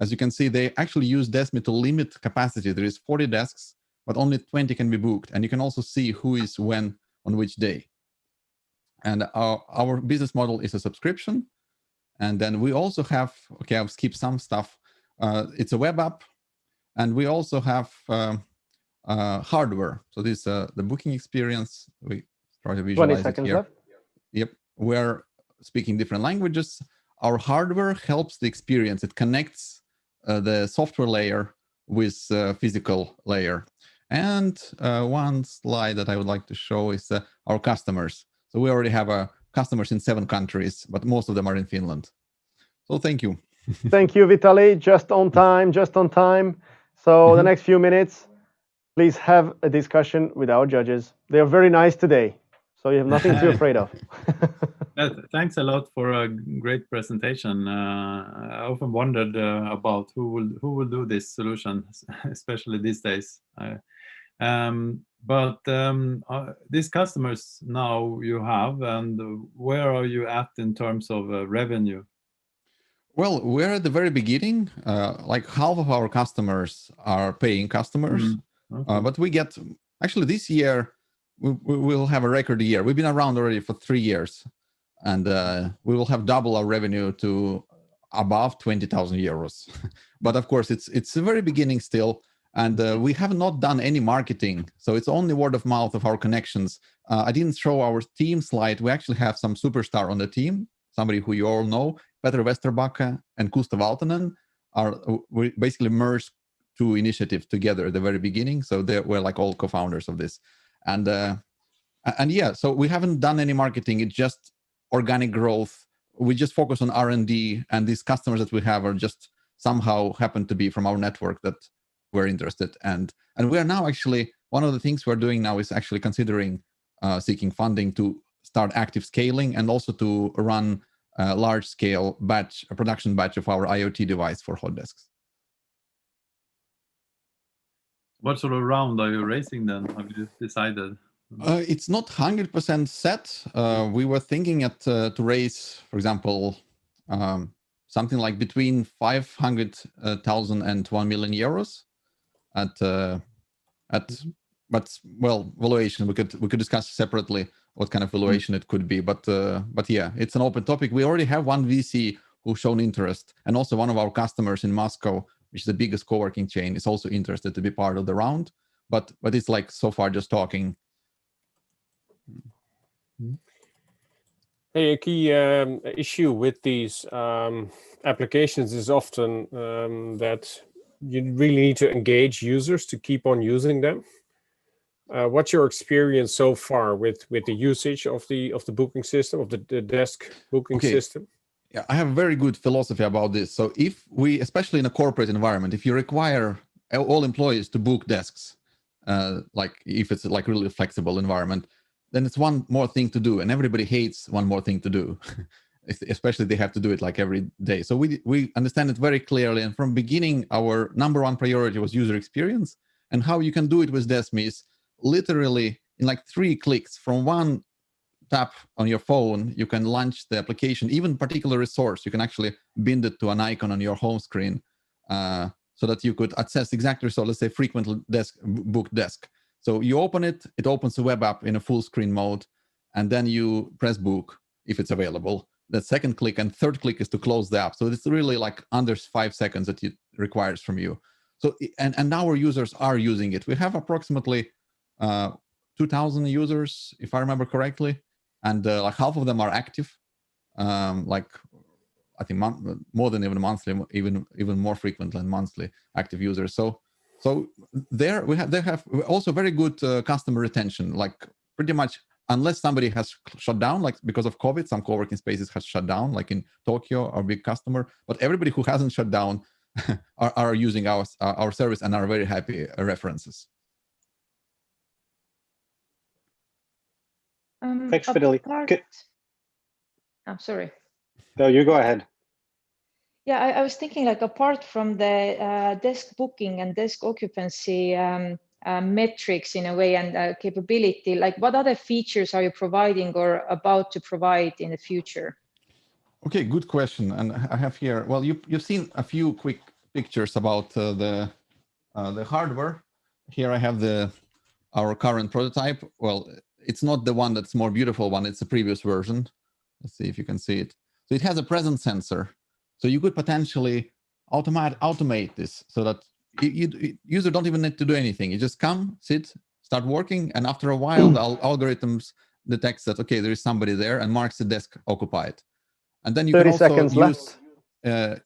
As you can see, they actually use DESME to limit capacity. There is 40 desks, but only 20 can be booked. And you can also see who is when on which day. And our business model is a subscription. And then we also have, okay, I'll skip some stuff. It's a web app. And we also have hardware. So this is the booking experience. We try to visualize 20 seconds it here. left. Yep, we're speaking different languages. Our hardware helps the experience. It connects the software layer with physical layer. And one slide that I would like to show is our customers. So we already have customers in 7 countries, but most of them are in Finland. So thank you. Thank you, Vitaly. Just on time, just on time. So the next few minutes, please have a discussion with our judges. They are very nice today, so you have nothing to be afraid of. Thanks a lot for a great presentation. I often wondered about who will do this solution, especially these days. But these customers now you have, and where are you at in terms of revenue? Well, we're at the very beginning. Like half of our customers are paying customers, but we get, actually this year, we will have a record year. We've been around already for 3 years, and we will have double our revenue to above 20,000 euros. But of course, it's the very beginning still, and we have not done any marketing. So it's only word of mouth of our connections. I didn't show our team slide. We actually have some superstar on the team, somebody who you all know. Peter Westerbacke and Kusta Valtonen we basically merged 2 initiatives together at the very beginning. So they were like all co-founders of this. And yeah, so we haven't done any marketing. It's just organic growth. We just focus on R&D, and these customers that we have are just somehow happen to be from our network that we're interested. And we are now actually, one of the things we're doing now is actually considering seeking funding to start active scaling and also to run a large-scale a production batch of our IoT device for hot desks. What sort of round are you raising then? Have you decided? It's not 100% set. We were thinking to raise, for example, something like between 500,000 and 1 million euros but well, valuation we could discuss separately what kind of valuation it could be, but yeah, it's an open topic. We already have one VC who's shown interest, and also one of our customers in Moscow, which is the biggest co-working chain, is also interested to be part of the round, but it's like so far just talking. Hey, a key issue with these applications is often that you really need to engage users to keep on using them. What's your experience so far with the usage of the booking system, of the desk booking system? Yeah, I have a very good philosophy about this. So if we, especially in a corporate environment, if you require all employees to book desks, like if it's like really flexible environment, then it's one more thing to do, and everybody hates one more thing to do, especially they have to do it like every day. So we understand it very clearly, and from beginning, our number one priority was user experience, and how you can do it with Desmi is literally in like 3 clicks from one tap on your phone, you can launch the application, even particular resource, you can actually bind it to an icon on your home screen so that you could access exactly, so let's say frequently booked desk. So you open it, it opens the web app in a full screen mode, and then you press book if it's available. The second click and third click is to close the app. So it's really like under 5 seconds that it requires from you. So, and our users are using it. We have approximately 2,000 users, if I remember correctly, and like half of them are active, like I think more than even monthly, even more frequent than monthly active users. So they have also very good customer retention, like pretty much unless somebody has shut down, like because of COVID, some co-working spaces has shut down, like in Tokyo, our big customer, but everybody who hasn't shut down are using our service and are very happy references. Thanks, Fidelity. I'm sorry. No, you go ahead. Yeah, I was thinking like apart from the desk booking and desk occupancy metrics in a way and capability, like what other features are you providing or about to provide in the future? Okay, good question. And I have here, well, you've seen a few quick pictures about the hardware. Here I have our current prototype. Well, it's not the one that's more beautiful one, it's the previous version. Let's see if you can see it. So it has a presence sensor. So you could potentially automate this so that user don't even need to do anything. You just come, sit, start working, and after a while, the algorithms detects that, okay, there is somebody there and marks the desk occupied. And then you can also use,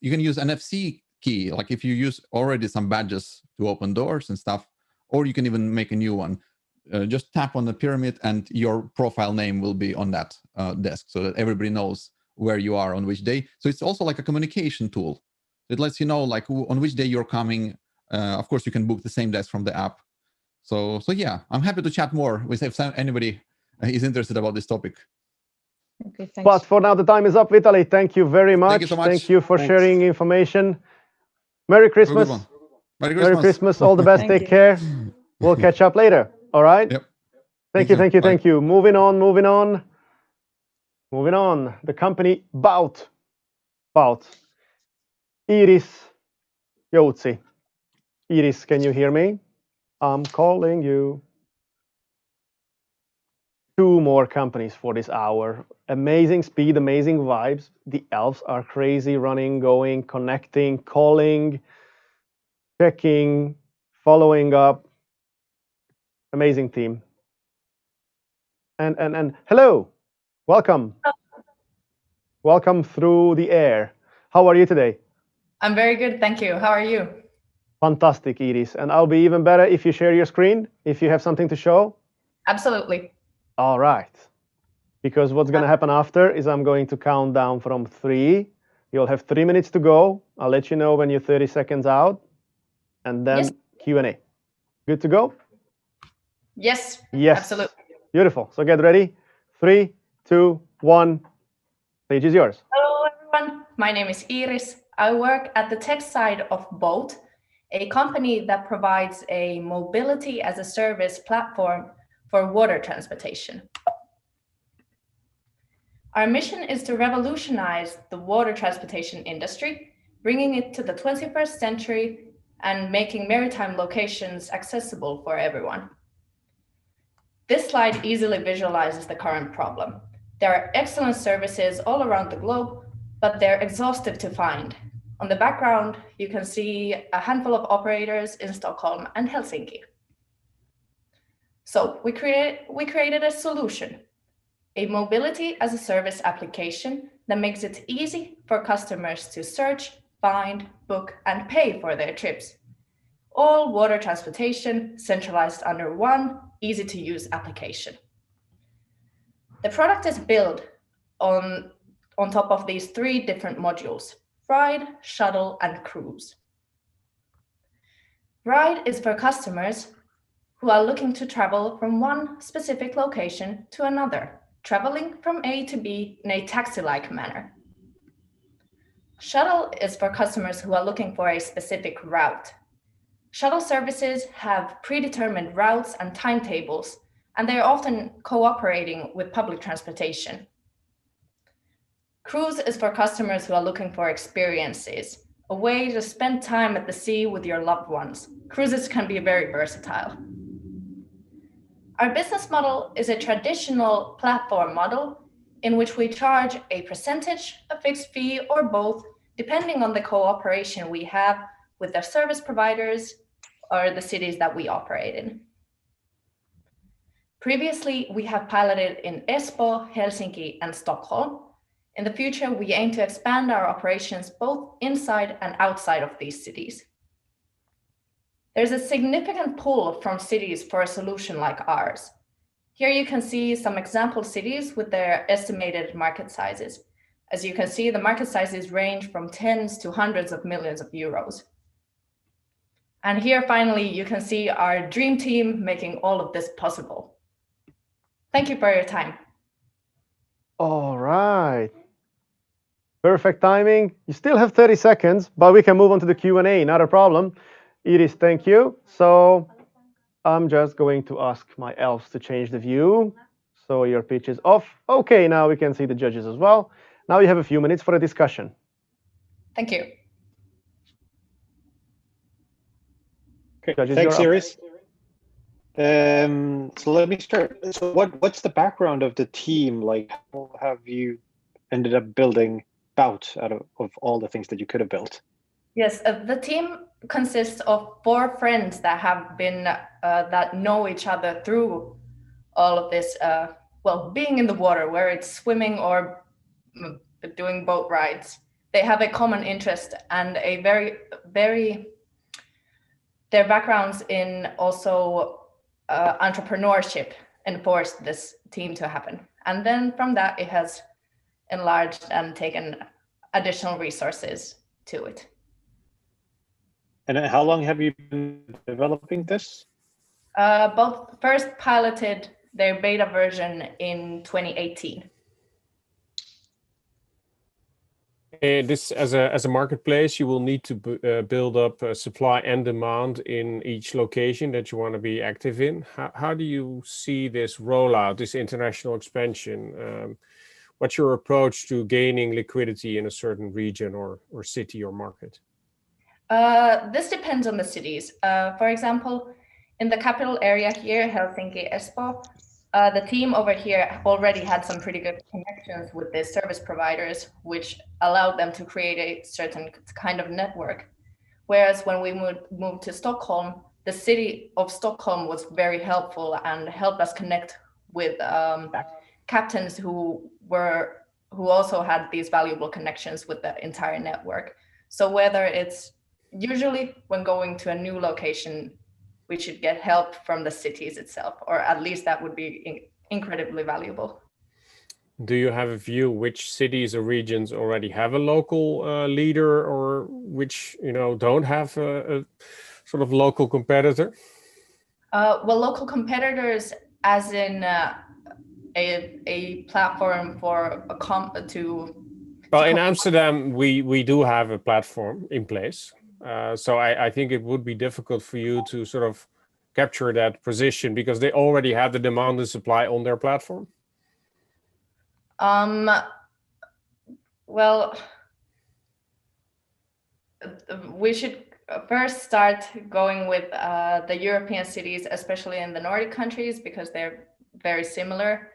you can use NFC key, like if you use already some badges to open doors and stuff, or you can even make a new one. Just tap on the pyramid and your profile name will be on that desk so that everybody knows where you are on which day. So it's also like a communication tool. It lets you know like on which day you're coming. Of course, you can book the same desk from the app. So yeah, I'm happy to chat more with if anybody is interested about this topic. Okay, thanks. But for now, the time is up, Vitaly. Thank you very much. Thank you so much. Thank you for sharing information. Merry Christmas. Merry Christmas. All the best. Take care. We'll catch up later. All right? Yep. Thank you. Moving on. The company Bout. Iris Joutsi. Iris, can you hear me? I'm calling you. 2 more companies for this hour. Amazing speed, amazing vibes. The elves are crazy, running, going, connecting, calling, checking, following up. Amazing team. And hello, welcome. Welcome through the air. How are you today? I'm very good, thank you. How are you? Fantastic, Iris. And I'll be even better if you share your screen, if you have something to show. Absolutely. All right. Because what's going to happen after is I'm going to count down from 3. You'll have 3 minutes to go. I'll let you know when you're 30 seconds out. And then Q&A. Good to go? Yes, Yes. absolutely. Beautiful. So get ready. 3, 2, 1. Stage is yours. Hello, everyone. My name is Iris. I work at the tech side of Boat, a company that provides a mobility as a service platform for water transportation. Our mission is to revolutionize the water transportation industry, bringing it to the 21st century and making maritime locations accessible for everyone. This slide easily visualizes the current problem. There are excellent services all around the globe, but they're exhaustive to find. On the background, you can see a handful of operators in Stockholm and Helsinki. So we created a solution, a mobility as a service application that makes it easy for customers to search, find, book, and pay for their trips. All water transportation centralized under one easy-to-use application. The product is built on top of these 3 different modules: Ride, Shuttle, and Cruise. Ride is for customers who are looking to travel from one specific location to another, traveling from A to B in a taxi-like manner. Shuttle is for customers who are looking for a specific route. Shuttle services have predetermined routes and timetables, and they are often cooperating with public transportation. Cruise is for customers who are looking for experiences, a way to spend time at the sea with your loved ones. Cruises can be very versatile. Our business model is a traditional platform model in which we charge a percentage, a fixed fee, or both, depending on the cooperation we have with the service providers or the cities that we operate in. Previously, we have piloted in Espoo, Helsinki, and Stockholm. In the future, we aim to expand our operations both inside and outside of these cities. There's a significant pull from cities for a solution like ours. Here you can see some example cities with their estimated market sizes. As you can see, the market sizes range from tens to hundreds of millions of euros. And here, finally, you can see our dream team making all of this possible. Thank you for your time. All right. Perfect timing. You still have 30 seconds, but we can move on to the Q&A, not a problem. Iris, thank you. So I'm just going to ask my elves to change the view. So your pitch is off. Okay, now we can see the judges as well. Now you have a few minutes for a discussion. Thank you. Okay, Judges, thanks, you're up. Iris. So let me start. So what's the background of the team? Like, how have you ended up building Bout out of all the things that you could have built? Yes, the team consists of 4 friends that have been that know each other through all of this. Well, being in the water, where it's swimming or doing boat rides, they have a common interest and a their backgrounds in also entrepreneurship enforced this team to happen. And then from that, it has enlarged and taken additional resources to it. And how long have you been developing this? Both first piloted their beta version in 2018. And this, as a marketplace, you will need to build up supply and demand in each location that you want to be active in. How do you see this rollout, this international expansion? What's your approach to gaining liquidity in a certain region or city or market? This depends on the cities. For example, in the capital area here, Helsinki, Espoo, the team over here already had some pretty good connections with the service providers, which allowed them to create a certain kind of network. Whereas when we moved to Stockholm, the city of Stockholm was very helpful and helped us connect with captains who also had these valuable connections with the entire network. So whether it's usually when going to a new location, we should get help from the cities itself, or at least that would be incredibly valuable. Do you have a view which cities or regions already have a local leader, or which don't have a sort of local competitor? Well, local competitors, as in a platform for Well, in Amsterdam, we do have a platform in place. So I think it would be difficult for you to sort of capture that position because they already have the demand and supply on their platform. Well, we should first start going with the European cities, especially in the Nordic countries, because they're very similar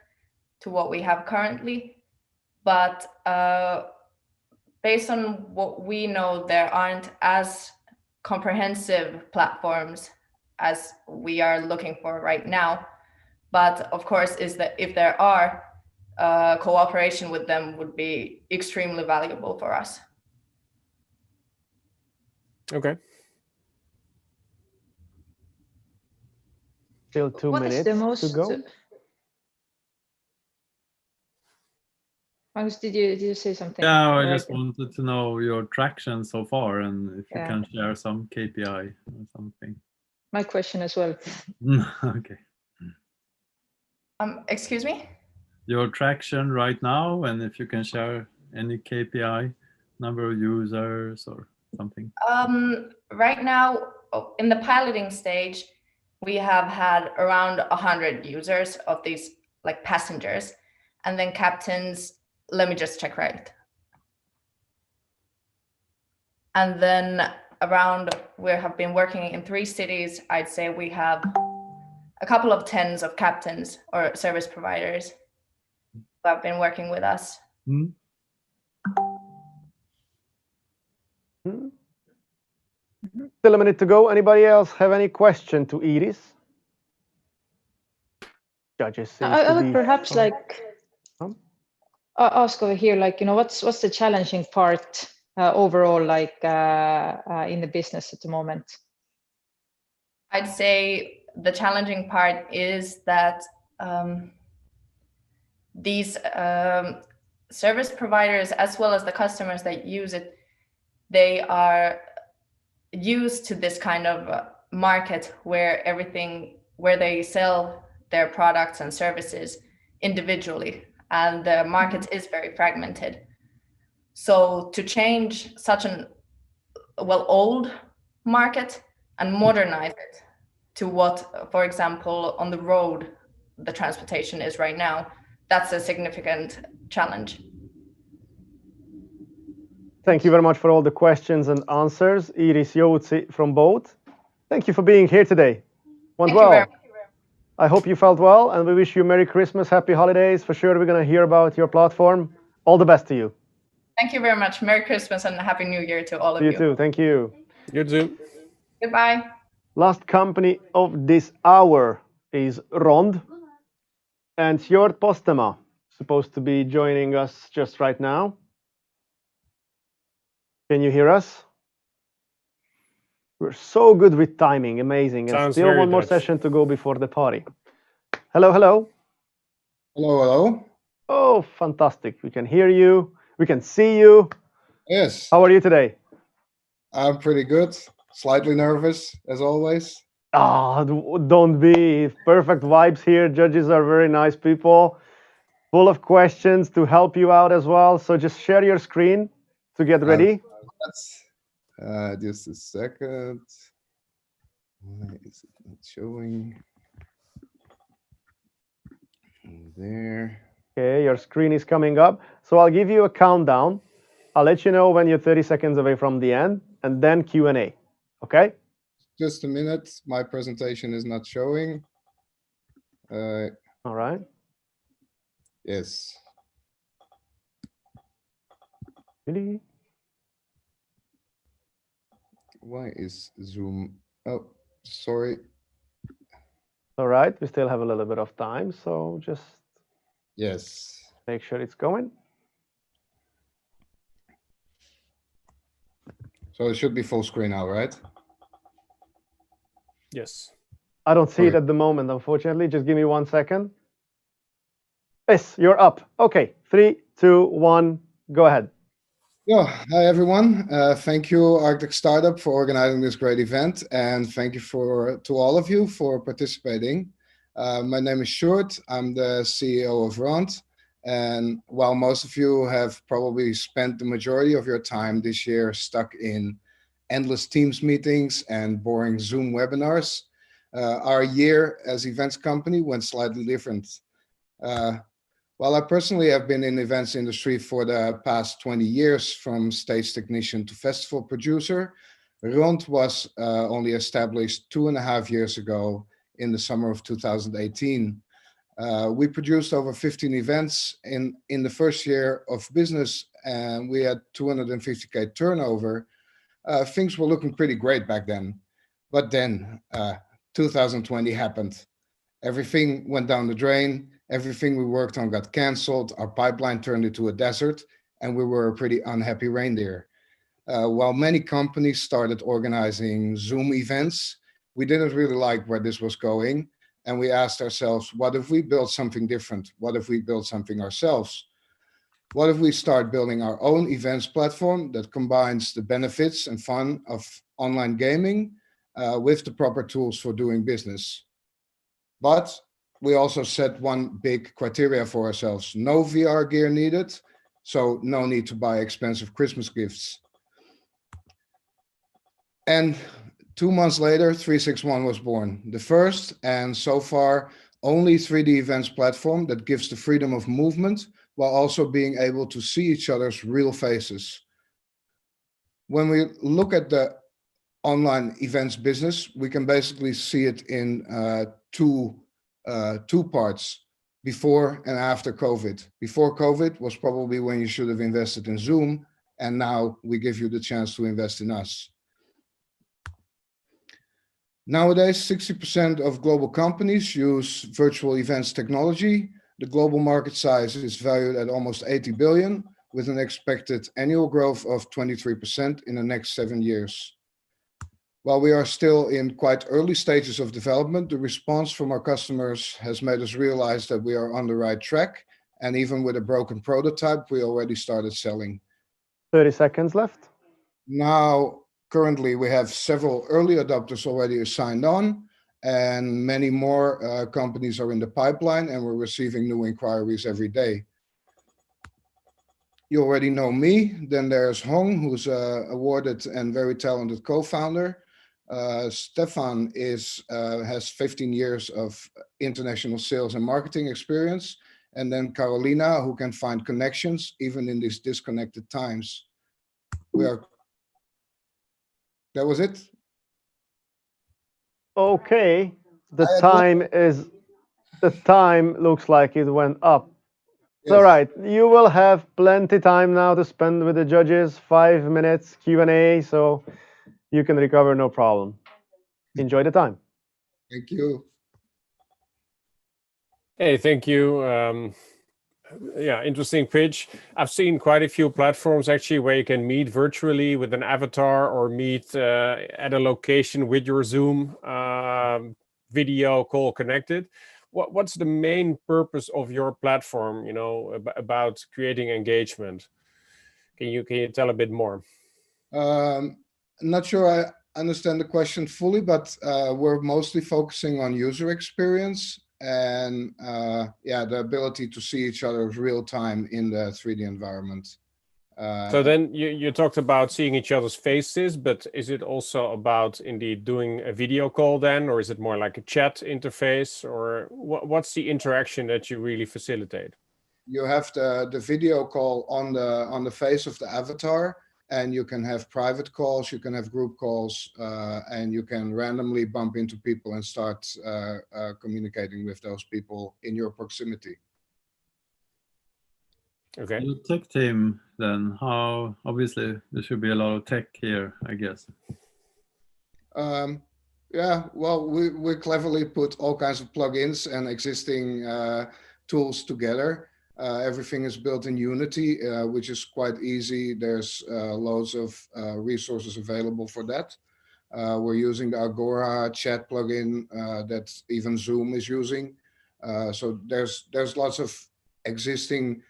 to what we have currently. But based on what we know, there aren't as comprehensive platforms as we are looking for right now. But of course, is that if there are, cooperation with them would be extremely valuable for us. Okay. Still 2 What is the minutes most? to go. Magnus, did you say something? Yeah, I Or just wanted to know your traction so far and if you Yeah. can share some KPI or something. My question as well. Okay. Excuse me? Your traction right now, and if you can share any KPI, number of users or something. Right now, in the piloting stage, we have had around 100 users of these like passengers, and then captains. Let me just check right. And then we have been working in 3 cities. I'd say we have a couple of tens of captains or service providers who have been working with us. Still a minute to go. Anybody else have any question to Iris? Judges seems I to would be. perhaps ask over here, like, what's the challenging part overall, like in the business at the moment? I'd say the challenging part is that these service providers, as well as the customers that use it, they are used to this kind of market where they sell their products and services individually, and the market is very fragmented. So to change such an old market and modernize it to what, for example, on the road the transportation is right now, that's a significant challenge. Thank you very much for all the questions and answers. Iris Joutsi from Boat. Thank you for being here today. Went well. I hope you felt well, and we wish you Merry Christmas, Happy Holidays. For sure, we're going to hear about your platform. All the best to you. Thank you very much. Merry Christmas and Happy New Year to all of you. You too. Thank you. You too. Goodbye. Last company of this hour is Rond, and Sjord Postema, supposed to be joining us just right now. Can you hear us? We're so good with timing, amazing. And Sounds still very one more Dutch. session to go before the party. Hello, hello. Hello, hello. Oh, fantastic. We can hear you. We can see you. Yes. How are you today? I'm pretty good. Slightly nervous, as always. Ah, don't be. Perfect vibes here. Judges are very nice people. Full of questions to help you out as well. So just share your screen to get ready. Just a second. Why is it not showing? There. Okay, your screen is coming up. So I'll give you a countdown. I'll let you know when you're 30 seconds away from the end, and then Q&A. Okay? Just a minute. My presentation is not showing. All right. Yes. Really? Why is Zoom? Oh, sorry. All right. We still have a little bit of time, so just Yes. make sure it's going. So it should be full screen now, right? Yes. I don't see it at the moment, unfortunately. Just give me 1 second. Yes, you're up. Okay, 3, 2, 1, go ahead. Yeah, hi everyone. Thank you, ArcticStartup, for organizing this great event, and thank you to all of you for participating. My name is Sjoerd. I'm the CEO of Rand. And while most of you have probably spent the majority of your time this year stuck in endless Teams meetings and boring Zoom webinars, our year as events company went slightly different. While I personally have been in the events industry for the past 20 years, from stage technician to festival producer, Rond was only established 2.5 years ago in the summer of 2018. We produced over 15 events in the first year of business, and we had 250K turnover. Things were looking pretty great back then. But then 2020 happened. Everything went down the drain. Everything we worked on got canceled. Our pipeline turned into a desert, and we were a pretty unhappy reindeer. While many companies started organizing Zoom events, we didn't really like where this was going. And we asked ourselves, what if we build something different? What if we build something ourselves? What if we start building our own events platform that combines the benefits and fun of online gaming with the proper tools for doing business? But we also set one big criteria for ourselves: no VR gear needed, so no need to buy expensive Christmas gifts. And 2 months later, 361 was born, the first and so far only 3D events platform that gives the freedom of movement while also being able to see each other's real faces. When we look at the online events business, we can basically see it in two parts: before and after COVID. Before COVID was probably when you should have invested in Zoom, and now we give you the chance to invest in us. Nowadays, 60% of global companies use virtual events technology. The global market size is valued at almost 80 billion, with an expected annual growth of 23% in the next 7 years. While we are still in quite early stages of development, the response from our customers has made us realize that we are on the right track. And even with a broken prototype, we already started selling. 30 seconds left. Now, currently, we have several early adopters already signed on, and many more companies are in the pipeline, and we're receiving new inquiries every day. You already know me. Then there's Hong, who's an awarded and very talented co-founder. Stefan has 15 years of international sales and marketing experience. And then Carolina, who can find connections even in these disconnected times. That was it. Okay, the time looks like it went up. Yes. All right, you will have plenty time now to spend with the judges, 5 minutes Q&A, so you can recover no problem. Enjoy the time. Thank you. Hey, thank you. Yeah, interesting pitch. I've seen quite a few platforms actually where you can meet virtually with an avatar or meet at a location with your Zoom video call connected. What's the main purpose of your platform, you know, about creating engagement? Can you tell a bit more? I'm not sure I understand the question fully, but we're mostly focusing on user experience and yeah, the ability to see each other real time in the 3D environment. So then you talked about seeing each other's faces, but is it also about indeed doing a video call then, or is it more like a chat interface, or what's the interaction that you really facilitate? You have the video call on the face of the avatar, and you can have private calls, you can have group calls, and you can randomly bump into people and start communicating with those people in your proximity. Okay. Your tech team, then, how obviously there should be a lot of tech here, I guess. Yeah, well, we cleverly put all kinds of plugins and existing tools together. Everything is built in Unity, which is quite easy. There's loads of resources available for that. We're using the Agora chat plugin that even Zoom is using. So there's lots of existing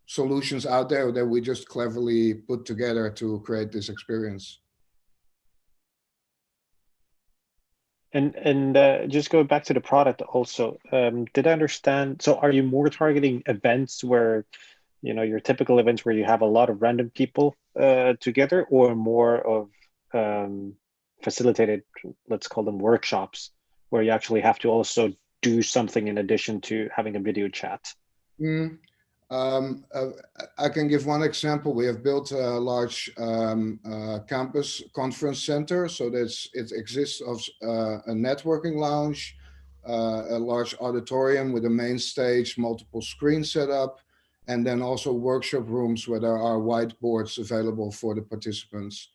solutions out there that we just cleverly put together to create this experience. Just going back to the product also, did I understand? So are you more targeting events where, your typical events where you have a lot of random people together, or more of facilitated, let's call them workshops, where you actually have to also do something in addition to having a video chat? I can give one example. We have built a large campus conference center, so it exists of a networking lounge, a large auditorium with a main stage, multiple screens set up, and then also workshop rooms where there are whiteboards available for the participants.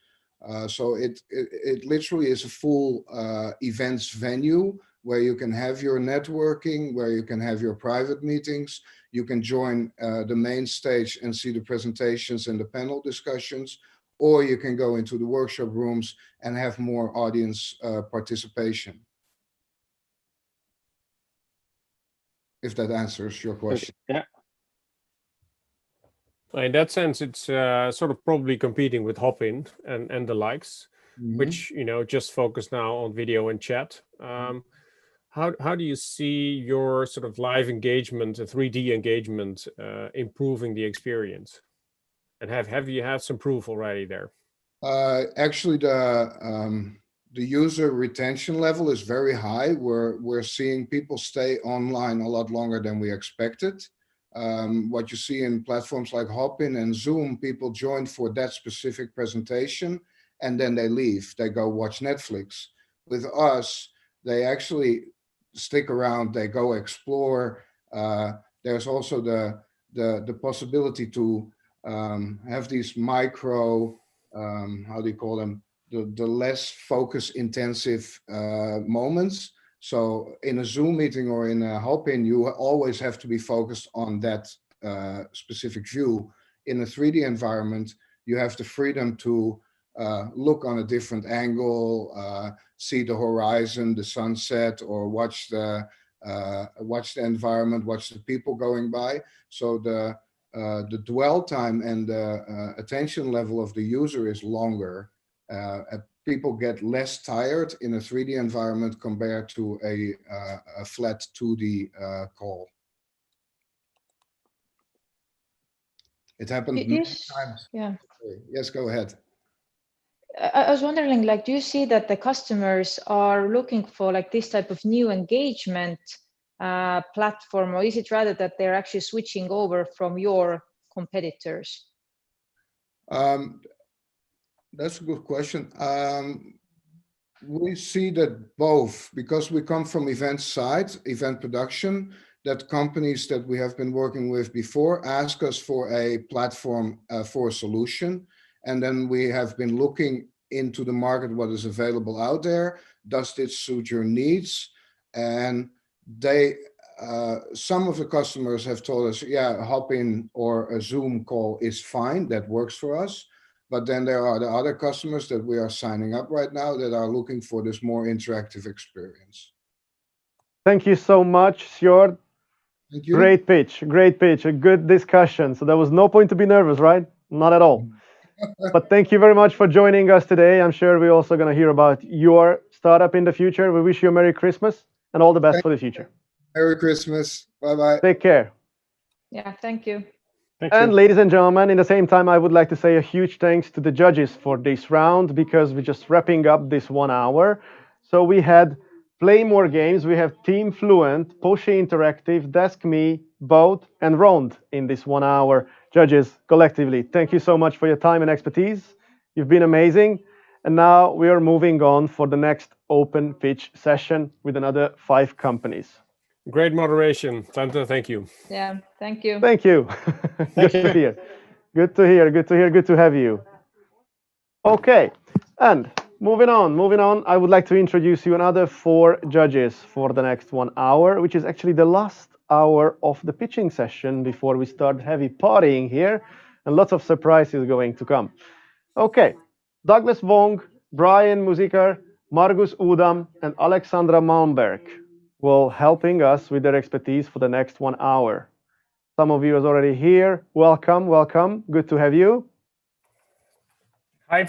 So it literally is a full events venue where you can have your networking, where you can have your private meetings. You can join the main stage and see the presentations and the panel discussions, or you can go into the workshop rooms and have more audience participation. If that answers your question. Yeah. In that sense, it's sort of probably competing with Hopin and the likes, which just focus now on video and chat. How do you see your sort of live engagement, 3D engagement, improving the experience? And have you had some proof already there? Actually, the user retention level is very high. We're seeing people stay online a lot longer than we expected. What you see in platforms like Hopin and Zoom, people join for that specific presentation and then they leave. They go watch Netflix. With us, they actually stick around. They go explore. There's also the possibility to have these micro, how do you call them? The less focus intensive moments. So in a Zoom meeting or in a Hopin, you always have to be focused on that specific view. In a 3D environment, you have the freedom to look on a different angle, see the horizon, the sunset, or watch the environment, watch the people going by. So the dwell time and the attention level of the user is longer. People get less tired in a 3D environment compared to a flat 2D call. It happened many times. Yeah. Yes, go ahead. I was wondering, like, do you see that the customers are looking for like this type of new engagement platform, or is it rather that they're actually switching over from your competitors? That's a good question. We see that both, because we come from event side, event production, that companies that we have been working with before ask us for a platform for a solution. And then we have been looking into the market, what is available out there. Does this suit your needs? And some of the customers have told us, yeah, Hopin or a Zoom call is fine, that works for us. But then there are the other customers that we are signing up right now that are looking for this more interactive experience. Thank you so much, Sjord. Thank you. Great pitch, a good discussion. So there was no point to be nervous, right? Not at all. But thank you very much for joining us today. I'm sure we're also going to hear about your startup in the future. We wish you a Merry Christmas and all the best for the future. Merry Christmas. Bye-bye. Take care. Yeah, thank you. And ladies and gentlemen, in the same time, I would like to say a huge thanks to the judges for this round, because we're just wrapping up this 1 hour. So we had Play More Games, we have Team Fluent, Porsche Interactive, DeskMe, Boat, and Rond in this 1 hour. Judges, collectively, thank you so much for your time and expertise. You've been amazing. And now we are moving on for the next open pitch session with another 5 companies. Great moderation, Tante, thank you. Yeah, thank you. Thank you. Good to hear. Good to have you. Okay, and moving on, I would like to introduce you another 4 judges for the next 1 hour, which is actually the last hour of the pitching session before we start heavy partying here, and lots of surprises going to come. Okay, Douglas Wong, Brian Musikar, Margus Udam, and Alexandra Malmberg will helping us with their expertise for the next 1 hour. Some of you is already here. Welcome. Good to have you. Hi.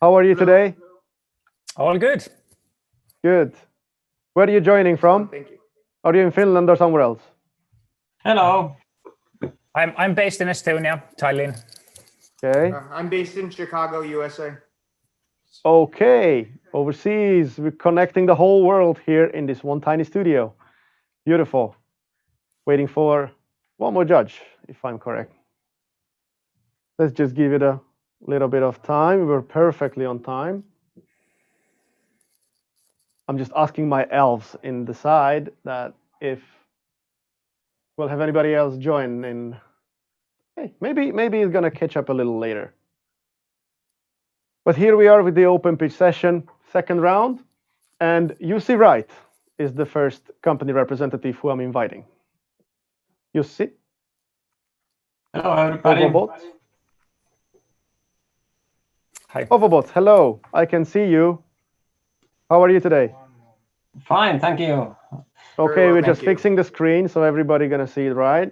How are you today? All good. Good. Where are you joining from? Thank you. Are you in Finland or somewhere else? Hello. I'm based in Estonia, Tallinn. Okay. I'm based in Chicago, USA. Okay. Overseas. We're connecting the whole world here in this one tiny studio. Beautiful. Waiting for one more judge, if I'm correct. Let's just give it a little bit of time. We're perfectly on time. I'm just asking my elves in the side that if we'll have anybody else join in. Hey, maybe it's gonna catch up a little later. But here we are with the open pitch session, second round, and Jussi Wright is the first company representative who I'm inviting. Jussi. Hello, everybody. Ovobot. Hi. Ovobot, hello. I can see you. How are you today? Fine, thank you. Okay, we're just fixing the screen so everybody gonna see it, right?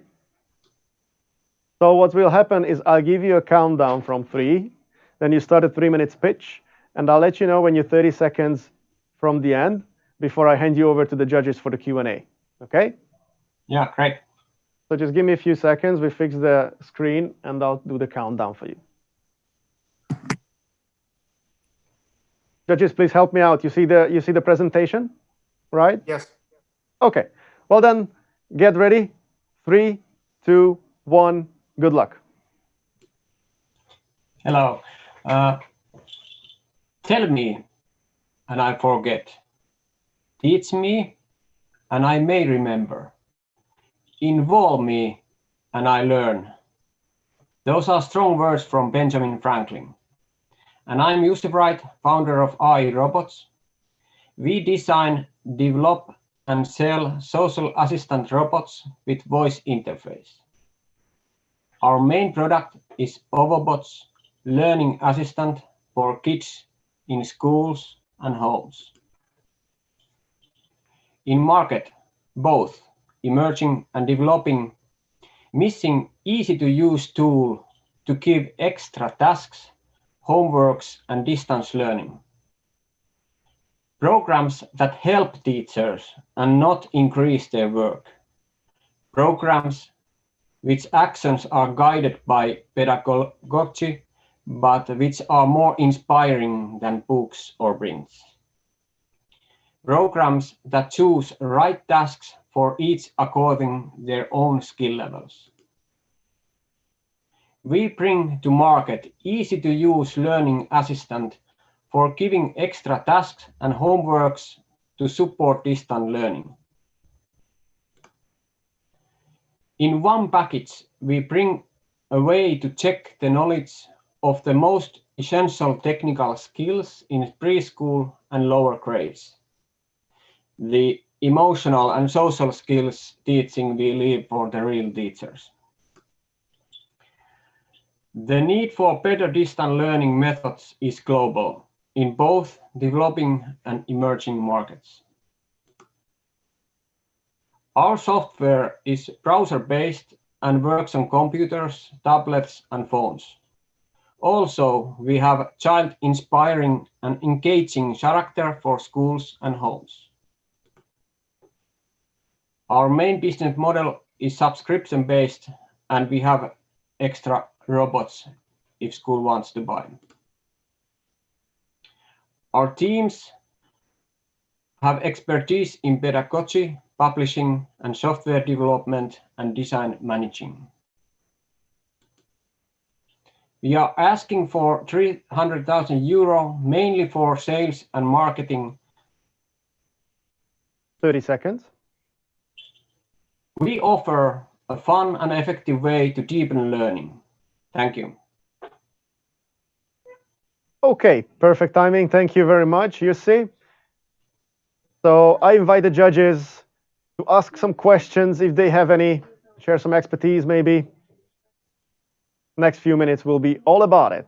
So what will happen is I'll give you a countdown from 3, then you start a 3 minutes pitch, and I'll let you know when you're 30 seconds from the end before I hand you over to the judges for the Q&A. Okay? Yeah, great. So just give me a few seconds, we fix the screen, and I'll do the countdown for you. Judges, please help me out. You see the presentation, right? Yes. Okay. Well then, get ready. 3, 2, 1. Good luck. Hello. Tell me, and I forget. Teach me, and I may remember. Involve me, and I learn. Those are strong words from Benjamin Franklin. And I'm Jussi Wright, founder of AI Robots. We design, develop, and sell social assistant robots with voice interface. Our main product is Ovobots, learning assistant for kids in schools and homes. In market, both emerging and developing, missing easy-to-use tool to give extra tasks, homeworks, and distance learning. Programs that help teachers and not increase their work. Programs which actions are guided by pedagogy, but which are more inspiring than books or prints. Programs that choose right tasks for each according their own skill levels. We bring to market easy-to-use learning assistant for giving extra tasks and homeworks to support distance learning. In one package, we bring a way to check the knowledge of the most essential technical skills in preschool and lower grades. The emotional and social skills teaching we leave for the real teachers. The need for better distance learning methods is global in both developing and emerging markets. Our software is browser-based and works on computers, tablets, and phones. Also, we have child-inspiring and engaging character for schools and homes. Our main business model is subscription-based, and we have extra robots if school wants to buy. Our teams have expertise in pedagogy, publishing, and software development and design managing. We are asking for 300,000 euro mainly for sales and marketing. 30 seconds. We offer a fun and effective way to deepen learning. Thank you. Okay, perfect timing. Thank you very much, Jussi. So I invite the judges to ask some questions if they have any, share some expertise maybe. Next few minutes will be all about it.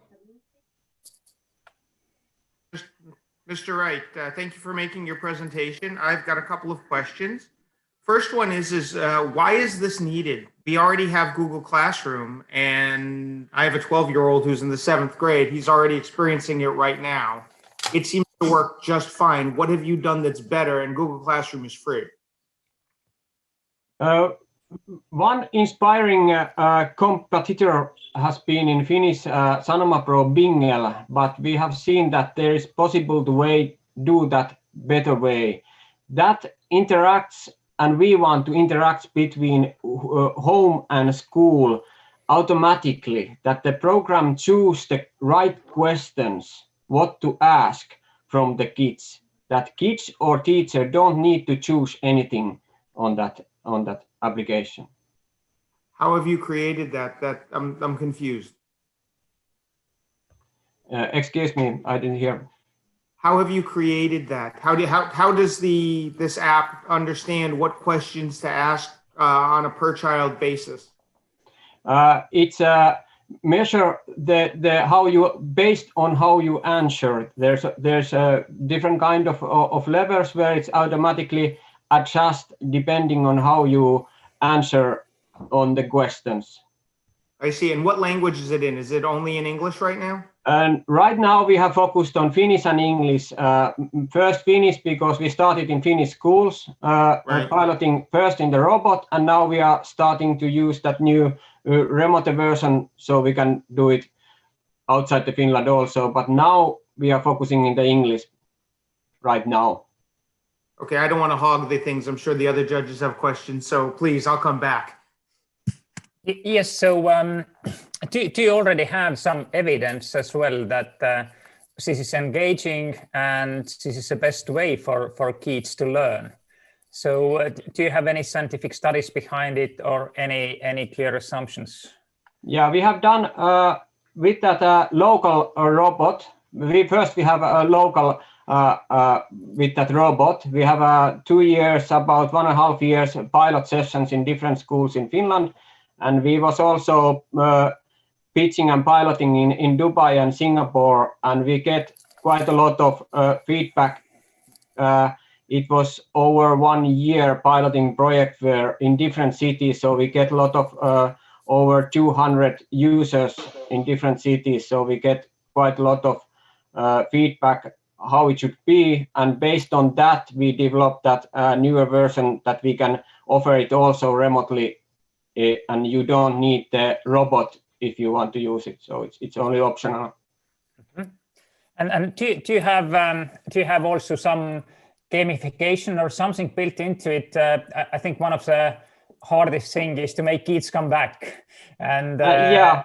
Mr. Wright, thank you for making your presentation. I've got a couple of questions. First one is why is this needed? We already have Google Classroom, and I have a 12-year-old who's in the 7th grade. He's already experiencing it right now. It seems to work just fine. What have you done that's better? And Google Classroom is free. One inspiring competitor has been in Finnish Sanomapro Bingel, but we have seen that there is possible to do that better way. That interacts, and we want to interact between home and school automatically, that the program choose the right questions, what to ask from the kids, that kids or teacher don't need to choose anything on that application. How have you created that? I'm confused. Excuse me, I didn't hear. How have you created that? How does this app understand what questions to ask on a per child basis? It's measure the how you based on how you answer. There's a different kind of levels where it's automatically adjust depending on how you answer on the questions. I see. And what language is it in? Is it only in English right now? And right now we have focused on Finnish and English. First Finnish because we started in Finnish schools, piloting first in the robot, and now we are starting to use that new remote version so we can do it outside the Finland also. But now we are focusing in the English right now. Okay, I don't want to hog the things. I'm sure the other judges have questions, so please, I'll come back. Yes, so do you already have some evidence as well that this is engaging and this is the best way for kids to learn? So do you have any scientific studies behind it or any clear assumptions? Yeah, we have done with that local robot. We have a local with that robot. We have 2 years, about 1.5 years pilot sessions in different schools in Finland. And we was also pitching and piloting in Dubai and Singapore, and we get quite a lot of feedback. It was over 1 year piloting project where in different cities, so we get a lot of over 200 users in different cities. So we get quite a lot of feedback how it should be, and based on that, we developed that newer version that we can offer it also remotely. And you don't need the robot if you want to use it, so it's only optional. Mm-hmm. And do you have also some gamification or something built into it? I think one of the hardest things is to make kids come back. And yeah.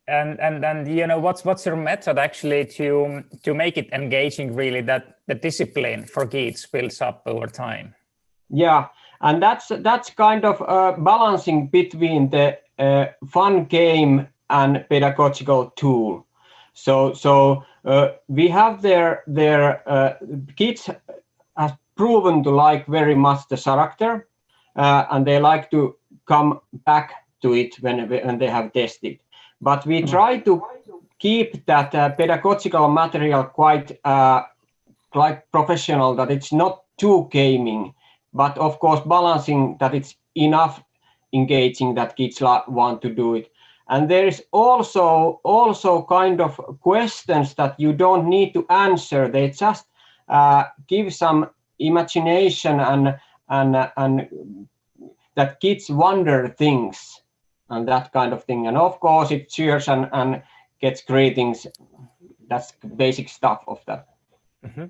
And you know what's your method actually to make it engaging, really, that the discipline for kids builds up over time? Yeah. And that's kind of balancing between the fun game and pedagogical tool. So we have their kids have proven to like very much the character, and they like to come back to it when they have tested. But we try to keep that pedagogical material quite professional, that it's not too gaming. But of course, balancing that it's enough engaging that kids want to do it. And there is also kind of questions that you don't need to answer. They just give some imagination and that kids wonder things and that kind of thing. And of course, it cheers and gets greetings. That's basic stuff of that. Mm-hmm.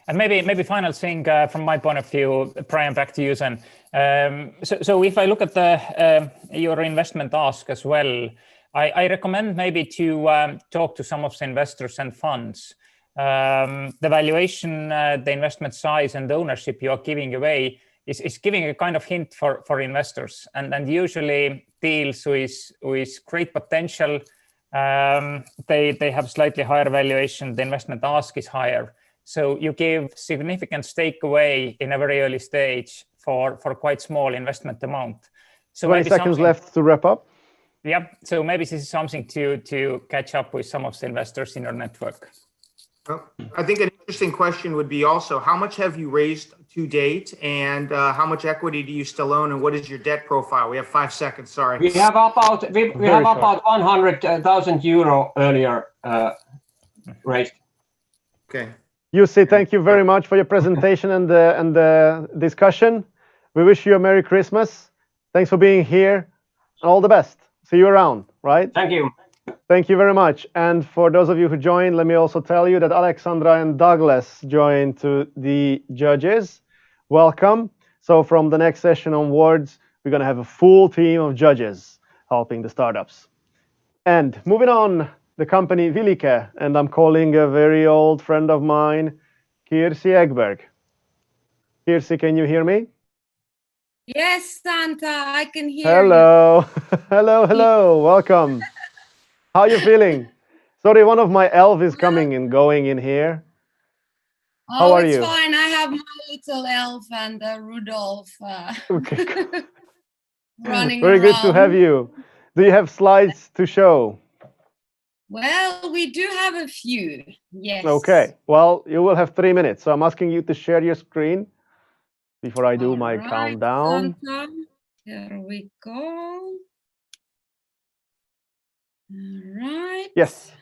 And maybe final thing from my point of view, Brian, back to you then. So if I look at your investment ask as well, I recommend maybe to talk to some of the investors and funds. The valuation, the investment size, and the ownership you are giving away is giving a kind of hint for investors. And usually deals with great potential, they have slightly higher valuation. The investment ask is higher. So you give significant stake away in a very early stage for quite small investment amount. So 20 seconds left to wrap up. Yeah, so maybe this is something to catch up with some of the investors in your network. Well, I think an interesting question would be also, how much have you raised to date, and how much equity do you still own, and what is your debt profile? We have 5 seconds, sorry. We have about about 100,000 euro earlier raised. Okay. Jussi, thank you very much for your presentation and the discussion. We wish you a Merry Christmas. Thanks for being here. All the best. See you around, right? Thank you. Thank you very much. And for those of you who joined, let me also tell you that Alexandra and Douglas joined to the judges. Welcome. So from the next session onwards, we're going to have a full team of judges helping the startups. And moving on, the company Vilike, and I'm calling a very old friend of mine, Kirsi Egberg. Kirsi, can you hear me? Yes, Santa, I can hear Hello. Hello. Welcome. How are you feeling? Sorry, one of my elf is coming and going in here. you. How Oh, are it's you? fine. I have my little elf and Rudolph Okay. running Very good to have around. you. Do you have slides to show? Well, we do have a few. Yes. Okay. Well, you will have 3 minutes. So I'm asking you to share your screen before I do my Right, countdown. Santa. Here we go. All right. Yes.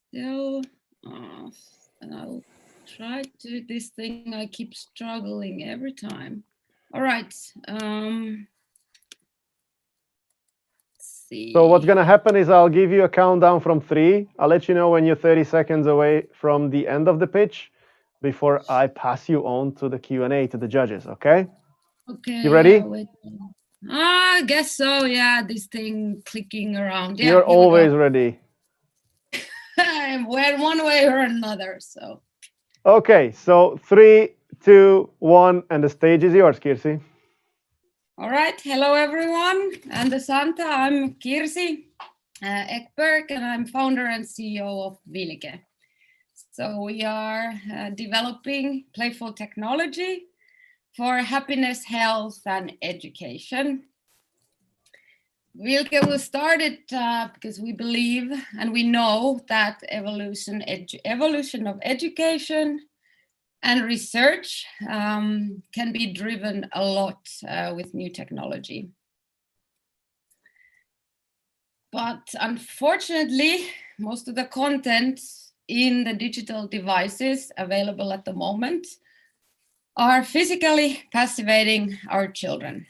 Still, and I'll try to this thing. I keep struggling every time. All right. See. So what's going to happen is I'll give you a countdown from 3. I'll let you know when you're 30 seconds away from the end of the pitch before I pass you on to the Q&A to the judges, okay? Okay. You ready? Yeah, wait. I guess so. Yeah, this thing clicking around. Yeah, You're here we always go. ready. Well, one way or another. So. Okay, so 3, 2, 1, and the stage is yours, Kirsi. All right. Hello, everyone. And the Santa, I'm Kirsi Ekberg, and I'm founder and CEO of Vilike. So we are developing playful technology for happiness, health, and education. Vilike was started because we believe and we know that evolution of education and research can be driven a lot with new technology. But unfortunately, most of the content in the digital devices available at the moment are physically passivating our children.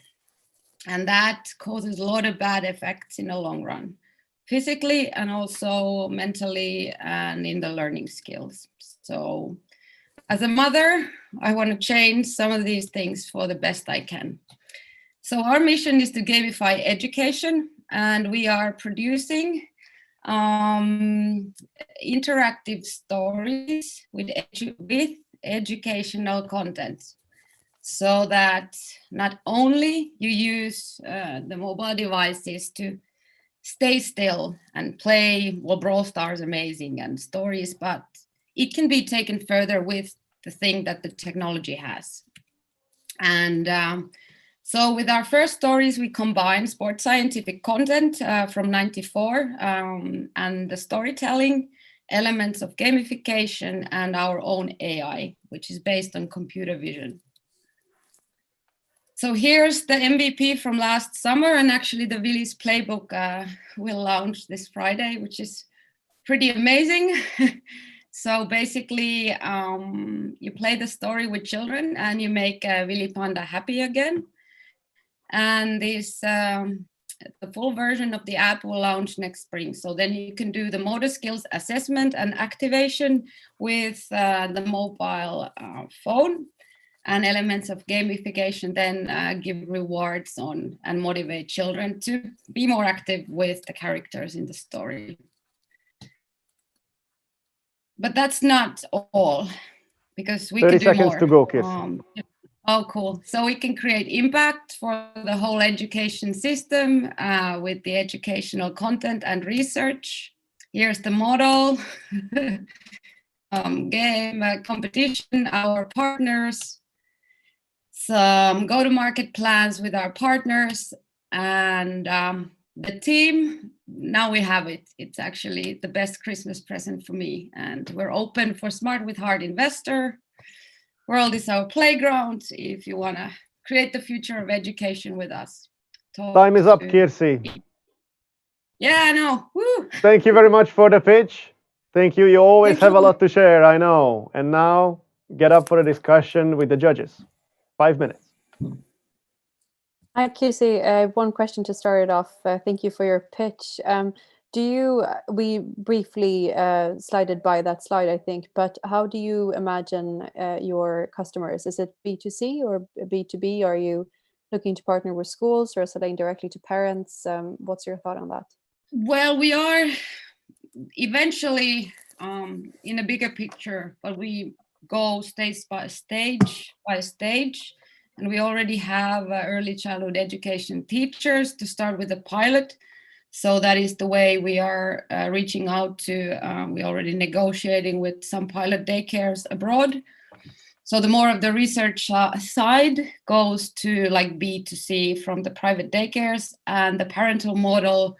And that causes a lot of bad effects in the long run, physically and also mentally and in the learning skills. So as a mother, I want to change some of these things for the best I can. So our mission is to gamify education, and we are producing interactive stories with educational content, so that not only you use the mobile devices to stay still and play, well, Brawl Stars amazing and stories, but it can be taken further with the thing that the technology has. And so with our first stories, we combine sports scientific content from '94 and the storytelling elements of gamification and our own AI, which is based on computer vision. So here's the MVP from last summer, and actually the Willy's playbook will launch this Friday, which is pretty amazing. So basically, you play the story with children and you make Willy Panda happy again. And this, the full version of the app will launch next spring. So then you can do the motor skills assessment and activation with the mobile phone, and elements of gamification then give rewards on and motivate children to be more active with the characters in the story. But that's not all, because we 30 can do seconds more. to go, Kirsi. Oh, cool. So we can create impact for the whole education system with the educational content and research. Here's the model, game competition, our partners, some go-to-market plans with our partners, and the team. Now we have it. It's actually the best Christmas present for me. And we're open for Smart with Heart investor. World is our playground if you want to create the future of education with us. Time is up, Kirsi. Yeah, I know. Woo. Thank you very much for the pitch. Thank you. You always have a lot to share, I know. And now, get up for a discussion with the judges. 5 minutes. Hi, Kirsi. One question to start it off. Thank you for your pitch. We briefly slided by that slide, I think, but how do you imagine your customers? Is it B2C or B2B? Are you looking to partner with schools or selling directly to parents? What's your thought on that? Well, we are eventually in a bigger picture, but we go stage by stage. And we already have early childhood education teachers to start with a pilot. So that is the way we are reaching out to, we're already negotiating with some pilot daycares abroad. So the more of the research side goes to like B2C from the private daycares, and the parental model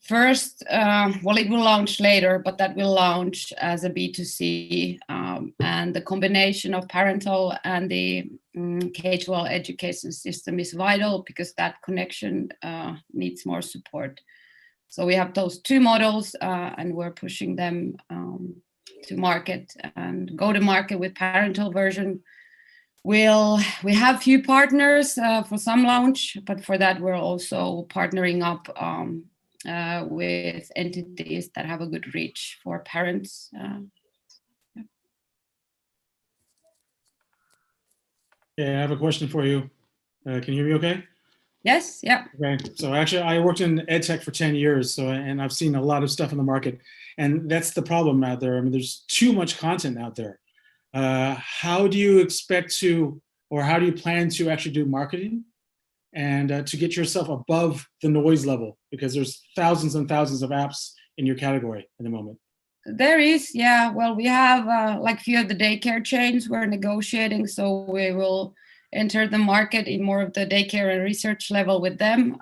first, well, it will launch later, but that will launch as a B2C, and the combination of parental and the K-12 education system is vital because that connection needs more support. So we have those two models, and we're pushing them to market and go to market with parental version. We have few partners for some launch, but for that we're also partnering up with entities that have a good reach for parents. Yeah, I have a question for you. Can you hear me okay? Yes, yeah. Okay, so actually I worked in EdTech for 10 years, and I've seen a lot of stuff in the market, and that's the problem out there. I mean, there's too much content out there. How do you expect to, or how do you plan to actually do marketing and to get yourself above the noise level? Because there's thousands and thousands of apps in your category at the moment. There is, yeah. Well, we have like few of the daycare chains we're negotiating, so we will enter the market in more of the daycare and research level with them.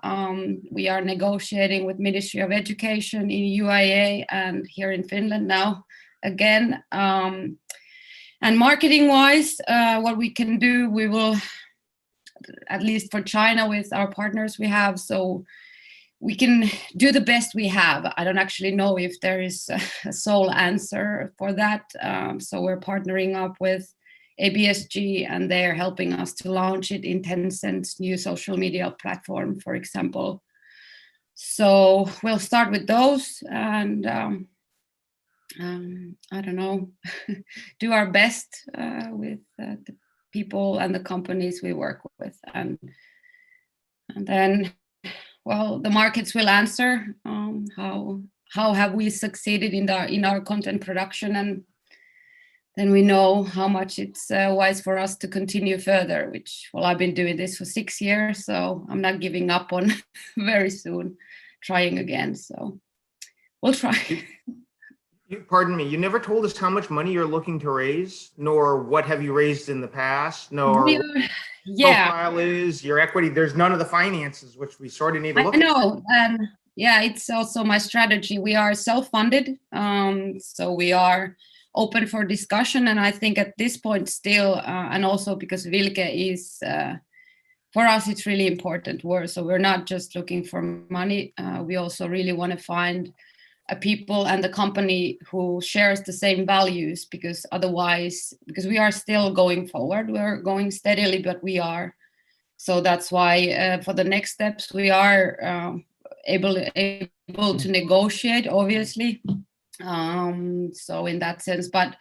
We are negotiating with Ministry of Education in UIA and here in Finland now again. And marketing-wise, what we can do, we will, at least for China with our partners we have, so we can do the best we have. I don't actually know if there is a sole answer for that. So we're partnering up with ABSG, and they're helping us to launch it in Tencent's new social media platform, for example. So we'll start with those and I don't know, do our best with the people and the companies we work with. And then, well, the markets will answer how have we succeeded in our content production, and then we know how much it's wise for us to continue further, which, well, I've been doing this for 6 years, so I'm not giving up on very soon, trying again. So we'll try. Pardon me, you never told us how much money you're looking to raise, nor what have you raised in the past, nor what your profile is, your equity. There's none of the finances, which we sort of need to look at. I know. Yeah, it's also my strategy. We are self-funded, so we are open for discussion. And I think at this point still, and also because Vilke is, for us, it's really important. So we're not just looking for money. We also really want to find a people and the company who shares the same values, because otherwise, because we are still going forward, we're going steadily, but we are. So that's why for the next steps, we are able to negotiate, obviously. So in that sense, but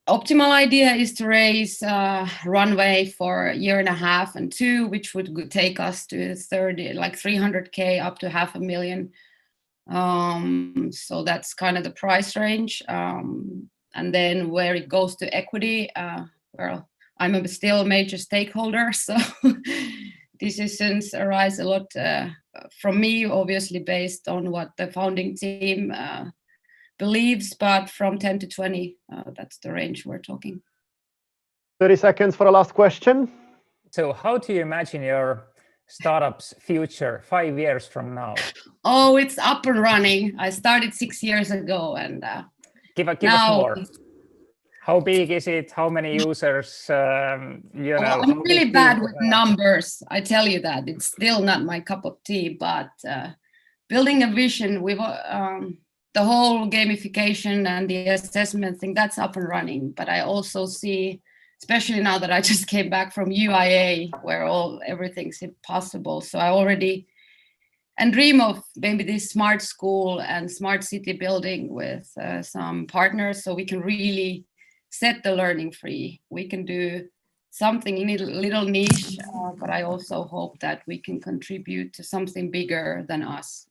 optimal idea is to raise runway for 1.5 and 2 years, which would take us to 300K up to 500,000. So that's kind of the price range. And then where it goes to equity, well, I'm still a major stakeholder, so decisions arise a lot from me, obviously based on what the founding team believes, but from 10 to 20, that's the range we're talking. 30 seconds for the last question. So how do you imagine your startup's future 5 years from now? Oh, it's up and running. I started 6 years ago, and give us more. How big is it? How many users? I'm really bad with numbers. I tell you that. It's still not my cup of tea, but building a vision, the whole gamification and the assessment thing, that's up and running. But I also see, especially now that I just came back from UIA, where everything's impossible. So I already and dream of maybe this smart school and smart city building with some partners, so we can really set the learning free. We can do something in a little niche, but I also hope that we can contribute to something bigger than us.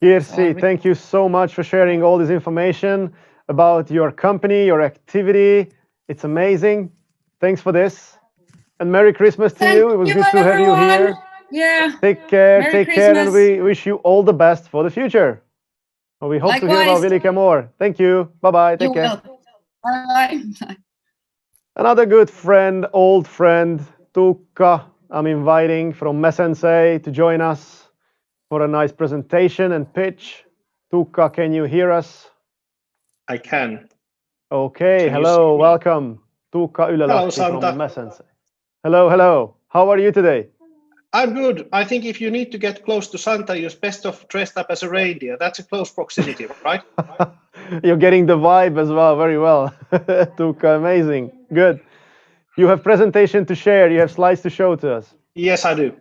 Kirsi, thank you so much for sharing all this information about your company, your activity. It's amazing. Thanks for this. And Merry Christmas to you. It was good to have you here. Yeah. Take care, Merry take care, and Christmas. we wish you all the best for the future. And we hope to hear about Likewise. Vilika more. Thank you. Bye-bye. Take You care. will. Bye. Another good friend, old friend, Tuukka, I'm inviting from Mesensei to join us for a nice presentation and pitch. Tuukka, can you hear us? I can. Okay, Can you hello, see me? welcome. Tuukka Ylälahti from Santa. Mesensei. Hello, hello. How are you today? I'm good. I think if you need to get close to Santa, you're best off dressed up as a reindeer. That's a close proximity, right? You're getting the vibe as well, very well. Tuukka, amazing, good. You have presentation to share, you have slides to show to us. Yes, I do.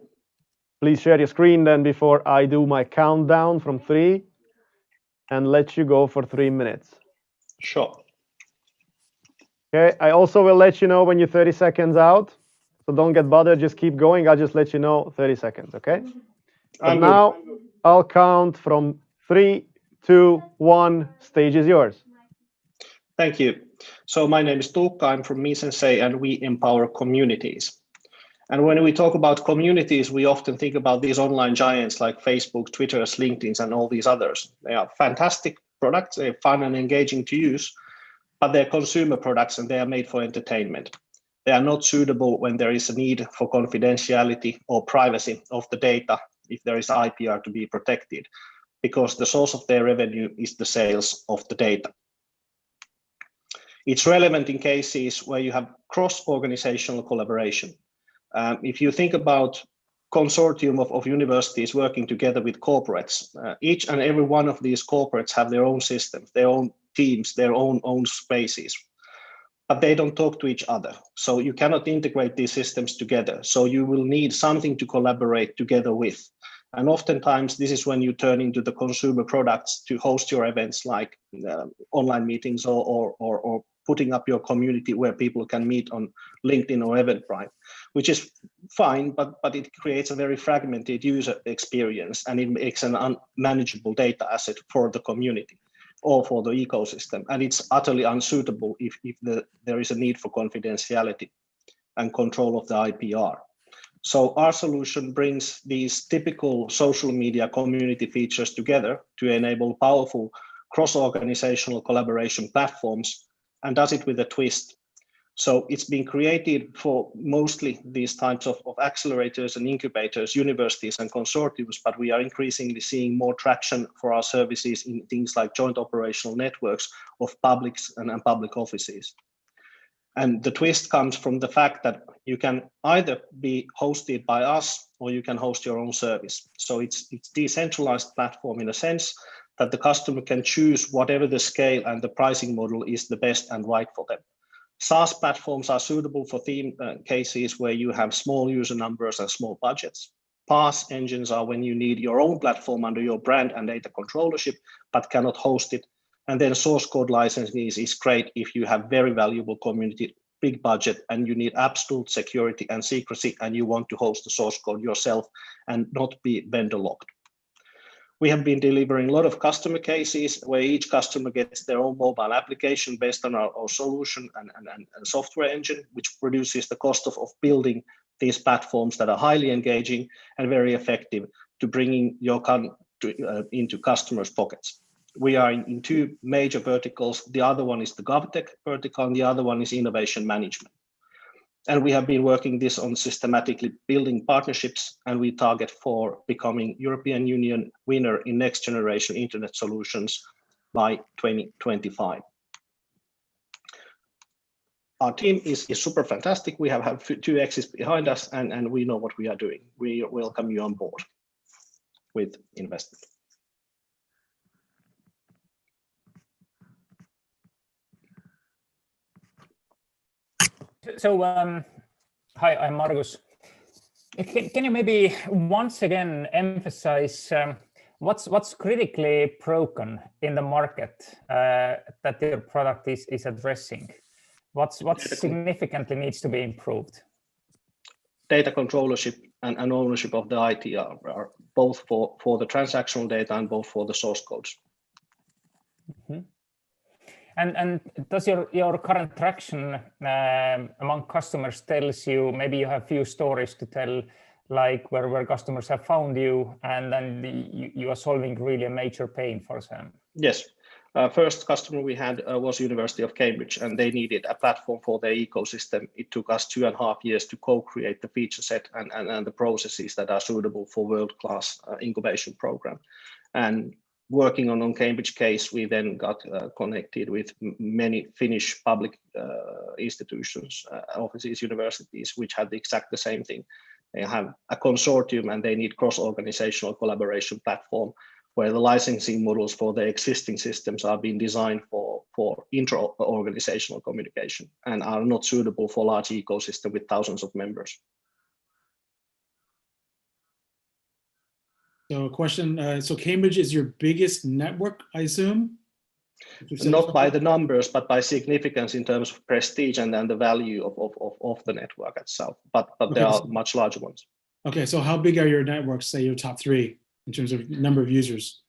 Please share your screen then before I do my countdown from 3 and let you go for 3 minutes. Sure. Okay, I also will let you know when you're 30 seconds out. So don't get bothered, just keep going. I'll just let you know 30 seconds, okay? But I'm now I'll count from 3, 2, 1. Stage is yours. Thank you. So my name is Tuukka. I'm from Mesensei, and we empower communities. And when we talk about communities, we often think about these online giants like Facebook, Twitter, LinkedIn, and all these others. They are fantastic products. They're fun and engaging to use, but they're consumer products and they are made for entertainment. They are not suitable when there is a need for confidentiality or privacy of the data if there is IPR to be protected, because the source of their revenue is the sales of the data. It's relevant in cases where you have cross-organizational collaboration. If you think about consortium of universities working together with corporates, each and every one of these corporates have their own systems, their own teams, their own spaces, but they don't talk to each other. So you cannot integrate these systems together. So you will need something to collaborate together with. And oftentimes this is when you turn into the consumer products to host your events like online meetings or putting up your community where people can meet on LinkedIn or Eventbrite, which is fine, but it creates a very fragmented user experience and it makes an unmanageable data asset for the community or for the ecosystem. And it's utterly unsuitable if there is a need for confidentiality and control of the IPR. So our solution brings these typical social media community features together to enable powerful cross-organizational collaboration platforms and does it with a twist. So it's been created for mostly these types of accelerators and incubators, universities and consortiums, but we are increasingly seeing more traction for our services in things like joint operational networks of publics and public offices. And the twist comes from the fact that you can either be hosted by us or you can host your own service. So it's decentralized platform in a sense that the customer can choose whatever the scale and the pricing model is the best and right for them. SaaS platforms are suitable for theme cases where you have small user numbers and small budgets. PaaS engines are when you need your own platform under your brand and data controllership, but cannot host it. And then source code licensing is great if you have very valuable community, big budget, and you need absolute security and secrecy, and you want to host the source code yourself and not be vendor locked. We have been delivering a lot of customer cases where each customer gets their own mobile application based on our solution and software engine, which reduces the cost of building these platforms that are highly engaging and very effective to bringing your into customers' pockets. We are in two major verticals. The other one is the GovTech vertical, and the other one is innovation management. And we have been working this on systematically building partnerships, and we target for becoming European Union winner in next generation internet solutions by 2025. Our team is super fantastic. We have 2 X's behind us, and we know what we are doing. We welcome you on board with investment. So, hi, I'm Margus. Can you maybe once again emphasize what's critically broken in the market that your product is addressing? What significantly needs to be improved? Data controllership and ownership of the IT are both for the transactional data and both for the source codes. Mm-hmm. And does your current traction among customers tells you, maybe you have few stories to tell, like where customers have found you and then you are solving really a major pain for them? Yes. First customer we had was University of Cambridge, and they needed a platform for their ecosystem. It took us 2.5 years to co-create the feature set and the processes that are suitable for world-class incubation program. And working on Cambridge case, we then got connected with many Finnish public institutions, offices, universities, which had the same thing. They have a consortium and they need cross-organizational collaboration platform where the licensing models for the existing systems are being designed for intra-organizational communication and are not suitable for large ecosystem with thousands of members. So a question, so Cambridge is your biggest network, I assume? Not by the numbers, but by significance in terms of prestige and then the value of the network itself. But okay, there are much larger ones. Okay, so how big are your networks, say your top 3 in terms of number of users?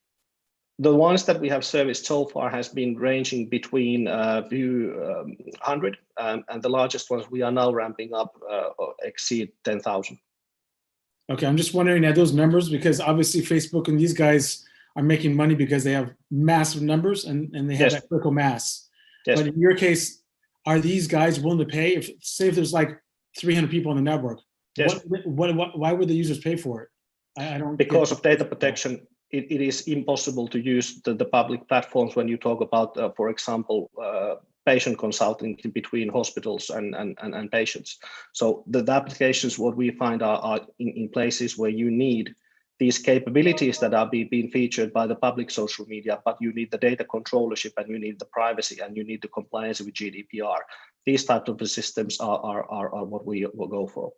The ones that we have serviced so far has been ranging between a few 100, and the largest ones we are now ramping up exceed 10,000. Okay, I'm just wondering at those numbers, because obviously Facebook and these guys are making money because they have massive numbers and they have that critical mass. Yes. But in your case, are these guys willing to pay? If say if there's like 300 people on the network, yes. Why would the users pay for it? I don't. Because of data protection, it is impossible to use the public platforms when you talk about, for example, patient consulting between hospitals and patients. So the applications, what we find are in places where you need these capabilities that are being featured by the public social media, but you need the data controllership and you need the privacy and you need the compliance with GDPR. These types of systems are what we will go for,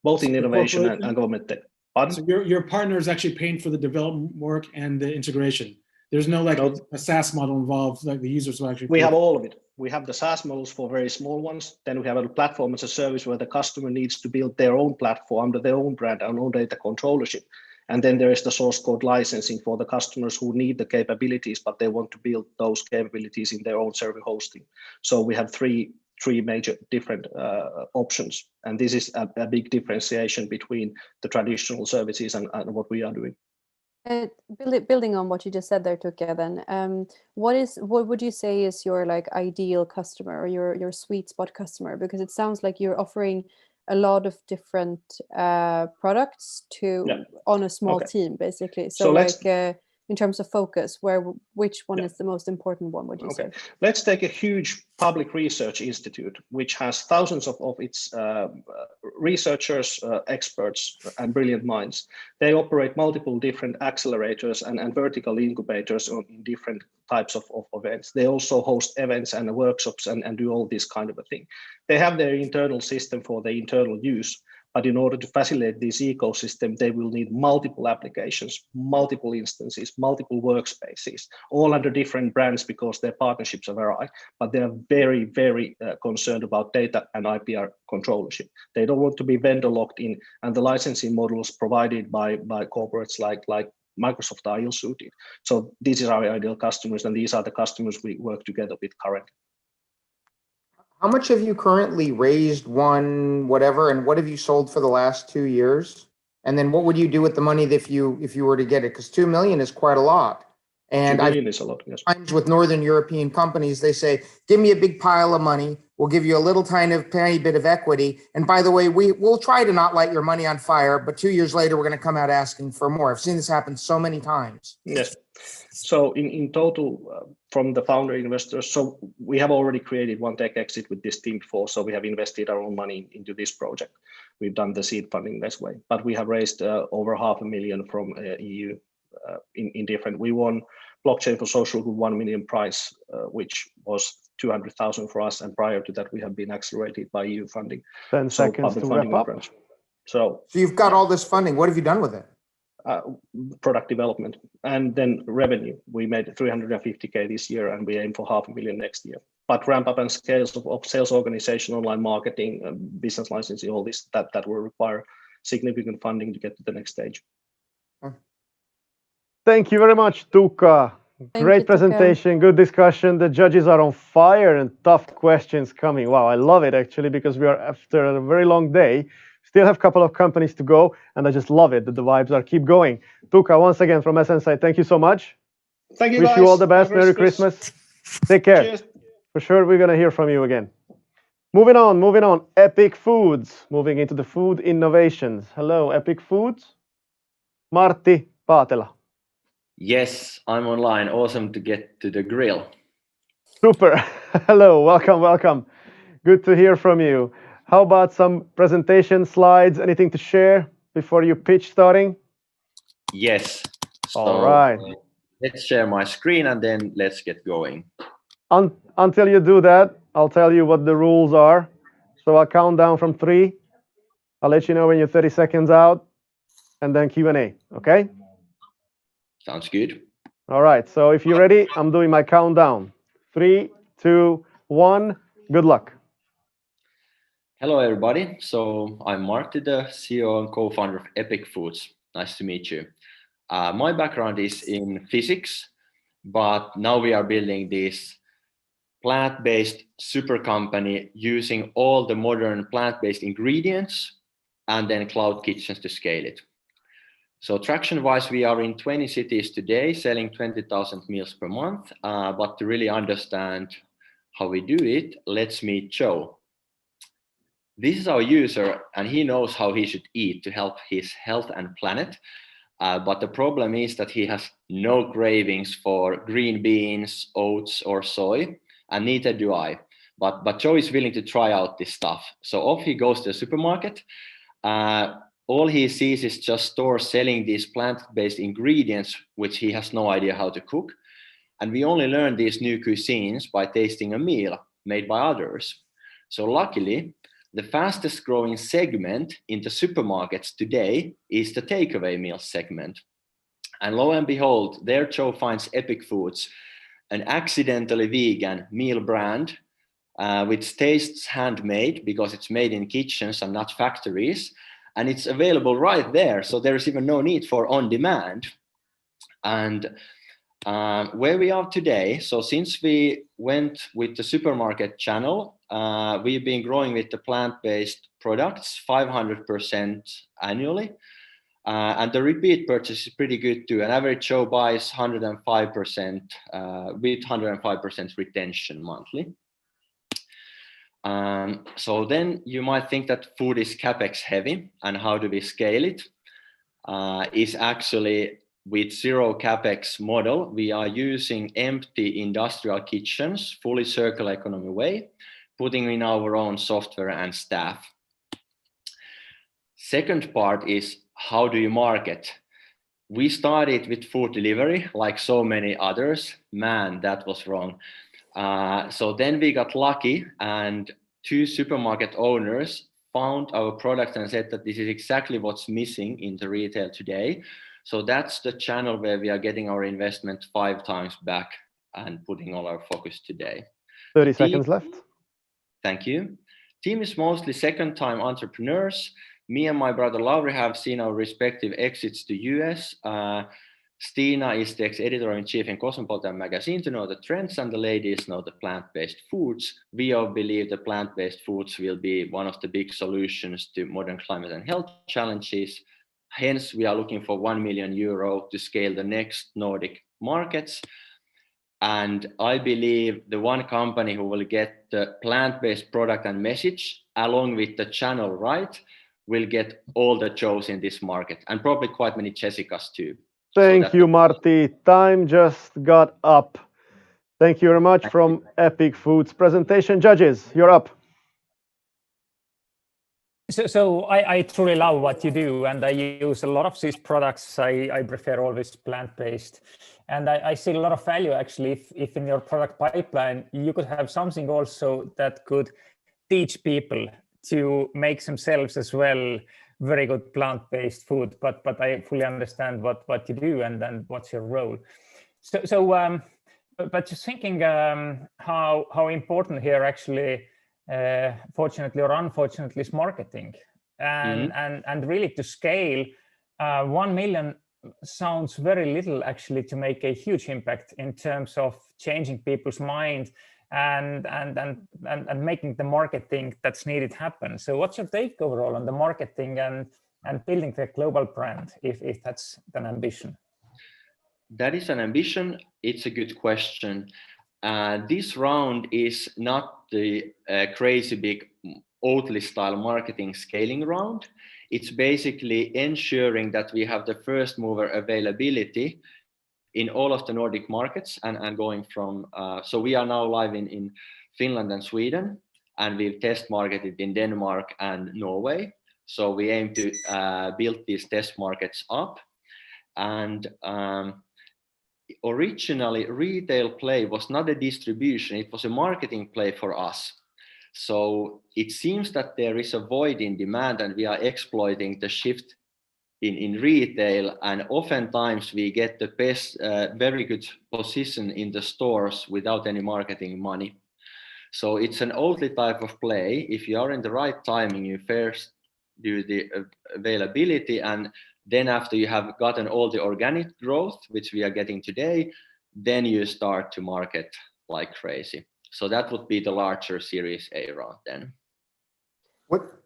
both in innovation and government tech. Pardon? So your partner is actually paying for the development work and the integration. There's no like a SaaS model involved, like the users will actually. We have all of it. We have the SaaS models for very small ones. Then we have a platform as a service where the customer needs to build their own platform under their own brand and own data controllership. And then there is the source code licensing for the customers who need the capabilities, but they want to build those capabilities in their own server hosting. So we have three major different options. And this is a big differentiation between the traditional services and what we are doing. Building on what you just said there, Tuukka, then what would you say is your like ideal customer or your sweet spot customer? Because it sounds like you're offering a lot of different products on a small team, basically. So like in terms of focus, which one is the most important one, would you say? Let's take a huge public research institute, which has thousands of its researchers, experts, and brilliant minds. They operate multiple different accelerators and vertical incubators in different types of events. They also host events and workshops and do all this kind of a thing. They have their internal system for their internal use. But in order to facilitate this ecosystem, they will need multiple applications, multiple instances, multiple workspaces, all under different brands because their partnerships are very, but they are very, very concerned about data and IPR controllership. They don't want to be vendor locked in, and the licensing models provided by corporates like Microsoft are ill-suited. So these are our ideal customers, and these are the customers we work together with currently. How much have you currently raised, won, whatever, and what have you sold for the last 2 years? And then what would you do with the money if you were to get it? Because 2 million is quite a lot. And 2 million is a lot, yes. Times with Northern European companies, they say, give me a big pile of money. We'll give you a little tiny bit of equity. And by the way, we'll try to not light your money on fire, but 2 years later, we're going to come out asking for more. I've seen this happen so many times. Yes. So in total, from the founder investors, so we have already created one tech exit with this team before. So we have invested our own money into this project. We've done the seed funding this way, but we have raised over 500,000 from EU in different. We won blockchain for social good 1 million prize, which was 200,000 for us. And prior to that, we have been accelerated by EU funding. 10 seconds to wrap up. So you've got all this funding. What have you done with it? Product development, and then revenue. We made 350K this year, and we aim for 500,000 next year. But ramp up and scales of sales organization, online marketing, business licensing, all this that will require significant funding to get to the next stage. Thank you very much, Tuukka. Great presentation, good discussion. The judges are on fire and tough questions coming. Wow, I love it actually, because we are after a very long day. Still have a couple of companies to go, and I just love it that the vibes are keep going. Tuukka, once again from SNSide, thank you so much. Thank you, Wish guys. you all the best. Merry Merry Christmas. Take care. Cheers. For sure, we're gonna hear from you again. Moving on. Epic Foods, moving into the food innovations. Hello, Epic Foods. Martti Paatela. Yes, I'm online. Awesome to get to the grill. Super. Hello, welcome. Good to hear from you. How about some presentation slides? Anything to share before you pitch starting? Yes. All right. Let's share my screen and then let's get going. Until you do that, I'll tell you what the rules are. So I'll count down from 3. I'll let you know when you're 30 seconds out, and then Q&A, okay? Sounds good. All right, so if you're ready, I'm doing my countdown. 3, 2, 1, good luck. Hello, everybody. So I'm Martti, the CEO and co-founder of Epic Foods. Nice to meet you. My background is in physics, but now we are building this plant-based super company using all the modern plant-based ingredients and then cloud kitchens to scale it. So traction-wise, we are in 20 cities today, selling 20,000 meals per month. But to really understand how we do it, let's meet Joe. This is our user, and he knows how he should eat to help his health and planet. But the problem is that he has no cravings for green beans, oats, or soy, and neither do I. But Joe is willing to try out this stuff. So off he goes to the supermarket. All he sees is just stores selling these plant-based ingredients, which he has no idea how to cook. And we only learn these new cuisines by tasting a meal made by others. So luckily, the fastest growing segment in the supermarkets today is the takeaway meal segment. And lo and behold, there Joe finds Epic Foods, an accidentally vegan meal brand, which tastes handmade because it's made in kitchens and not factories. And it's available right there. So there's even no need for on demand. And where we are today, so since we went with the supermarket channel, we've been growing with the plant-based products 500% annually. And the repeat purchase is pretty good too. An average Joe buys 105% with 105% retention monthly. So then you might think that food is CapEx heavy, and how do we scale it? Is actually with zero CapEx model. We are using empty industrial kitchens, fully circular economy way, putting in our own software and staff. Second part is how do you market? We started with food delivery like so many others. Man, that was wrong. So then we got lucky, and 2 supermarket owners found our product and said that this is exactly what's missing in the retail today. So that's the channel where we are getting our investment 5 times back and putting all our focus today. 30 seconds left. Thank you. Team is mostly second-time entrepreneurs. Me and my brother Lauri have seen our respective exits to US. Stina is the ex-editor-in-chief in Cosmopolitan magazine to know the trends, and the ladies know the plant-based foods. We all believe the plant-based foods will be one of the big solutions to modern climate and health challenges. Hence, we are looking for €1 million to scale the next Nordic markets. And I believe the one company who will get the plant-based product and message along with the channel right will get all the Joes in this market, and probably quite many Jessicas too. Thank you, Martti. Time just got up. Thank you very much from Epic Foods presentation. Judges, you're up. So I truly love what you do, and I use a lot of these products. I prefer always plant-based, and I see a lot of value actually if in your product pipeline you could have something also that could teach people to make themselves as well very good plant-based food. But I fully understand what you do and what's your role. But just thinking how important here actually, fortunately or unfortunately, is marketing, and really to scale. 1 million sounds very little actually to make a huge impact in terms of changing people's mind and making the marketing that's needed happen. So what's your take overall on the marketing and building the global brand, if that's an ambition? That is an ambition. It's a good question. This round is not the crazy big Oatly style marketing scaling round. It's basically ensuring that we have the first mover availability in all of the Nordic markets and going from, so we are now live in Finland and Sweden, and we've test marketed in Denmark and Norway. So we aim to build these test markets up. And originally, retail play was not a distribution, it was a marketing play for us. So it seems that there is a void in demand, and we are exploiting the shift in retail, and oftentimes we get the best, very good position in the stores without any marketing money. So it's an Oatly type of play. If you are in the right timing, you first do the availability, and then after you have gotten all the organic growth, which we are getting today, then you start to market like crazy. So that would be the larger Series A round then.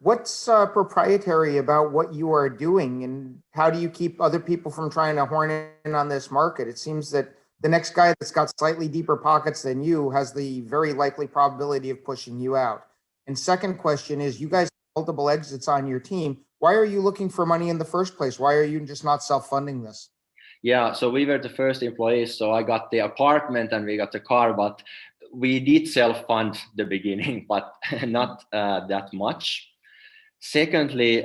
What's proprietary about what you are doing, and how do you keep other people from trying to horn in on this market? It seems that the next guy that's got slightly deeper pockets than you has the very likely probability of pushing you out. And second question is, you guys have multiple exits on your team. Why are you looking for money in the first place? Why are you just not self-funding this? Yeah, so we were the first employees, so I got the apartment and we got the car, but we did self-fund the beginning, but not that much. Secondly,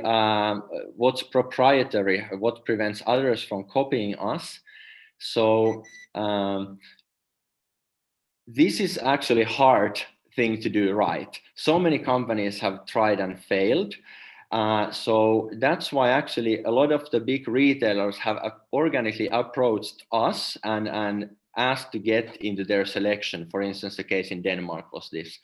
what's proprietary, what prevents others from copying us? So this is actually a hard thing to do right. So many companies have tried and failed. So that's why actually a lot of the big retailers have organically approached us and asked to get into their selection. For instance, the case in Denmark was this.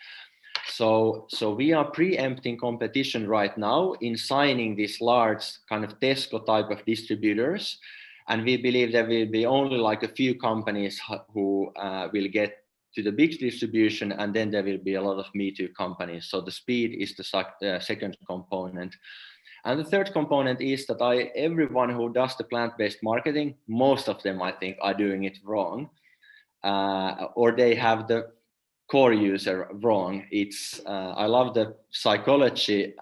So we are preempting competition right now in signing these large kind of Tesco type of distributors. And we believe there will be only like a few companies who will get to the big distribution, and then there will be a lot of Me Too companies. So the speed is the second component. And the third component is that everyone who does the plant-based marketing, most of them I think are doing it wrong, or they have the core user wrong. It's I love the psychology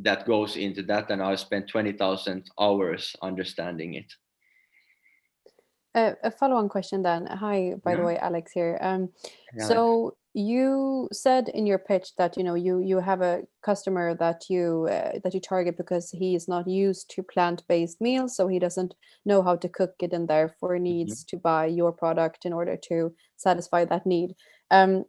that goes into that, and I spent 20,000 hours understanding it. A follow-on question then. Hi, by the way, Alex here. So you said in your pitch that you have a customer that you target because he is not used to plant-based meals, so he doesn't know how to cook it and therefore needs to buy your product in order to satisfy that need. I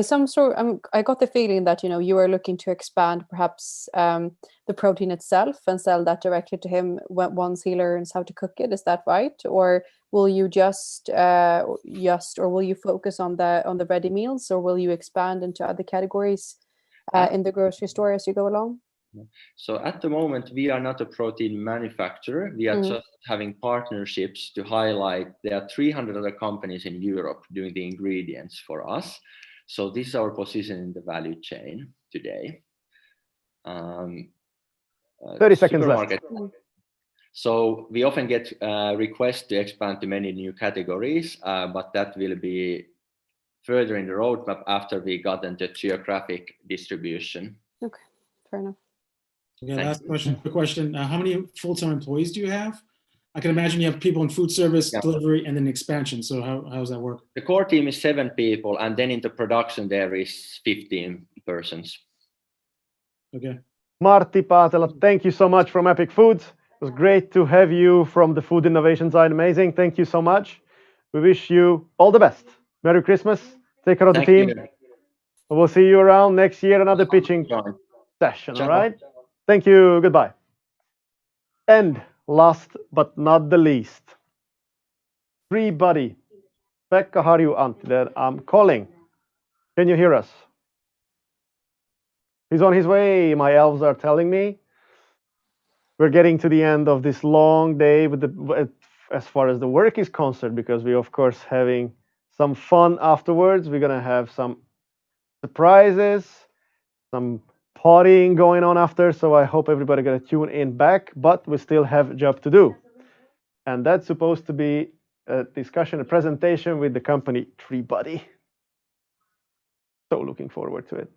got the feeling that you are looking to expand perhaps the protein itself and sell that directly to him once he learns how to cook it. Is that right? Or will you or will you focus on the ready meals, or will you expand into other categories in the grocery store as you go along? So at the moment, we are not a protein manufacturer. We are just having partnerships to highlight there are 300 other companies in Europe doing the ingredients for us. So this is our position in the value chain today. 30 seconds left. So we often get requests to expand to many new categories, but that will be further in the roadmap after we got into geographic distribution. Okay, fair enough. Okay, last question. Quick question. How many full-time employees do you have? I can imagine you have people in food service, delivery, and then expansion. So how does that work? The core team is 7 people, and then in the production there is 15 persons. Okay. Martti Paatela, thank you so much from Epic Foods. It was great to have you from the food innovation side. Amazing. Thank you so much. We wish you all the best. Merry Christmas. Take care of the team. We'll see you around next year, another pitching session, all right? Thank you. Goodbye. And last but not the least, everybody, Pekka Harju Antti that I'm calling. Can you hear us? He's on his way, my elves are telling me. We're getting to the end of this long day with as far as the work is concerned, because we're of course having some fun afterwards. We're gonna have some surprises, some partying going on after, so I hope everybody gonna tune in back, but we still have a job to do. And that's supposed to be a discussion, a presentation with the company TreeBuddy. So looking forward to it.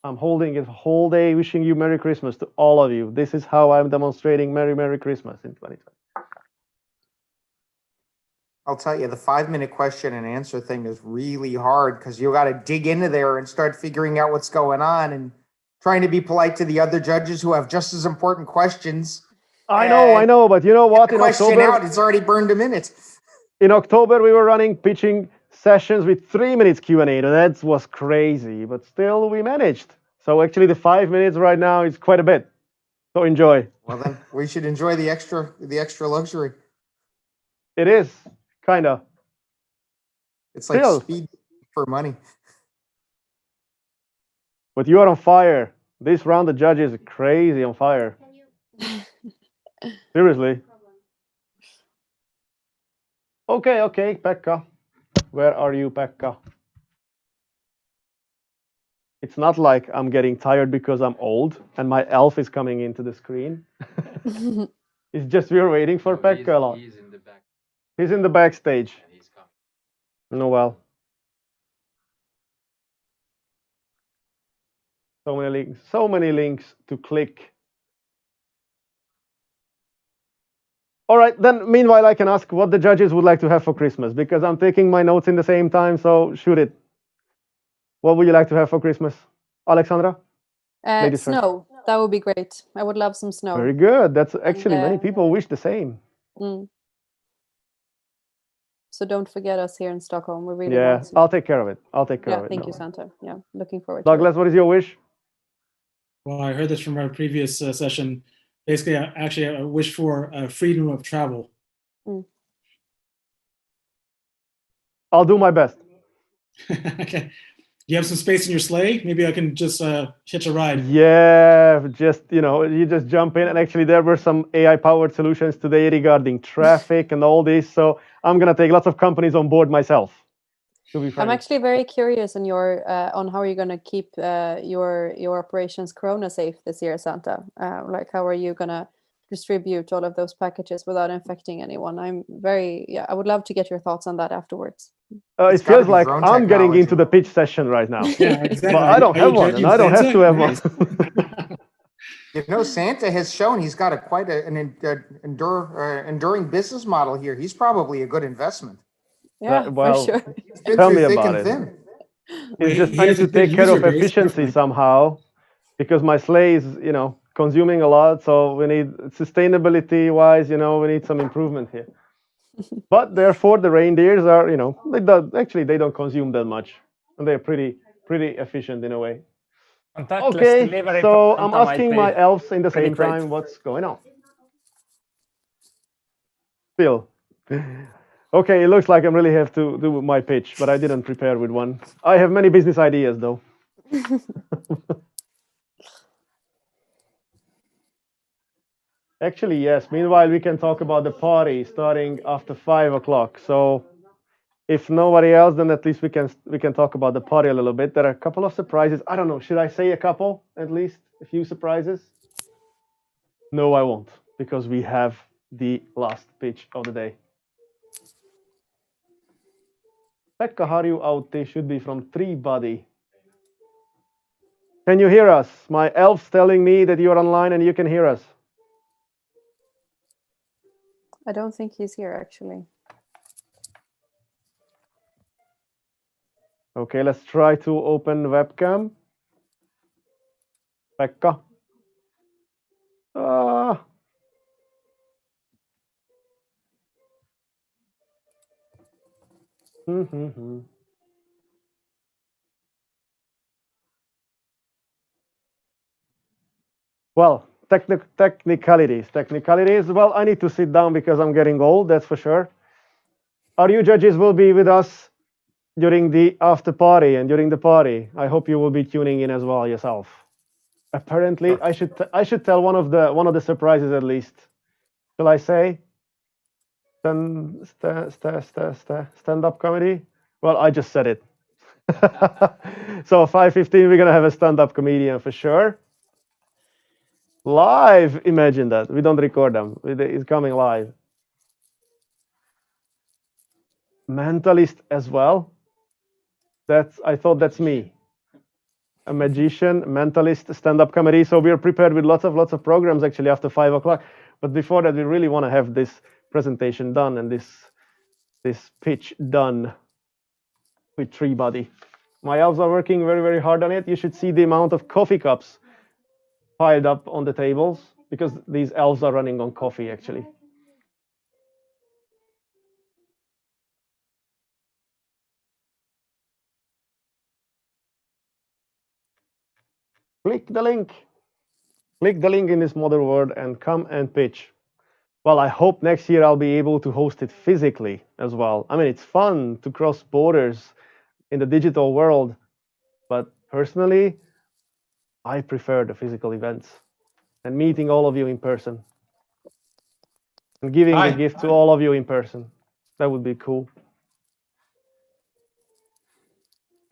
I'm holding it the whole day, wishing you Merry Christmas to all of you. This is how I'm demonstrating Merry Christmas in 2020. I'll tell you, the 5-minute question and answer thing is really hard because you got to dig into there and start figuring out what's going on and trying to be polite to the other judges who have just as important questions. I know, but you know what? The question out, it's already burned a minute. In October, we were running pitching sessions with 3 minutes Q&A. That was crazy, but still we managed. So actually the 5 minutes right now is quite a bit. So enjoy. Well, then we should enjoy the extra luxury. It is, kind of. It's like Still. speed for money. But you are on fire. This round the judges are crazy on fire. Seriously. Okay, Pekka. Where are you, Pekka? It's not like I'm getting tired because I'm old and my elf is coming into the screen. It's just we're waiting for Pekka a lot. He's in the back. He's in the backstage. Yeah, he's coming. No, well. So many links to click. All right, then meanwhile I can ask what the judges would like to have for Christmas, because I'm taking my notes in the same time, so shoot it. What would you like to have for Christmas? Alexandra? Ladies first. Snow. That would be great. I would love some snow. Very good. That's actually many people wish the same. So don't forget us here in Stockholm. We really Yeah, want to. I'll take care of it. I'll take care of it. Thank you, no. Santa. Yeah, looking forward Douglas, to what is your wish? Well, I heard this from our previous session. Basically, I wish for freedom of travel. I'll do my best. Okay. Do you have some space in your sleigh? Maybe I can just hitch a ride. Yeah, just, you just jump in. And actually, there were some AI-powered solutions today regarding traffic and all this. So I'm going to take lots of companies on board myself. I'm actually very curious on your on how you're going to keep your operations Corona safe this year, Santa. Like, how are you going to distribute all of those packages without infecting anyone? I would love to get your thoughts on that afterwards. It feels like I'm getting into the pitch session right now. Yeah, exactly. But I don't have one, and I don't have to have one. Santa has shown he's got quite an enduring business model here. He's probably a good investment. Yeah, well, for sure. Tell me about it. It's just I need to take care of efficiency somehow, because my sleigh is, consuming a lot. So we need sustainability-wise, we need some improvement here. But therefore, the reindeers are, they don't consume that much, and they're pretty efficient in a way. Okay, so I'm asking my elves in the same time what's going on. Still. Okay, it looks like I really have to do my pitch, but I didn't prepare with one. I have many business ideas, though. Actually, yes. Meanwhile, we can talk about the party starting after 5 o'clock. So if nobody else, then at least we can talk about the party a little bit. There are a couple of surprises. I don't know. Should I say a couple, at least? A few surprises? No, I won't, because we have the last pitch of the day. Pekka Harju Antti should be from TreeBuddy. Can you hear us? My elf's telling me that you're online and you can hear us. I don't think he's here, actually. Okay, let's try to open webcam. Pekka. Well, technicalities. Well, I need to sit down because I'm getting old, that's for sure. Our new judges will be with us during the after party and during the party. I hope you will be tuning in as well yourself. Apparently, I should tell one of the surprises at least. Shall I say? Stand-up comedy? Well, I just said it. So 5:15, we're gonna have a stand-up comedian for sure. Live, imagine that. We don't record them. It's coming live. Mentalist as well. I thought that's me. A magician, mentalist, stand-up comedy. So we're prepared with lots of programs actually after 5 o'clock. But before that, we really want to have this presentation done and this pitch done with Treebody. My elves are working very hard on it. You should see the amount of coffee cups piled up on the tables because these elves are running on coffee actually. Click the link. Click the link in this model world and come and pitch. Well, I hope next year I'll be able to host it physically as well. I mean, it's fun to cross borders in the digital world, but personally, I prefer the physical events and meeting all of you in person and giving the gift to all of you in person. That would be cool.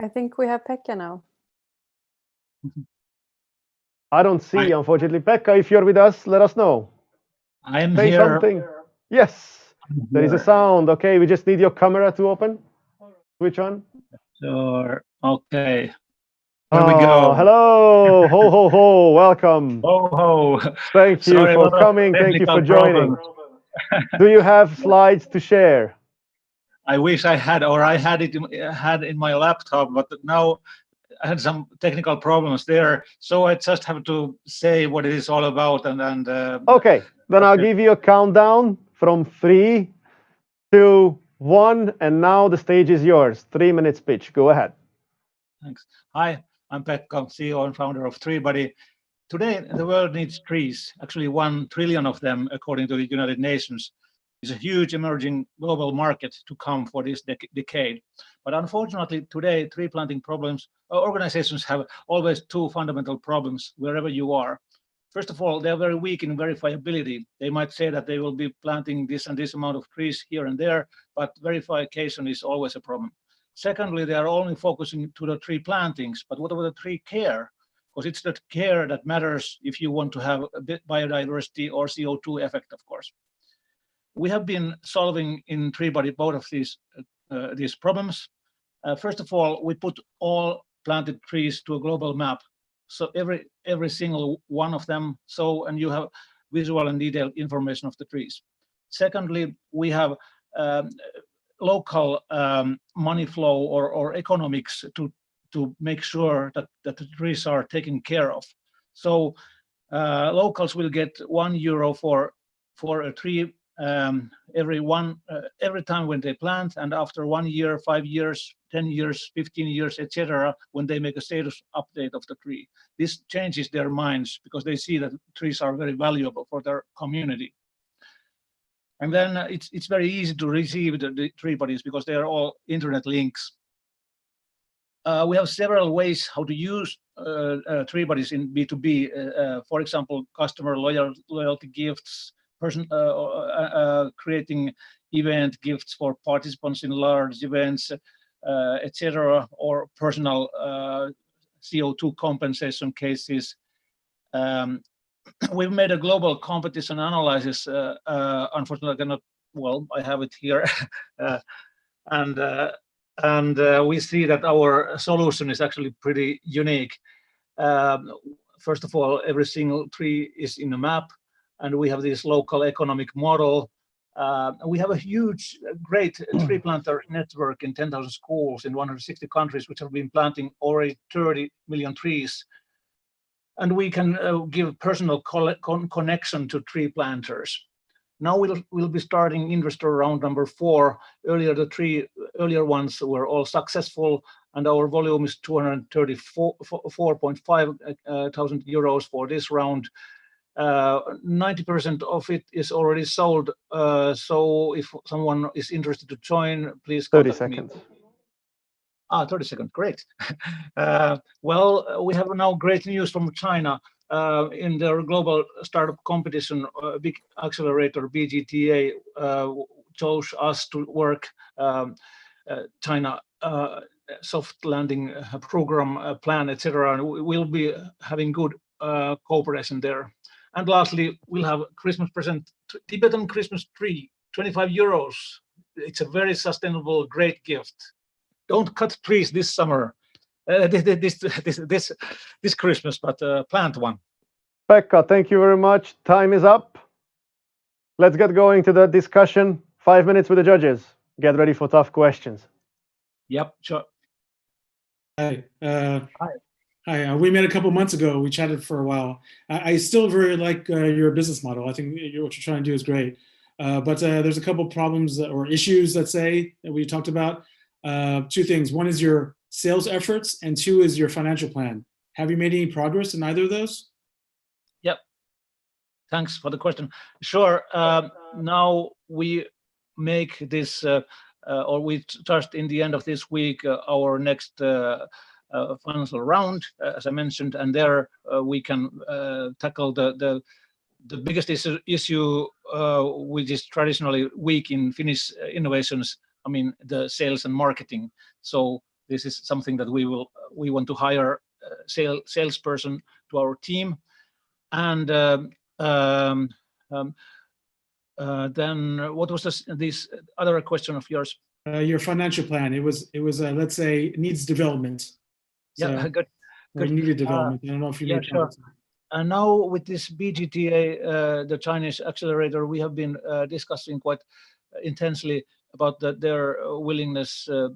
I think we have Pekka now. I don't see, unfortunately. Pekka, if you're with us, let us know. I'm Say here. something. Yes, there is a sound. Okay, we just need your camera to open. Switch on. Sure. Okay. Here we go. Hello. Ho, ho, ho. Welcome. Ho, ho. Thank you Sorry, for coming. Thank you for joining. Do you have slides to share? I wish I had, or I had it in my laptop, but now I had some technical problems there. So I just have to say what it is all about. And okay, then I'll give you a countdown from 3, 2, 1, and now the stage is yours. 3 minutes pitch. Go ahead. Thanks. Hi, I'm Pekka, CEO and founder of Treebody. Today, the world needs trees, actually 1 trillion of them, according to the United Nations. It's a huge emerging global market to come for this decade. But unfortunately, today, tree planting organizations have always 2 fundamental problems wherever you are. First of all, they're very weak in verifiability. They might say that they will be planting this and this amount of trees here and there, but verification is always a problem. Secondly, they are only focusing to the tree plantings, but what about the tree care? Because it's the care that matters if you want to have a bit biodiversity or CO2 effect, of course. We have been solving in Treebody both of these problems. First of all, we put all planted trees to a global map. So every single one of them, and you have visual and detailed information of the trees. Secondly, we have local money flow or economics to make sure that the trees are taken care of. So locals will get €1 for a tree every time when they plant, and after 1 year, 5 years, 10 years, 15 years, etc., when they make a status update of the tree. This changes their minds because they see that trees are very valuable for their community. And then it's very easy to receive the tree bodies because they are all internet links. We have several ways how to use tree bodies in B2B. For example, customer loyalty gifts, creating event gifts for participants in large events, etc., or personal CO2 compensation cases. We've made a global competition analysis. Unfortunately, I cannot. Well, I have it here, and we see that our solution is actually pretty unique. First of all, every single tree is in a map, and we have this local economic model. We have a huge, great tree planter network in 10,000 schools in 160 countries, which have been planting already 30 million trees. and we can give personal connection to tree planters. Now we'll be starting investor round number 4. Earlier, the 3 earlier ones were all successful, and our volume is 234.5 thousand euros for this round. 90% of it is already sold. So if someone is interested to join, please contact 30 seconds. me. 30 seconds, great. Well, we have now great news from China. In their global startup competition, big accelerator BGTA chose us to work China soft landing program plan, etc. And we'll be having good cooperation there. And lastly, we'll have Christmas present, Tibetan Christmas tree, 25 euros. It's a very sustainable, great gift. Don't cut trees this summer, this Christmas, but plant one. Pekka, thank you very much. Time is up. Let's get going to the discussion. 5 minutes with the judges. Get ready for tough questions. Yep, sure. Hi. Hi. We met a couple months ago. We chatted for a while. I still very like your business model. I think what you're trying to do is great. But there's a couple problems or issues, let's say, that we talked about. 2 things. One is your sales efforts, and 2 is your financial plan. Have you made any progress in either of those? Yep. Thanks for the question. Sure. Now we make this, or we start in the end of this week, our next financial round, as I mentioned, and there we can tackle the biggest issue, which is traditionally weak in Finnish innovations. I mean, the sales and marketing. So this is something that we want to hire a salesperson to our team. And then what was this other question of yours? Your financial plan. It was let's say needs development. So, yeah, good. Or needed development. I don't know if you yeah, made sure. And now with this BGTA, the Chinese accelerator, we have been discussing quite intensely about their willingness to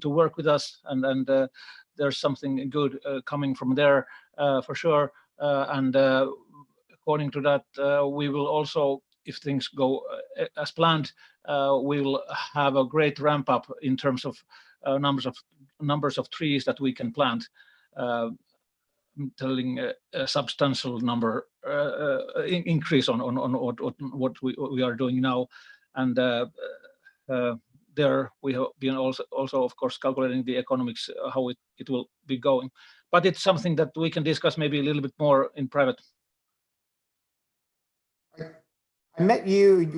work with us, and there's something good coming from there for sure. And according to that, we will also, if things go as planned, we will have a great ramp up in terms of numbers of trees that we can plant. Telling a substantial number increase on what we are doing now, and there we have been also of course calculating the economics, how it will be going, but it's something that we can discuss maybe a little bit more in private. I met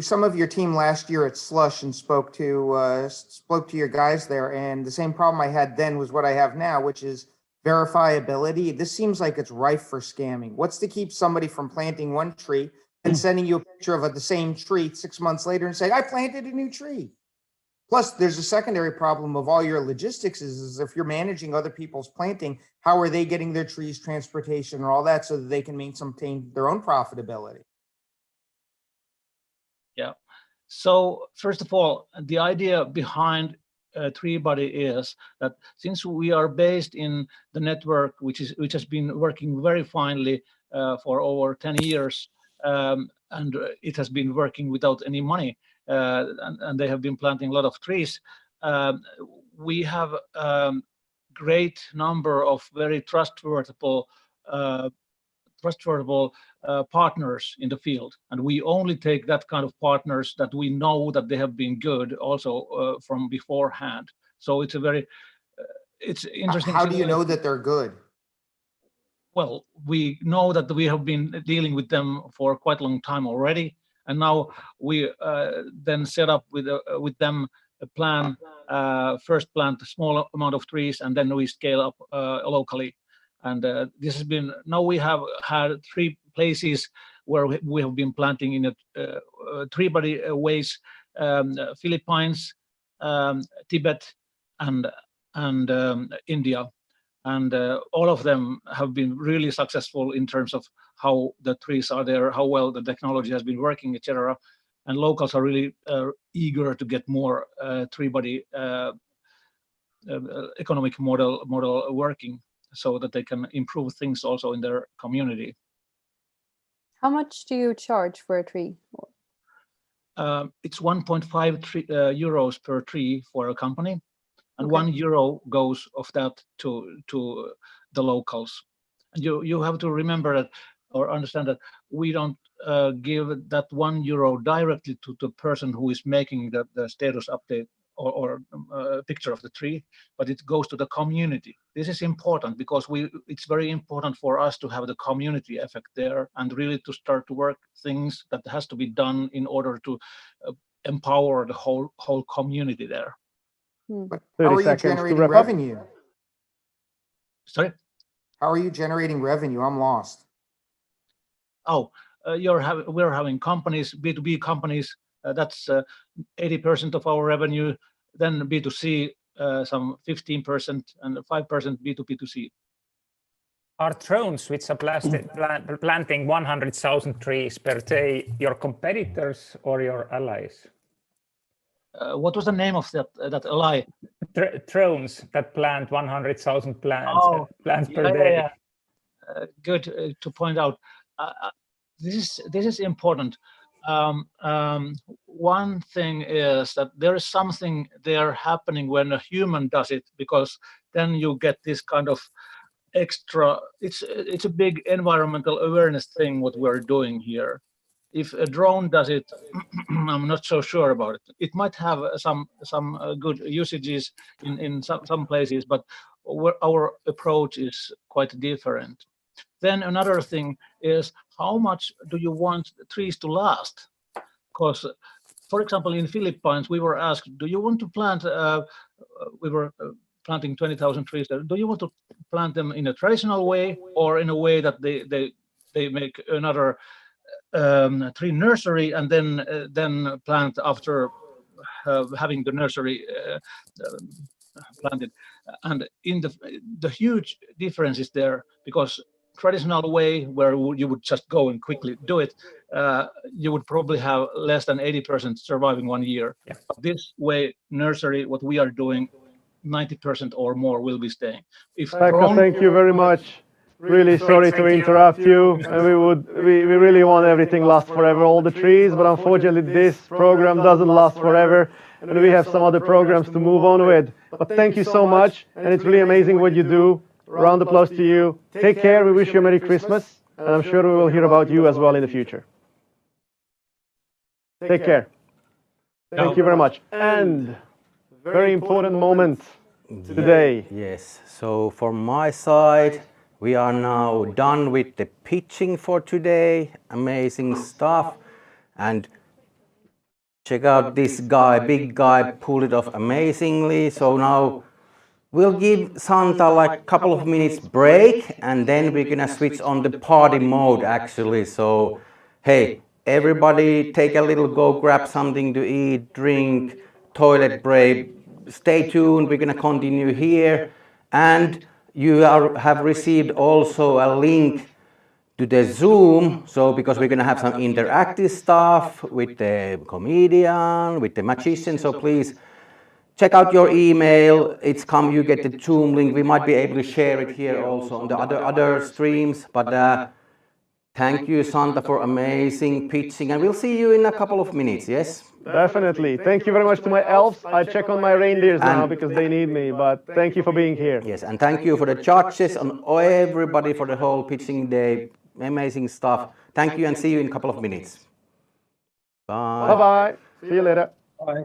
some of your team last year at Slush and spoke to your guys there, and the same problem I had then was what I have now, which is verifiability. This seems like it's rife for scamming. What's to keep somebody from planting one tree and sending you a picture of the same tree 6 months later and saying, I planted a new tree? Plus, there's a secondary problem of all your logistics is if you're managing other people's planting, how are they getting their trees, transportation, and all that so that they can maintain their own profitability? Yeah. So first of all, the idea behind TreeBuddy is that since we are based in the network, which has been working very finely for over 10 years, and it has been working without any money, and they have been planting a lot of trees. We have great number of very trustworthy partners in the field, and we only take that kind of partners that we know that they have been good also from beforehand. So it's a very it's interesting. How do you know that they're good? Well, we know that we have been dealing with them for quite a long time already, and now we then set up with them a plan. First plant a small amount of trees, and then we scale up locally. And this has been, now we have had 3 places where we have been planting in a TreeBuddy ways, Philippines, Tibet, and India. And all of them have been really successful in terms of how the trees are there, how well the technology has been working, etc. And locals are really eager to get more TreeBuddy economic model working. so that they can improve things also in their community. How much do you charge for a tree? It's 1.5 euros per tree for a company, and Okay. €1 goes of that to the locals. And you have to remember that, or understand that we don't give that €1 directly to the person who is making the status update or picture of the tree, but it goes to the community. This is important because it's very important for us to have the community effect there and really to start to work things that has to be done in order to empower the whole community there. But how are you generating revenue? Sorry? How are you generating revenue? I'm lost. Oh, we're having companies, B2B companies. That's 80% of our revenue. Then B2C, some 15%, and 5% B2B2C. Are drones which are planting 100,000 trees per day your competitors or your allies? What was the name of that ally? Drones that plant 100,000 plants per day. Yeah. Good to point out. This is important. One thing is that there is something there happening when a human does it, because then you get this kind of extra. It's a big environmental awareness thing what we're doing here. If a drone does it, I'm not so sure about it. It might have some good usages in some places, but our approach is quite different. Then another thing is, how much do you want trees to last? Because, for example, in Philippines, we were asked, do you want to plant, we were planting 20,000 trees there. Do you want to plant them in a traditional way or in a way that they make another tree nursery and then plant after having the nursery planted? And in the huge difference is there, because traditional way where you would just go and quickly do it, you would probably have less than 80% surviving 1 year. Yeah. But this way, nursery, what we are doing, 90% or more will be staying. Pekka, thank you very much. Really sorry to interrupt you, and we really want everything last forever, all the trees, but unfortunately this program doesn't last forever, and we have some other programs to move on with. But thank you so much, and it's really amazing what you do. Round of applause to you. Take care. We wish you a Merry Christmas, and I'm sure we will hear about you as well in the future. Take care. Thank you very much. And very important moment today. Yes. So from my side, we are now done with the pitching for today. Amazing stuff. And check out this guy, big guy, pulled it off amazingly. So now we'll give Santa like a couple of minutes break, and then we're gonna switch on the party mode actually. So hey, everybody take a little, go grab something to eat, drink, toilet break. Stay tuned, we're gonna continue here. And you have received also a link to the Zoom, so because we're gonna have some interactive stuff with the comedian, with the magician, so please check out your email. It's come, you get the Zoom link. We might be able to share it here also on the other streams. But thank you, Santa, for amazing pitching. And we'll see you in a couple of minutes, yes? Definitely. Thank you very much to my elves. I check on my reindeers now because they need me. But thank you for being here. Yes, and thank you for the judges and everybody for the whole pitching day. Amazing stuff. Thank you and see you in a couple of minutes. Bye. Bye-bye. See you later. Bye.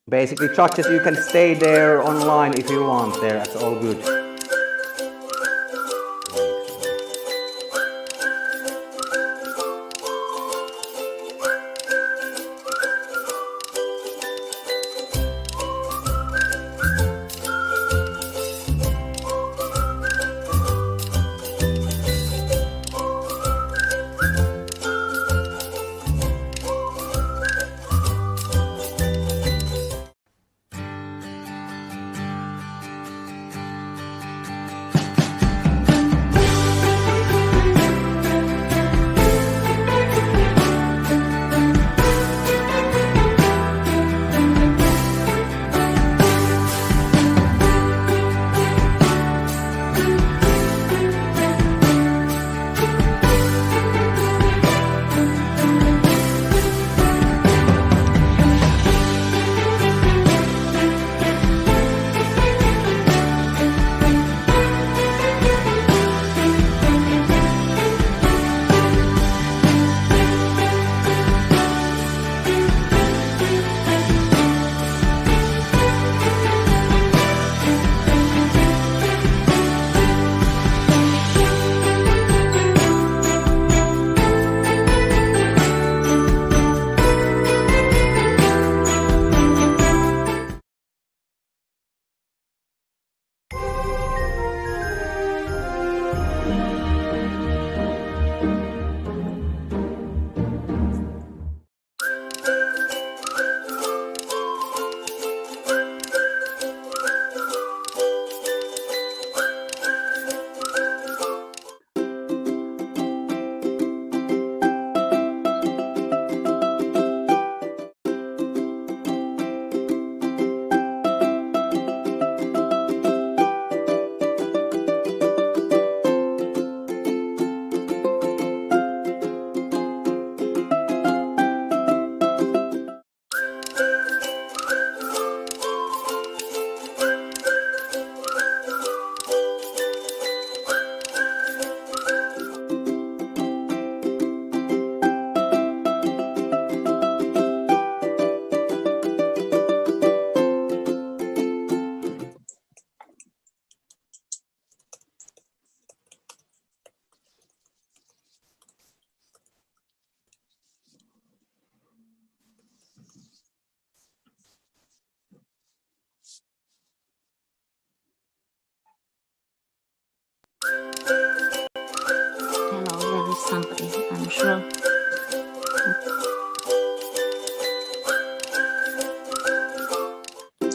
Basically, judges, you can stay there online if you want there. That's all good.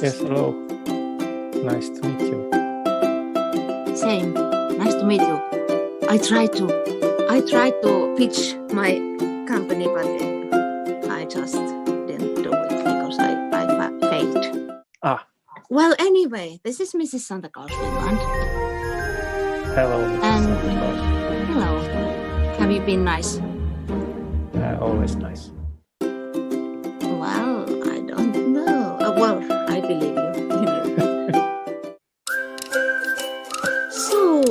Yes, hello. Nice to meet you. Same. Nice to meet you. I tried to pitch my company, but I just didn't do it because I failed. Ah, Well, anyway, this is Mrs. Santa Claus Finland. hello. Mrs. And Santa Claus. hello. Have you been nice? Always nice. Well, I don't know. Well, I believe you. So,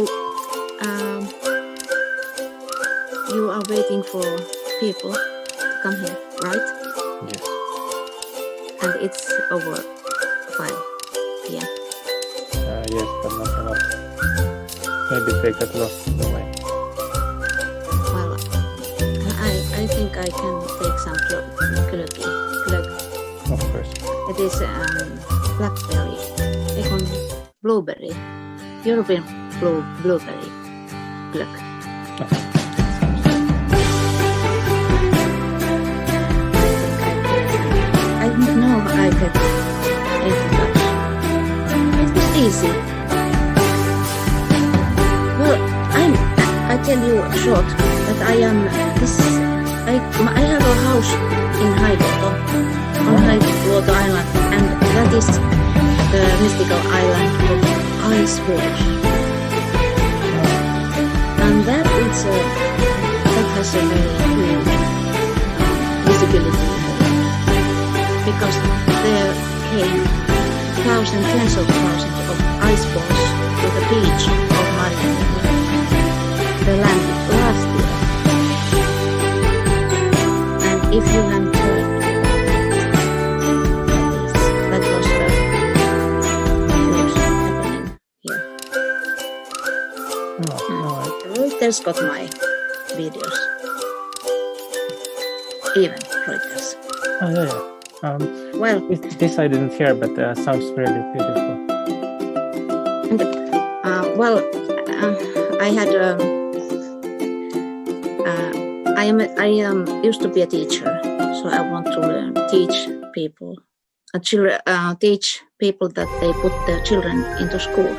you are waiting for people to come here, right? Yes. And it's over 5 p.m. Yes, but not enough. Maybe take that loss away. Well, I think I can take some glögg. Of course. It is blackberry, blueberry, European blueberry glögg. I don't know I get everybody. It was easy. Well, I tell you short that I have a house in Hailuoto, on Hailuoto Island, and that is the mystical island of ice wash. And that has a very huge visibility because there came tens of thousands of ice balls to the beach of Marianne, the land last year. And if you have heard, that was the news happening here. Reuters got my videos. Even Reuters. Oh, yeah. Well, this I didn't hear, but sounds really beautiful. I had I used to be a teacher, so I want to teach people, teach people that they put their children into school.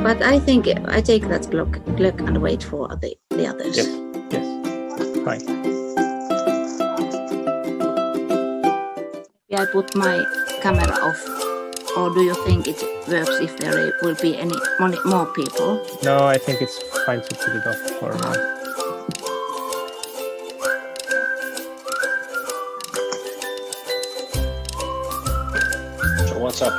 But I think I take that glögg and wait for the others. Yes, fine. I put my camera off, or do you think it works if there will be any more people? No, I think it's fine to put it off for now. So what's up?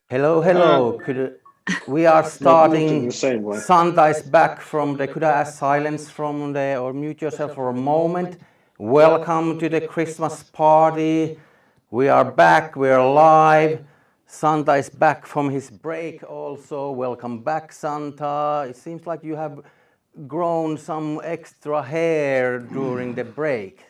Hello, hello. We are starting. Santa is back from the. Could I ask silence from the or mute yourself for a moment? Welcome to the Christmas party. We are back. We are live. Santa is back from his break also. Welcome back, Santa. It seems like you have grown some extra hair during the break.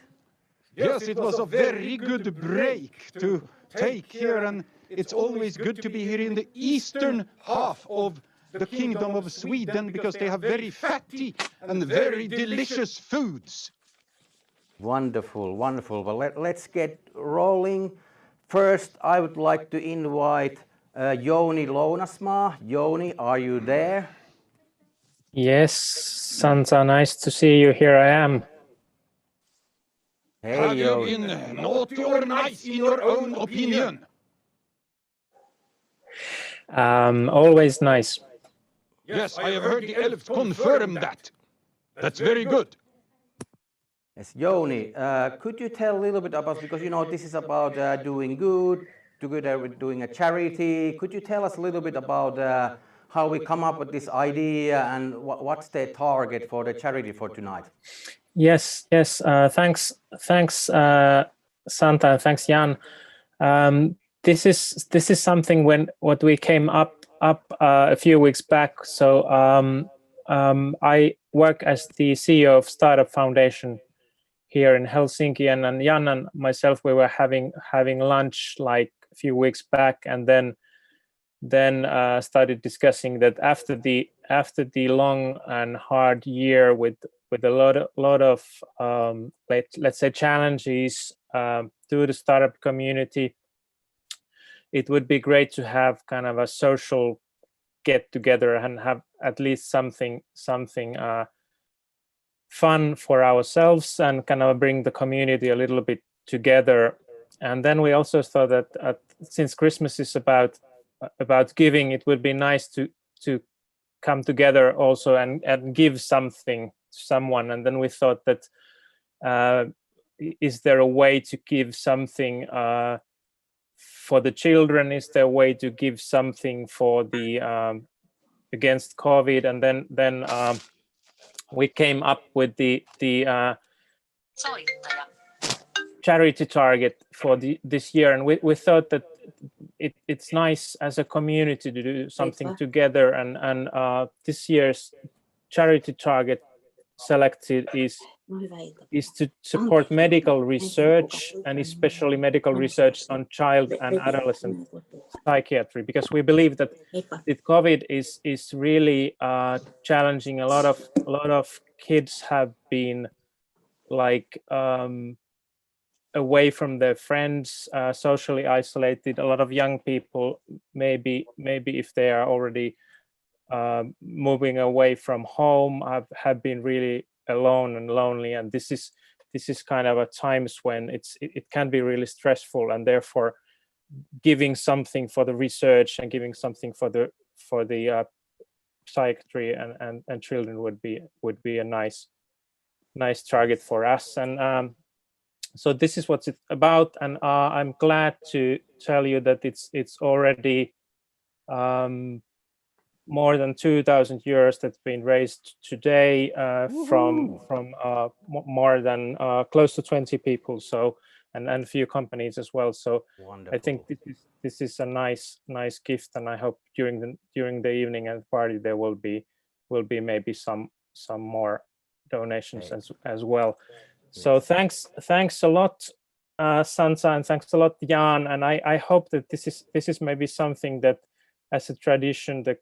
Yes, it was a very good break to take here, and it's always good to be here in the eastern half of the kingdom of Sweden because they have very fatty and very delicious foods. Wonderful, wonderful. Well, let's get rolling. First, I would like to invite Jouni Lounasmaa. Jouni, are you there? Yes, Santa, nice to see you. Here I am. Hey, Have you been naughty or nice in your own opinion? Always nice. Yes, I have heard the elves confirm that. That's very good. Yes, Jouni, could you tell a little bit about, because you know this is about doing good, together with doing a charity. Could you tell us a little bit about how we come up with this idea and what's the target for the charity for tonight? Yes. Thanks, Santa, and thanks, Jan. This is something what we came up a few weeks back. So I work as the CEO of Startup Foundation here in Helsinki, and Jan and myself, we were having lunch like a few weeks back, and then started discussing that after the long and hard year with a lot of let's say challenges to the startup community, it would be great to have kind of a social get together and have at least something fun for ourselves and kind of bring the community a little bit together. And then we also thought that since Christmas is about giving, it would be nice to come together also and give something to someone. And then we thought that is there a way to give something for the children? Is there a way to give something for the against COVID? And then we came up with the charity target for this year, and we thought that it's nice as a community to do something together, and this year's charity target selected is to support medical research, and especially medical research on child and adolescent psychiatry, because we believe that COVID is really challenging. A lot of kids have been like away from their friends, socially isolated. A lot of young people, maybe if they are already moving away from home, have been really alone and lonely. And this this is kind of a times when it can be really stressful, and therefore giving something for the research and giving something for the psychiatry and children would be a nice target for us. And so this is what it's about, and I'm glad to tell you that it's already more than 2,000 euros that's been raised today from more than close to 20 people, so and a few companies as well. So wonderful. I think this is a nice gift, and I hope during the evening and party there will be maybe some more donations as well. So thanks a lot, Sansa, and thanks a lot, Jan. And I hope that this is maybe something that, as a tradition, the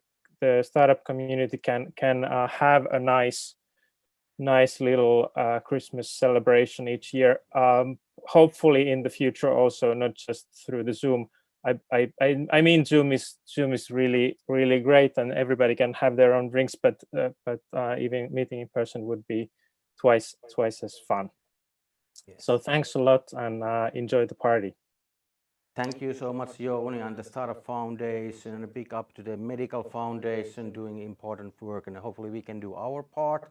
startup community can have a nice little Christmas celebration each year. Hopefully in the future also, not just through the Zoom. I mean, Zoom is really great, and everybody can have their own drinks, but even meeting in person would be twice as fun. Yes. So thanks a lot, and enjoy the party. Thank you so much, Jouni, and the Startup Foundation, and a big up to the Medical Foundation doing important work, and hopefully we can do our part.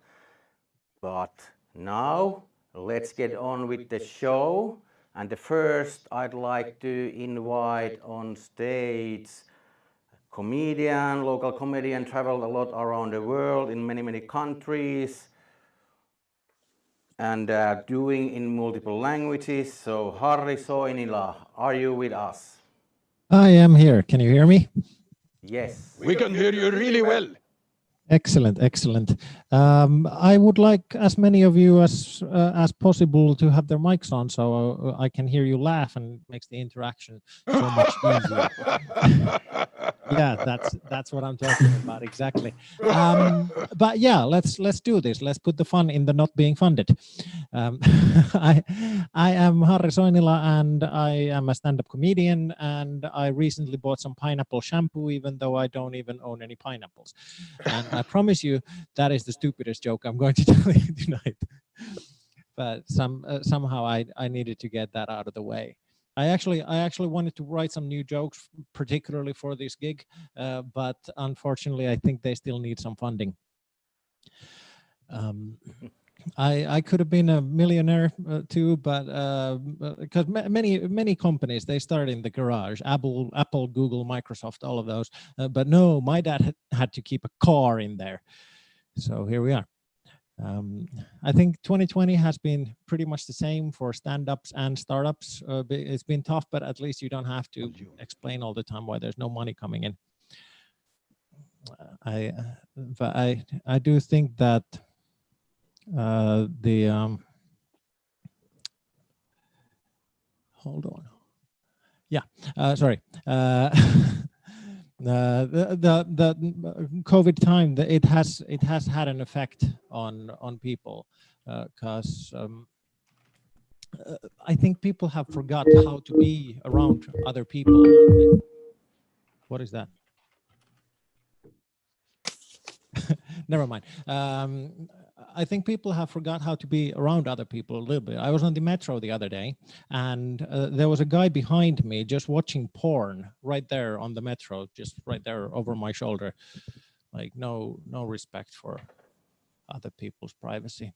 But now let's get on with the show. And the first, I'd like to invite on stage local comedian, traveled a lot around the world in many countries, and doing in multiple languages. So Harri Soinila, are you with us? I am here. Can you hear me? Yes. We can hear you really well. Excellent. I would like as many of you as possible to have their mics on, so I can hear you laugh, and it makes the interaction so much easier. Yeah, that's what I'm talking about, exactly. But yeah, let's do this. Let's put the fun in the not being funded. I am Harri Soinila, and I am a stand-up comedian, and I recently bought some pineapple shampoo, even though I don't even own any pineapples. And I promise you that is the stupidest joke I'm going to tell you tonight. But somehow I needed to get that out of the way. I actually wanted to write some new jokes, particularly for this gig, but unfortunately, I think they still need some funding. I could have been a millionaire too, but because many companies, they started in the garage, Apple, Google, Microsoft, all of those. But no, my dad had to keep a car in there. So here we are. I think 2020 has been pretty much the same for stand-ups and startups. It's been tough, but at least you don't have to explain all the time why there's no money coming in. I do think that hold on. Yeah, sorry. The COVID time, it has had an effect on people, because I think people have forgot how to be around other people. What is that? Never mind. I think people have forgot how to be around other people a little bit. I was on the metro the other day, and there was a guy behind me just watching porn right there on the metro, just right there over my shoulder. Like no respect for other people's privacy.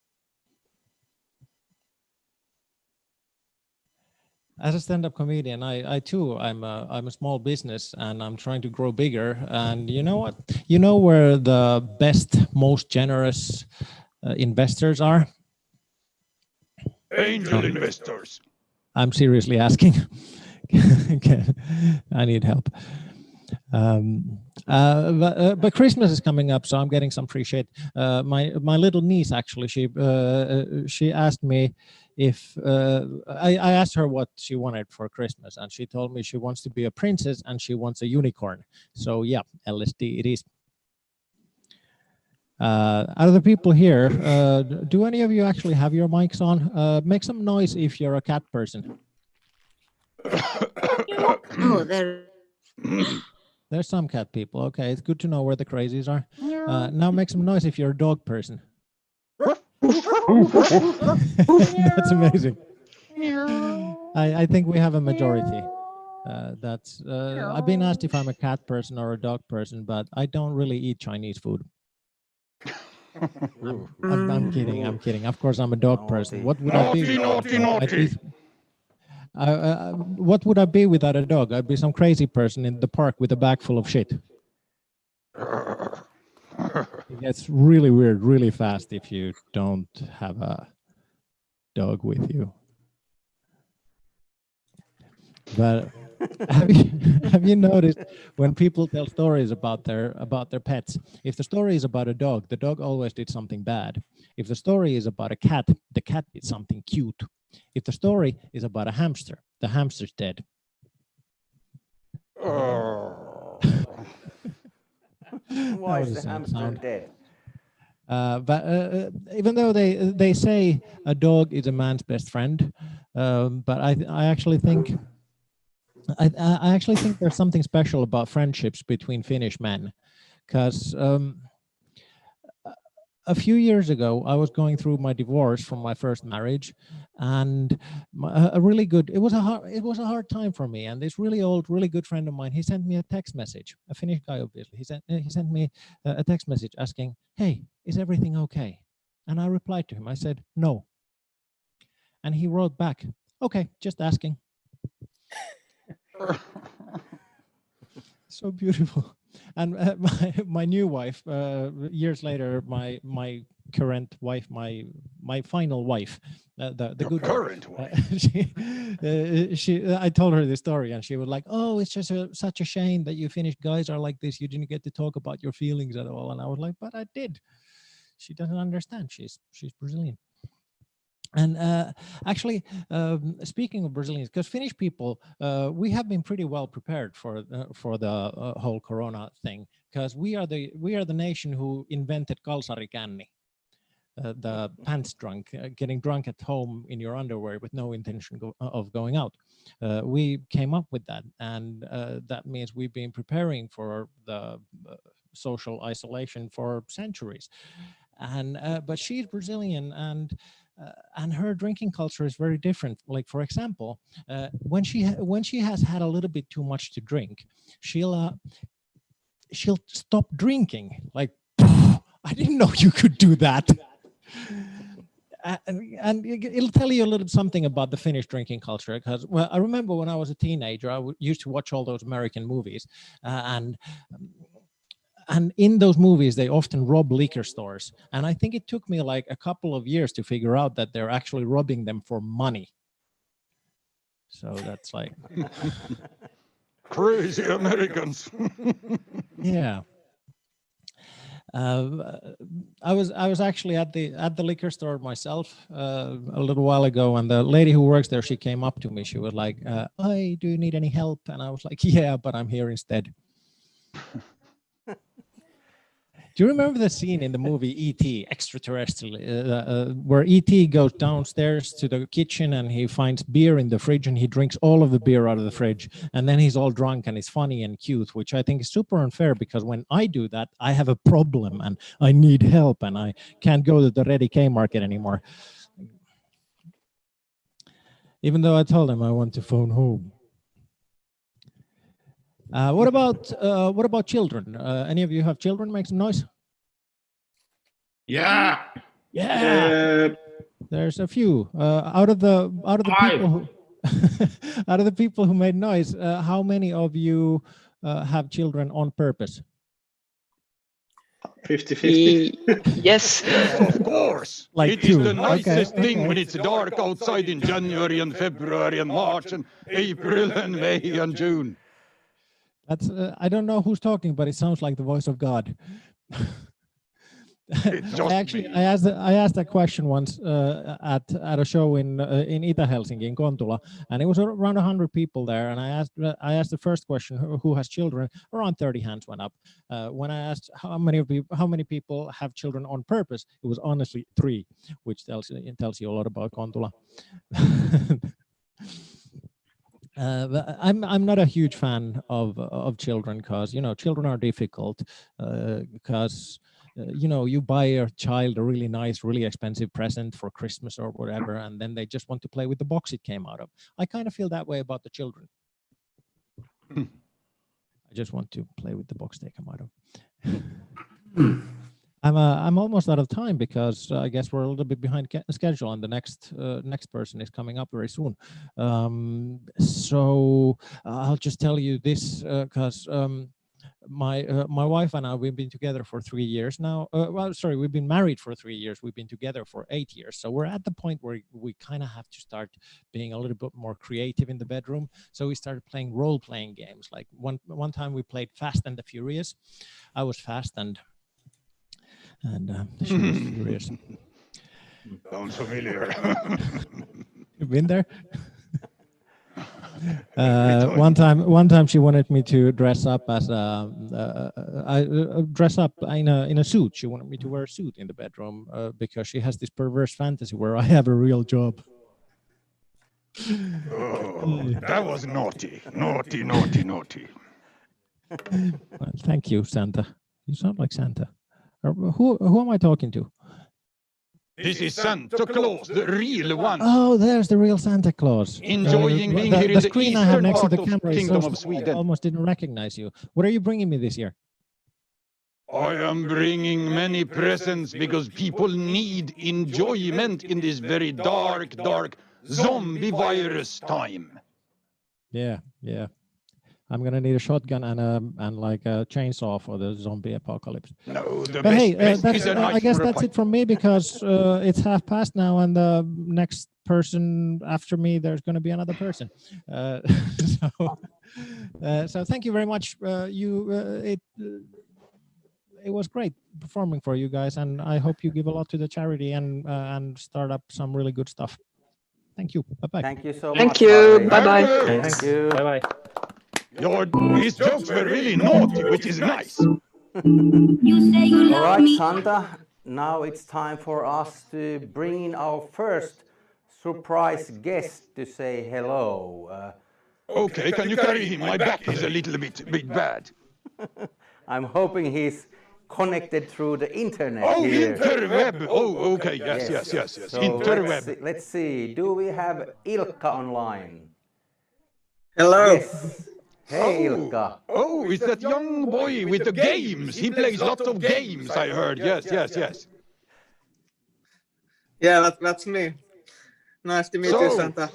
As a stand-up comedian, I too, I'm a small business, and I'm trying to grow bigger. And you know what? You know where the best, most generous investors are? Angel investors. I'm seriously asking. I need help. But Christmas is coming up, so I'm getting some free shit. My little niece, actually, she asked me if I asked her what she wanted for Christmas, and she told me she wants to be a princess and she wants a unicorn. So yeah, LSD it is. Out of the people here, do any of you actually have your mics on? Make some noise if you're a cat person. Oh, There's some cat people. Okay, it's good to know where the crazies are. Now make some noise if you're a dog person. That's amazing. I think we have a majority. I've been asked if I'm a cat person or a dog person, but I don't really eat Chinese food. I'm kidding. I'm kidding. Of course, I'm a dog person. What would I be? Naughty. What would I be without a dog? I'd be some crazy person in the park with a bag full of shit. It gets really weird really fast if you don't have a dog with you. But have you noticed when people tell stories about their pets, if the story is about a dog, the dog always did something bad. If the story is about a cat, the cat did something cute. If the story is about a hamster, the hamster's dead. Why is the hamster dead? But even though they say a dog is a man's best friend, but I actually think there's something special about friendships between Finnish men, because a few years ago I was going through my divorce from my first marriage, and it was a hard time for me. And this really old, really good friend of mine, he sent me a text message, a Finnish guy obviously. He sent me a text message asking, "Hey, is everything okay?" And I replied to him. I said, "No." And he wrote back, "Okay, just asking." So beautiful. And my new wife, years later, my current wife, my final wife, the good current wife. I told her this story, and she was like, "Oh, it's just such a shame that you Finnish guys are like this. You didn't get to talk about your feelings at all." And I was like, "But I did." She doesn't understand. She's Brazilian. And actually, speaking of Brazilians, because Finnish people, we have been pretty well prepared for the whole Corona thing, because we are the nation who invented kalsarikänni, the pants drunk, getting drunk at home in your underwear with no intention of going out. We came up with that, and that means we've been preparing for the social isolation for centuries. And but she's Brazilian, and her drinking culture is very different. Like, for example, when she has had a little bit too much to drink, she'll stop drinking. Like, I didn't know you could do that. And it'll tell you a little something about the Finnish drinking culture, because, well, I remember when I was a teenager, I used to watch all those American movies, and in those movies, they often rob liquor stores. And I think it took me like a couple of years to figure out that they're actually robbing them for money. So that's like... Crazy Americans. Yeah. I was actually at the liquor store myself a little while ago, and the lady who works there, she came up to me. She was like, "Hey, do you need any help?" And I was like, "Yeah, but I'm here instead." Do you remember the scene in the movie E.T., Extraterrestrial, where E.T. goes downstairs to the kitchen and he finds beer in the fridge and he drinks all of the beer out of the fridge, and then he's all drunk and it's funny and cute, which I think is super unfair, because when I do that, I have a problem and I need help and I can't go to the Ready K market anymore. Even though I told him I want to phone home. What about children? Any of you have children? Make some noise. Yeah. Yeah. There's a few out of the people who out of the people who made noise. How many of you have children on purpose? 50-50. Yes. Of course. Like it is two. the nicest Okay, thing okay. when it's dark outside in January and February and March and April and May and June. That's I don't know who's talking, but it sounds like the voice of God. I asked that question once at a show in Itä-Helsinki, in Kontula, and it was around 100 people there. And I asked the first question, who has children? Around 30 hands went up. When I asked how many people have children on purpose, it was honestly 3, which tells you a lot about Kontula. But I'm not a huge fan of children, because children are difficult, because you buy your child a really nice, really expensive present for Christmas or whatever, and then they just want to play with the box it came out of. I kind of feel that way about the children. I just want to play with the box they come out of. I'm almost out of time because I guess we're a little bit behind schedule, and the next person is coming up very soon. So I'll just tell you this because my wife and I, we've been together for 3 years now. Well, sorry, we've been married for 3 years. We've been together for 8 years. So we're at the point where we kind of have to start being a little bit more creative in the bedroom. So we started playing role-playing games. Like one time we played Fast and the Furious. I was fast and she was furious. Sounds familiar. You've been there? One time she wanted me to dress up as dress up in a suit. She wanted me to wear a suit in the bedroom because she has this perverse fantasy where I have a real job. Oh, that was naughty. Well, thank you, Santa. You sound like Santa. Who am I talking to? This is Santa Claus, the real one. Oh, there's the real Santa Claus. Enjoying being here in the screen I have eastern next to part the of camera is Kingdom so of small, I Sweden. almost didn't recognize you. What are you bringing me this year? I am bringing many presents because people need enjoyment in this very dark zombie virus time. Yeah. I'm gonna need a shotgun and like a chainsaw for the zombie apocalypse. No, the But hey, best is a knife I guess for a that's pipe. it from me because it's past now, and the next person after me, there's going to be another person. So thank you very much. It was great performing for you guys, and I hope you give a lot to the charity and start up some really good stuff. Thank you. Bye bye. Thank you so much. Thank you. Bye bye. Thank you. Bye bye. His jokes were really naughty, which is nice. All right, Santa. Now it's time for us to bring in our first surprise guest to say hello. Okay, can you carry him? My back is a little bit bad. I'm hoping he's connected through the internet Oh, here. interweb. Oh, okay. Yes. So Interweb. let's see. Do we have Ilkka online? Hello. Yes. Hey, Ilkka. Oh, it's that young boy with the games. He plays lots of games, I heard. Yes. Yeah, that's me. Nice to meet you, Santa.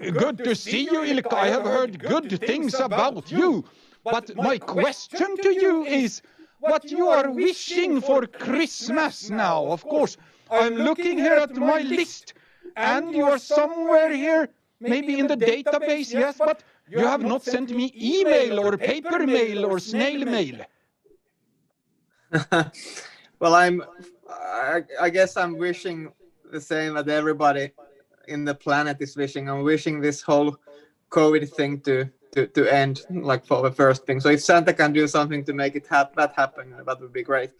Good to see you, Ilkka. I have heard good things about you. But my question to you is what you are wishing for Christmas now. Of course, I'm looking here at my list, and you are somewhere here, maybe in the database, yes, but you have not sent me email or paper mail or snail mail. Well, I guess I'm wishing the same that everybody in the planet is wishing. I'm wishing this whole COVID thing to end, like for the first thing. So if Santa can do something to make it happen, that would be great.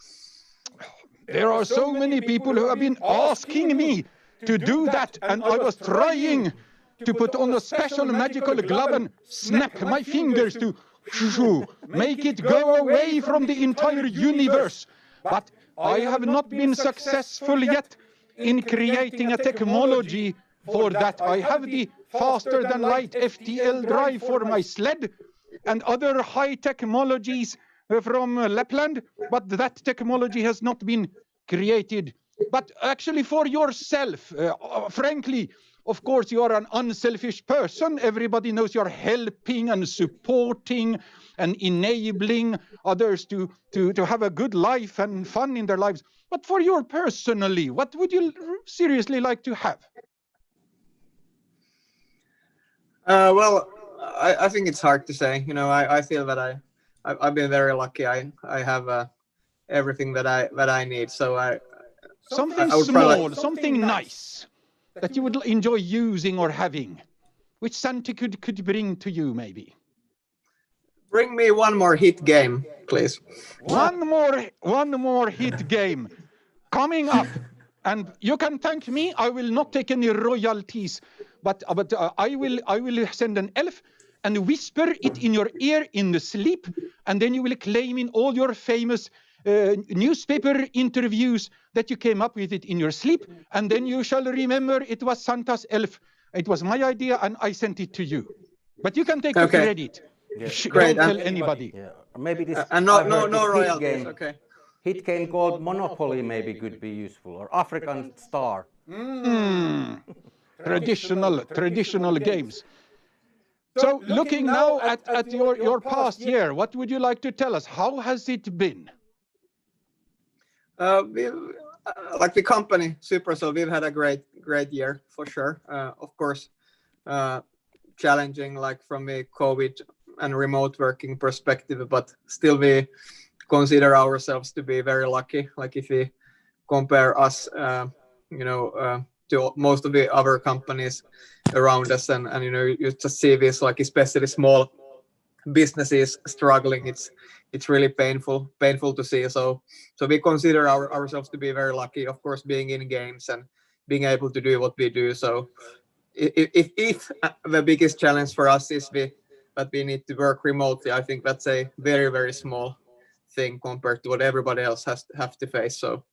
There are so many people who have been asking me to do that, and I was trying to put on a special magical glove and snap my fingers to make it go away from the entire universe. But I have not been successful yet in creating a technology for that. I have the faster than light FTL drive for my sled and other high technologies from Lapland, but that technology has not been created. But actually for yourself, frankly, of course, you are an unselfish person. Everybody knows you're helping and supporting and enabling others to have a good life and fun in their lives. But for you personally, what would you seriously like to have? Well, I think it's hard to say. You know, I feel that I've been very lucky. I have everything that I need. So something I would small, probably... something nice that you would enjoy using or having, which Santa could bring to you, maybe. Bring me one more hit game, please. One more hit game coming up, and you can thank me. I will not take any royalties, but I will send an elf and whisper it in your ear in the sleep, and then you will claim in all your famous newspaper interviews that you came up with it in your sleep, and then you shall remember it was Santa's elf. It was my idea, and I sent it to you. But you can take the credit. Great. Don't tell anybody. Yeah. Maybe this. And no royalties. Game, okay. Hit game called Monopoly maybe could be useful, or African Star. Traditional games. So looking now at your past year, what would you like to tell us? How has it been? Like the company, Supercell, we've had a great year for sure. Of course, challenging like from a COVID and remote working perspective, but still we consider ourselves to be very lucky. Like if we compare us, to most of the other companies around us, and you just see this, like especially small businesses struggling. It's really painful to see. So we consider ourselves to be very lucky, of course, being in games and being able to do what we do. So if the biggest challenge for us is that we need to work remotely, I think that's a very, very small thing compared to what everybody else have to face. So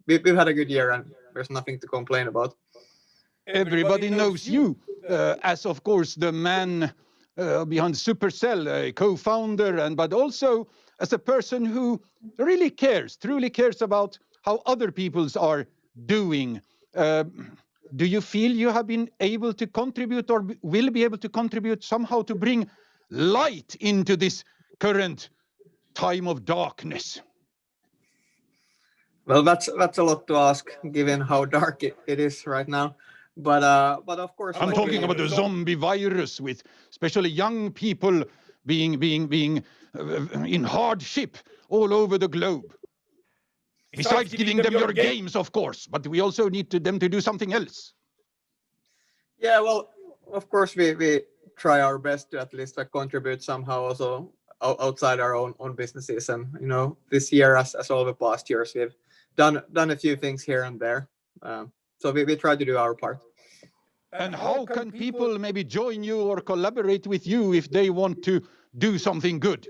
we've had a good year, and there's nothing to complain about. Everybody knows you as, of course, the man behind Supercell, a co-founder, but also as a person who really truly cares about how other people's are doing. Do you feel you have been able to contribute, or will be able to contribute somehow to bring light into this current time of darkness? Well, that's a lot to ask, given how dark it is right now. But of course, I'm talking about the zombie virus, with especially young people being in hardship all over the globe. Besides giving them your games, of course, but we also need them to do something else. Yeah, well, of course we try our best to at least contribute somehow also outside our own businesses. And this year, as all the past years, we've done a few things here and there. So we try to do our part. And how can people maybe join you or collaborate with you if they want to do something good?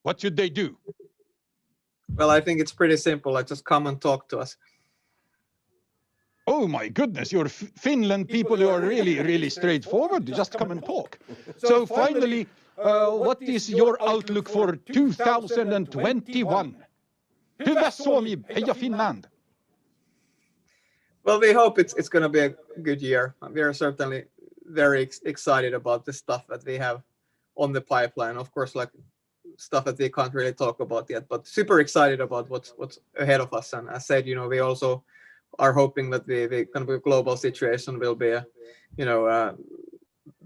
What should they do? Well, I think it's pretty simple. Like, just come and talk to us. Oh my goodness, you're Finland people who are really, really straightforward. Just come and talk. So finally, what is your outlook for 2021? Hyvä Suomi, heja Finland. Well, we hope it's going to be a good year. We are certainly very excited about the stuff that we have on the pipeline. Of course, like stuff that we can't really talk about yet, but super excited about what's ahead of us. And as said, we also are hoping that the kind of global situation will be,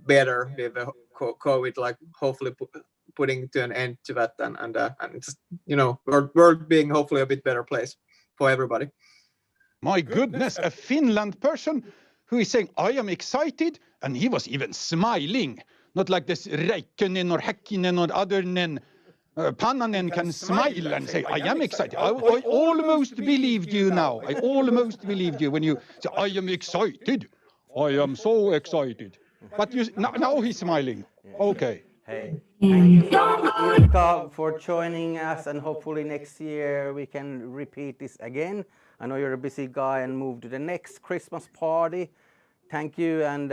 better with the COVID, like hopefully putting to an end to that, and just world being hopefully a bit better place for everybody. My goodness, a Finland person who is saying, I am excited, and he was even smiling. Not like this Räikkönen or Häkkinen or other nen. Pannanen can smile and say, I am excited. I almost believed you now. I almost believed you when you say, I am excited. I am so excited. But now he's smiling. Okay. Hey, thank you, Ilkka, for joining us, and hopefully next year we can repeat this again. I know you're a busy guy and move to the next Christmas party. Thank you, and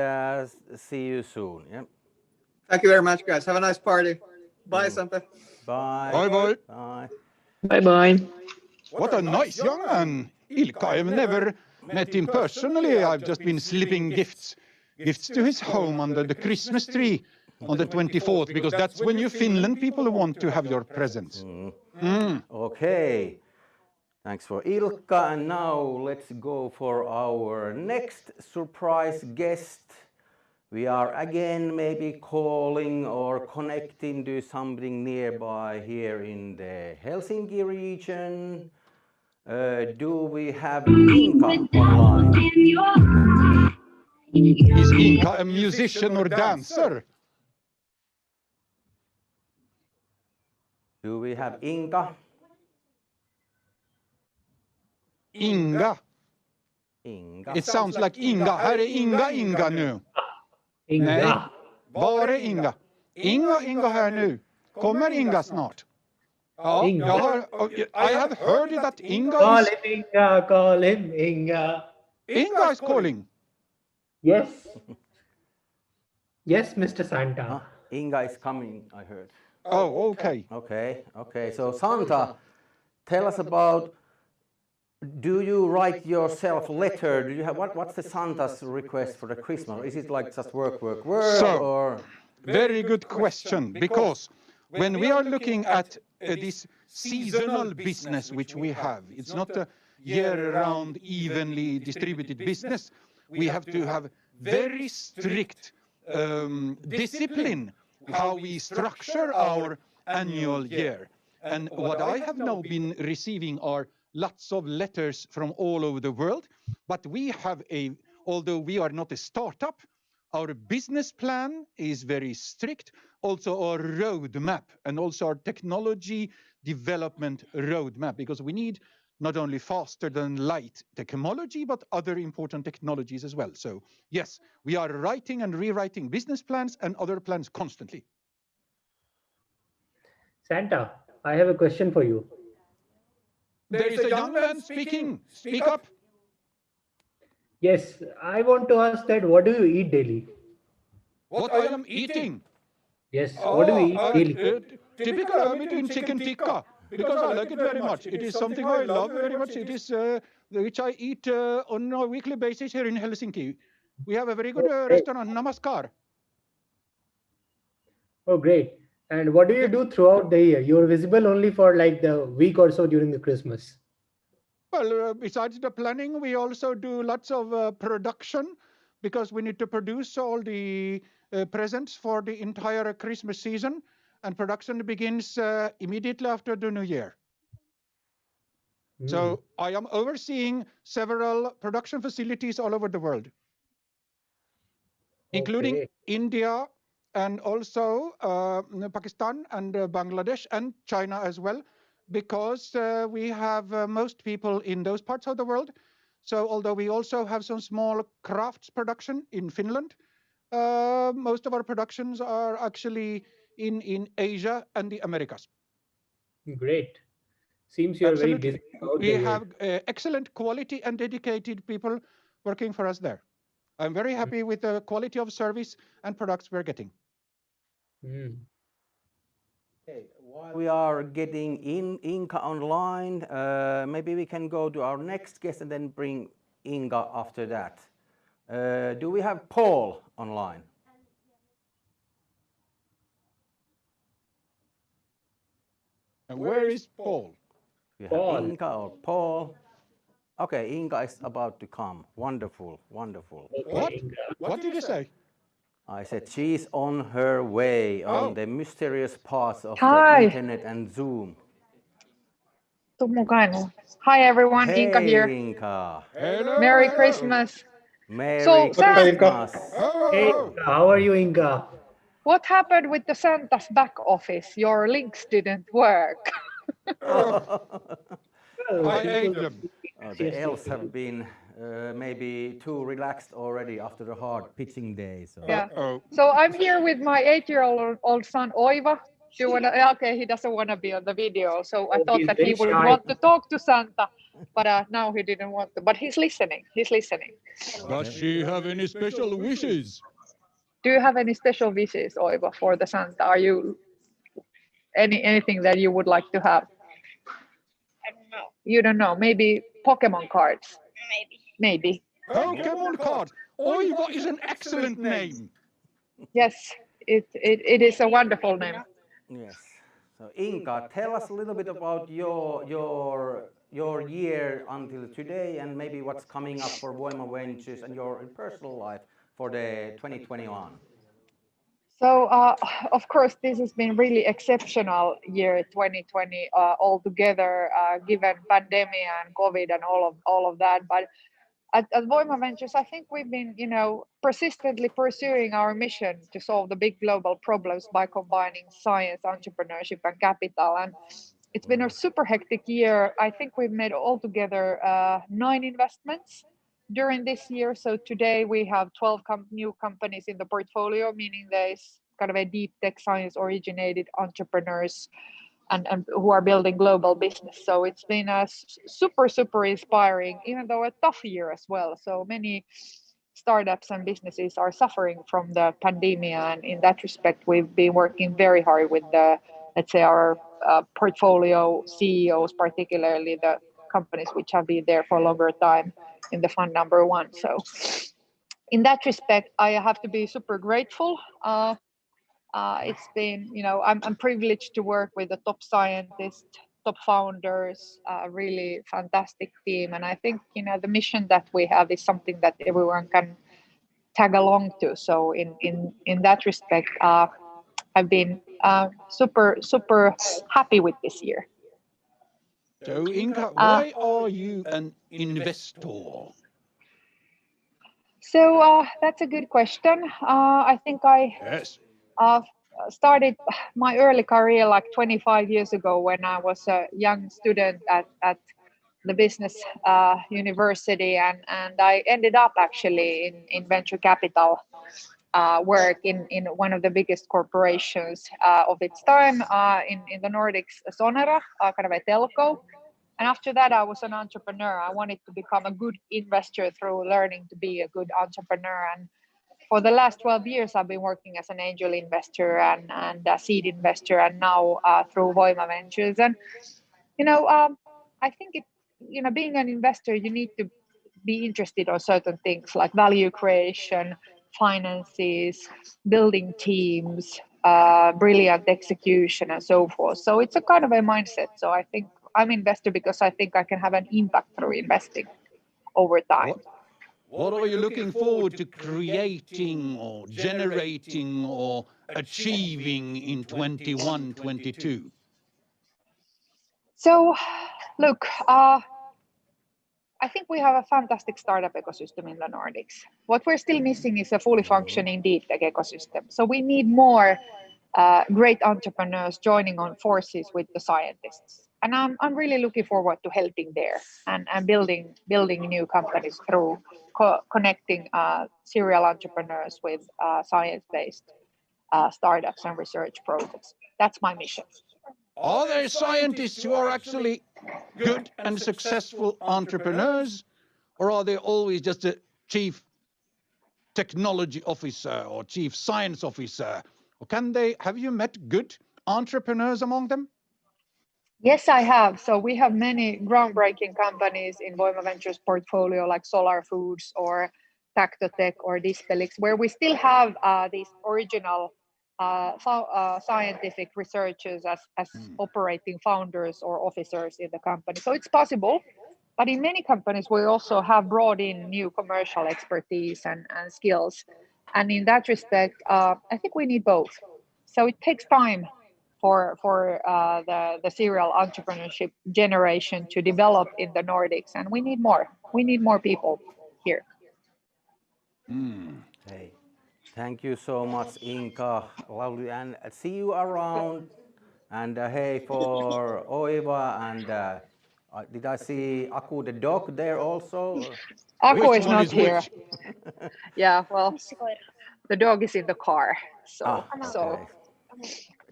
see you soon. Yeah. Thank you very much, guys. Have a nice party. Bye, Sampe. Bye. Bye-bye. Bye. Bye-bye. What a nice young man. Ilkka, I've never met him personally. I've just been slipping gifts to his home under the Christmas tree on the 24th, because that's when you Finland people want to have your presents. Okay. Thanks for Ilkka, and now let's go for our next surprise guest. We are again maybe calling or connecting to something nearby here in the Helsinki region. Do we have Inka online? Is Inka a musician or dancer? Do we have Inka? Inga. It sounds like Inga. Här är Inga nu. Inga. Nej, var är Inga? Inga här nu. Kommer Inga snart? I have heard that Inga Call is... him Inga, call him Inga. Inga is calling. Yes. Yes, Mr. Santa. Inga is coming, I heard. Oh, okay. Okay. So Santa, tell us about, do you write yourself letter? Do you have what's the Santa's request for the Christmas? Is it like just work, or? Very good question, because when we are looking at this seasonal business which we have, it's not a year-round, evenly distributed business. We have to have very strict discipline how we structure our annual year. And what I have now been receiving are lots of letters from all over the world, but we have although we are not a startup, our business plan is very strict, also our roadmap, and also our technology development roadmap, because we need not only faster than light technology, but other important technologies as well. So yes, we are writing and rewriting business plans and other plans constantly. Santa, I have a question for you. There is a young man speaking. Speak up. Yes, I want to ask that what do you eat daily? What I am eating? Yes, what do you eat daily? Typical, I'm eating chicken tikka, because I like it very much. It is something I love very much. It is which I eat on a weekly basis here in Helsinki. We have a very good restaurant, Namaskar. Oh, great. And what do you do throughout the year? You're visible only for like the week or so during the Christmas. Well, besides the planning, we also do lots of production, because we need to produce all the presents for the entire Christmas season, and production begins immediately after the New Year. So I am overseeing several production facilities all over the world, including India, and also Pakistan and Bangladesh and China as well, because we have most people in those parts of the world. So although we also have some small crafts production in Finland, most of our productions are actually in Asia and the Americas. Great. Seems you're very busy. We have excellent quality and dedicated people working for us there. I'm very happy with the quality of service and products we're getting. While we are getting Inga online, maybe we can go to our next guest and then bring Inga after that. Do we have Paul online? And where is Paul? You have Inga or Paul? Okay, Inga is about to come. Wonderful, wonderful. What? What did you say? I said she's on her way on the mysterious parts of Hi. the internet and Zoom. Hi everyone, Hey, Inka here. Inka. Hello. Merry Christmas. Merry So, Sam, Christmas. Hey, how are you, Inga? what happened with the Santa's back office? Your links didn't work. I ate them. The elves have been maybe too relaxed already after a hard pitching day. So. Yeah. So I'm here with my 8-year-old son Oiva. Do you wanna? Okay, he doesn't want to be on the video, so I thought he's that very he would shy. want to talk to Santa, but now he didn't want to. But he's listening. He's listening. Does she have any special wishes? Do you have any special wishes, Oiva, for the Santa? Are you anything that you would like to have? I don't know. You don't know. Maybe Pokemon cards. Maybe. Pokemon cards. Oiva is an excellent name. Yes, it is a wonderful name. Yes. So Inka, tell us a little bit about your year until today, and maybe what's coming up for Voima Ventures and your personal life for the 2021. So, of course, this has been really exceptional year 2020 altogether, given pandemic and COVID and all of that. But at Voima Ventures, I think we've been, persistently pursuing our mission to solve the big global problems by combining science, entrepreneurship, and capital. And it's been a super hectic year. I think we've made altogether 9 investments during this year. So today we have 12 new companies in the portfolio, meaning there's kind of a deep tech science originated entrepreneurs and who are building global business. So it's been a super inspiring, even though a tough year as well. So many startups and businesses are suffering from the pandemic, and in that respect, we've been working very hard with the, let's say, our portfolio CEOs, particularly the companies which have been there for a longer time in the fund number one. So in that respect, I have to be super grateful. It's been, I'm privileged to work with the top scientists, top founders, really fantastic team. And I think, the mission that we have is something that everyone can tag along to. So in that respect, I've been super happy with this year. So Inka, why are you an investor? So that's a good question. I think I started my early career like 25 years ago when I was a young student at the business university, and I ended up actually in venture capital work in one of the biggest corporations of its time in the Nordics, Sonera, kind of a telco. And after that, I was an entrepreneur. I wanted to become a good investor through learning to be a good entrepreneur. And for the last 12 years, I've been working as an angel investor and a seed investor, and now through Voima Ventures. And, I think being an investor, you need to be interested in certain things like value creation, finances, building teams, brilliant execution, and so forth. So it's a kind of a mindset. So I think I'm an investor because I think I can have an impact through investing over time. What are you looking forward to creating or generating or achieving in 21, 22? So, look, I think we have a fantastic startup ecosystem in the Nordics. What we're still missing is a fully functioning deep tech ecosystem. So we need more great entrepreneurs joining on forces with the scientists. And I'm really looking forward to helping there and building new companies through connecting serial entrepreneurs with science-based startups and research projects. That's my mission. Are there scientists who are actually good and successful entrepreneurs, or are they always just a chief technology officer or chief science officer? Or have you met good entrepreneurs among them? Yes, I have. So we have many groundbreaking companies in Voima Ventures portfolio, like Solar Foods or Tactotech or Dispelix, where we still have these original scientific researchers as operating founders or officers in the company. So it's possible. But in many companies, we also have brought in new commercial expertise and skills. And in that respect, I think we need both. So it takes time for the serial entrepreneurship generation to develop in the Nordics, and we need more. We need more people here. Hey, thank you so much, Inka. Lovely, and see you around. And hey, for Oiva and did I see Aku the dog there also? Aku is not here. Yeah, well, the dog is in the car. So.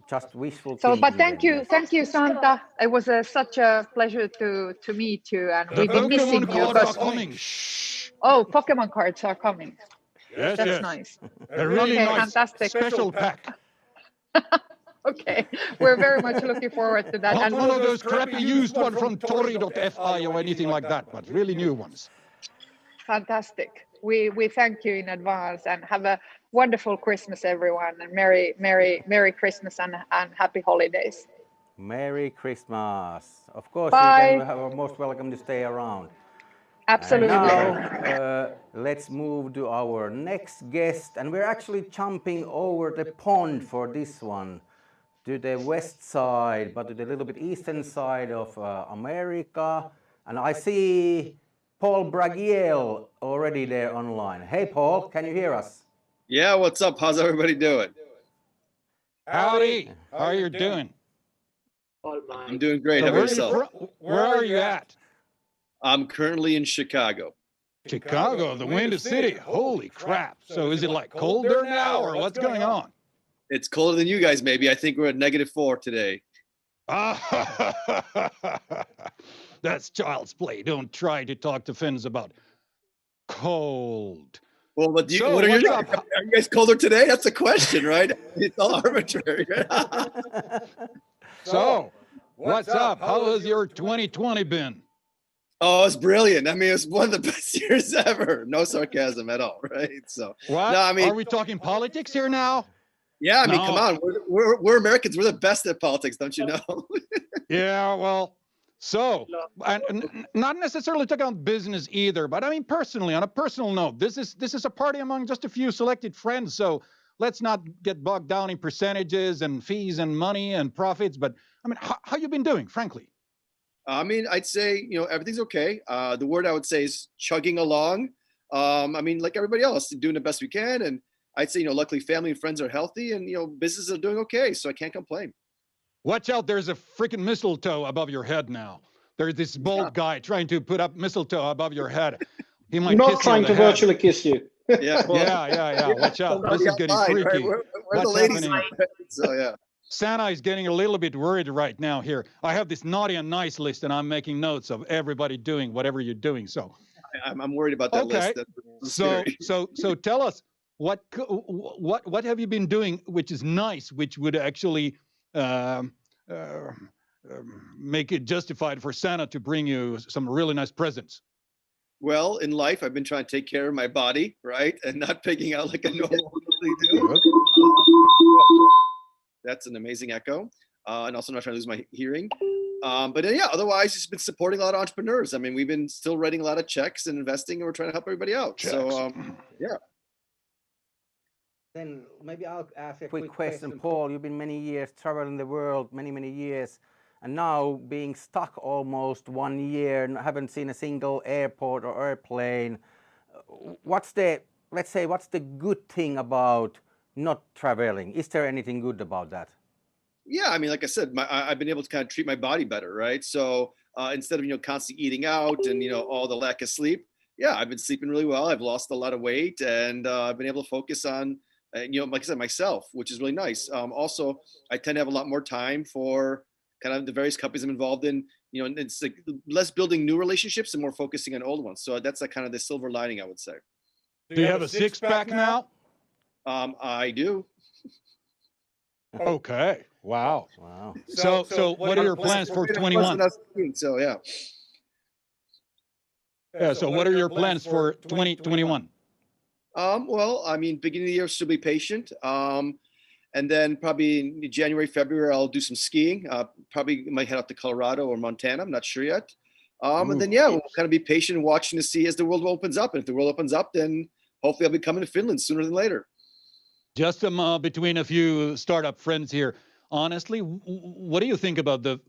Just wishful thinking. So, but thank you, Santa. It was such a pleasure to meet you, and we've been missing you. Oh, Pokemon cards are coming. Yes, that's nice. A really nice fantastic special pack. Okay, we're very much looking forward to that. Not one of those crappy used one from Tori.fi or anything like that, but really new ones. Fantastic. We thank you in advance, and have a wonderful Christmas, everyone, and Merry Christmas and happy holidays. Merry Christmas. Of course, Bye. You are most welcome to stay around. Absolutely. And now, let's move to our next guest, and we're actually jumping over the pond for this one to the west side, but to the little bit eastern side of America. And I see Paul Bragiel already there online. Hey, Paul, can you hear us? Yeah, what's up? How's everybody doing? Howdy. How are you doing? I'm doing great. How about yourself? Where are you at? I'm currently in Chicago. Chicago, the Windy City. Holy crap. So is it like colder now, or what's going on? It's colder than you guys, maybe. I think we're at -4 today. That's child's play. Don't try to talk to Finns about cold. Well, but So, what are what's you? up? Are you guys colder today? That's a question, right? It's all arbitrary. So, what's up? How has your 2020 been? Oh, it's brilliant. I mean, it's one of the best years ever. No sarcasm at all, right? So, What? no, I mean, Are we talking politics here now? yeah, I mean, come No. on. We're Americans. We're the best at politics, don't you know? Yeah, well, so, and not necessarily talking about business either, but I mean, personally, on a personal note, this is a party among just a few selected friends. So let's not get bogged down in percentages and fees and money and profits. But I mean, how you been doing, frankly? I mean, I'd say, everything's okay. The word I would say is chugging along. I mean, like everybody else, doing the best we can. And I'd say, luckily family and friends are healthy and, businesses are doing okay. So I can't complain. Watch out, there's a freaking mistletoe above your head now. There's this bald guy trying to put up mistletoe above your head. He might Not kiss trying you to on the head. virtually kiss you. Yeah. Yeah. Watch out. This is getting Right, freaky. Where What's the ladies happening? are, so yeah. Santa is getting a little bit worried right now here. I have this naughty and nice list, and I'm making notes of everybody doing whatever you're doing. So I'm worried about that list. That's scary. So tell us what have you been doing, which is nice, which would actually make it justified for Santa to bring you some really nice presents. Well, in life, I've been trying to take care of my body, right, and not pigging out like a normal do. That's an amazing echo, and also not trying to lose my hearing. But yeah, otherwise, just been supporting a lot of entrepreneurs. I mean, we've been still writing a lot of checks and investing, and we're trying to help everybody out. Checks. So yeah. Then maybe I'll ask a quick question, Paul. You've been many years traveling the world, many years, and now being stuck almost 1 year, haven't seen a single airport or airplane. What's the good thing about not traveling? Is there anything good about that? Yeah, I mean, like I said, I've been able to kind of treat my body better, right? So instead of constantly eating out and all the lack of sleep, yeah, I've been sleeping really well. I've lost a lot of weight, and I've been able to focus on like I said, myself, which is really nice. Also, I tend to have a lot more time for kind of the various companies I'm involved in. It's like less building new relationships and more focusing on old ones. So that's kind of the silver lining, I would say. Do you have a six-pack now? I do. Okay. Wow. So what are your plans for 21? So yeah. So what are your plans for 2021? Well, I mean, beginning of the year, still be patient. And then probably in January, February, I'll do some skiing. Probably might head out to Colorado or Montana. I'm not sure yet. And then, yeah, we'll kind of be patient and watching to see as the world opens up. And if the world opens up, then hopefully I'll be coming to Finland sooner than later. Just between a few startup friends here. Honestly, what do you think about the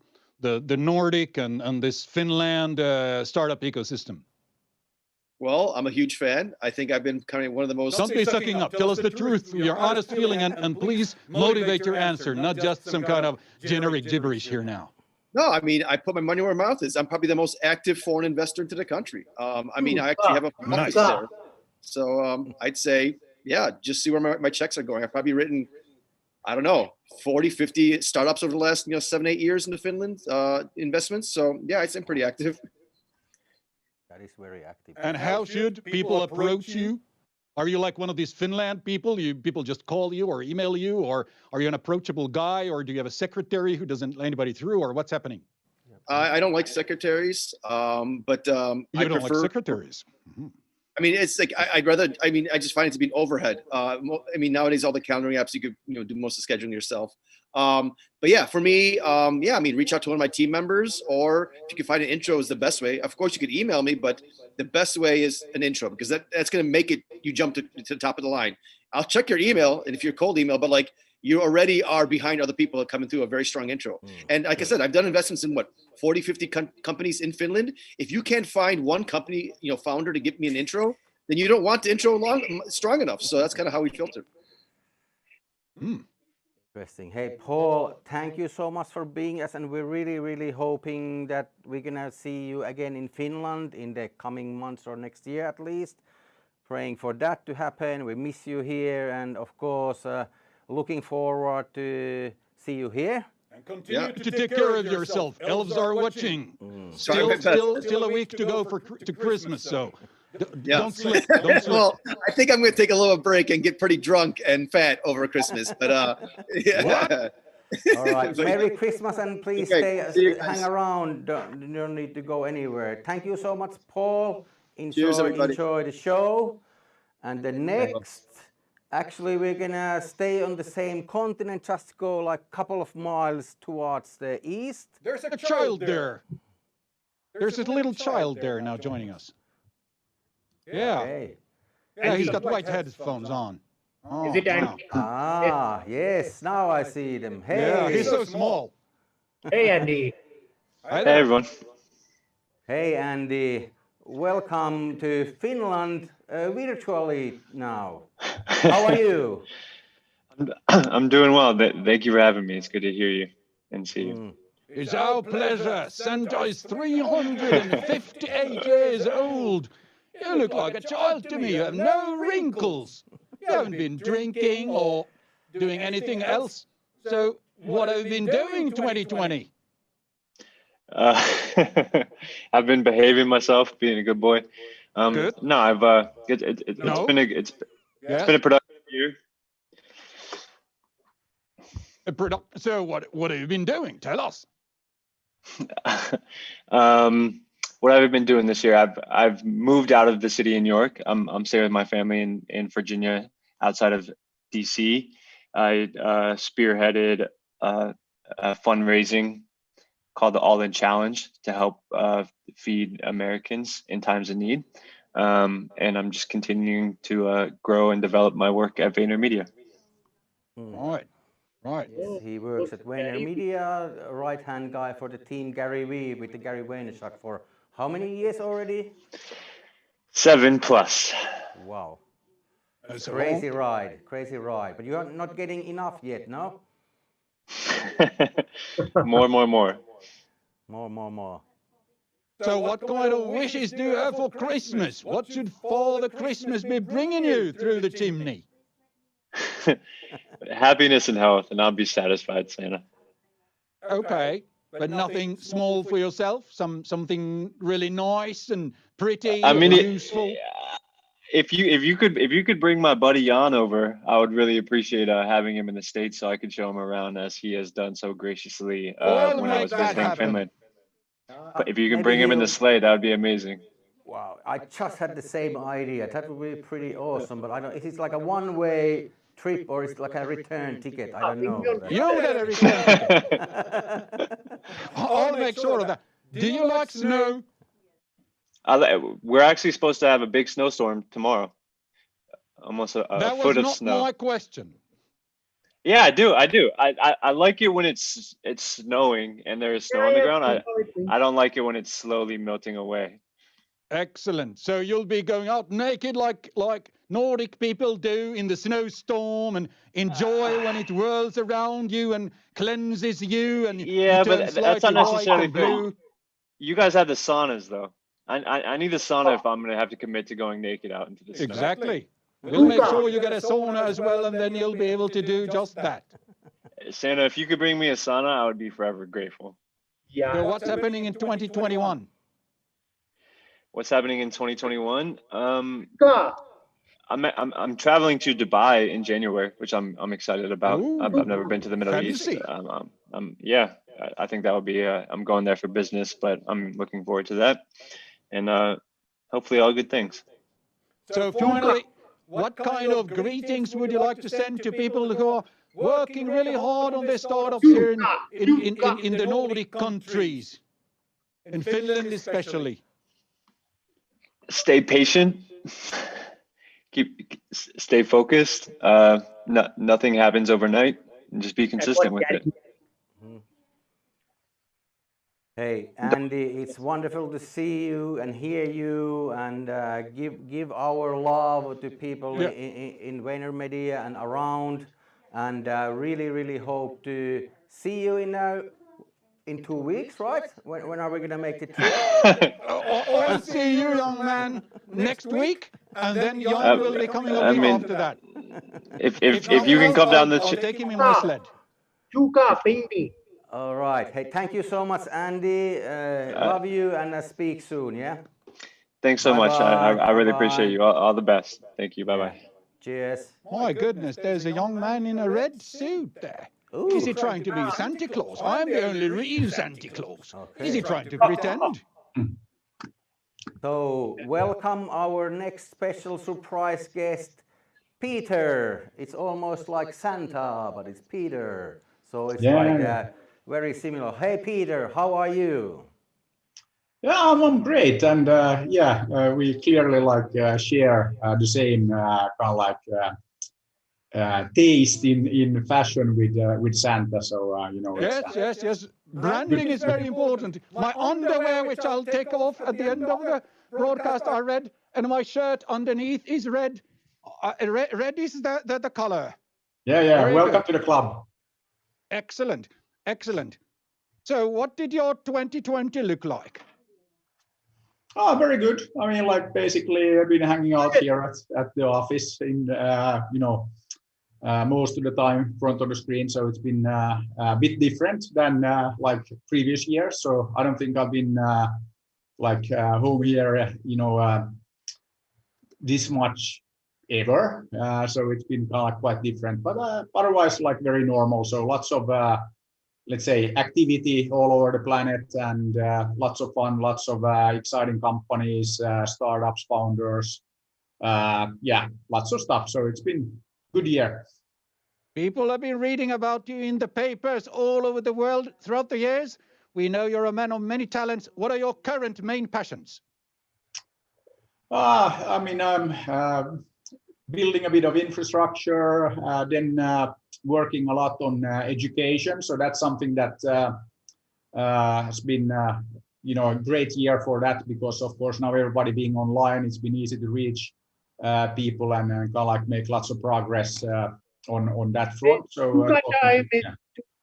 Nordic and this Finland startup ecosystem? Well, I'm a huge fan. I think I've been kind of one of the most... Don't be sucking up. Tell us the truth, your honest feeling, and please motivate your answer, not just some kind of generic gibberish here now. No, I mean, I put my money where my mouth is. I'm probably the most active foreign investor into the country. I mean, I actually have a office there. So I'd say, yeah, just see where my checks are going. I've probably written, I don't know, 40, 50 startups over the last 7, 8 years into Finland investments. So yeah, I'd say I'm pretty active. That is very active. And how should people approach you? Are you like one of these Finland people? People just call you or email you, or are you an approachable guy, or do you have a secretary who doesn't let anybody through, or what's happening? I don't like secretaries, but I don't like secretaries. Mm-hmm. I mean, it's like I'd rather. I mean, I just find it to be an overhead. I mean, nowadays all the calendaring apps you could do most of the scheduling yourself. But yeah, for me, yeah, I mean, reach out to one of my team members, or if you can find an intro is the best way. Of course, you could email me, but the best way is an intro because that's going to make it you jump to the top of the line. I'll check your email, and if you're cold email, but like you already are behind other people coming through a very strong intro. And like I said, I've done investments in 40, 50 companies in Finland. If you can't find one company, founder to give me an intro, then you don't want the intro strong enough. So that's kind of how we filter. Interesting. Hey, Paul, thank you so much for being us, and we're really hoping that we're gonna see you again in Finland in the coming months or next year at least. Praying for that to happen. We miss you here, and of course, looking forward to see you here Continue to take care of yourself. Elves are watching. Sorry, Still a week to go to Christmas, so don't slip. Don't slip. Well, I think I'm going to take a little break and get pretty drunk and fat over Christmas. But yeah. All right. Merry Christmas, and please Okay, see you hang guys. around. You don't need to go anywhere. Thank you so much, Paul. Cheers, everybody. Enjoy the show. And the next, actually, we're gonna stay on the same continent, just go like a couple of miles towards the east. There's a child there. There's a little child there now joining us. Yeah. Okay. Yeah, he's got white headphones on. Oh, Is it Andy? wow. Ah, yes. Now I see them. Hey. Yeah, he's so small. Hey, Andy. Hi Hey there. everyone. Hey, Andy. Welcome to Finland virtually now. How are you? I'm doing well. Thank you for having me. It's good to hear you and see you. It's our pleasure. Santa is 358 years old. You look like a child to me. You have no wrinkles. You haven't been drinking or doing anything else. So what have you been doing 2020? I've been behaving myself, being a good boy. Good. No, I've it's No? been it's Yes? been a productive year. So what have you been doing? Tell us. What have I been doing this year? I've moved out of the city in New York. I'm staying with my family in Virginia, outside of DC. I spearheaded a fundraising called the All In Challenge to help feed Americans in times of need. And I'm just continuing to grow and develop my work at VaynerMedia. Right. Right. Yes, he works at VaynerMedia, right-hand guy for the team Gary Vee with the Gary Vaynerchuk for how many years already? 7+. Wow. That's Crazy ride. But you are not getting enough yet, no? More. More. So what kind of wishes do you have for Christmas? What should Father Christmas be bringing you through the chimney? Happiness and health, and I'll be satisfied, Santa. Okay, but nothing small for yourself? Something really nice and pretty I mean, or useful? if you could bring my buddy Jan over, I would really appreciate having him in the States so I could show him around as he has done so graciously We'll when I make was that visiting happen. Finland. But if you could Maybe bring him in the he'll- sleigh, that would be amazing. Wow, I just had the same idea. That would be pretty awesome, but I don't. Is it like a one-way trip or is it like a return ticket? I don't know. You get a return ticket. I'll make sure of that. Do you like snow? We're actually supposed to have a big snowstorm tomorrow. Almost a That foot was of not snow. my question. Yeah, I do. I like it when it's snowing and there is snow on the ground. I don't like it when it's slowly melting away. Excellent. So you'll be going out naked like Nordic people do in the snowstorm and enjoy when it whirls around you and cleanses you and Yeah, you but turn that's not slightly white necessarily and blue. You guys have the saunas though. I need a sauna if I'm gonna have to commit to going naked out into the snow. Exactly. We'll make sure you get a sauna as well, and then you'll be able to do just that. Santa, if you could bring me a sauna, I would be forever grateful. So what's happening in 2021? What's happening in 2021? I'm traveling to Dubai in January, which I'm excited about. I've never been to the Middle East. Fancy. Yeah, I think that would be. I'm going there for business, but I'm looking forward to that, and hopefully all good things. So finally, what kind of greetings would you like to send to people who are working really hard on their startups here in the Nordic countries, in Finland especially? Stay patient. Stay focused. Nothing happens overnight. And just be consistent with it. Hey, Andy, it's wonderful to see you and hear you, and give our love to people in VaynerMedia and around, and really hope to see you in 2 weeks, right? When are we gonna make the trip? I'll see you, young man, next week, and then Jan will be coming a week after that. If you can come down the I'll take him in my sled. Chuka, ping me. All right. Hey, thank you so much, Andy. Love you, and speak soon. Yeah. Thanks so much. I really appreciate Bye-bye. you. All the best. Thank you. Bye bye. Cheers. My goodness, there's a young man in a red suit there. Is he trying to be Santa Claus? I'm the only real Santa Claus. Is he trying to pretend? So, welcome our next special surprise guest, Peter. It's almost like Santa, but it's Peter. So it's very similar. Hey, Peter, how are you? Yeah, I'm great, and we clearly share the same kind of taste in fashion with Santa. So Yes. Branding is very important. My underwear, which I'll take off at the end of the broadcast, are red, and my shirt underneath is red. Red is the color. Yeah. Very Welcome good. to the club. Excellent. So, what did your 2020 look like? Oh, very good. I mean, basically, I've been hanging out here at the office in most of the time in front of the screen. So it's been a bit different than previous years. So I don't think I've been home here, this much ever. So it's been quite different, but otherwise very normal. So lots of let's say activity all over the planet, and lots of fun, lots of exciting companies, startups, founders, lots of stuff. So it's been a good year. People have been reading about you in the papers all over the world throughout the years. We know you're a man of many talents. What are your current main passions? I mean, I'm building a bit of infrastructure, then working a lot on education. So that's something that has been, a great year for that, because of course now everybody being online, it's been easy to reach people and make lots of progress on that front. So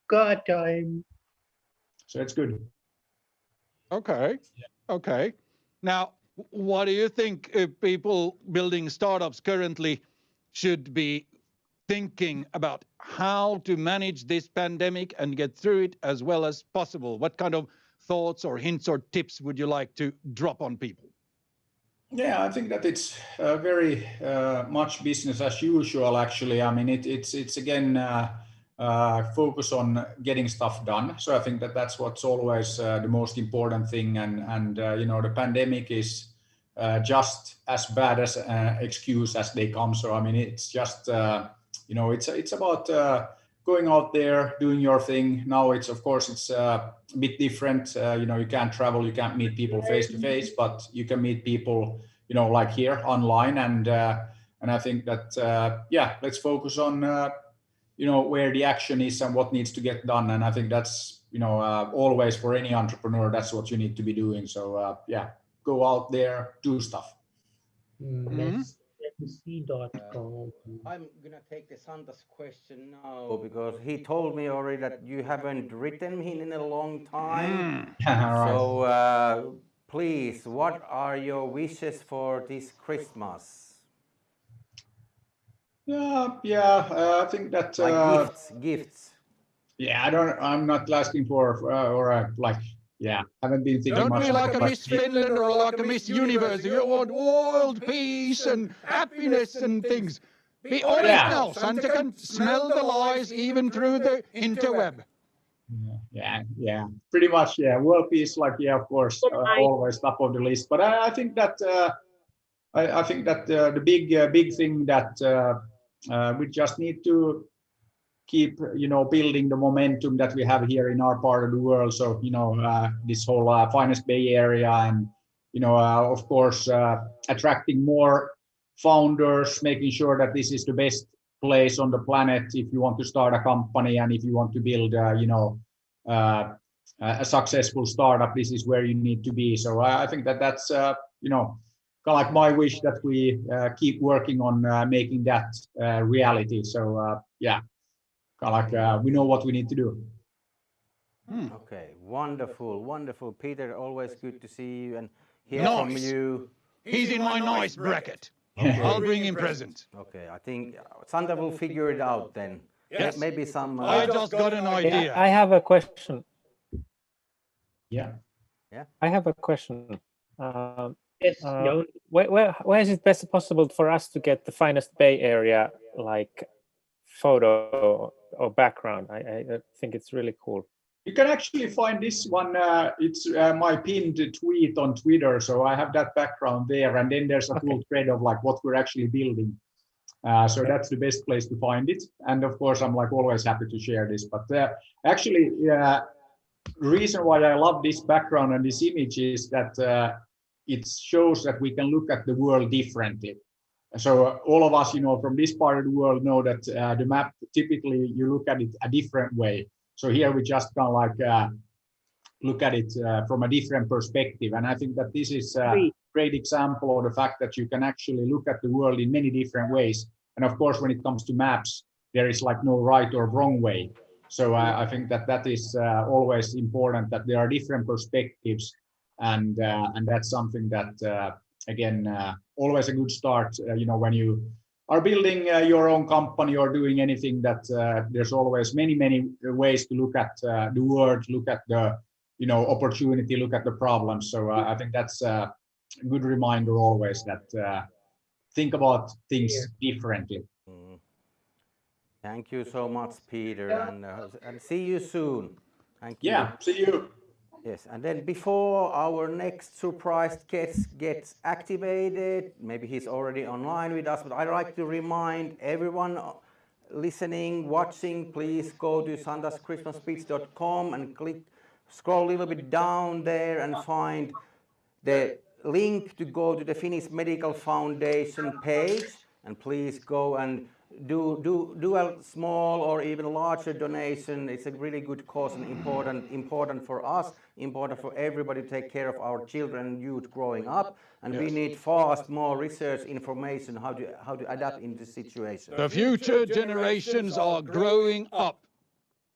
got time. So it's good. Okay. Now, what do you think people building startups currently should be thinking about how to manage this pandemic and get through it as well as possible? What kind of thoughts or hints or tips would you like to drop on people? Yeah, I think that it's very much business as usual, actually. I mean, it's again focus on getting stuff done. So I think that that's what's always the most important thing. And the pandemic is just as bad as an excuse as they come. So I mean, it's just it's about going out there, doing your thing. Now it's of course it's a bit different. You can't travel, you can't meet people face to face, but you can meet people like here online. And I think that let's focus on where the action is and what needs to get done. And I think that's always for any entrepreneur, that's what you need to be doing. So go out there, do stuff. Let's.com. I'm gonna take the Santa's question now, because he told me already that you haven't written him in a long time. So please, what are your wishes for this Christmas? I think that gifts. Yeah, I'm not asking for haven't been thinking Don't much be like a about Miss Finland or like a Miss Universe. You want world peace and happiness and things. Be honest now. Santa can smell the lies even through the interweb. Yeah, pretty much. Yeah, world peace, of course, always top of the list. But I think that I think that the big thing that we just need to keep building the momentum that we have here in our part of the world. So this whole finest Bay Area, and of course attracting more founders, making sure that this is the best place on the planet if you want to start a company, and if you want to build a successful startup, this is where you need to be. So I think that that's kind of like my wish, that we keep working on making that reality. So we know what we need to do. Okay, wonderful. Peter, always good to see you and hear Nice. from you. He's in my nice bracket. Okay. I'll bring him presents. Okay, I think Santa will figure it out then. Yes. Maybe some. I just got an idea. I have a question. Yeah. Yeah. I have a question. Yes, Jan. Where is it best possible for us to get the finest Bay Area like photo or background? I think it's really cool. You can actually find this one. It's my pinned tweet on Twitter, so I have that background there, and then there's a full thread of like what we're actually building. So that's the best place to find it. And of course, I'm like always happy to share this. But actually, reason why I love this background and this image is that it shows that we can look at the world differently. So all of us, from this part of the world know that the map, typically you look at it a different way. So here we just kind of like look at it from a different perspective. And I think that this is a great example of the fact that you can actually look at the world in many different ways. And of course, when it comes to maps, there is like no right or wrong way. So I think that is always important, that there are different perspectives. And that's something that, again, always a good start, when you are building your own company or doing anything, that there's always many ways to look at the world, look at the opportunity, look at the problems. So I think that's a good reminder always that think about things differently. Thank you so much, Peter, and see you soon. Thank you. Yeah, see you. Yes, and then before our next surprised guest gets activated, maybe he's already online with us, but I'd like to remind everyone listening, watching, please go to santaschristmasspeech.com and scroll a little bit down there and find the link to go to the Finnish Medical Foundation page, and please go and do a small or even larger donation. It's a really good cause and important for us, important for everybody to take care of our children and youth growing up. And we need more research information how to adapt in this situation. The future generations are growing up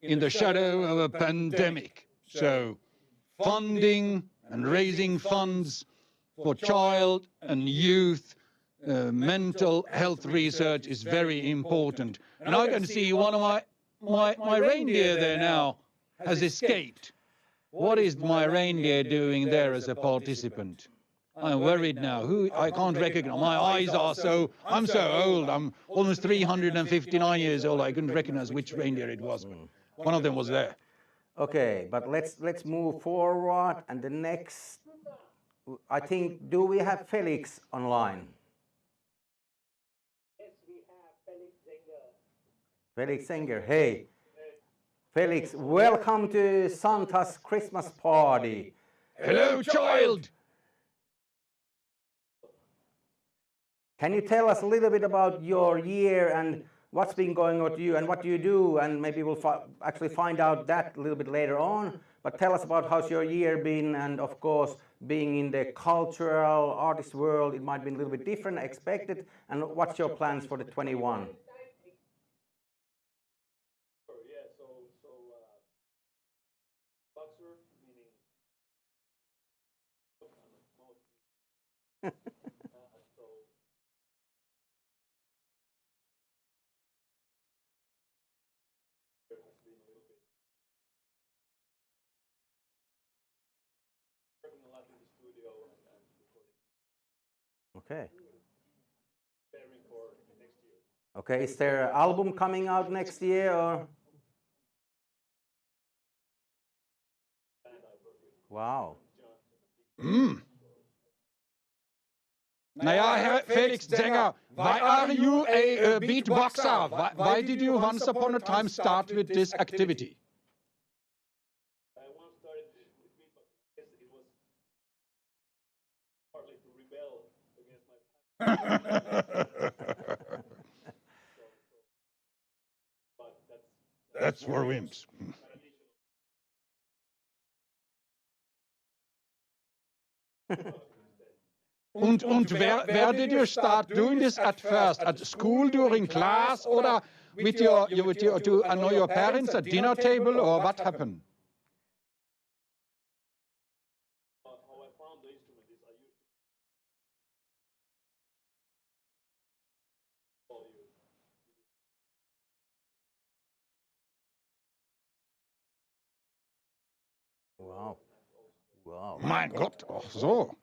in the shadow of a pandemic. So funding and raising funds for child and youth mental health research is very important. And I can see one of my reindeer there now has escaped. What is my reindeer doing there as a participant? I'm worried now. I can't recognize. My eyes are I'm so old. I'm almost 359 years old. I couldn't recognize which reindeer it was. One of them was there. Okay, but let's move forward. And the next, I think, do we have Felix online? Felix Zenger, hey. Felix, welcome to Santa's Christmas party. Hello, child. Can you tell us a little bit about your year and what's been going on with you and what do you do? And maybe we'll actually find out that a little bit later on. But tell us about how's your year been, and of course, being in the cultural artist world, it might be a little bit different, expected. And what's your plans for the 21? Okay. Okay, is there an album coming out next year or? Wow. Naja, Felix Zenger, why are you a beatboxer? Why did you once upon a time start with this activity? That's for wimps. Und where did you start doing this at first? At school, during class, or with your parents at dinner table, or what happened? Wow. Wow. Mein Gott, ach so.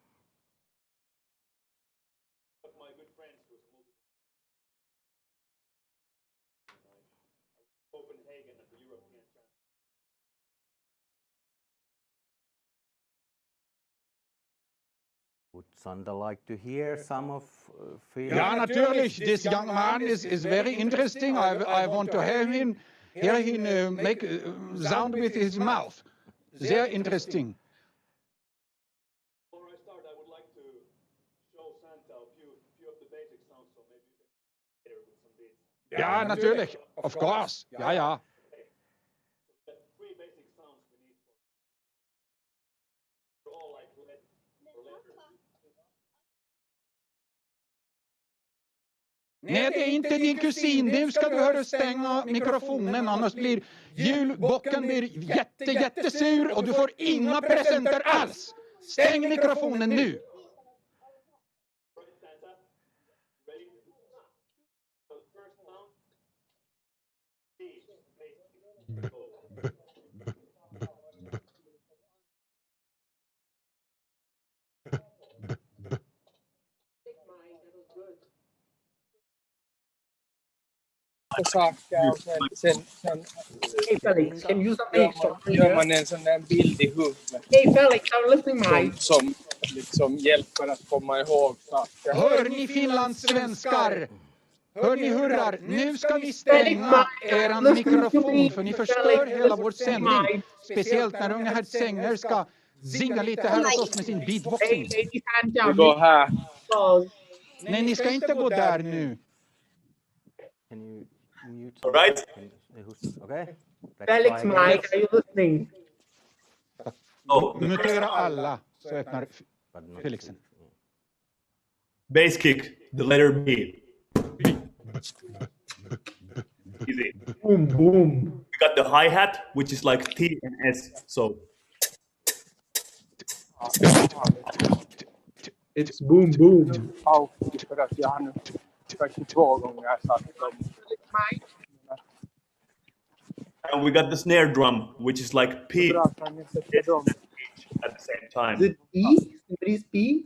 Would Sander like to hear some of Felix? Ja, natürlich. This young man is very interesting. I want to hear him make sound with his mouth. Sehr interesting. Ja, natürlich. Of course. Ja, ja. Nej, det är inte din kusin. Nu ska du höra stänga mikrofonen, annars blir julbocken jättesur och du får inga presenter alls. Stäng mikrofonen nu. Hey Felix, can you gör man en sån där bild i huvudet. Hey Felix, I'm listening mate. Som liksom hjälper att komma ihåg saker. Hör ni finlandssvenskar? Hör ni hurrar? Nu ska ni stänga eran mikrofon för ni förstör hela vår sändning. Speciellt när unga hertsänger ska zinga lite här hos oss med sin beatboxing. Vi går här. Nej, ni ska inte gå där nu. All right. Okay. Felix, Mike, are you listening? Mutera alla så öppnar Felixen. Bass kick, the letter B. Easy. Boom, boom. We got the hi-hat, which is like T and S. So it's boom, boom. För att jag har nu 42 gånger sagt dem. and we got the snare drum, which is like P at the same time. Is it P? Somebody's P?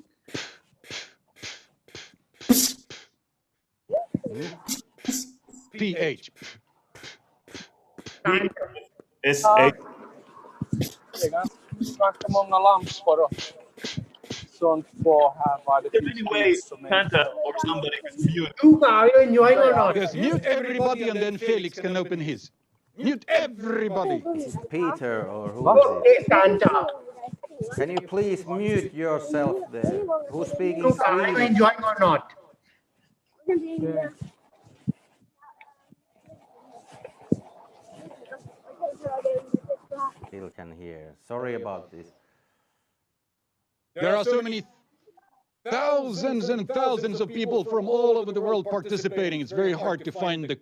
PH. S-A. Det är ganska många lampor och sånt på här. Var det Anyway, Santa or somebody can mute. Luca, are you enjoying or not? Yes, mute everybody and then Felix can open his. Mute everybody. Peter or who Okay, Santa. Can you please mute yourself there? Who's speaking Luca, are you Swedish? enjoying or not? Yeah. Still can hear. Sorry about this. There are so many thousands and thousands of people from all over the world participating. It's very hard to find the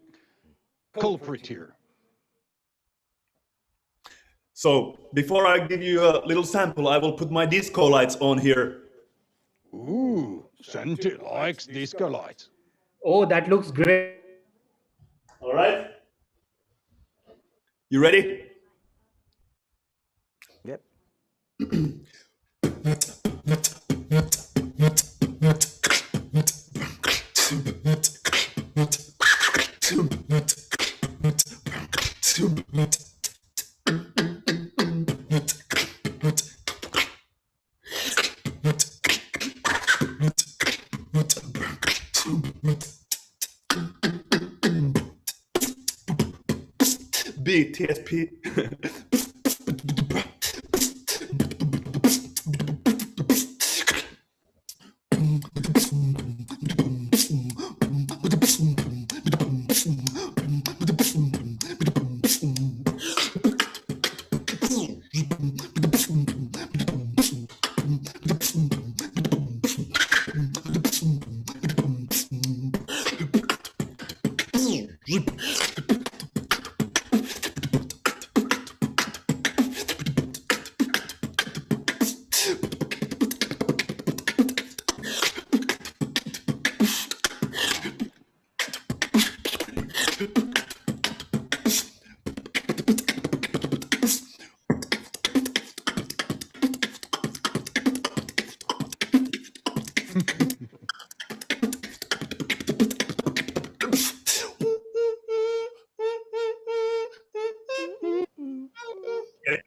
culprit here. So before I give you a little sample, I will put my disco lights on here. Ooh, Santi likes disco lights. Oh, that looks great. All right. You ready? Yep. BTSP. Okay.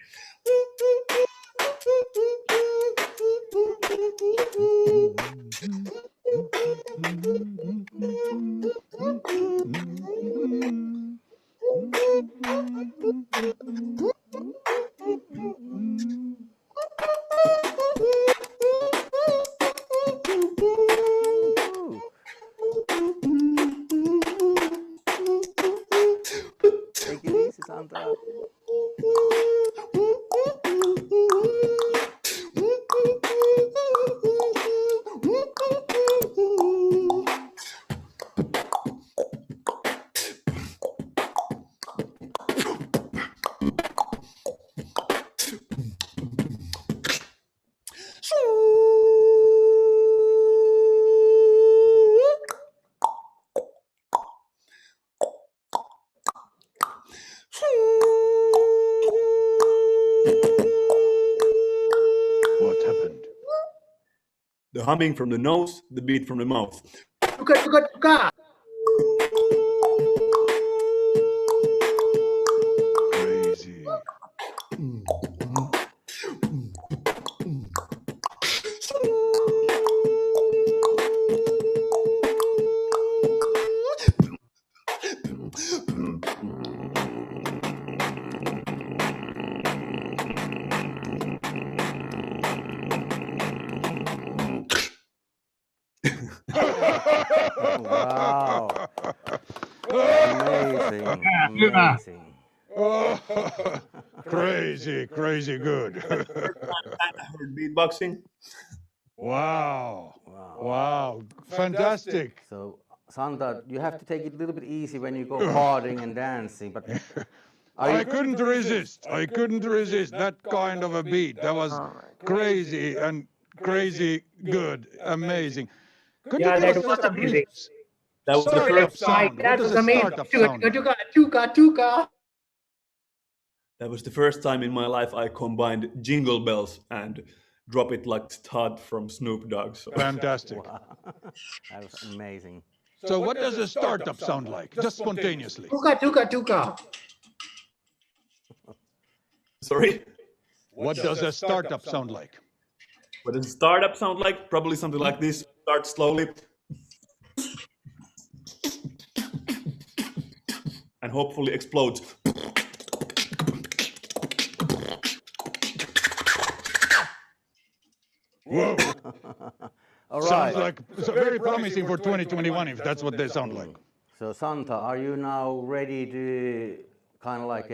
Take it easy, Santa. What happened? The humming from the nose, the beat from the mouth. Crazy. Wow. Amazing. Amazing. Crazy good. I heard beatboxing. Wow. Wow. Fantastic. So, Santa, you have to take it a little bit easy when you go partying and dancing, but I couldn't resist. I couldn't resist that kind of a beat. That was crazy and crazy good. Amazing. Could you give us just a brief That was the startup first sound? That What does was a amazing. startup sound like? Tuka. That was the first time in my life I combined jingle bells and drop it like Todd from Snoop Dogg. So. Fantastic. wow. That was amazing. So what does a startup sound like? Just spontaneously. Tuka. Sorry? What does a startup sound like? What does a startup sound like? Probably something like this. Start slowly. And hopefully explodes. Whoa. All Sounds right. like very promising for 2021 if that's what they sound like. So, Santa, are you now ready to kind of like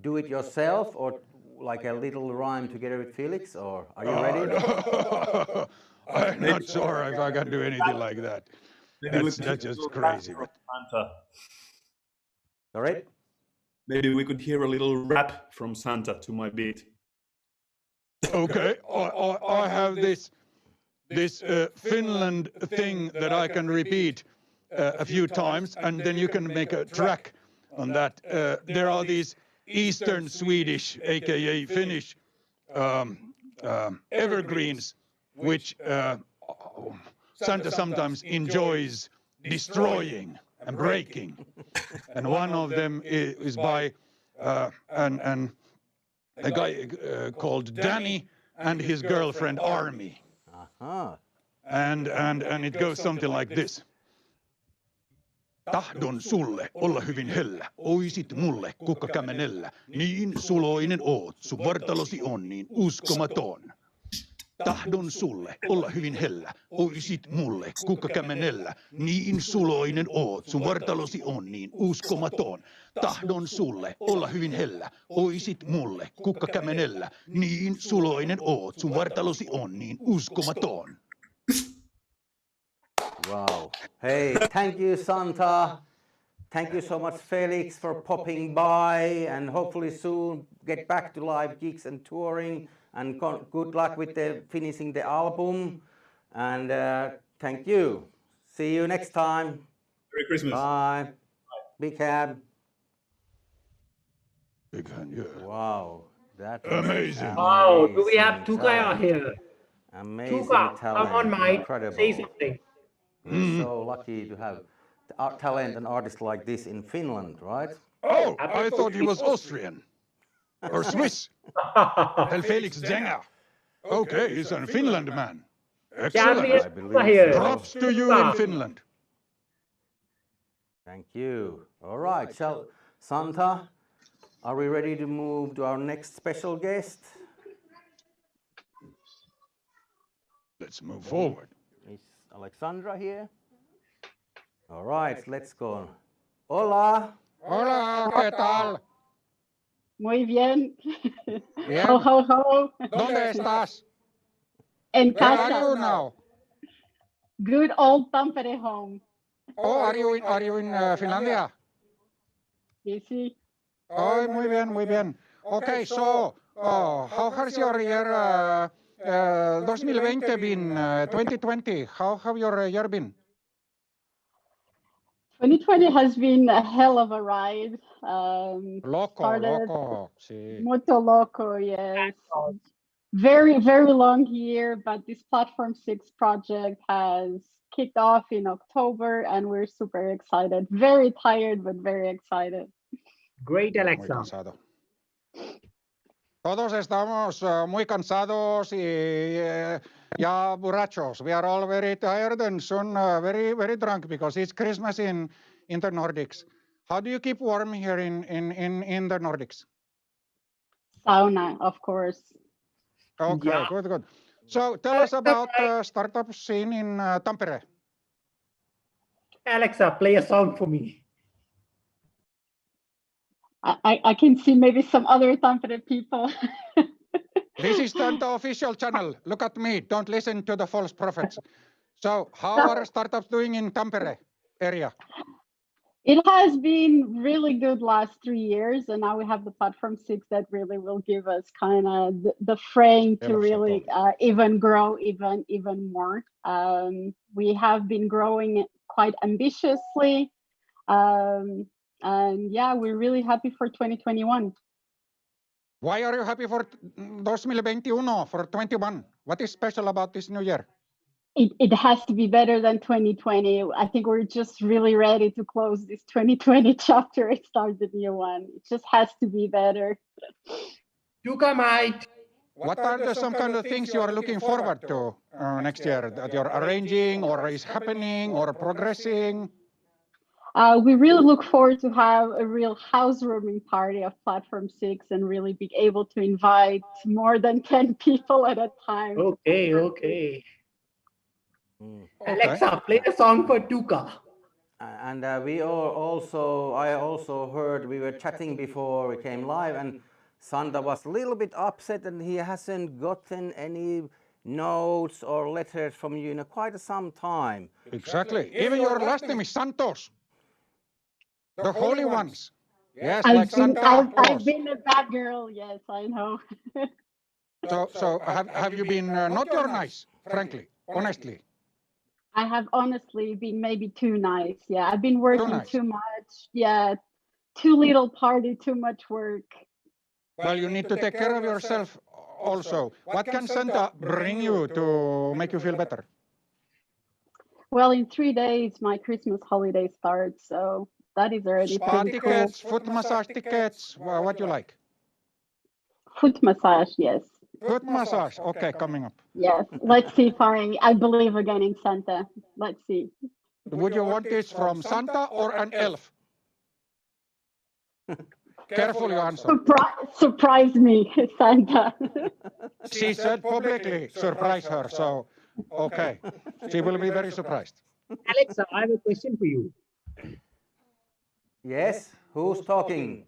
do it yourself or like a little rhyme together with Felix? Or are you ready? I'm not sure if I can do anything like that. That's just crazy. But... All right. Maybe we could hear a little rap from Santa to my beat. Okay, I have this Finland thing that I can repeat a few times, and then you can make a track on that. There are these Eastern Swedish, aka Finnish, evergreens, which Santa sometimes enjoys destroying and breaking. And one of them is by a guy called Danny and his girlfriend Army. Uh-huh. And it goes something like this. Tahdon sulle olla hyvin hellä, oisit mulle kukkakämmenellä, niin suloinen oot, sun vartalosi on niin uskomaton. Tahdon sulle olla hyvin hellä, oisit mulle kukkakämmenellä, niin suloinen oot, sun vartalosi on niin uskomaton. Tahdon sulle olla hyvin hellä, oisit mulle kukkakämmenellä, niin suloinen oot, sun vartalosi on niin uskomaton. Wow. Hey, thank you, Santa. Thank you so much, Felix, for popping by, and hopefully soon get back to live gigs and touring. And good luck with finishing the album. And thank you. See you next time. Merry Christmas. Bye. Big hand. Big hand, yeah. Wow. That amazing. Wow, do we have Tuka here? Amazing Tuka, talent. come on, Mike. Incredible. Say something. We're so lucky to have talent and artists like this in Finland, right? Oh, I thought he was Austrian. Or Swiss? Tell Felix Zenger. Okay, he's a Finland man. Excellent. I believe so. Props to you in Finland. Thank you. All right, Santa, are we ready to move to our next special guest? Let's move forward. Is Alexandra here? All right, let's go. Hola. Hola, ¿qué tal? Muy bien. Bien. Ho, ho, ho. ¿Dónde estás? En Where are casa. you now? Good old Tampere home. Oh, are you in Finlandia? You see? Oh, muy bien, muy bien. Okay, so how has your year 2020 been? 2020, how have your year been? 2020 has been a hell of a ride. Loco, sí. Molto loco, yes. Very, very long year, but this Platform 6 project has kicked off in October and we're super excited. Very tired, but very excited. Great, Muy Alexa. cansado. Todos estamos muy cansados y ya borrachos. We are all very tired and soon very, very drunk because it's Christmas in the Nordics. How do you keep warm here in the Nordics? Sauna, of course. Okay, Yeah. good. So tell us about the startup scene in Tampere. Alexa, play a song for me. I can see maybe some other Tampere people. This is the official channel. Look at me. Don't listen to the false prophets. So how are startups doing in Tampere area? It has been really good last 3 years, and now we have the Platform 6 that really will give us kind of the frame to really even grow even more. We have been growing quite ambitiously, and yeah, we're really happy for 2021. Why are you happy for 2021, for 21? What is special about this new year? It has to be better than 2020. I think we're just really ready to close this 2020 chapter and start the new one. It just has to be better. Tuka might. What are some kind of things you are looking forward to next year that you're arranging or is happening or progressing? We really look forward to have a real housewarming party of Platform 6 and really be able to invite more than 10 people at a time. Okay. Alexa, play a song for Tuka. And I also heard, we were chatting before we came live, and Santa was a little bit upset and he hasn't gotten any notes or letters from you in quite some time. Exactly. Even your last name is Santos. The holy ones. Yes, I've Santa been a bad girl, yes, I know. So have you been not your nice, frankly, honestly? I have honestly been maybe too nice. Yeah, I've been working too much. Yeah, too little party, too much work. Well, you need to take care of yourself also. What can Santa bring you to make you feel better? Well, in 3 days, my Christmas holiday starts, so that is already Spa pretty tickets, cool. foot massage tickets, what you like? Foot massage, yes. Foot massage, okay, coming up. Yes, let's see if I believe again in Santa. Let's see. Would you want this from Santa or an elf? Careful, you answer. Surprise me, Santa. She said publicly, surprise her, so okay. She will be very surprised. Alexa, I have a question for you. Yes, who's talking?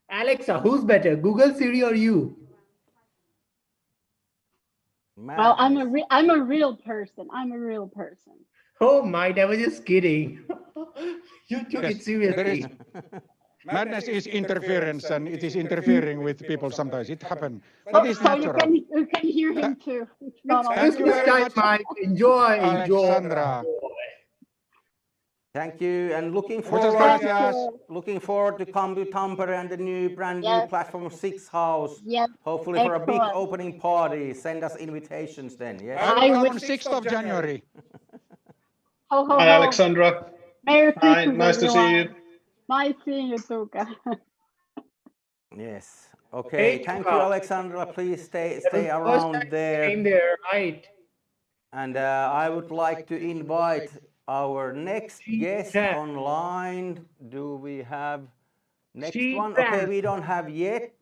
Alexa, who's better, Google, Siri, or you? Well, I'm a real person. I'm a real person. Oh my, I was just kidding. You took it seriously. Madness is interference, and it is interfering with people sometimes. It happens, but it's So natural. you can hear him too. It's not all Thank you very much, Mike. Enjoy, Alexandra. Thank you, and looking Muchas forward gracias. to come to Tampere and the brand new Platform 6 house. Yes. Hopefully for a big Excellent. opening party. Send us invitations then. Yes. I will come on 6th of January. Ho, ho, Hi, ho. Alexandra. Merry Hi, Christmas, nice to see you. everyone. Nice seeing you, Tuka. Yes. Okay. Thank you, Alexandra. Please stay around there. There, right? And I would like to invite our next guest online. Do we have next one? Okay, we don't have yet.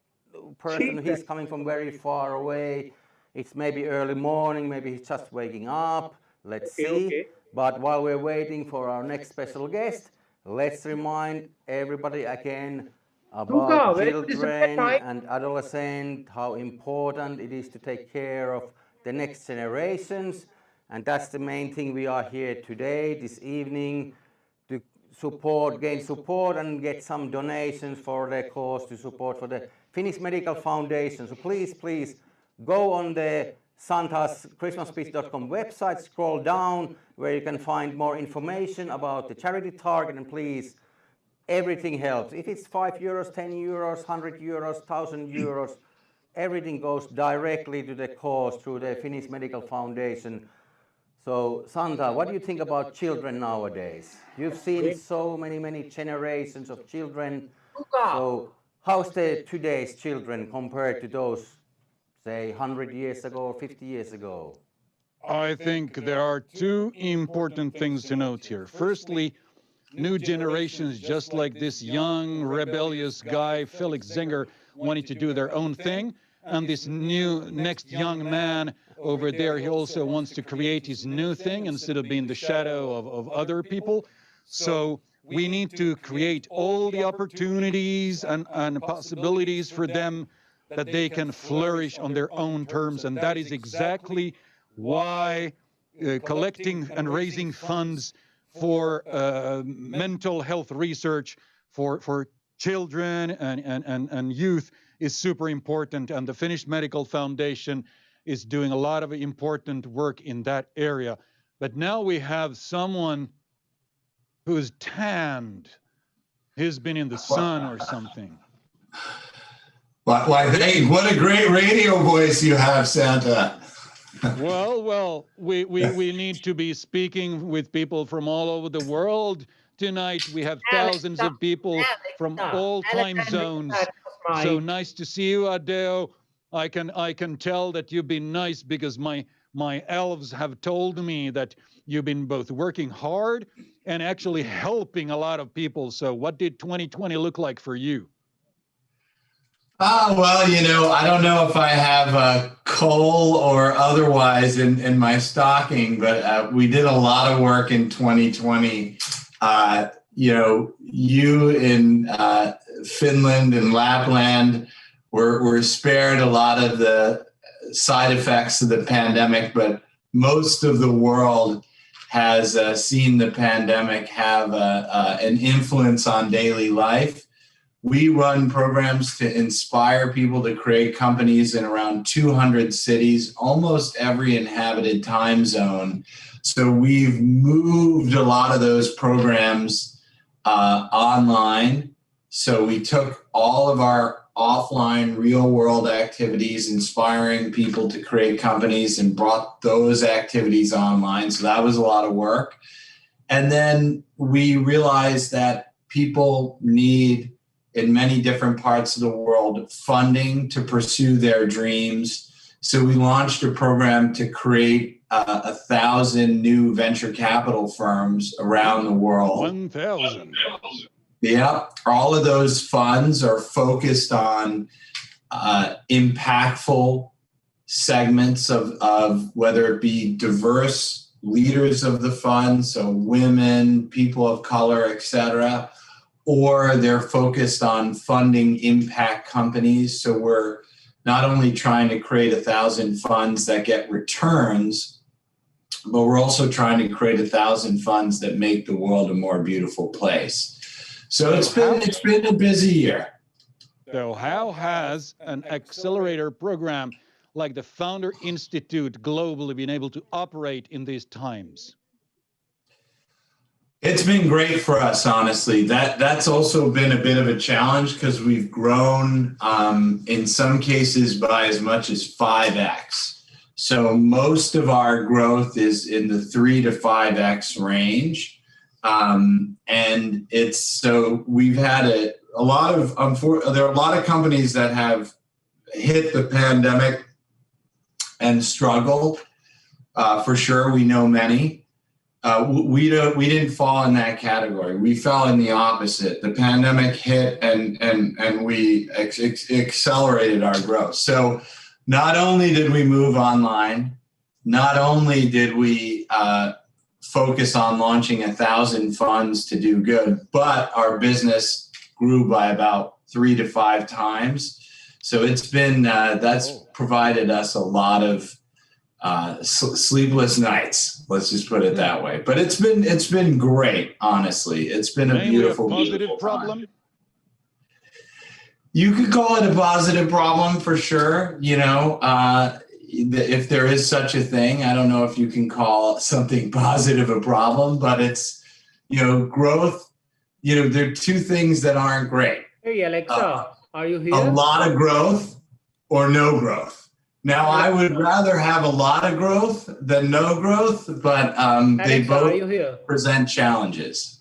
Person, he's coming from very far away. It's maybe early morning, maybe he's just waking up. Let's see. But while we're waiting for our next special guest, let's remind everybody again about children and adolescents, how important it is to take care of the next generations. And that's the main thing we are here today, this evening, to gain support and get some donations for the cause, to support for the Finnish Medical Foundation. So please go on the santaschristmasspeech.com website, scroll down where you can find more information about the charity target, and please, everything helps. If it's 5 euros, 10 euros, 100 euros, 1,000 euros, everything goes directly to the cause through the Finnish Medical Foundation. So, Santa, what do you think about children nowadays? You've seen so many generations of children. So, how's today's children compared to those, say, 100 years ago or 50 years ago? I think there are two important things to note here. Firstly, new generations, just like this young, rebellious guy, Felix Zenger, wanted to do their own thing. And this next young man over there, he also wants to create his new thing instead of being the shadow of other people. So we need to create all the opportunities and possibilities for them that they can flourish on their own terms. And that is exactly why collecting and raising funds for mental health research for children and youth is super important, and the Finnish Medical Foundation is doing a lot of important work in that area. But now we have someone who's tanned. He's been in the sun or something. Why, hey, what a great radio voice you have, Santa. Well, we need to be speaking with people from all over the world tonight. We have thousands of people from all time zones. So nice to see you, Adeo. I can tell that you've been nice because my elves have told me that you've been both working hard and actually helping a lot of people. So what did 2020 look like for you? Well, I don't know if I have coal or otherwise in my stocking, but we did a lot of work in 2020. You in Finland and Lapland were spared a lot of the side effects of the pandemic, but most of the world has seen the pandemic have an influence on daily life. We run programs to inspire people to create companies in around 200 cities, almost every inhabited time zone. So we've moved a lot of those programs online. So we took all of our offline real world activities, inspiring people to create companies, and brought those activities online. So that was a lot of work. And then we realized that people need, in many different parts of the world, funding to pursue their dreams. So we launched a program to create 1,000 new venture capital firms around the world. 1,000. Yeah, all of those funds are focused on impactful segments of whether it be diverse leaders of the fund, so women, people of color, etc., or they're focused on funding impact companies. So we're not only trying to create 1,000 funds that get returns, but we're also trying to create 1,000 funds that make the world a more beautiful place. So it's been a busy year. So how has an accelerator program like the Founder Institute globally been able to operate in these times? It's been great for us, honestly. That's also been a bit of a challenge because we've grown in some cases by as much as 5x. So most of our growth is in the 3 to 5x range. And it's so we've had there are a lot of companies that have hit the pandemic and struggled. For sure, we know many. We didn't fall in that category. We fell in the opposite. The pandemic hit and we accelerated our growth. So not only did we move online, not only did we focus on launching 1,000 funds to do good, but our business grew by about 3 to 5 times. So it's been that's provided us a lot of sleepless nights. Let's just put it that way. But it's been great. Honestly, it's been a beautiful, beautiful problem. You could call it a positive problem for sure. You know, if there is such a thing, I don't know if you can call something positive a problem, but it's, you know, growth. You know, there are 2 things that aren't great. Hey Alexa, are you here? A lot of growth or no growth. Now, I would rather have a lot of growth than no growth, but they both present challenges.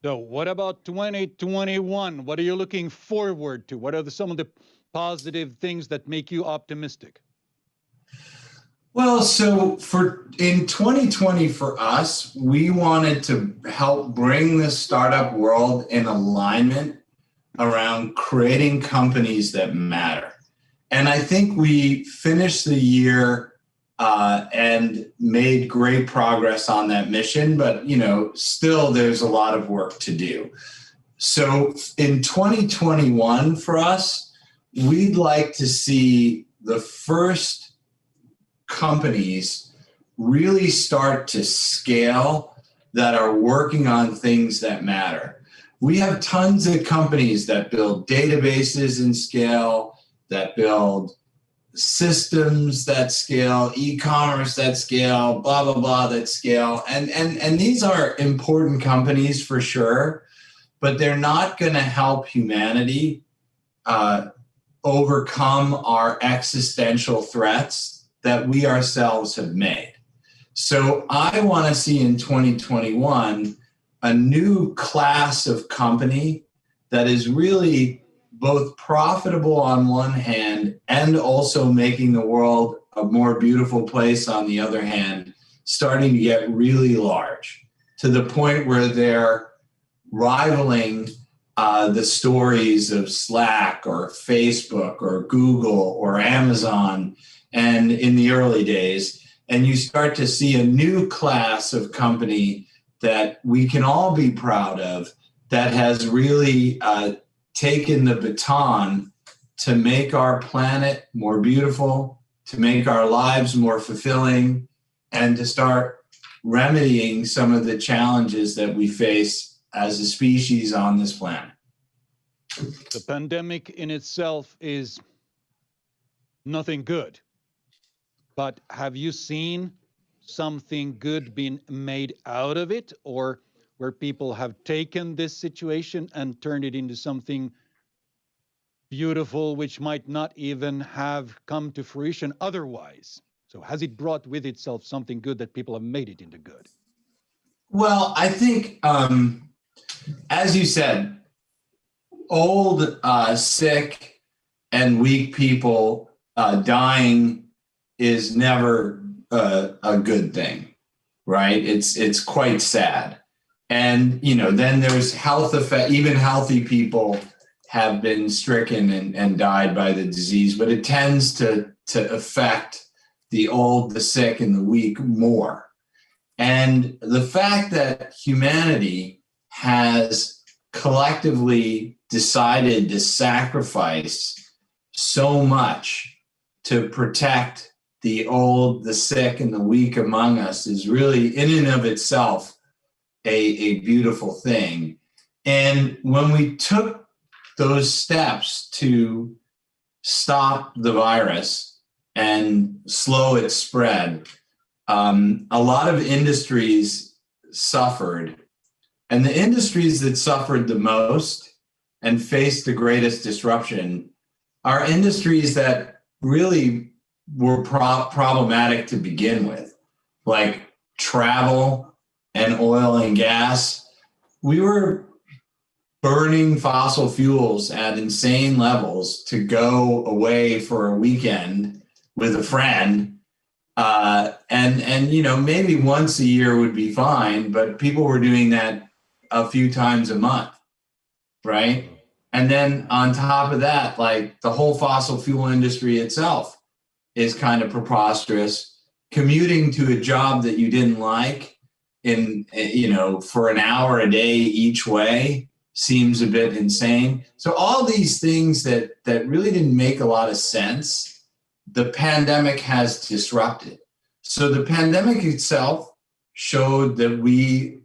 So what about 2021? What are you looking forward to? What are some of the positive things that make you optimistic? Well, so in 2020 for us, we wanted to help bring the startup world in alignment around creating companies that matter. And I think we finished the year and made great progress on that mission, but you know, still there's a lot of work to do. So in 2021 for us, we'd like to see the first companies really start to scale that are working on things that matter. We have tons of companies that build databases and scale, that build systems that scale, e-commerce that scale, blah, blah, blah, that scale. And these are important companies for sure, but they're not going to help humanity overcome our existential threats that we ourselves have made. So I want to see in 2021 a new class of company that is really both profitable on one hand and also making the world a more beautiful place on the other hand, starting to get really large to the point where they're rivaling the stories of Slack or Facebook or Google or Amazon and in the early days. And you start to see a new class of company that we can all be proud of that has really taken the baton to make our planet more beautiful, to make our lives more fulfilling, and to start remedying some of the challenges that we face as a species on this planet. The pandemic in itself is nothing good. But have you seen something good being made out of it, or where people have taken this situation and turned it into something beautiful, which might not even have come to fruition otherwise? So has it brought with itself something good that people have made it into good? Well, I think, as you said, old, sick, and weak people dying is never a good thing, right? It's quite sad. And, you know, then there's health effect. Even healthy people have been stricken and died by the disease, but it tends to affect the old, the sick, and the weak more. And the fact that humanity has collectively decided to sacrifice so much to protect the old, the sick, and the weak among us is really, in and of itself, a beautiful thing. And when we took those steps to stop the virus and slow its spread, a lot of industries suffered. And the industries that suffered the most and faced the greatest disruption are industries that really were problematic to begin with, like travel and oil and gas, we were burning fossil fuels at insane levels to go away for a weekend with a friend. And you know, maybe once a year would be fine, but people were doing that a few times a month, right? And then on top of that, like the whole fossil fuel industry itself is kind of preposterous. Commuting to a job that you didn't like in, you know, for an hour a day each way seems a bit insane. So all these things that really didn't make a lot of sense, the pandemic has disrupted. So the pandemic itself showed that we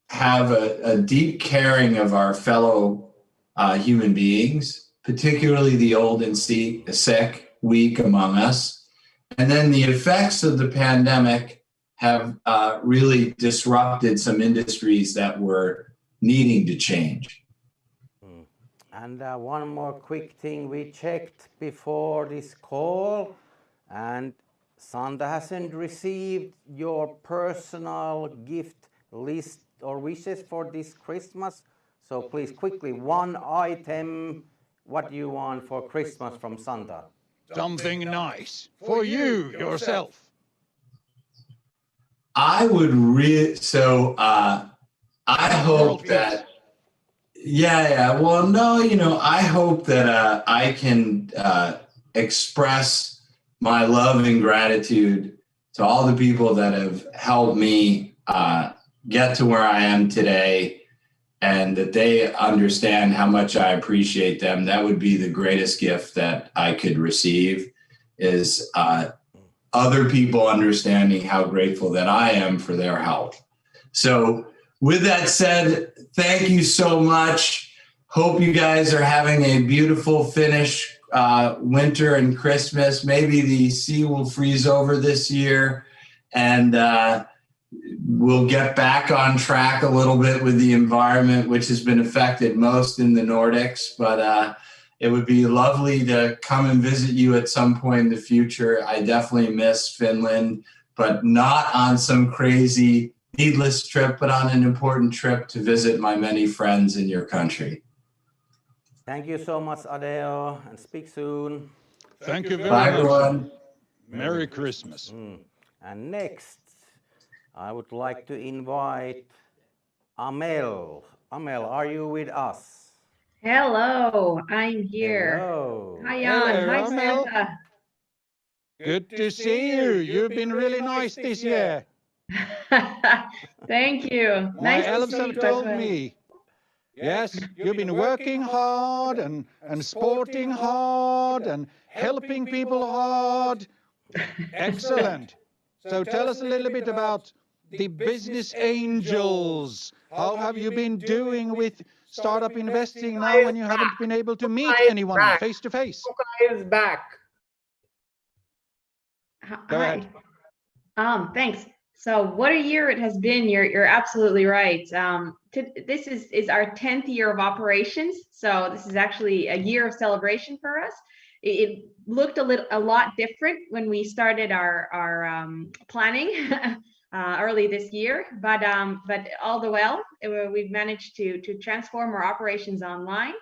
have a deep caring of our fellow human beings, particularly the old and sick, weak among us. And then the effects of the pandemic have really disrupted some industries that were needing to change. And one more quick thing we checked before this call, and Santa hasn't received your personal gift list or wishes for this Christmas. So please quickly, one item, what you want for Christmas from Santa? Something nice for you yourself. I would I hope that, well, no, you know, I hope that I can express my love and gratitude to all the people that have helped me get to where I am today, and that they understand how much I appreciate them. That would be the greatest gift that I could receive, is other people understanding how grateful that I am for their help. So with that said, thank you so much. Hope you guys are having a beautiful Finnish winter and Christmas. Maybe the sea will freeze over this year, and we'll get back on track a little bit with the environment, which has been affected most in the Nordics. But it would be lovely to come and visit you at some point in the future. I definitely miss Finland, but not on some crazy, needless trip, but on an important trip to visit my many friends in your country. Thank you so much, Adeo, and speak soon. Thank you very Bye, much. everyone. Merry Christmas. And next, I would like to invite Amel. Amel, are you with us? Hello, I'm here. Hello. Hi, Jan. Hello, Hi, Amel. Santa. Good to see you. You've been really nice this year. Thank you. My Nice to elves see have you told as well. me. Yes, you've been working hard and sporting hard and helping people hard. Excellent. So tell us a little bit about the business angels. How have you been doing with startup investing now when you haven't been able to meet anyone face to face? Kuka is back. Go ahead. Thanks. So what a year it has been. You're absolutely right. This is our 10th year of operations. So this is actually a year of celebration for us. It looked a lot different when we started our planning early this year, but all the while we've managed to transform our operations online.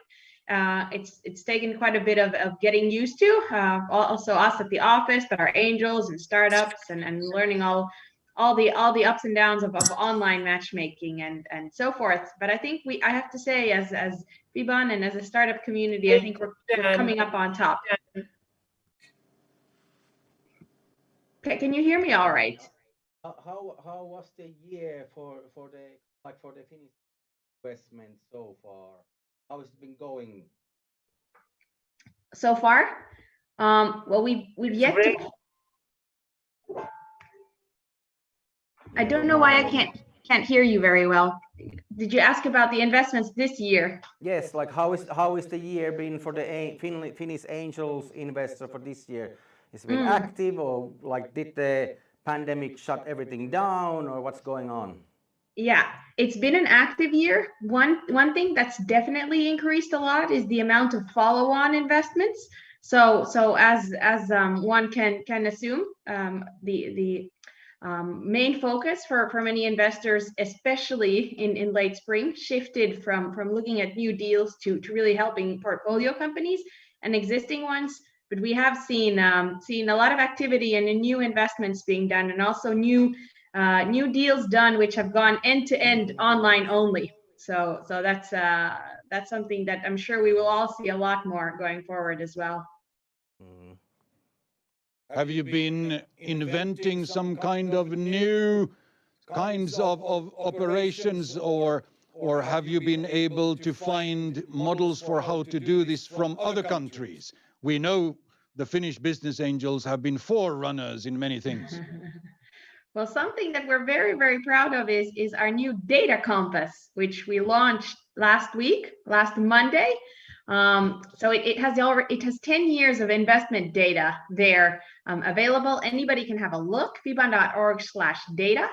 It's taken quite a bit of getting used to, also us at the office, but our angels and startups and learning all the ups and downs of online matchmaking and so forth. But I think I have to say, as Viban and as a startup community, I think we're coming up on top. Okay, can you hear me all right? How was the year for the Finnish investment so far? How has it been going? So far, well, we've yet to. I don't know why I can't hear you very well. Did you ask about the investments this year? Yes, like how is the year been for the Finnish angels investor for this year? Has it been active, or like did the pandemic shut everything down, or what's going on? Yeah, it's been an active year. One thing that's definitely increased a lot is the amount of follow-on investments. So as one can assume, the main focus for many investors, especially in late spring, shifted from looking at new deals to really helping portfolio companies and existing ones. But we have seen a lot of activity and new investments being done, and also new deals done which have gone end to end online only. So that's something that I'm sure we will all see a lot more going forward as well. Have you been inventing some kind of new kinds of operations, or have you been able to find models for how to do this from other countries? We know the Finnish business angels have been forerunners in many things. Well, something that we're very, very proud of is our new data compass, which we launched last Monday. So it has 10 years of investment data there available. Anybody can have a look. fiban.org/data.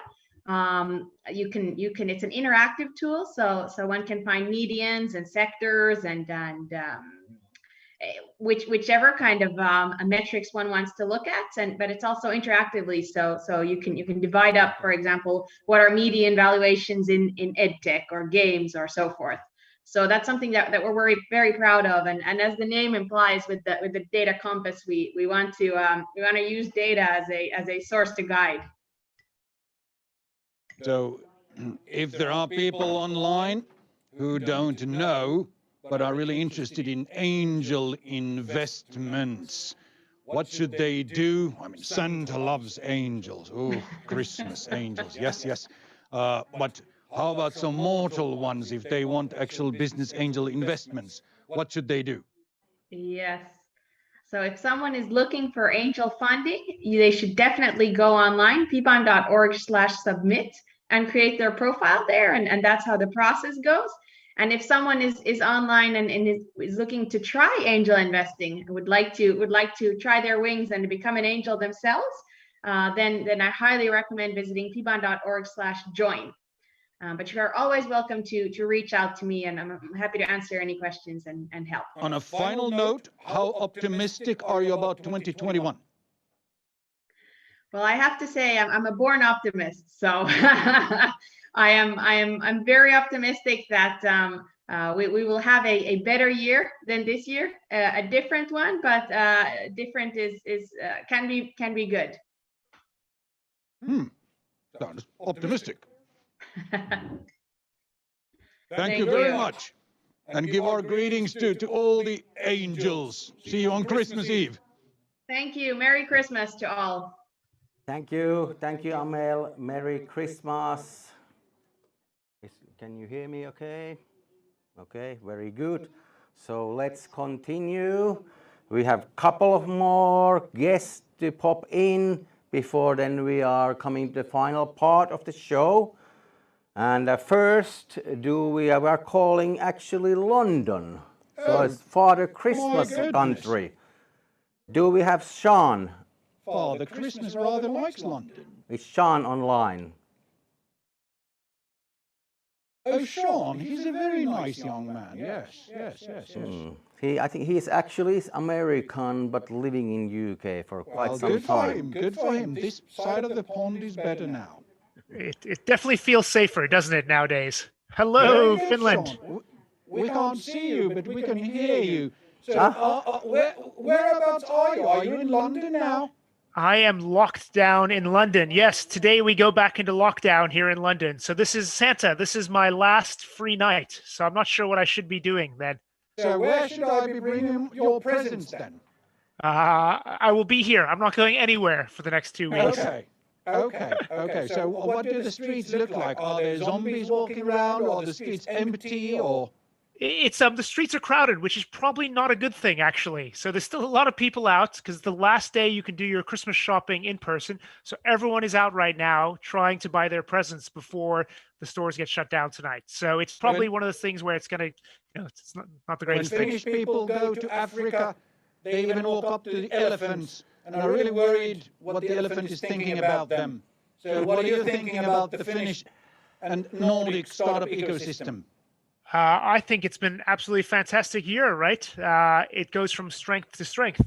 It's an interactive tool, so one can find medians and sectors and whichever kind of metrics one wants to look at, but it's also interactively, so you can divide up, for example, what are median valuations in edtech or games or so forth. So that's something that we're very, very proud of, and as the name implies, with the data compass, we want to use data as a source to guide. So if there are people online who don't know but are really interested in angel investments, what should they do? I mean, Santa loves angels. Oh, Christmas angels. Yes. But how about some mortal ones if they want actual business angel investments? What should they do? Yes. So if someone is looking for angel funding, they should definitely go online, fiban.org/submit, and create their profile there, and that's how the process goes. And if someone is online and is looking to try angel investing, would like to try their wings and become an angel themselves, then I highly recommend visiting fiban.org/join. But you are always welcome to reach out to me, and I'm happy to answer any questions and help. On a final note, how optimistic are you about 2021? Well, I have to say I'm a born optimist, so I'm very optimistic that we will have a better year than this year, a different one, but different can be good. Sounds optimistic. Thank you very much, and give our greetings to all the angels. See you on Christmas Eve. Thank you. Merry Christmas to all. Thank you, Amel. Merry Christmas. Can you hear me okay? Okay, very good. So let's continue. We have a couple of more guests to pop in before then we are coming to the final part of the show. And first, we are calling actually London. So it's Father Christmas country. Do we have Sean? Father Christmas rather likes London. Is Sean online? Oh, Sean, he's a very nice young man. Yes. I think he's actually American, but living in UK for quite some time. Good for him. This side of the pond is better now. It definitely feels safer, doesn't it, nowadays? Hello, Finland. Sean. We can't see you, but we can hear you. So, whereabouts are you? Are you in London now? I am locked down in London. Yes, today we go back into lockdown here in London. So this is Santa. This is my last free night. So I'm not sure what I should be doing then. So where should I be bringing your presents then? I will be here. I'm not going anywhere for the next 2 weeks. Okay. So what do the streets look like? Are there zombies walking around, or are the streets empty, or? It's the streets are crowded, which is probably not a good thing, actually. So there's still a lot of people out because the last day you can do your Christmas shopping in person. So everyone is out right now trying to buy their presents before the stores get shut down tonight. So it's probably one of those things where it's going to, it's not the greatest thing. When Finnish people go to Africa, they even walk up to the elephants and are really worried what the elephant is thinking about them. So what are you thinking about the Finnish and Nordic startup ecosystem? I think it's been absolutely fantastic year, right? It goes from strength to strength.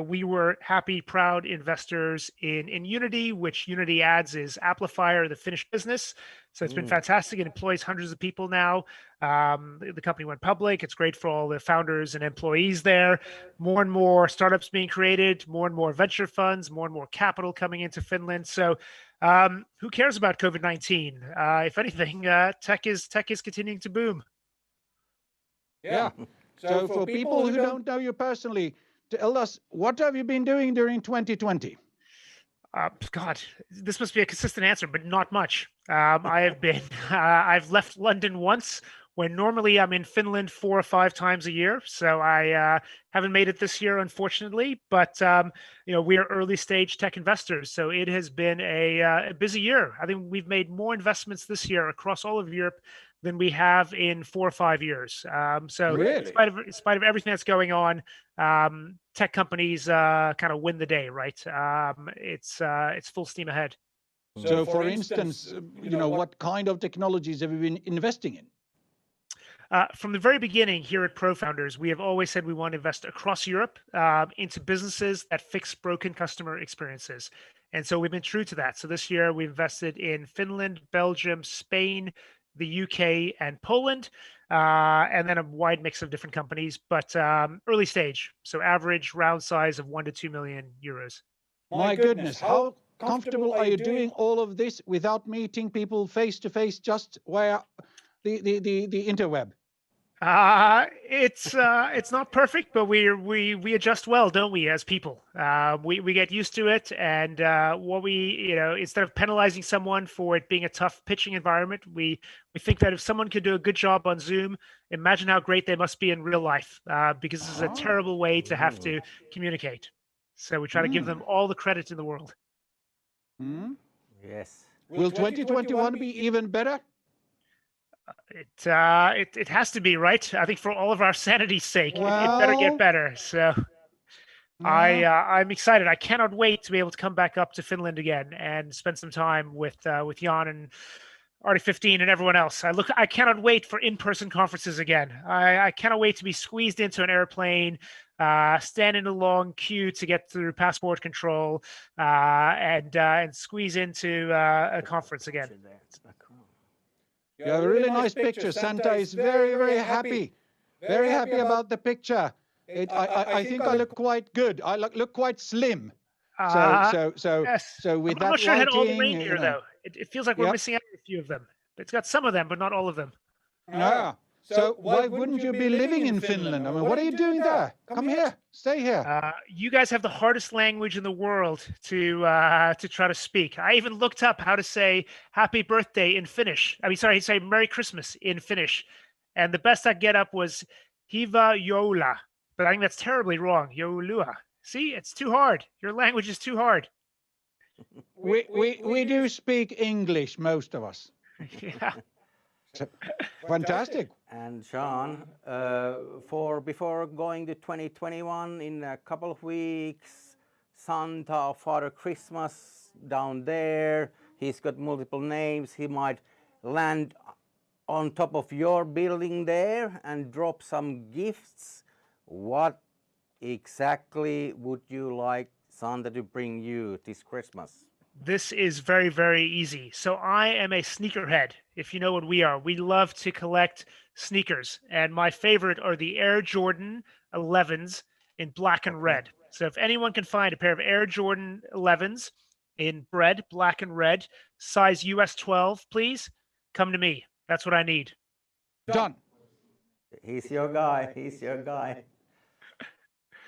We were happy, proud investors in Unity, which Unity adds is Amplifier, the Finnish business. So it's been fantastic. It employs hundreds of people now. The company went public. It's great for all the founders and employees there. More and more startups being created, more and more venture funds, more and more capital coming into Finland. So who cares about COVID-19? If anything, tech is continuing to boom. Yeah. So for people who don't know you personally, tell us, what have you been doing during 2020? God, this must be a consistent answer, but not much. I have been, I've left London once, when normally I'm in Finland 4 or 5 times a year. So I haven't made it this year, unfortunately. But we are early stage tech investors, so it has been a busy year. I think we've made more investments this year across all of Europe than we have in 4 or 5 years. So Really? in spite of everything that's going on, tech companies kind of win the day, right? It's full steam ahead. So for instance, what kind of technologies have you been investing in? From the very beginning here at ProFounders, we have always said we want to invest across Europe into businesses that fix broken customer experiences. And so we've been true to that. So this year we invested in Finland, Belgium, Spain, the UK, and Poland, and then a wide mix of different companies, but early stage. So average round size of 1 to 2 million euros. My goodness, how comfortable are you doing all of this without meeting people face to face, just via the interweb? It's not perfect, but we adjust well, don't we, as people? We get used to it, and instead of penalizing someone for it being a tough pitching environment, we think that if someone could do a good job on Zoom, imagine how great they must be in real life, because this is a terrible way to have to communicate. So we try to give them all the credit in the world. Yes. Will 2021 be even better? It has to be, right? I think for all of our sanity's sake, it better get better. So I'm excited. I cannot wait to be able to come back up to Finland again and spend some time with Jan and Arctic 15 and everyone else. I cannot wait for in-person conferences again. I cannot wait to be squeezed into an airplane, stand in a long queue to get through passport control, and squeeze into a conference again. You have a really nice picture. Santa is very, very happy. Very happy about the picture. I think I look quite good. I look quite slim. So with that I'm not sure it had all the lighting, reindeer, though. It feels like we're missing out on a few of them. It's got some of them, but not all of them. Yeah. So why wouldn't you be living in Finland? I mean, what are you doing there? Come here. Stay here. You guys have the hardest language in the world to try to speak. I even looked up how to say happy birthday in Finnish. Say Merry Christmas in Finnish. And the best I get up was Hiva joula. But I think that's terribly wrong. Joulua. See, it's too hard. Your language is too hard. We do speak English, most of us. Yeah. Fantastic. And Sean, before going to 2021, in a couple of weeks, Santa or Father Christmas down there, he's got multiple names. He might land on top of your building there and drop some gifts. What exactly would you like Santa to bring you this Christmas? This is very, very easy. So I am a sneakerhead, if you know what we are. We love to collect sneakers, and my favorite are the Air Jordan 11s in black and red. So if anyone can find a pair of Air Jordan 11s in red, black and red, size US 12, please, come to me. That's what I need. Done. He's your guy. He's your guy.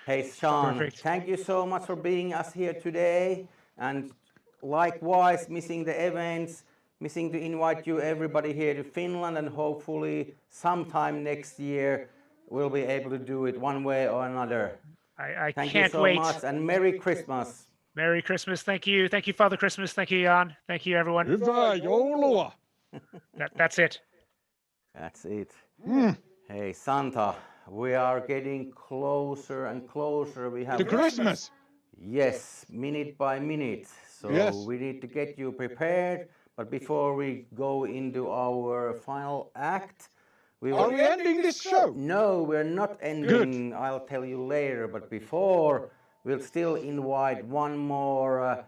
Hey, Sean, Perfect. Thank you so much for being us here today. And likewise, missing the events, missing to invite you everybody here to Finland, and hopefully sometime next year we'll be able to do it one way or another. I Thank can't you so wait. much, and Merry Christmas. Merry Christmas. Thank you. Thank you, Father Christmas. Thank you, Jan. Thank you, everyone. Hyvää joulua. That's it. That's it. Hey, Santa, we are getting closer and closer. We have To Christmas. Yes, minute by minute. So Yes. we need to get you prepared. But before we go into our final act, Are we ending this show? No, we're not ending. Good. I'll tell you later, but before, we'll still invite one more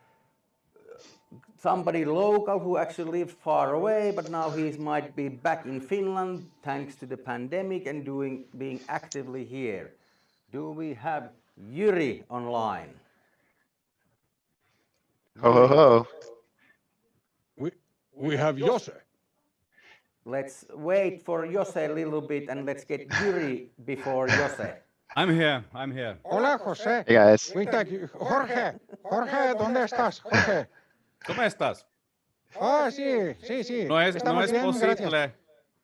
somebody local who actually lives far away, but now he might be back in Finland thanks to the pandemic and being actively here. Do we have Yuri online? Ho, ho, ho. We have Jose. Let's wait for Jose a little bit and let's get Yuri before Jose. I'm here. Hola, Jose. Hey, guys. Jorge. Jorge, ¿dónde estás? Jorge. ¿Cómo estás? Ah, sí. No es Estamos bien, posible. gracias.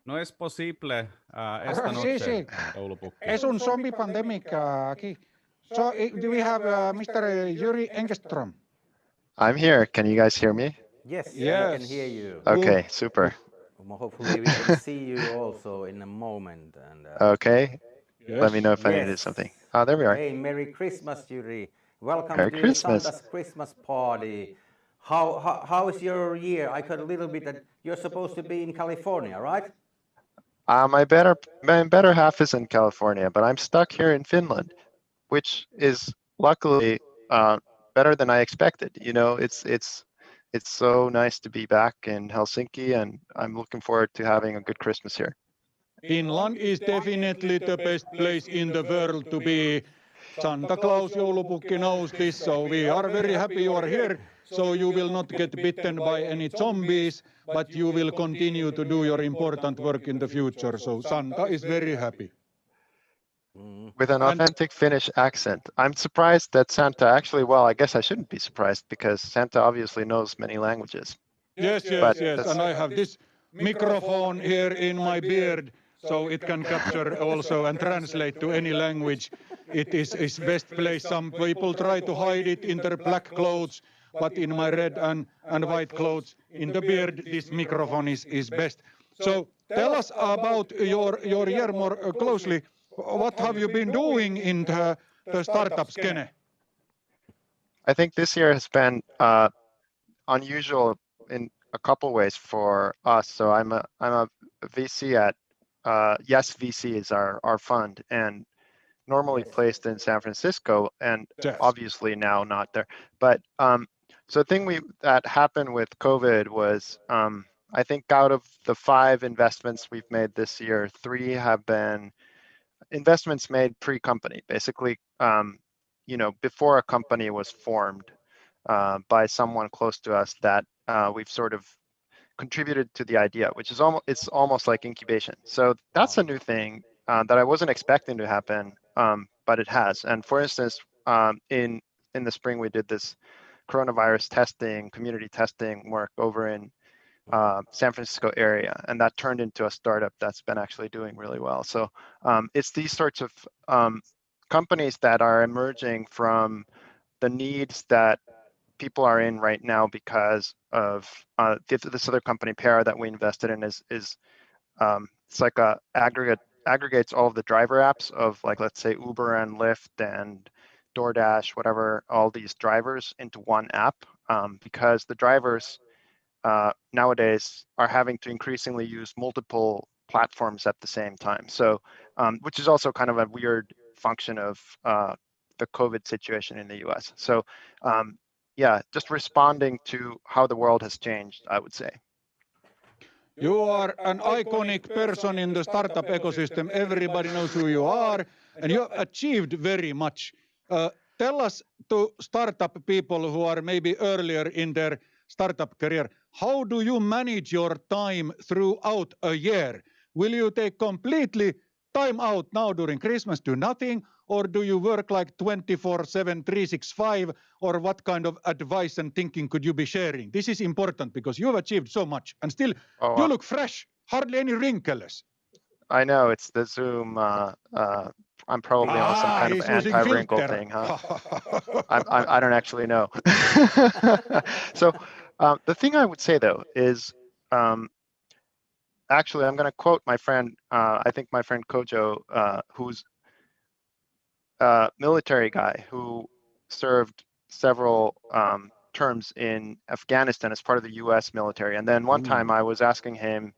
No es posible esta Sí, noche, joulupukki. Es un zombie pandemic aquí. So, do we have Mr. Yuri Engström? I'm here. Can you guys hear me? Yes, Yes. we can hear you. Okay, super. Hopefully we can see you also in a moment. And, Okay. Yes. Let me know if I need to do something. Oh, there we are. Hey, Merry Christmas, Yuri. Welcome Merry to Christmas. Santa's Christmas party. How is your year? I heard a little bit that you're supposed to be in California, right? My better half is in California, but I'm stuck here in Finland, which is luckily better than I expected. You know, it's so nice to be back in Helsinki, and I'm looking forward to having a good Christmas here. Finland is definitely the best place in the world to be. Santa Claus joulupukki knows this, so we are very happy you are here. So you will not get bitten by any zombies, but you will continue to do your important work in the future. So Santa is very happy. With an authentic Finnish accent. I'm surprised that Santa actually, well, I guess I shouldn't be surprised because Santa obviously knows many languages. Yes. And I have this microphone here in my beard, so it can capture also and translate to any language. It is best place. Some people try to hide it in their black clothes, but in my red and white clothes, in the beard, this microphone is best. So tell us about your year more closely. What have you been doing in the startup scene? I think this year has been unusual in a couple ways for us. So I'm a VC at Yes VC is our fund, and normally placed in San Francisco, and obviously now not there. But so the thing that happened with COVID was I think out of the 5 investments we've made this year, 3 have been investments made pre-company, basically, before a company was formed by someone close to us that we've sort of contributed to the idea, which is almost like incubation. So that's a new thing that I wasn't expecting to happen, but it has. And for instance, in the spring, we did this coronavirus testing, community testing work over in San Francisco area, and that turned into a startup that's been actually doing really well. So it's these sorts of companies that are emerging from the needs that people are in right now because of this other company, Para, that we invested in is it's like a aggregates all of the driver apps of, like, let's say Uber and Lyft and DoorDash, whatever, all these drivers into one app, because the drivers nowadays are having to increasingly use multiple platforms at the same time. So, which is also kind of a weird function of the COVID situation in the US. So, yeah, just responding to how the world has changed, I would say. You are an iconic person in the startup ecosystem. Everybody knows who you are, and you have achieved very much. Tell us, to startup people who are maybe earlier in their startup career, how do you manage your time throughout a year? Will you take completely time out now during Christmas, do nothing, or do you work like 24/7, 365, or what kind of advice and thinking could you be sharing? This is important because you've achieved so much, and still you look fresh, hardly any wrinkles. I know, it's the Zoom. I'm probably on some kind of anti-wrinkle thing, huh? I don't actually know. So the thing I would say, though, is actually, I'm going to quote my friend, I think my friend Kojo, who's a military guy who served several terms in Afghanistan as part of the US military. And then one time I was asking him,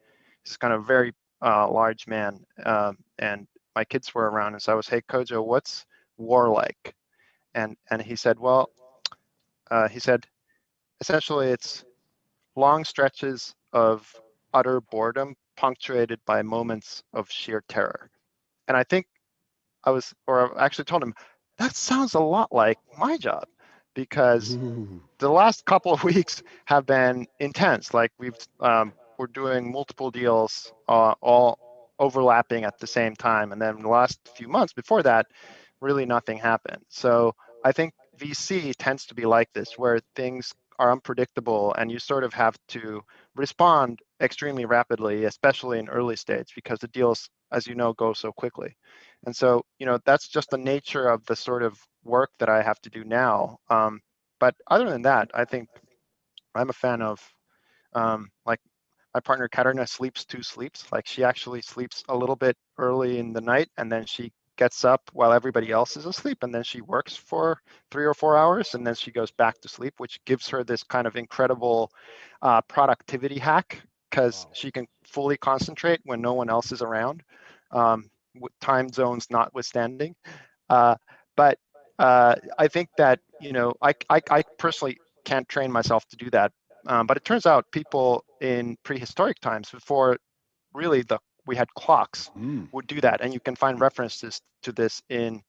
this is kind of very large man, and my kids were around, and so I was, hey Kojo, what's war like? And he said, well, he said, essentially it's long stretches of utter boredom punctuated by moments of sheer terror. And I think I actually told him, that sounds a lot like my job, because the last couple of weeks have been intense. Like we're doing multiple deals, all overlapping at the same time. And then the last few months before that, really nothing happened. So I think VC tends to be like this, where things are unpredictable and you sort of have to respond extremely rapidly, especially in early stage, because the deals, as you know, go so quickly. And so, that's just the nature of the sort of work that I have to do now. But other than that, I think I'm a fan of, like my partner Katarina sleeps 2 sleeps. Like she actually sleeps a little bit early in the night, and then she gets up while everybody else is asleep, and then she works for 3 or 4 hours, and then she goes back to sleep, which gives her this kind of incredible productivity hack, because she can fully concentrate when no one else is around, time zones notwithstanding. But I think that, I personally can't train myself to do that. But it turns out people in prehistoric times, before really we had clocks, would do that. And you can find references to this in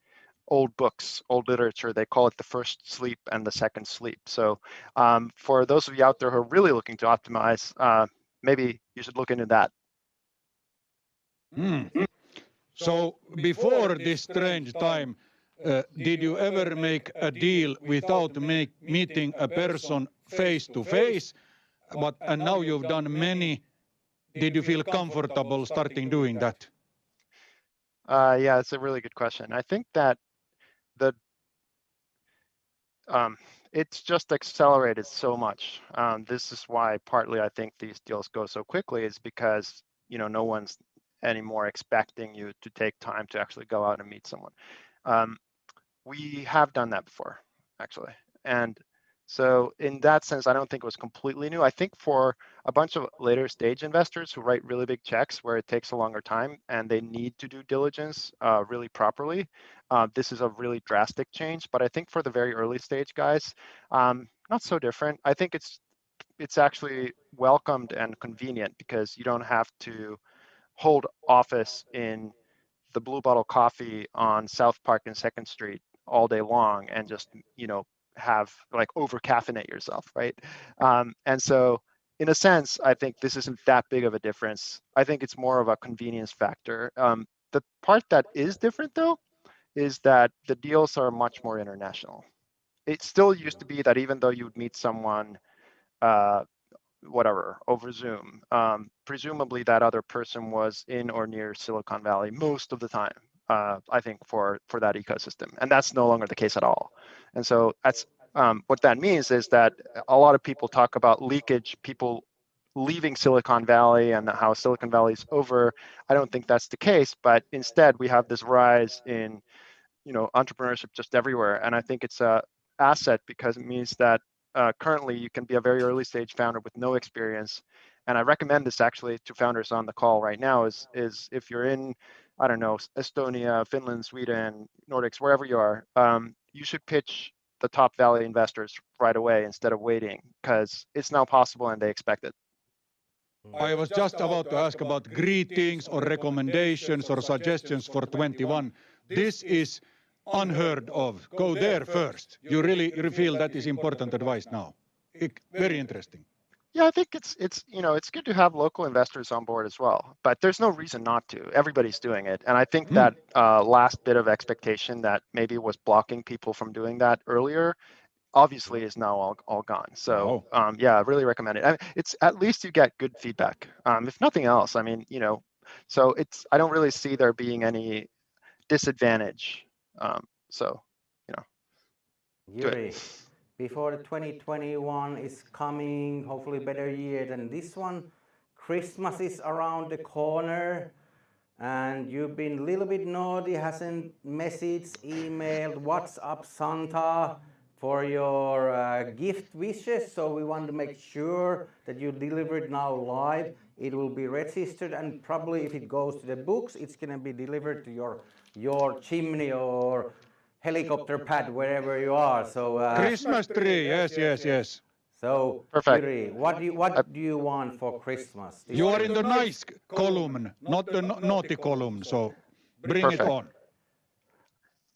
old books, old literature. They call it the first sleep and the second sleep. So for those of you out there who are really looking to optimize, maybe you should look into that. So before this strange time, did you ever make a deal without meeting a person face to face? And now you've done many. Did you feel comfortable starting doing that? Yeah, it's a really good question. I think that it's just accelerated so much. This is why partly I think these deals go so quickly, is because no one's anymore expecting you to take time to actually go out and meet someone. We have done that before, actually. And so in that sense, I don't think it was completely new. I think for a bunch of later stage investors who write really big checks where it takes a longer time and they need to do diligence really properly, this is a really drastic change. But I think for the very early stage guys, not so different. I think it's actually welcomed and convenient, because you don't have to hold office in the Blue Bottle Coffee on South Park and 2nd Street all day long and just, have like over caffeinate yourself, right? And so in a sense, I think this isn't that big of a difference. I think it's more of a convenience factor. The part that is different though, is that the deals are much more international. It still used to be that even though you'd meet someone, whatever, over Zoom, presumably that other person was in or near Silicon Valley most of the time, I think for that ecosystem. And that's no longer the case at all. And so that's what that means, is that a lot of people talk about leakage, people leaving Silicon Valley and how Silicon Valley is over. I don't think that's the case, but instead we have this rise in entrepreneurship just everywhere. And I think it's a asset, because it means that currently you can be a very early stage founder with no experience. And I recommend this actually to founders on the call right now, is if you're in, I don't know, Estonia, Finland, Sweden, Nordics, wherever you are, you should pitch the top value investors right away instead of waiting, because it's now possible and they expect it. I was just about to ask about greetings or recommendations or suggestions for 21. This is unheard of. Go there first. You really feel that is important advice now. Very interesting. Yeah, I think it's good to have local investors on board as well, but there's no reason not to. Everybody's doing it, and I think that last bit of expectation that maybe was blocking people from doing that earlier, obviously is now all gone. So yeah, I really recommend it. I mean, it's at least you get good feedback. If nothing else, I mean, so I don't really see there being any disadvantage. So, Yuri, before 2021 is coming, hopefully better year than this one. Christmas is around the corner, and you've been a little bit naughty, hasn't messaged, emailed, WhatsApp Santa for your gift wishes. So we want to make sure that you deliver it now live. it will be registered, and probably if it goes to the books, it's going to be delivered to your chimney or helicopter pad wherever you are. So Christmas tree, yes. So, Perfect. Yuri, what do you want for Christmas? You are in the nice column, not the naughty column, so bring it on.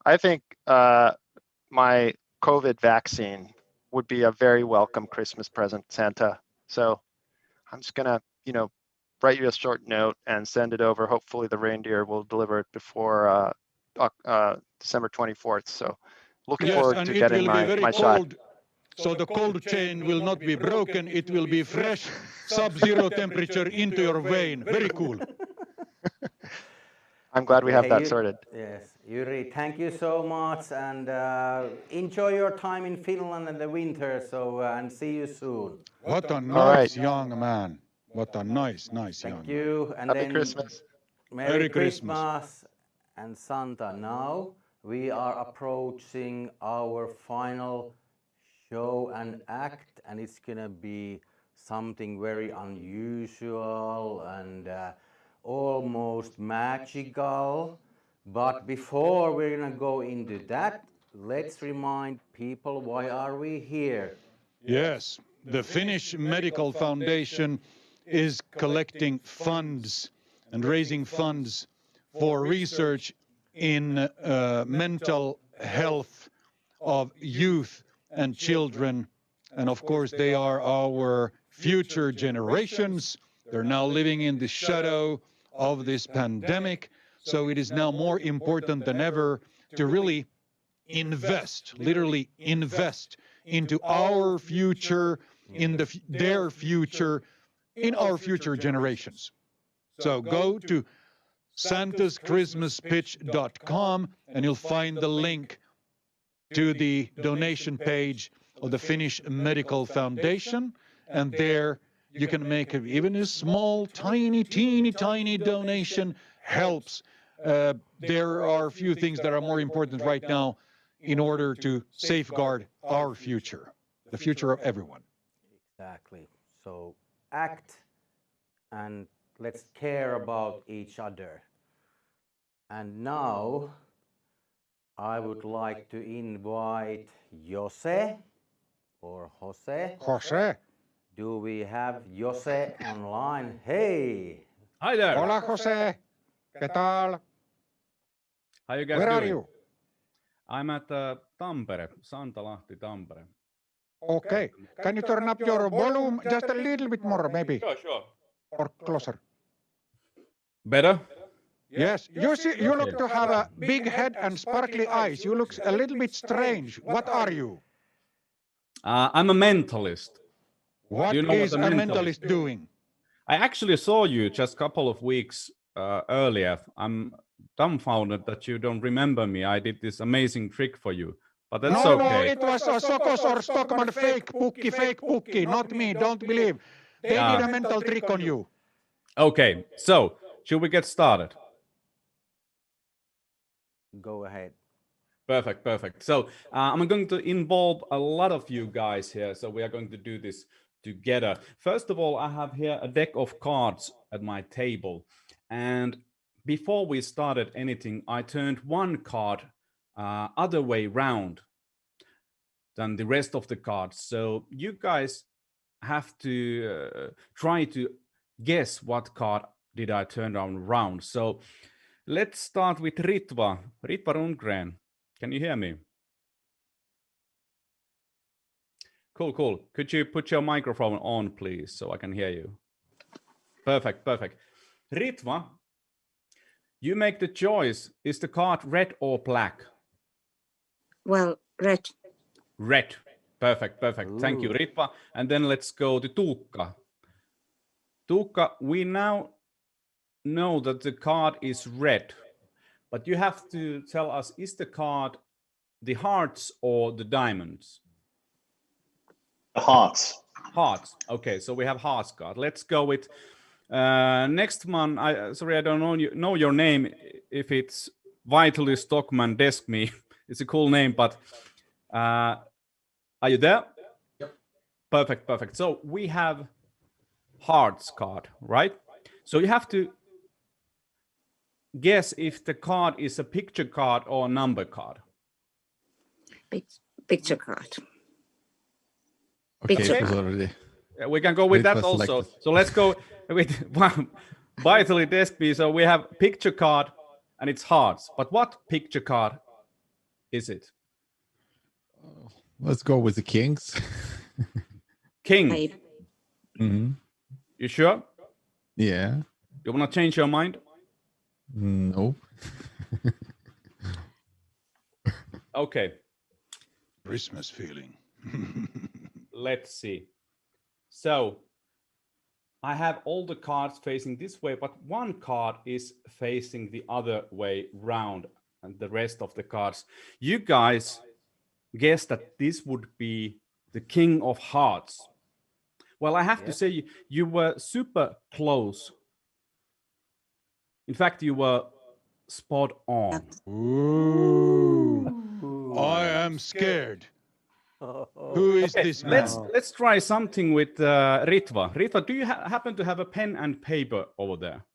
I think my COVID vaccine would be a very welcome Christmas present, Santa. So I'm just gonna, write you a short note and send it over. Hopefully the reindeer will deliver it before December 24th. So looking forward to getting my shot. So the cold chain will not be broken. It will be fresh, sub-zero temperature into your vein. Very cool. I'm glad we have that sorted. Yes, Yuri, thank you so much, and enjoy your time in Finland in the winter. So and see you soon. What a nice young man. What a nice young man. Thank you. And Happy then Christmas. Merry Christmas and Santa. Now we are approaching our final show and act, and it's gonna be something very unusual and almost magical. But before we're gonna go into that, let's remind people, why are we here? Yes, the Finnish Medical Foundation is collecting funds and raising funds for research in mental health of youth and children. And of course, they are our future generations. They're now living in the shadow of this pandemic. So it is now more important than ever to really invest, literally invest into our future, in their future, in our future generations. So go to santaschristmaspitch.com and you'll find the link to the donation page of the Finnish Medical Foundation, and there you can make even a small, teeny tiny donation helps. There are a few things that are more important right now in order to safeguard our future, the future of everyone. Exactly. So act and let's care about each other. And now I would like to invite Jose or Jose. Jose. Do we have Jose online? Hey. Hi there. Hola, Jose. ¿Qué tal? How you guys Where doing? are you? I'm at Tampere, Santalahti, Tampere. Okay. Can you turn up your volume just a little bit more, maybe? Sure. Or closer. Better? Yes. You look to have a big head and sparkly eyes. You look a little bit strange. What are you? I'm a mentalist. What is a mentalist doing? I actually saw you just a couple of weeks earlier. I'm dumbfounded that you don't remember me. I did this amazing trick for you, but that's okay. No, it was a Sokos or Stockman fake Pukki, not me. Don't believe. They did a mental trick on you. Okay, so should we get started? Go ahead. Perfect. So I'm going to involve a lot of you guys here. So we are going to do this together. First of all, I have here a deck of cards at my table. And before we started anything, I turned one card other way round than the rest of the cards. So you guys have to try to guess what card did I turn around. So let's start with Ritva Rundgren. Can you hear me? Cool. Could you put your microphone on, please, so I can hear you? Perfect. Ritva, you make the choice. Is the card red or black? Well, red. Red. Perfect. Ooh. Thank you, Ritva. And then let's go to Tuukka. Tuukka, we now know that the card is red, but you have to tell us, is the card the hearts or the diamonds? Hearts. Hearts. Okay, so we have hearts card. Let's go with next one. Sorry, I don't know your name. If it's Vitally Stockman Desk Me, it's a cool name, but are you there? Yep. Perfect. So we have hearts card, right? So you have to guess if the card is a picture card or a number card. Picture card. Okay, Picture it was card. already. We can go with that also. Selected. So let's go with Vitally Despi. So we have picture card and it's hearts. But what picture card is it? Let's go with the kings. King. Mm-hmm. You sure? Yeah. You want to change your mind? No. Okay. Christmas feeling. Let's see. So I have all the cards facing this way, but one card is facing the other way round, and the rest of the cards. You guys guess that this would be the King of Hearts. Well, I have to say you were super close. In fact, you were spot on. Ooh. I am scared. Who is this man? Let's try something with Ritva. Ritva, do you happen to have a pen and paper over there?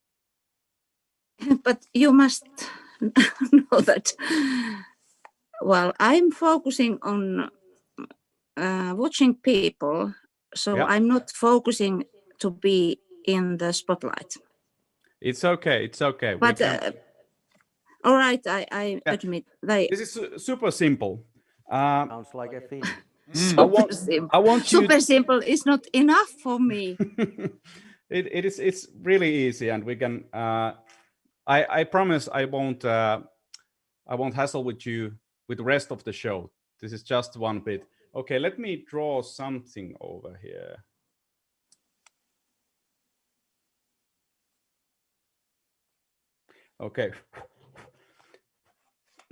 But you must know that. Well, I'm focusing on watching people, so I'm not focusing to be in the spotlight. It's okay. It's okay. But all right, I admit. This is super simple. Sounds like a thing. Super simple. I want you. Super simple is not enough for me. It is. It's really easy, and we can. I promise I won't hassle with you with the rest of the show. This is just one bit. Okay, let me draw something over here. Okay.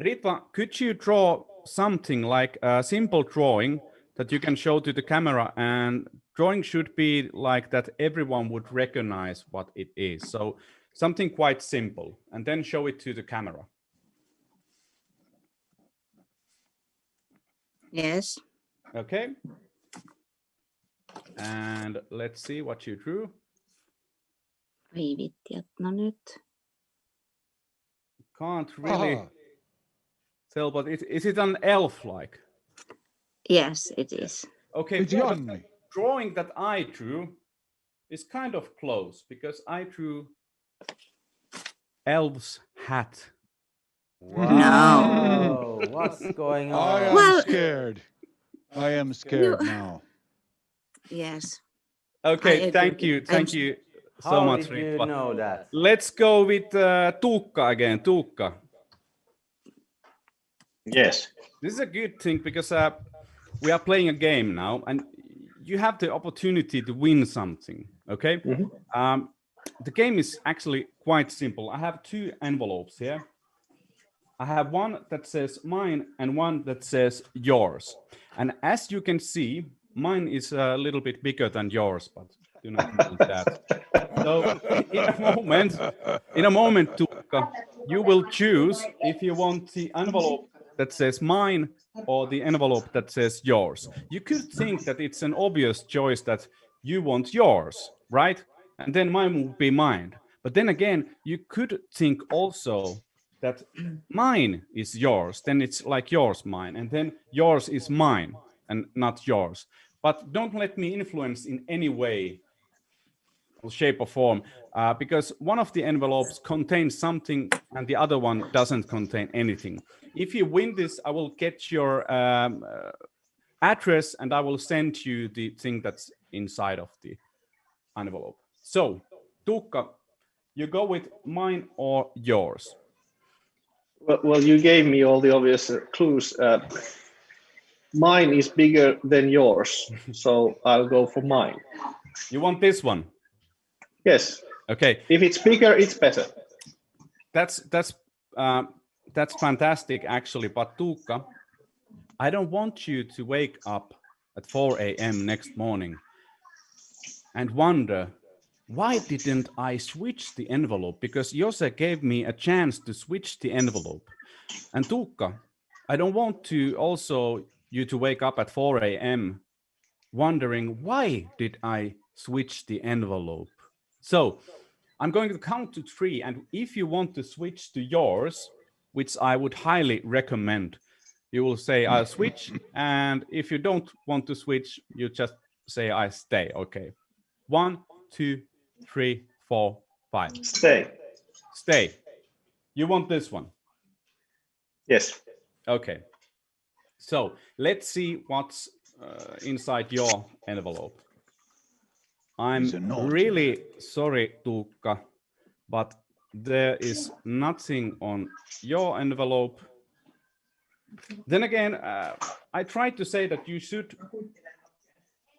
Ritva, could you draw something like a simple drawing that you can show to the camera? And drawing should be like that everyone would recognize what it is. So something quite simple, and then show it to the camera. Yes. Okay. And let's see what you drew. Ei vitti, no nyt. Can't really tell, but is it an elf like? Yes, it is. Okay, the drawing that I drew is kind of close because I drew elf's hat. Wow. No. What's going on? I am scared. I am scared now. Yes. Okay, thank you so much, How did you know that? Let's go with Tuukka again. Tuukka. Yes. This is a good thing because we are playing a game now, and you have the opportunity to win something. Okay. Mm-hmm. The game is actually quite simple. I have two envelopes here. I have one that says mine and one that says yours. And as you can see, mine is a little bit bigger than yours, but do not mind that. So in a moment, Tuukka, you will choose if you want the envelope that says mine or the envelope that says yours. You could think that it's an obvious choice that you want yours, right? And then mine would be mine. But then again, you could think also that mine is yours, then it's like yours, mine, and then yours is mine and not yours. But don't let me influence in any way, shape or form, because one of the envelopes contains something and the other one doesn't contain anything. If you win this, I will get your address and I will send you the thing that's inside of the envelope. So, Tuukka, you go with mine or yours? Well, you gave me all the obvious clues. Mine is bigger than yours, so I'll go for mine. You want this one? Yes. Okay. If it's bigger, it's better. That's fantastic, actually. But Tuukka, I don't want you to wake up at 4 a.m. next morning and wonder, why didn't I switch the envelope? Because Jose gave me a chance to switch the envelope. And Tuukka, I don't want to also you to wake up at 4 a.m. wondering, why did I switch the envelope. So I'm going to count to 3, and if you want to switch to yours, which I would highly recommend, you will say I switch, and if you don't want to switch, you just say I stay. Okay. 1, 2, 3, 4, 5. Stay. Stay. You want this one? Yes. Okay. So let's see what's inside your envelope. I'm really sorry, Tuukka, but there is nothing on your envelope. Then again, I tried to say that you should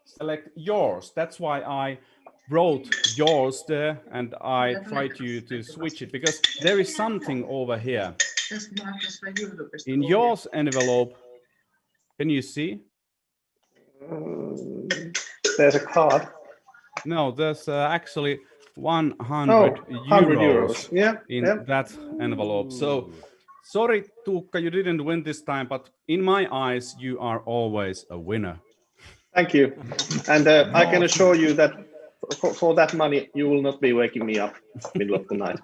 select yours. That's why I wrote yours there, and I tried to switch it, because there is something over here. In yours envelope, can you see? There's a card. No, there's actually 100 100 euros. Yeah, in yeah. that envelope. So sorry, Tuukka, you didn't win this time, but in my eyes, you are always a winner. Thank you. And I can assure you that for that money, you will not be waking me up middle of the night.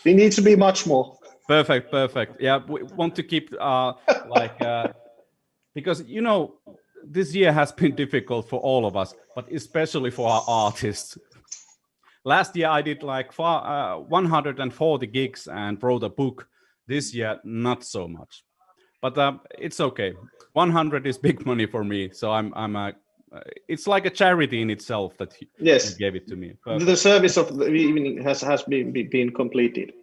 We need to be much more. Perfect, perfect. Yeah, we want to keep because you know this year has been difficult for all of us, but especially for our artists. Last year I did like 140 gigs and wrote a book. This year not so much, but it's okay. 100 is big money for me, so it's like a charity in itself that you gave it to me. Perfect. The service of the evening has been completed.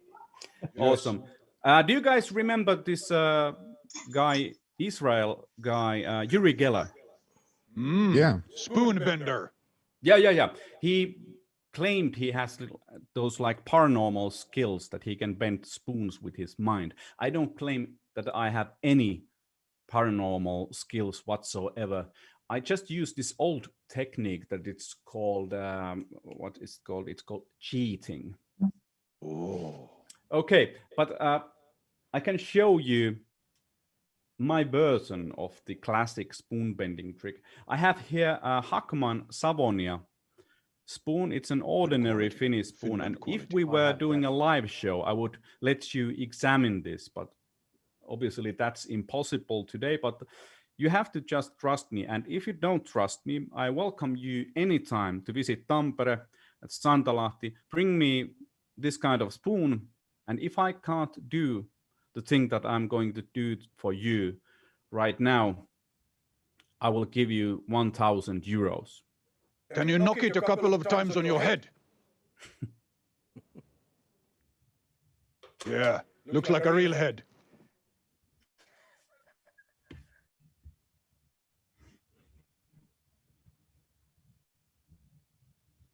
Awesome. Do you guys remember this guy, Israel guy, Uri Geller? Yeah. Spoonbender. Yeah. He claimed he has those like paranormal skills that he can bend spoons with his mind. I don't claim that I have any paranormal skills whatsoever. I just use this old technique that it's called, what is it called? It's called cheating. Oh. Okay, but I can show you my version of the classic spoon bending trick. I have here a Hackman Savonia spoon. It's an ordinary Finnish spoon, and if we were doing a live show, I would let you examine this, but obviously that's impossible today. But you have to just trust me, and if you don't trust me, I welcome you anytime to visit Tampere at Santalahti. Bring me this kind of spoon, and if I can't do the thing that I'm going to do for you right now, I will give you 1,000 euros. Can you knock it a couple of times on your head? Yeah, looks like a real head.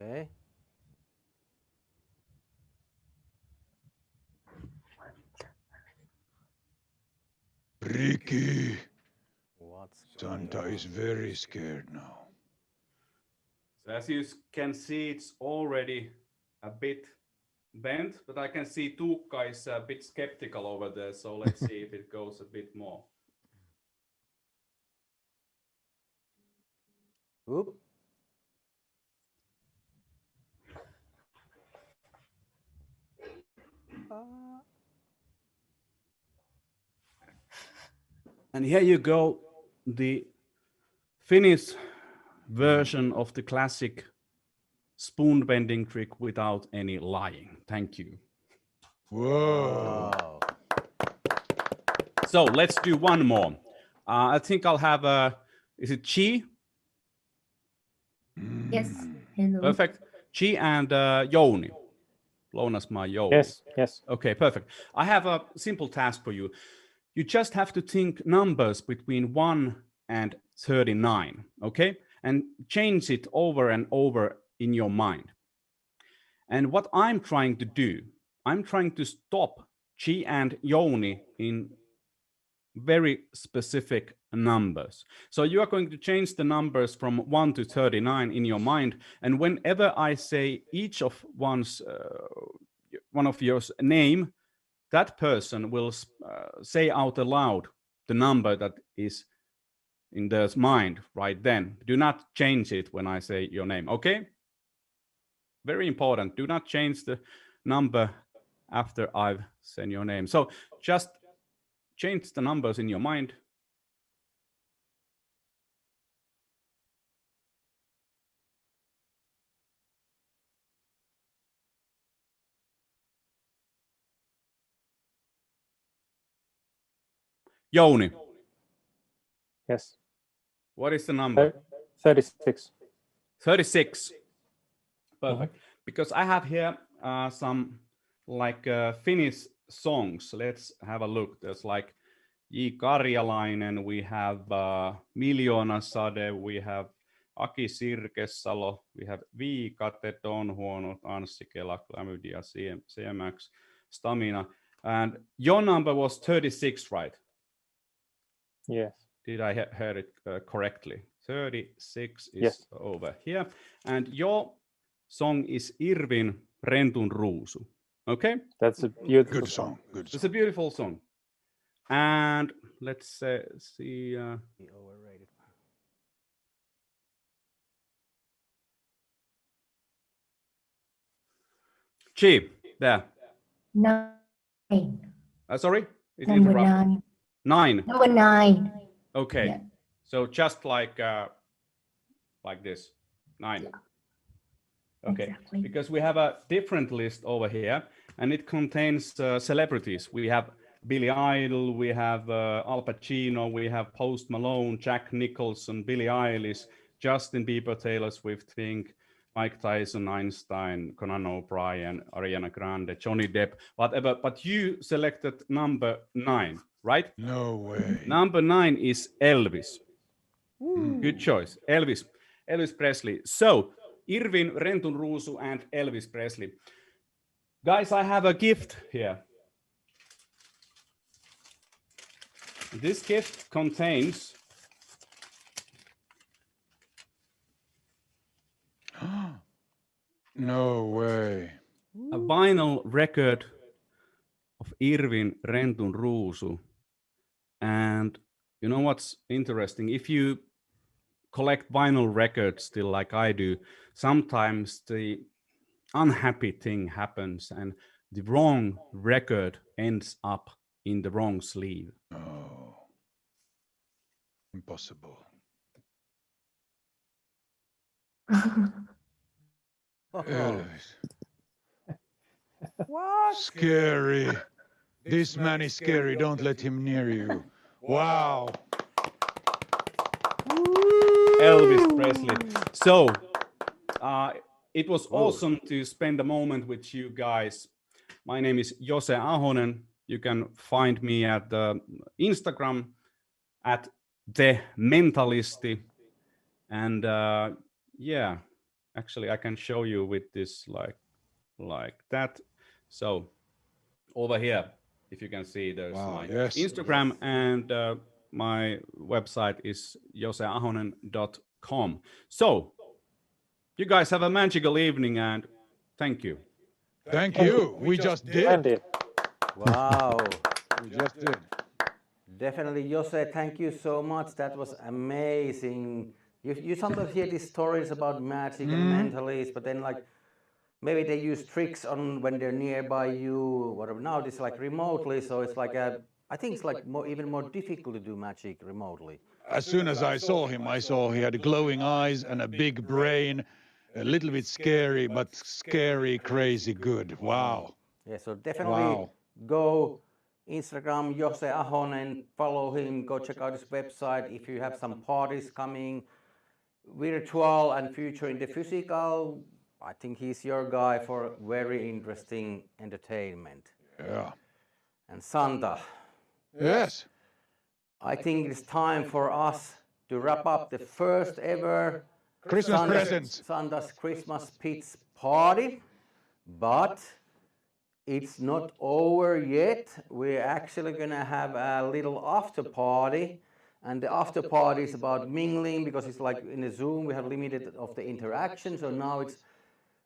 Okay. Ricky. Santa is very scared now. So as you can see, it's already a bit bent, but I can see Tuukka is a bit skeptical over there. So let's see if it goes a bit more. Oop. And here you go, the Finnish version of the classic spoon bending trick without any lying. Thank you. Whoa. Wow. So let's do one more. I think I'll have is it Chi? Yes. Hello. Perfect. Chi and Jouni. Lounasmaa Jouni. Yes. Okay, perfect. I have a simple task for you. You just have to think numbers between 1 and 39, okay? And change it over and over in your mind. And what I'm trying to do, I'm trying to stop Chi and Jouni in very specific numbers. So you are going to change the numbers from 1 to 39 in your mind. And whenever I say each of one of your name, that person will say out aloud the number that is in their mind right then. Do not change it when I say your name, okay? very important. Do not change the number after I've said your name. So just change the numbers in your mind. Jouni. Yes. What is the number? 36. 36. Perfect. Because I have here some like Finnish songs. Let's have a look. There's like J. Karjalainen, we have Miljoona Sade, we have Aki Sirkesalo, we have Viikate, Don Huonot, Anssi Kela, Klamydia, CMX, Stamina. And your number was 36, right? Yes. Did I hear it correctly? 36 is yes. over here. And your song is Irvin Rentun Ruusu. Okay? That's a beautiful Good song. Good song. It's a beautiful song. And let's see. Overrated. Chi, there. 9. Sorry? It Number interrupted. 9. 9. Number 9. Okay. Yeah. So just like this. 9. Yeah. Okay. Exactly. Because we have a different list over here, and it contains celebrities. We have Billy Idol, we have Al Pacino, we have Post Malone, Jack Nicholson, Billie Eilish, Justin Bieber, Taylor Swift, Fink, Mike Tyson, Einstein, Conan O'Brien, Ariana Grande, Johnny Depp, whatever. But you selected number 9, right? No way. Number 9 is Elvis. Ooh. Good choice. Elvis Presley. So, Irvin Rentun Ruusu and Elvis Presley. Guys, I have a gift here. This gift contains no way. A vinyl record of Irvin Rentun Ruusu. And you know what's interesting? If you collect vinyl records still like I do, sometimes the unhappy thing happens and the wrong record ends up in the wrong sleeve. Oh. Impossible. Elvis. What? Scary. This man is scary. Don't let him near you. Wow. Elvis Presley. So, it was awesome to spend a moment with you guys. My name is Jose Ahonen. You can find me at Instagram at The Mentalisti. And yeah, actually I can show you with this like that. So over here, if you can see, there's my Instagram and my website is joseahonen.com. So you guys have a magical evening and thank you. Thank you. We just did. Wow. We just did. Definitely, Jose, thank you so much. That was amazing. You sometimes hear these stories about magic and mentalists, but then like maybe they use tricks on when they're nearby you, whatever. Now it's like remotely, so it's like I think it's like even more difficult to do magic remotely. As soon as I saw him, I saw he had glowing eyes and a big brain, a little bit scary, but scary, crazy good. Wow. Yeah, so definitely go Instagram, Jose Ahonen, follow him, go check out his website. If you have some parties coming, virtual and future in the physical, I think he's your guy for very interesting entertainment. Yeah. And Santa. Yes. I think it's time for us to wrap up the first ever Christmas presents. Santa's Christmas Pizza Party, but it's not over yet. We're actually gonna have a little after party, and the after party is about mingling because it's like in a Zoom we have limited of the interaction. So now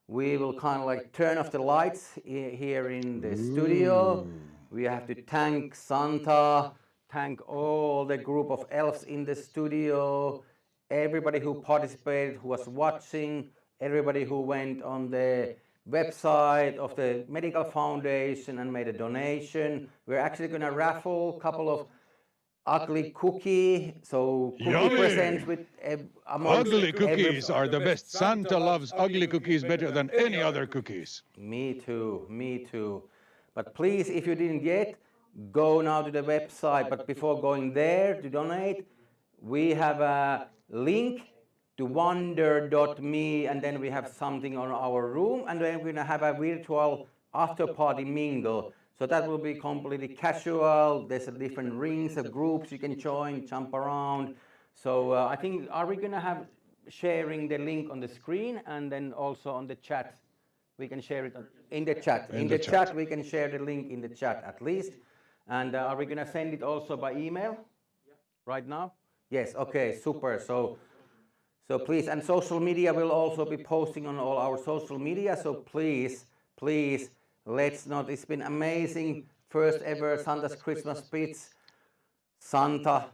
we will kind of like turn off the lights here in the studio. We have to thank Santa, thank all the group of elves in the studio, everybody who participated, who was watching, everybody who went on the website of the medical foundation and made a donation. We're actually going to raffle a couple of ugly cookie, so cookie Yummy! presents with Ugly cookies are the best. Santa loves ugly cookies better than any other cookies. Me too, me too. But please, if you didn't yet, go now to the website. But before going there to donate, we have a link to wonder.me, and then we have something on our room, and then we're going to have a virtual after party mingle. So that will be completely casual. There's a different rings of groups you can join, jump around. So I think, are we going to have sharing the link on the screen and then also on the chat? We can share it in the chat. In the chat, we can share the link in the chat at least. And are we going to send it also by email right now? Yes, okay, super. So please, and social media will also be posting on all our social media. So please, let's not, it's been amazing. First ever Santa's Christmas speech. Santa,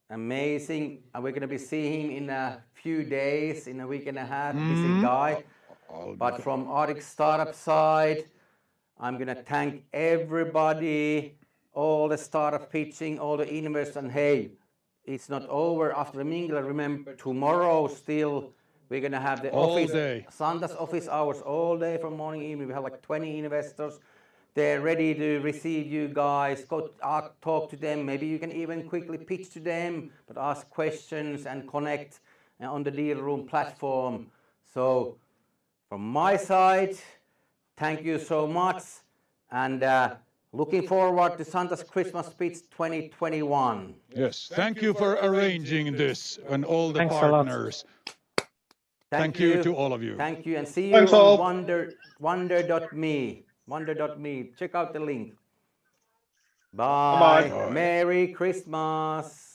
amazing. And we're going to be seeing him in a few days, in a week and a half, busy guy. But from ArcticStartup side, I'm going to thank everybody, all the startup pitching, all the investors, and hey, it's not over after the mingle. Remember, tomorrow still, we're going to have the All office, day. Santa's office hours all day from morning, evening. We have like 20 investors. They're ready to receive you guys. Go talk to them. Maybe you can even quickly pitch to them, but ask questions and connect on the deal room platform. So from my side, thank you so much, and looking forward to Santa's Christmas speech 2021. Yes, thank you for arranging this and all the Thanks a lot. partners. Thank you to all of you. Thank you, and see you Thanks on all. wonder.me. Wonder.me. Check out the link. Bye. Bye. Merry Christmas.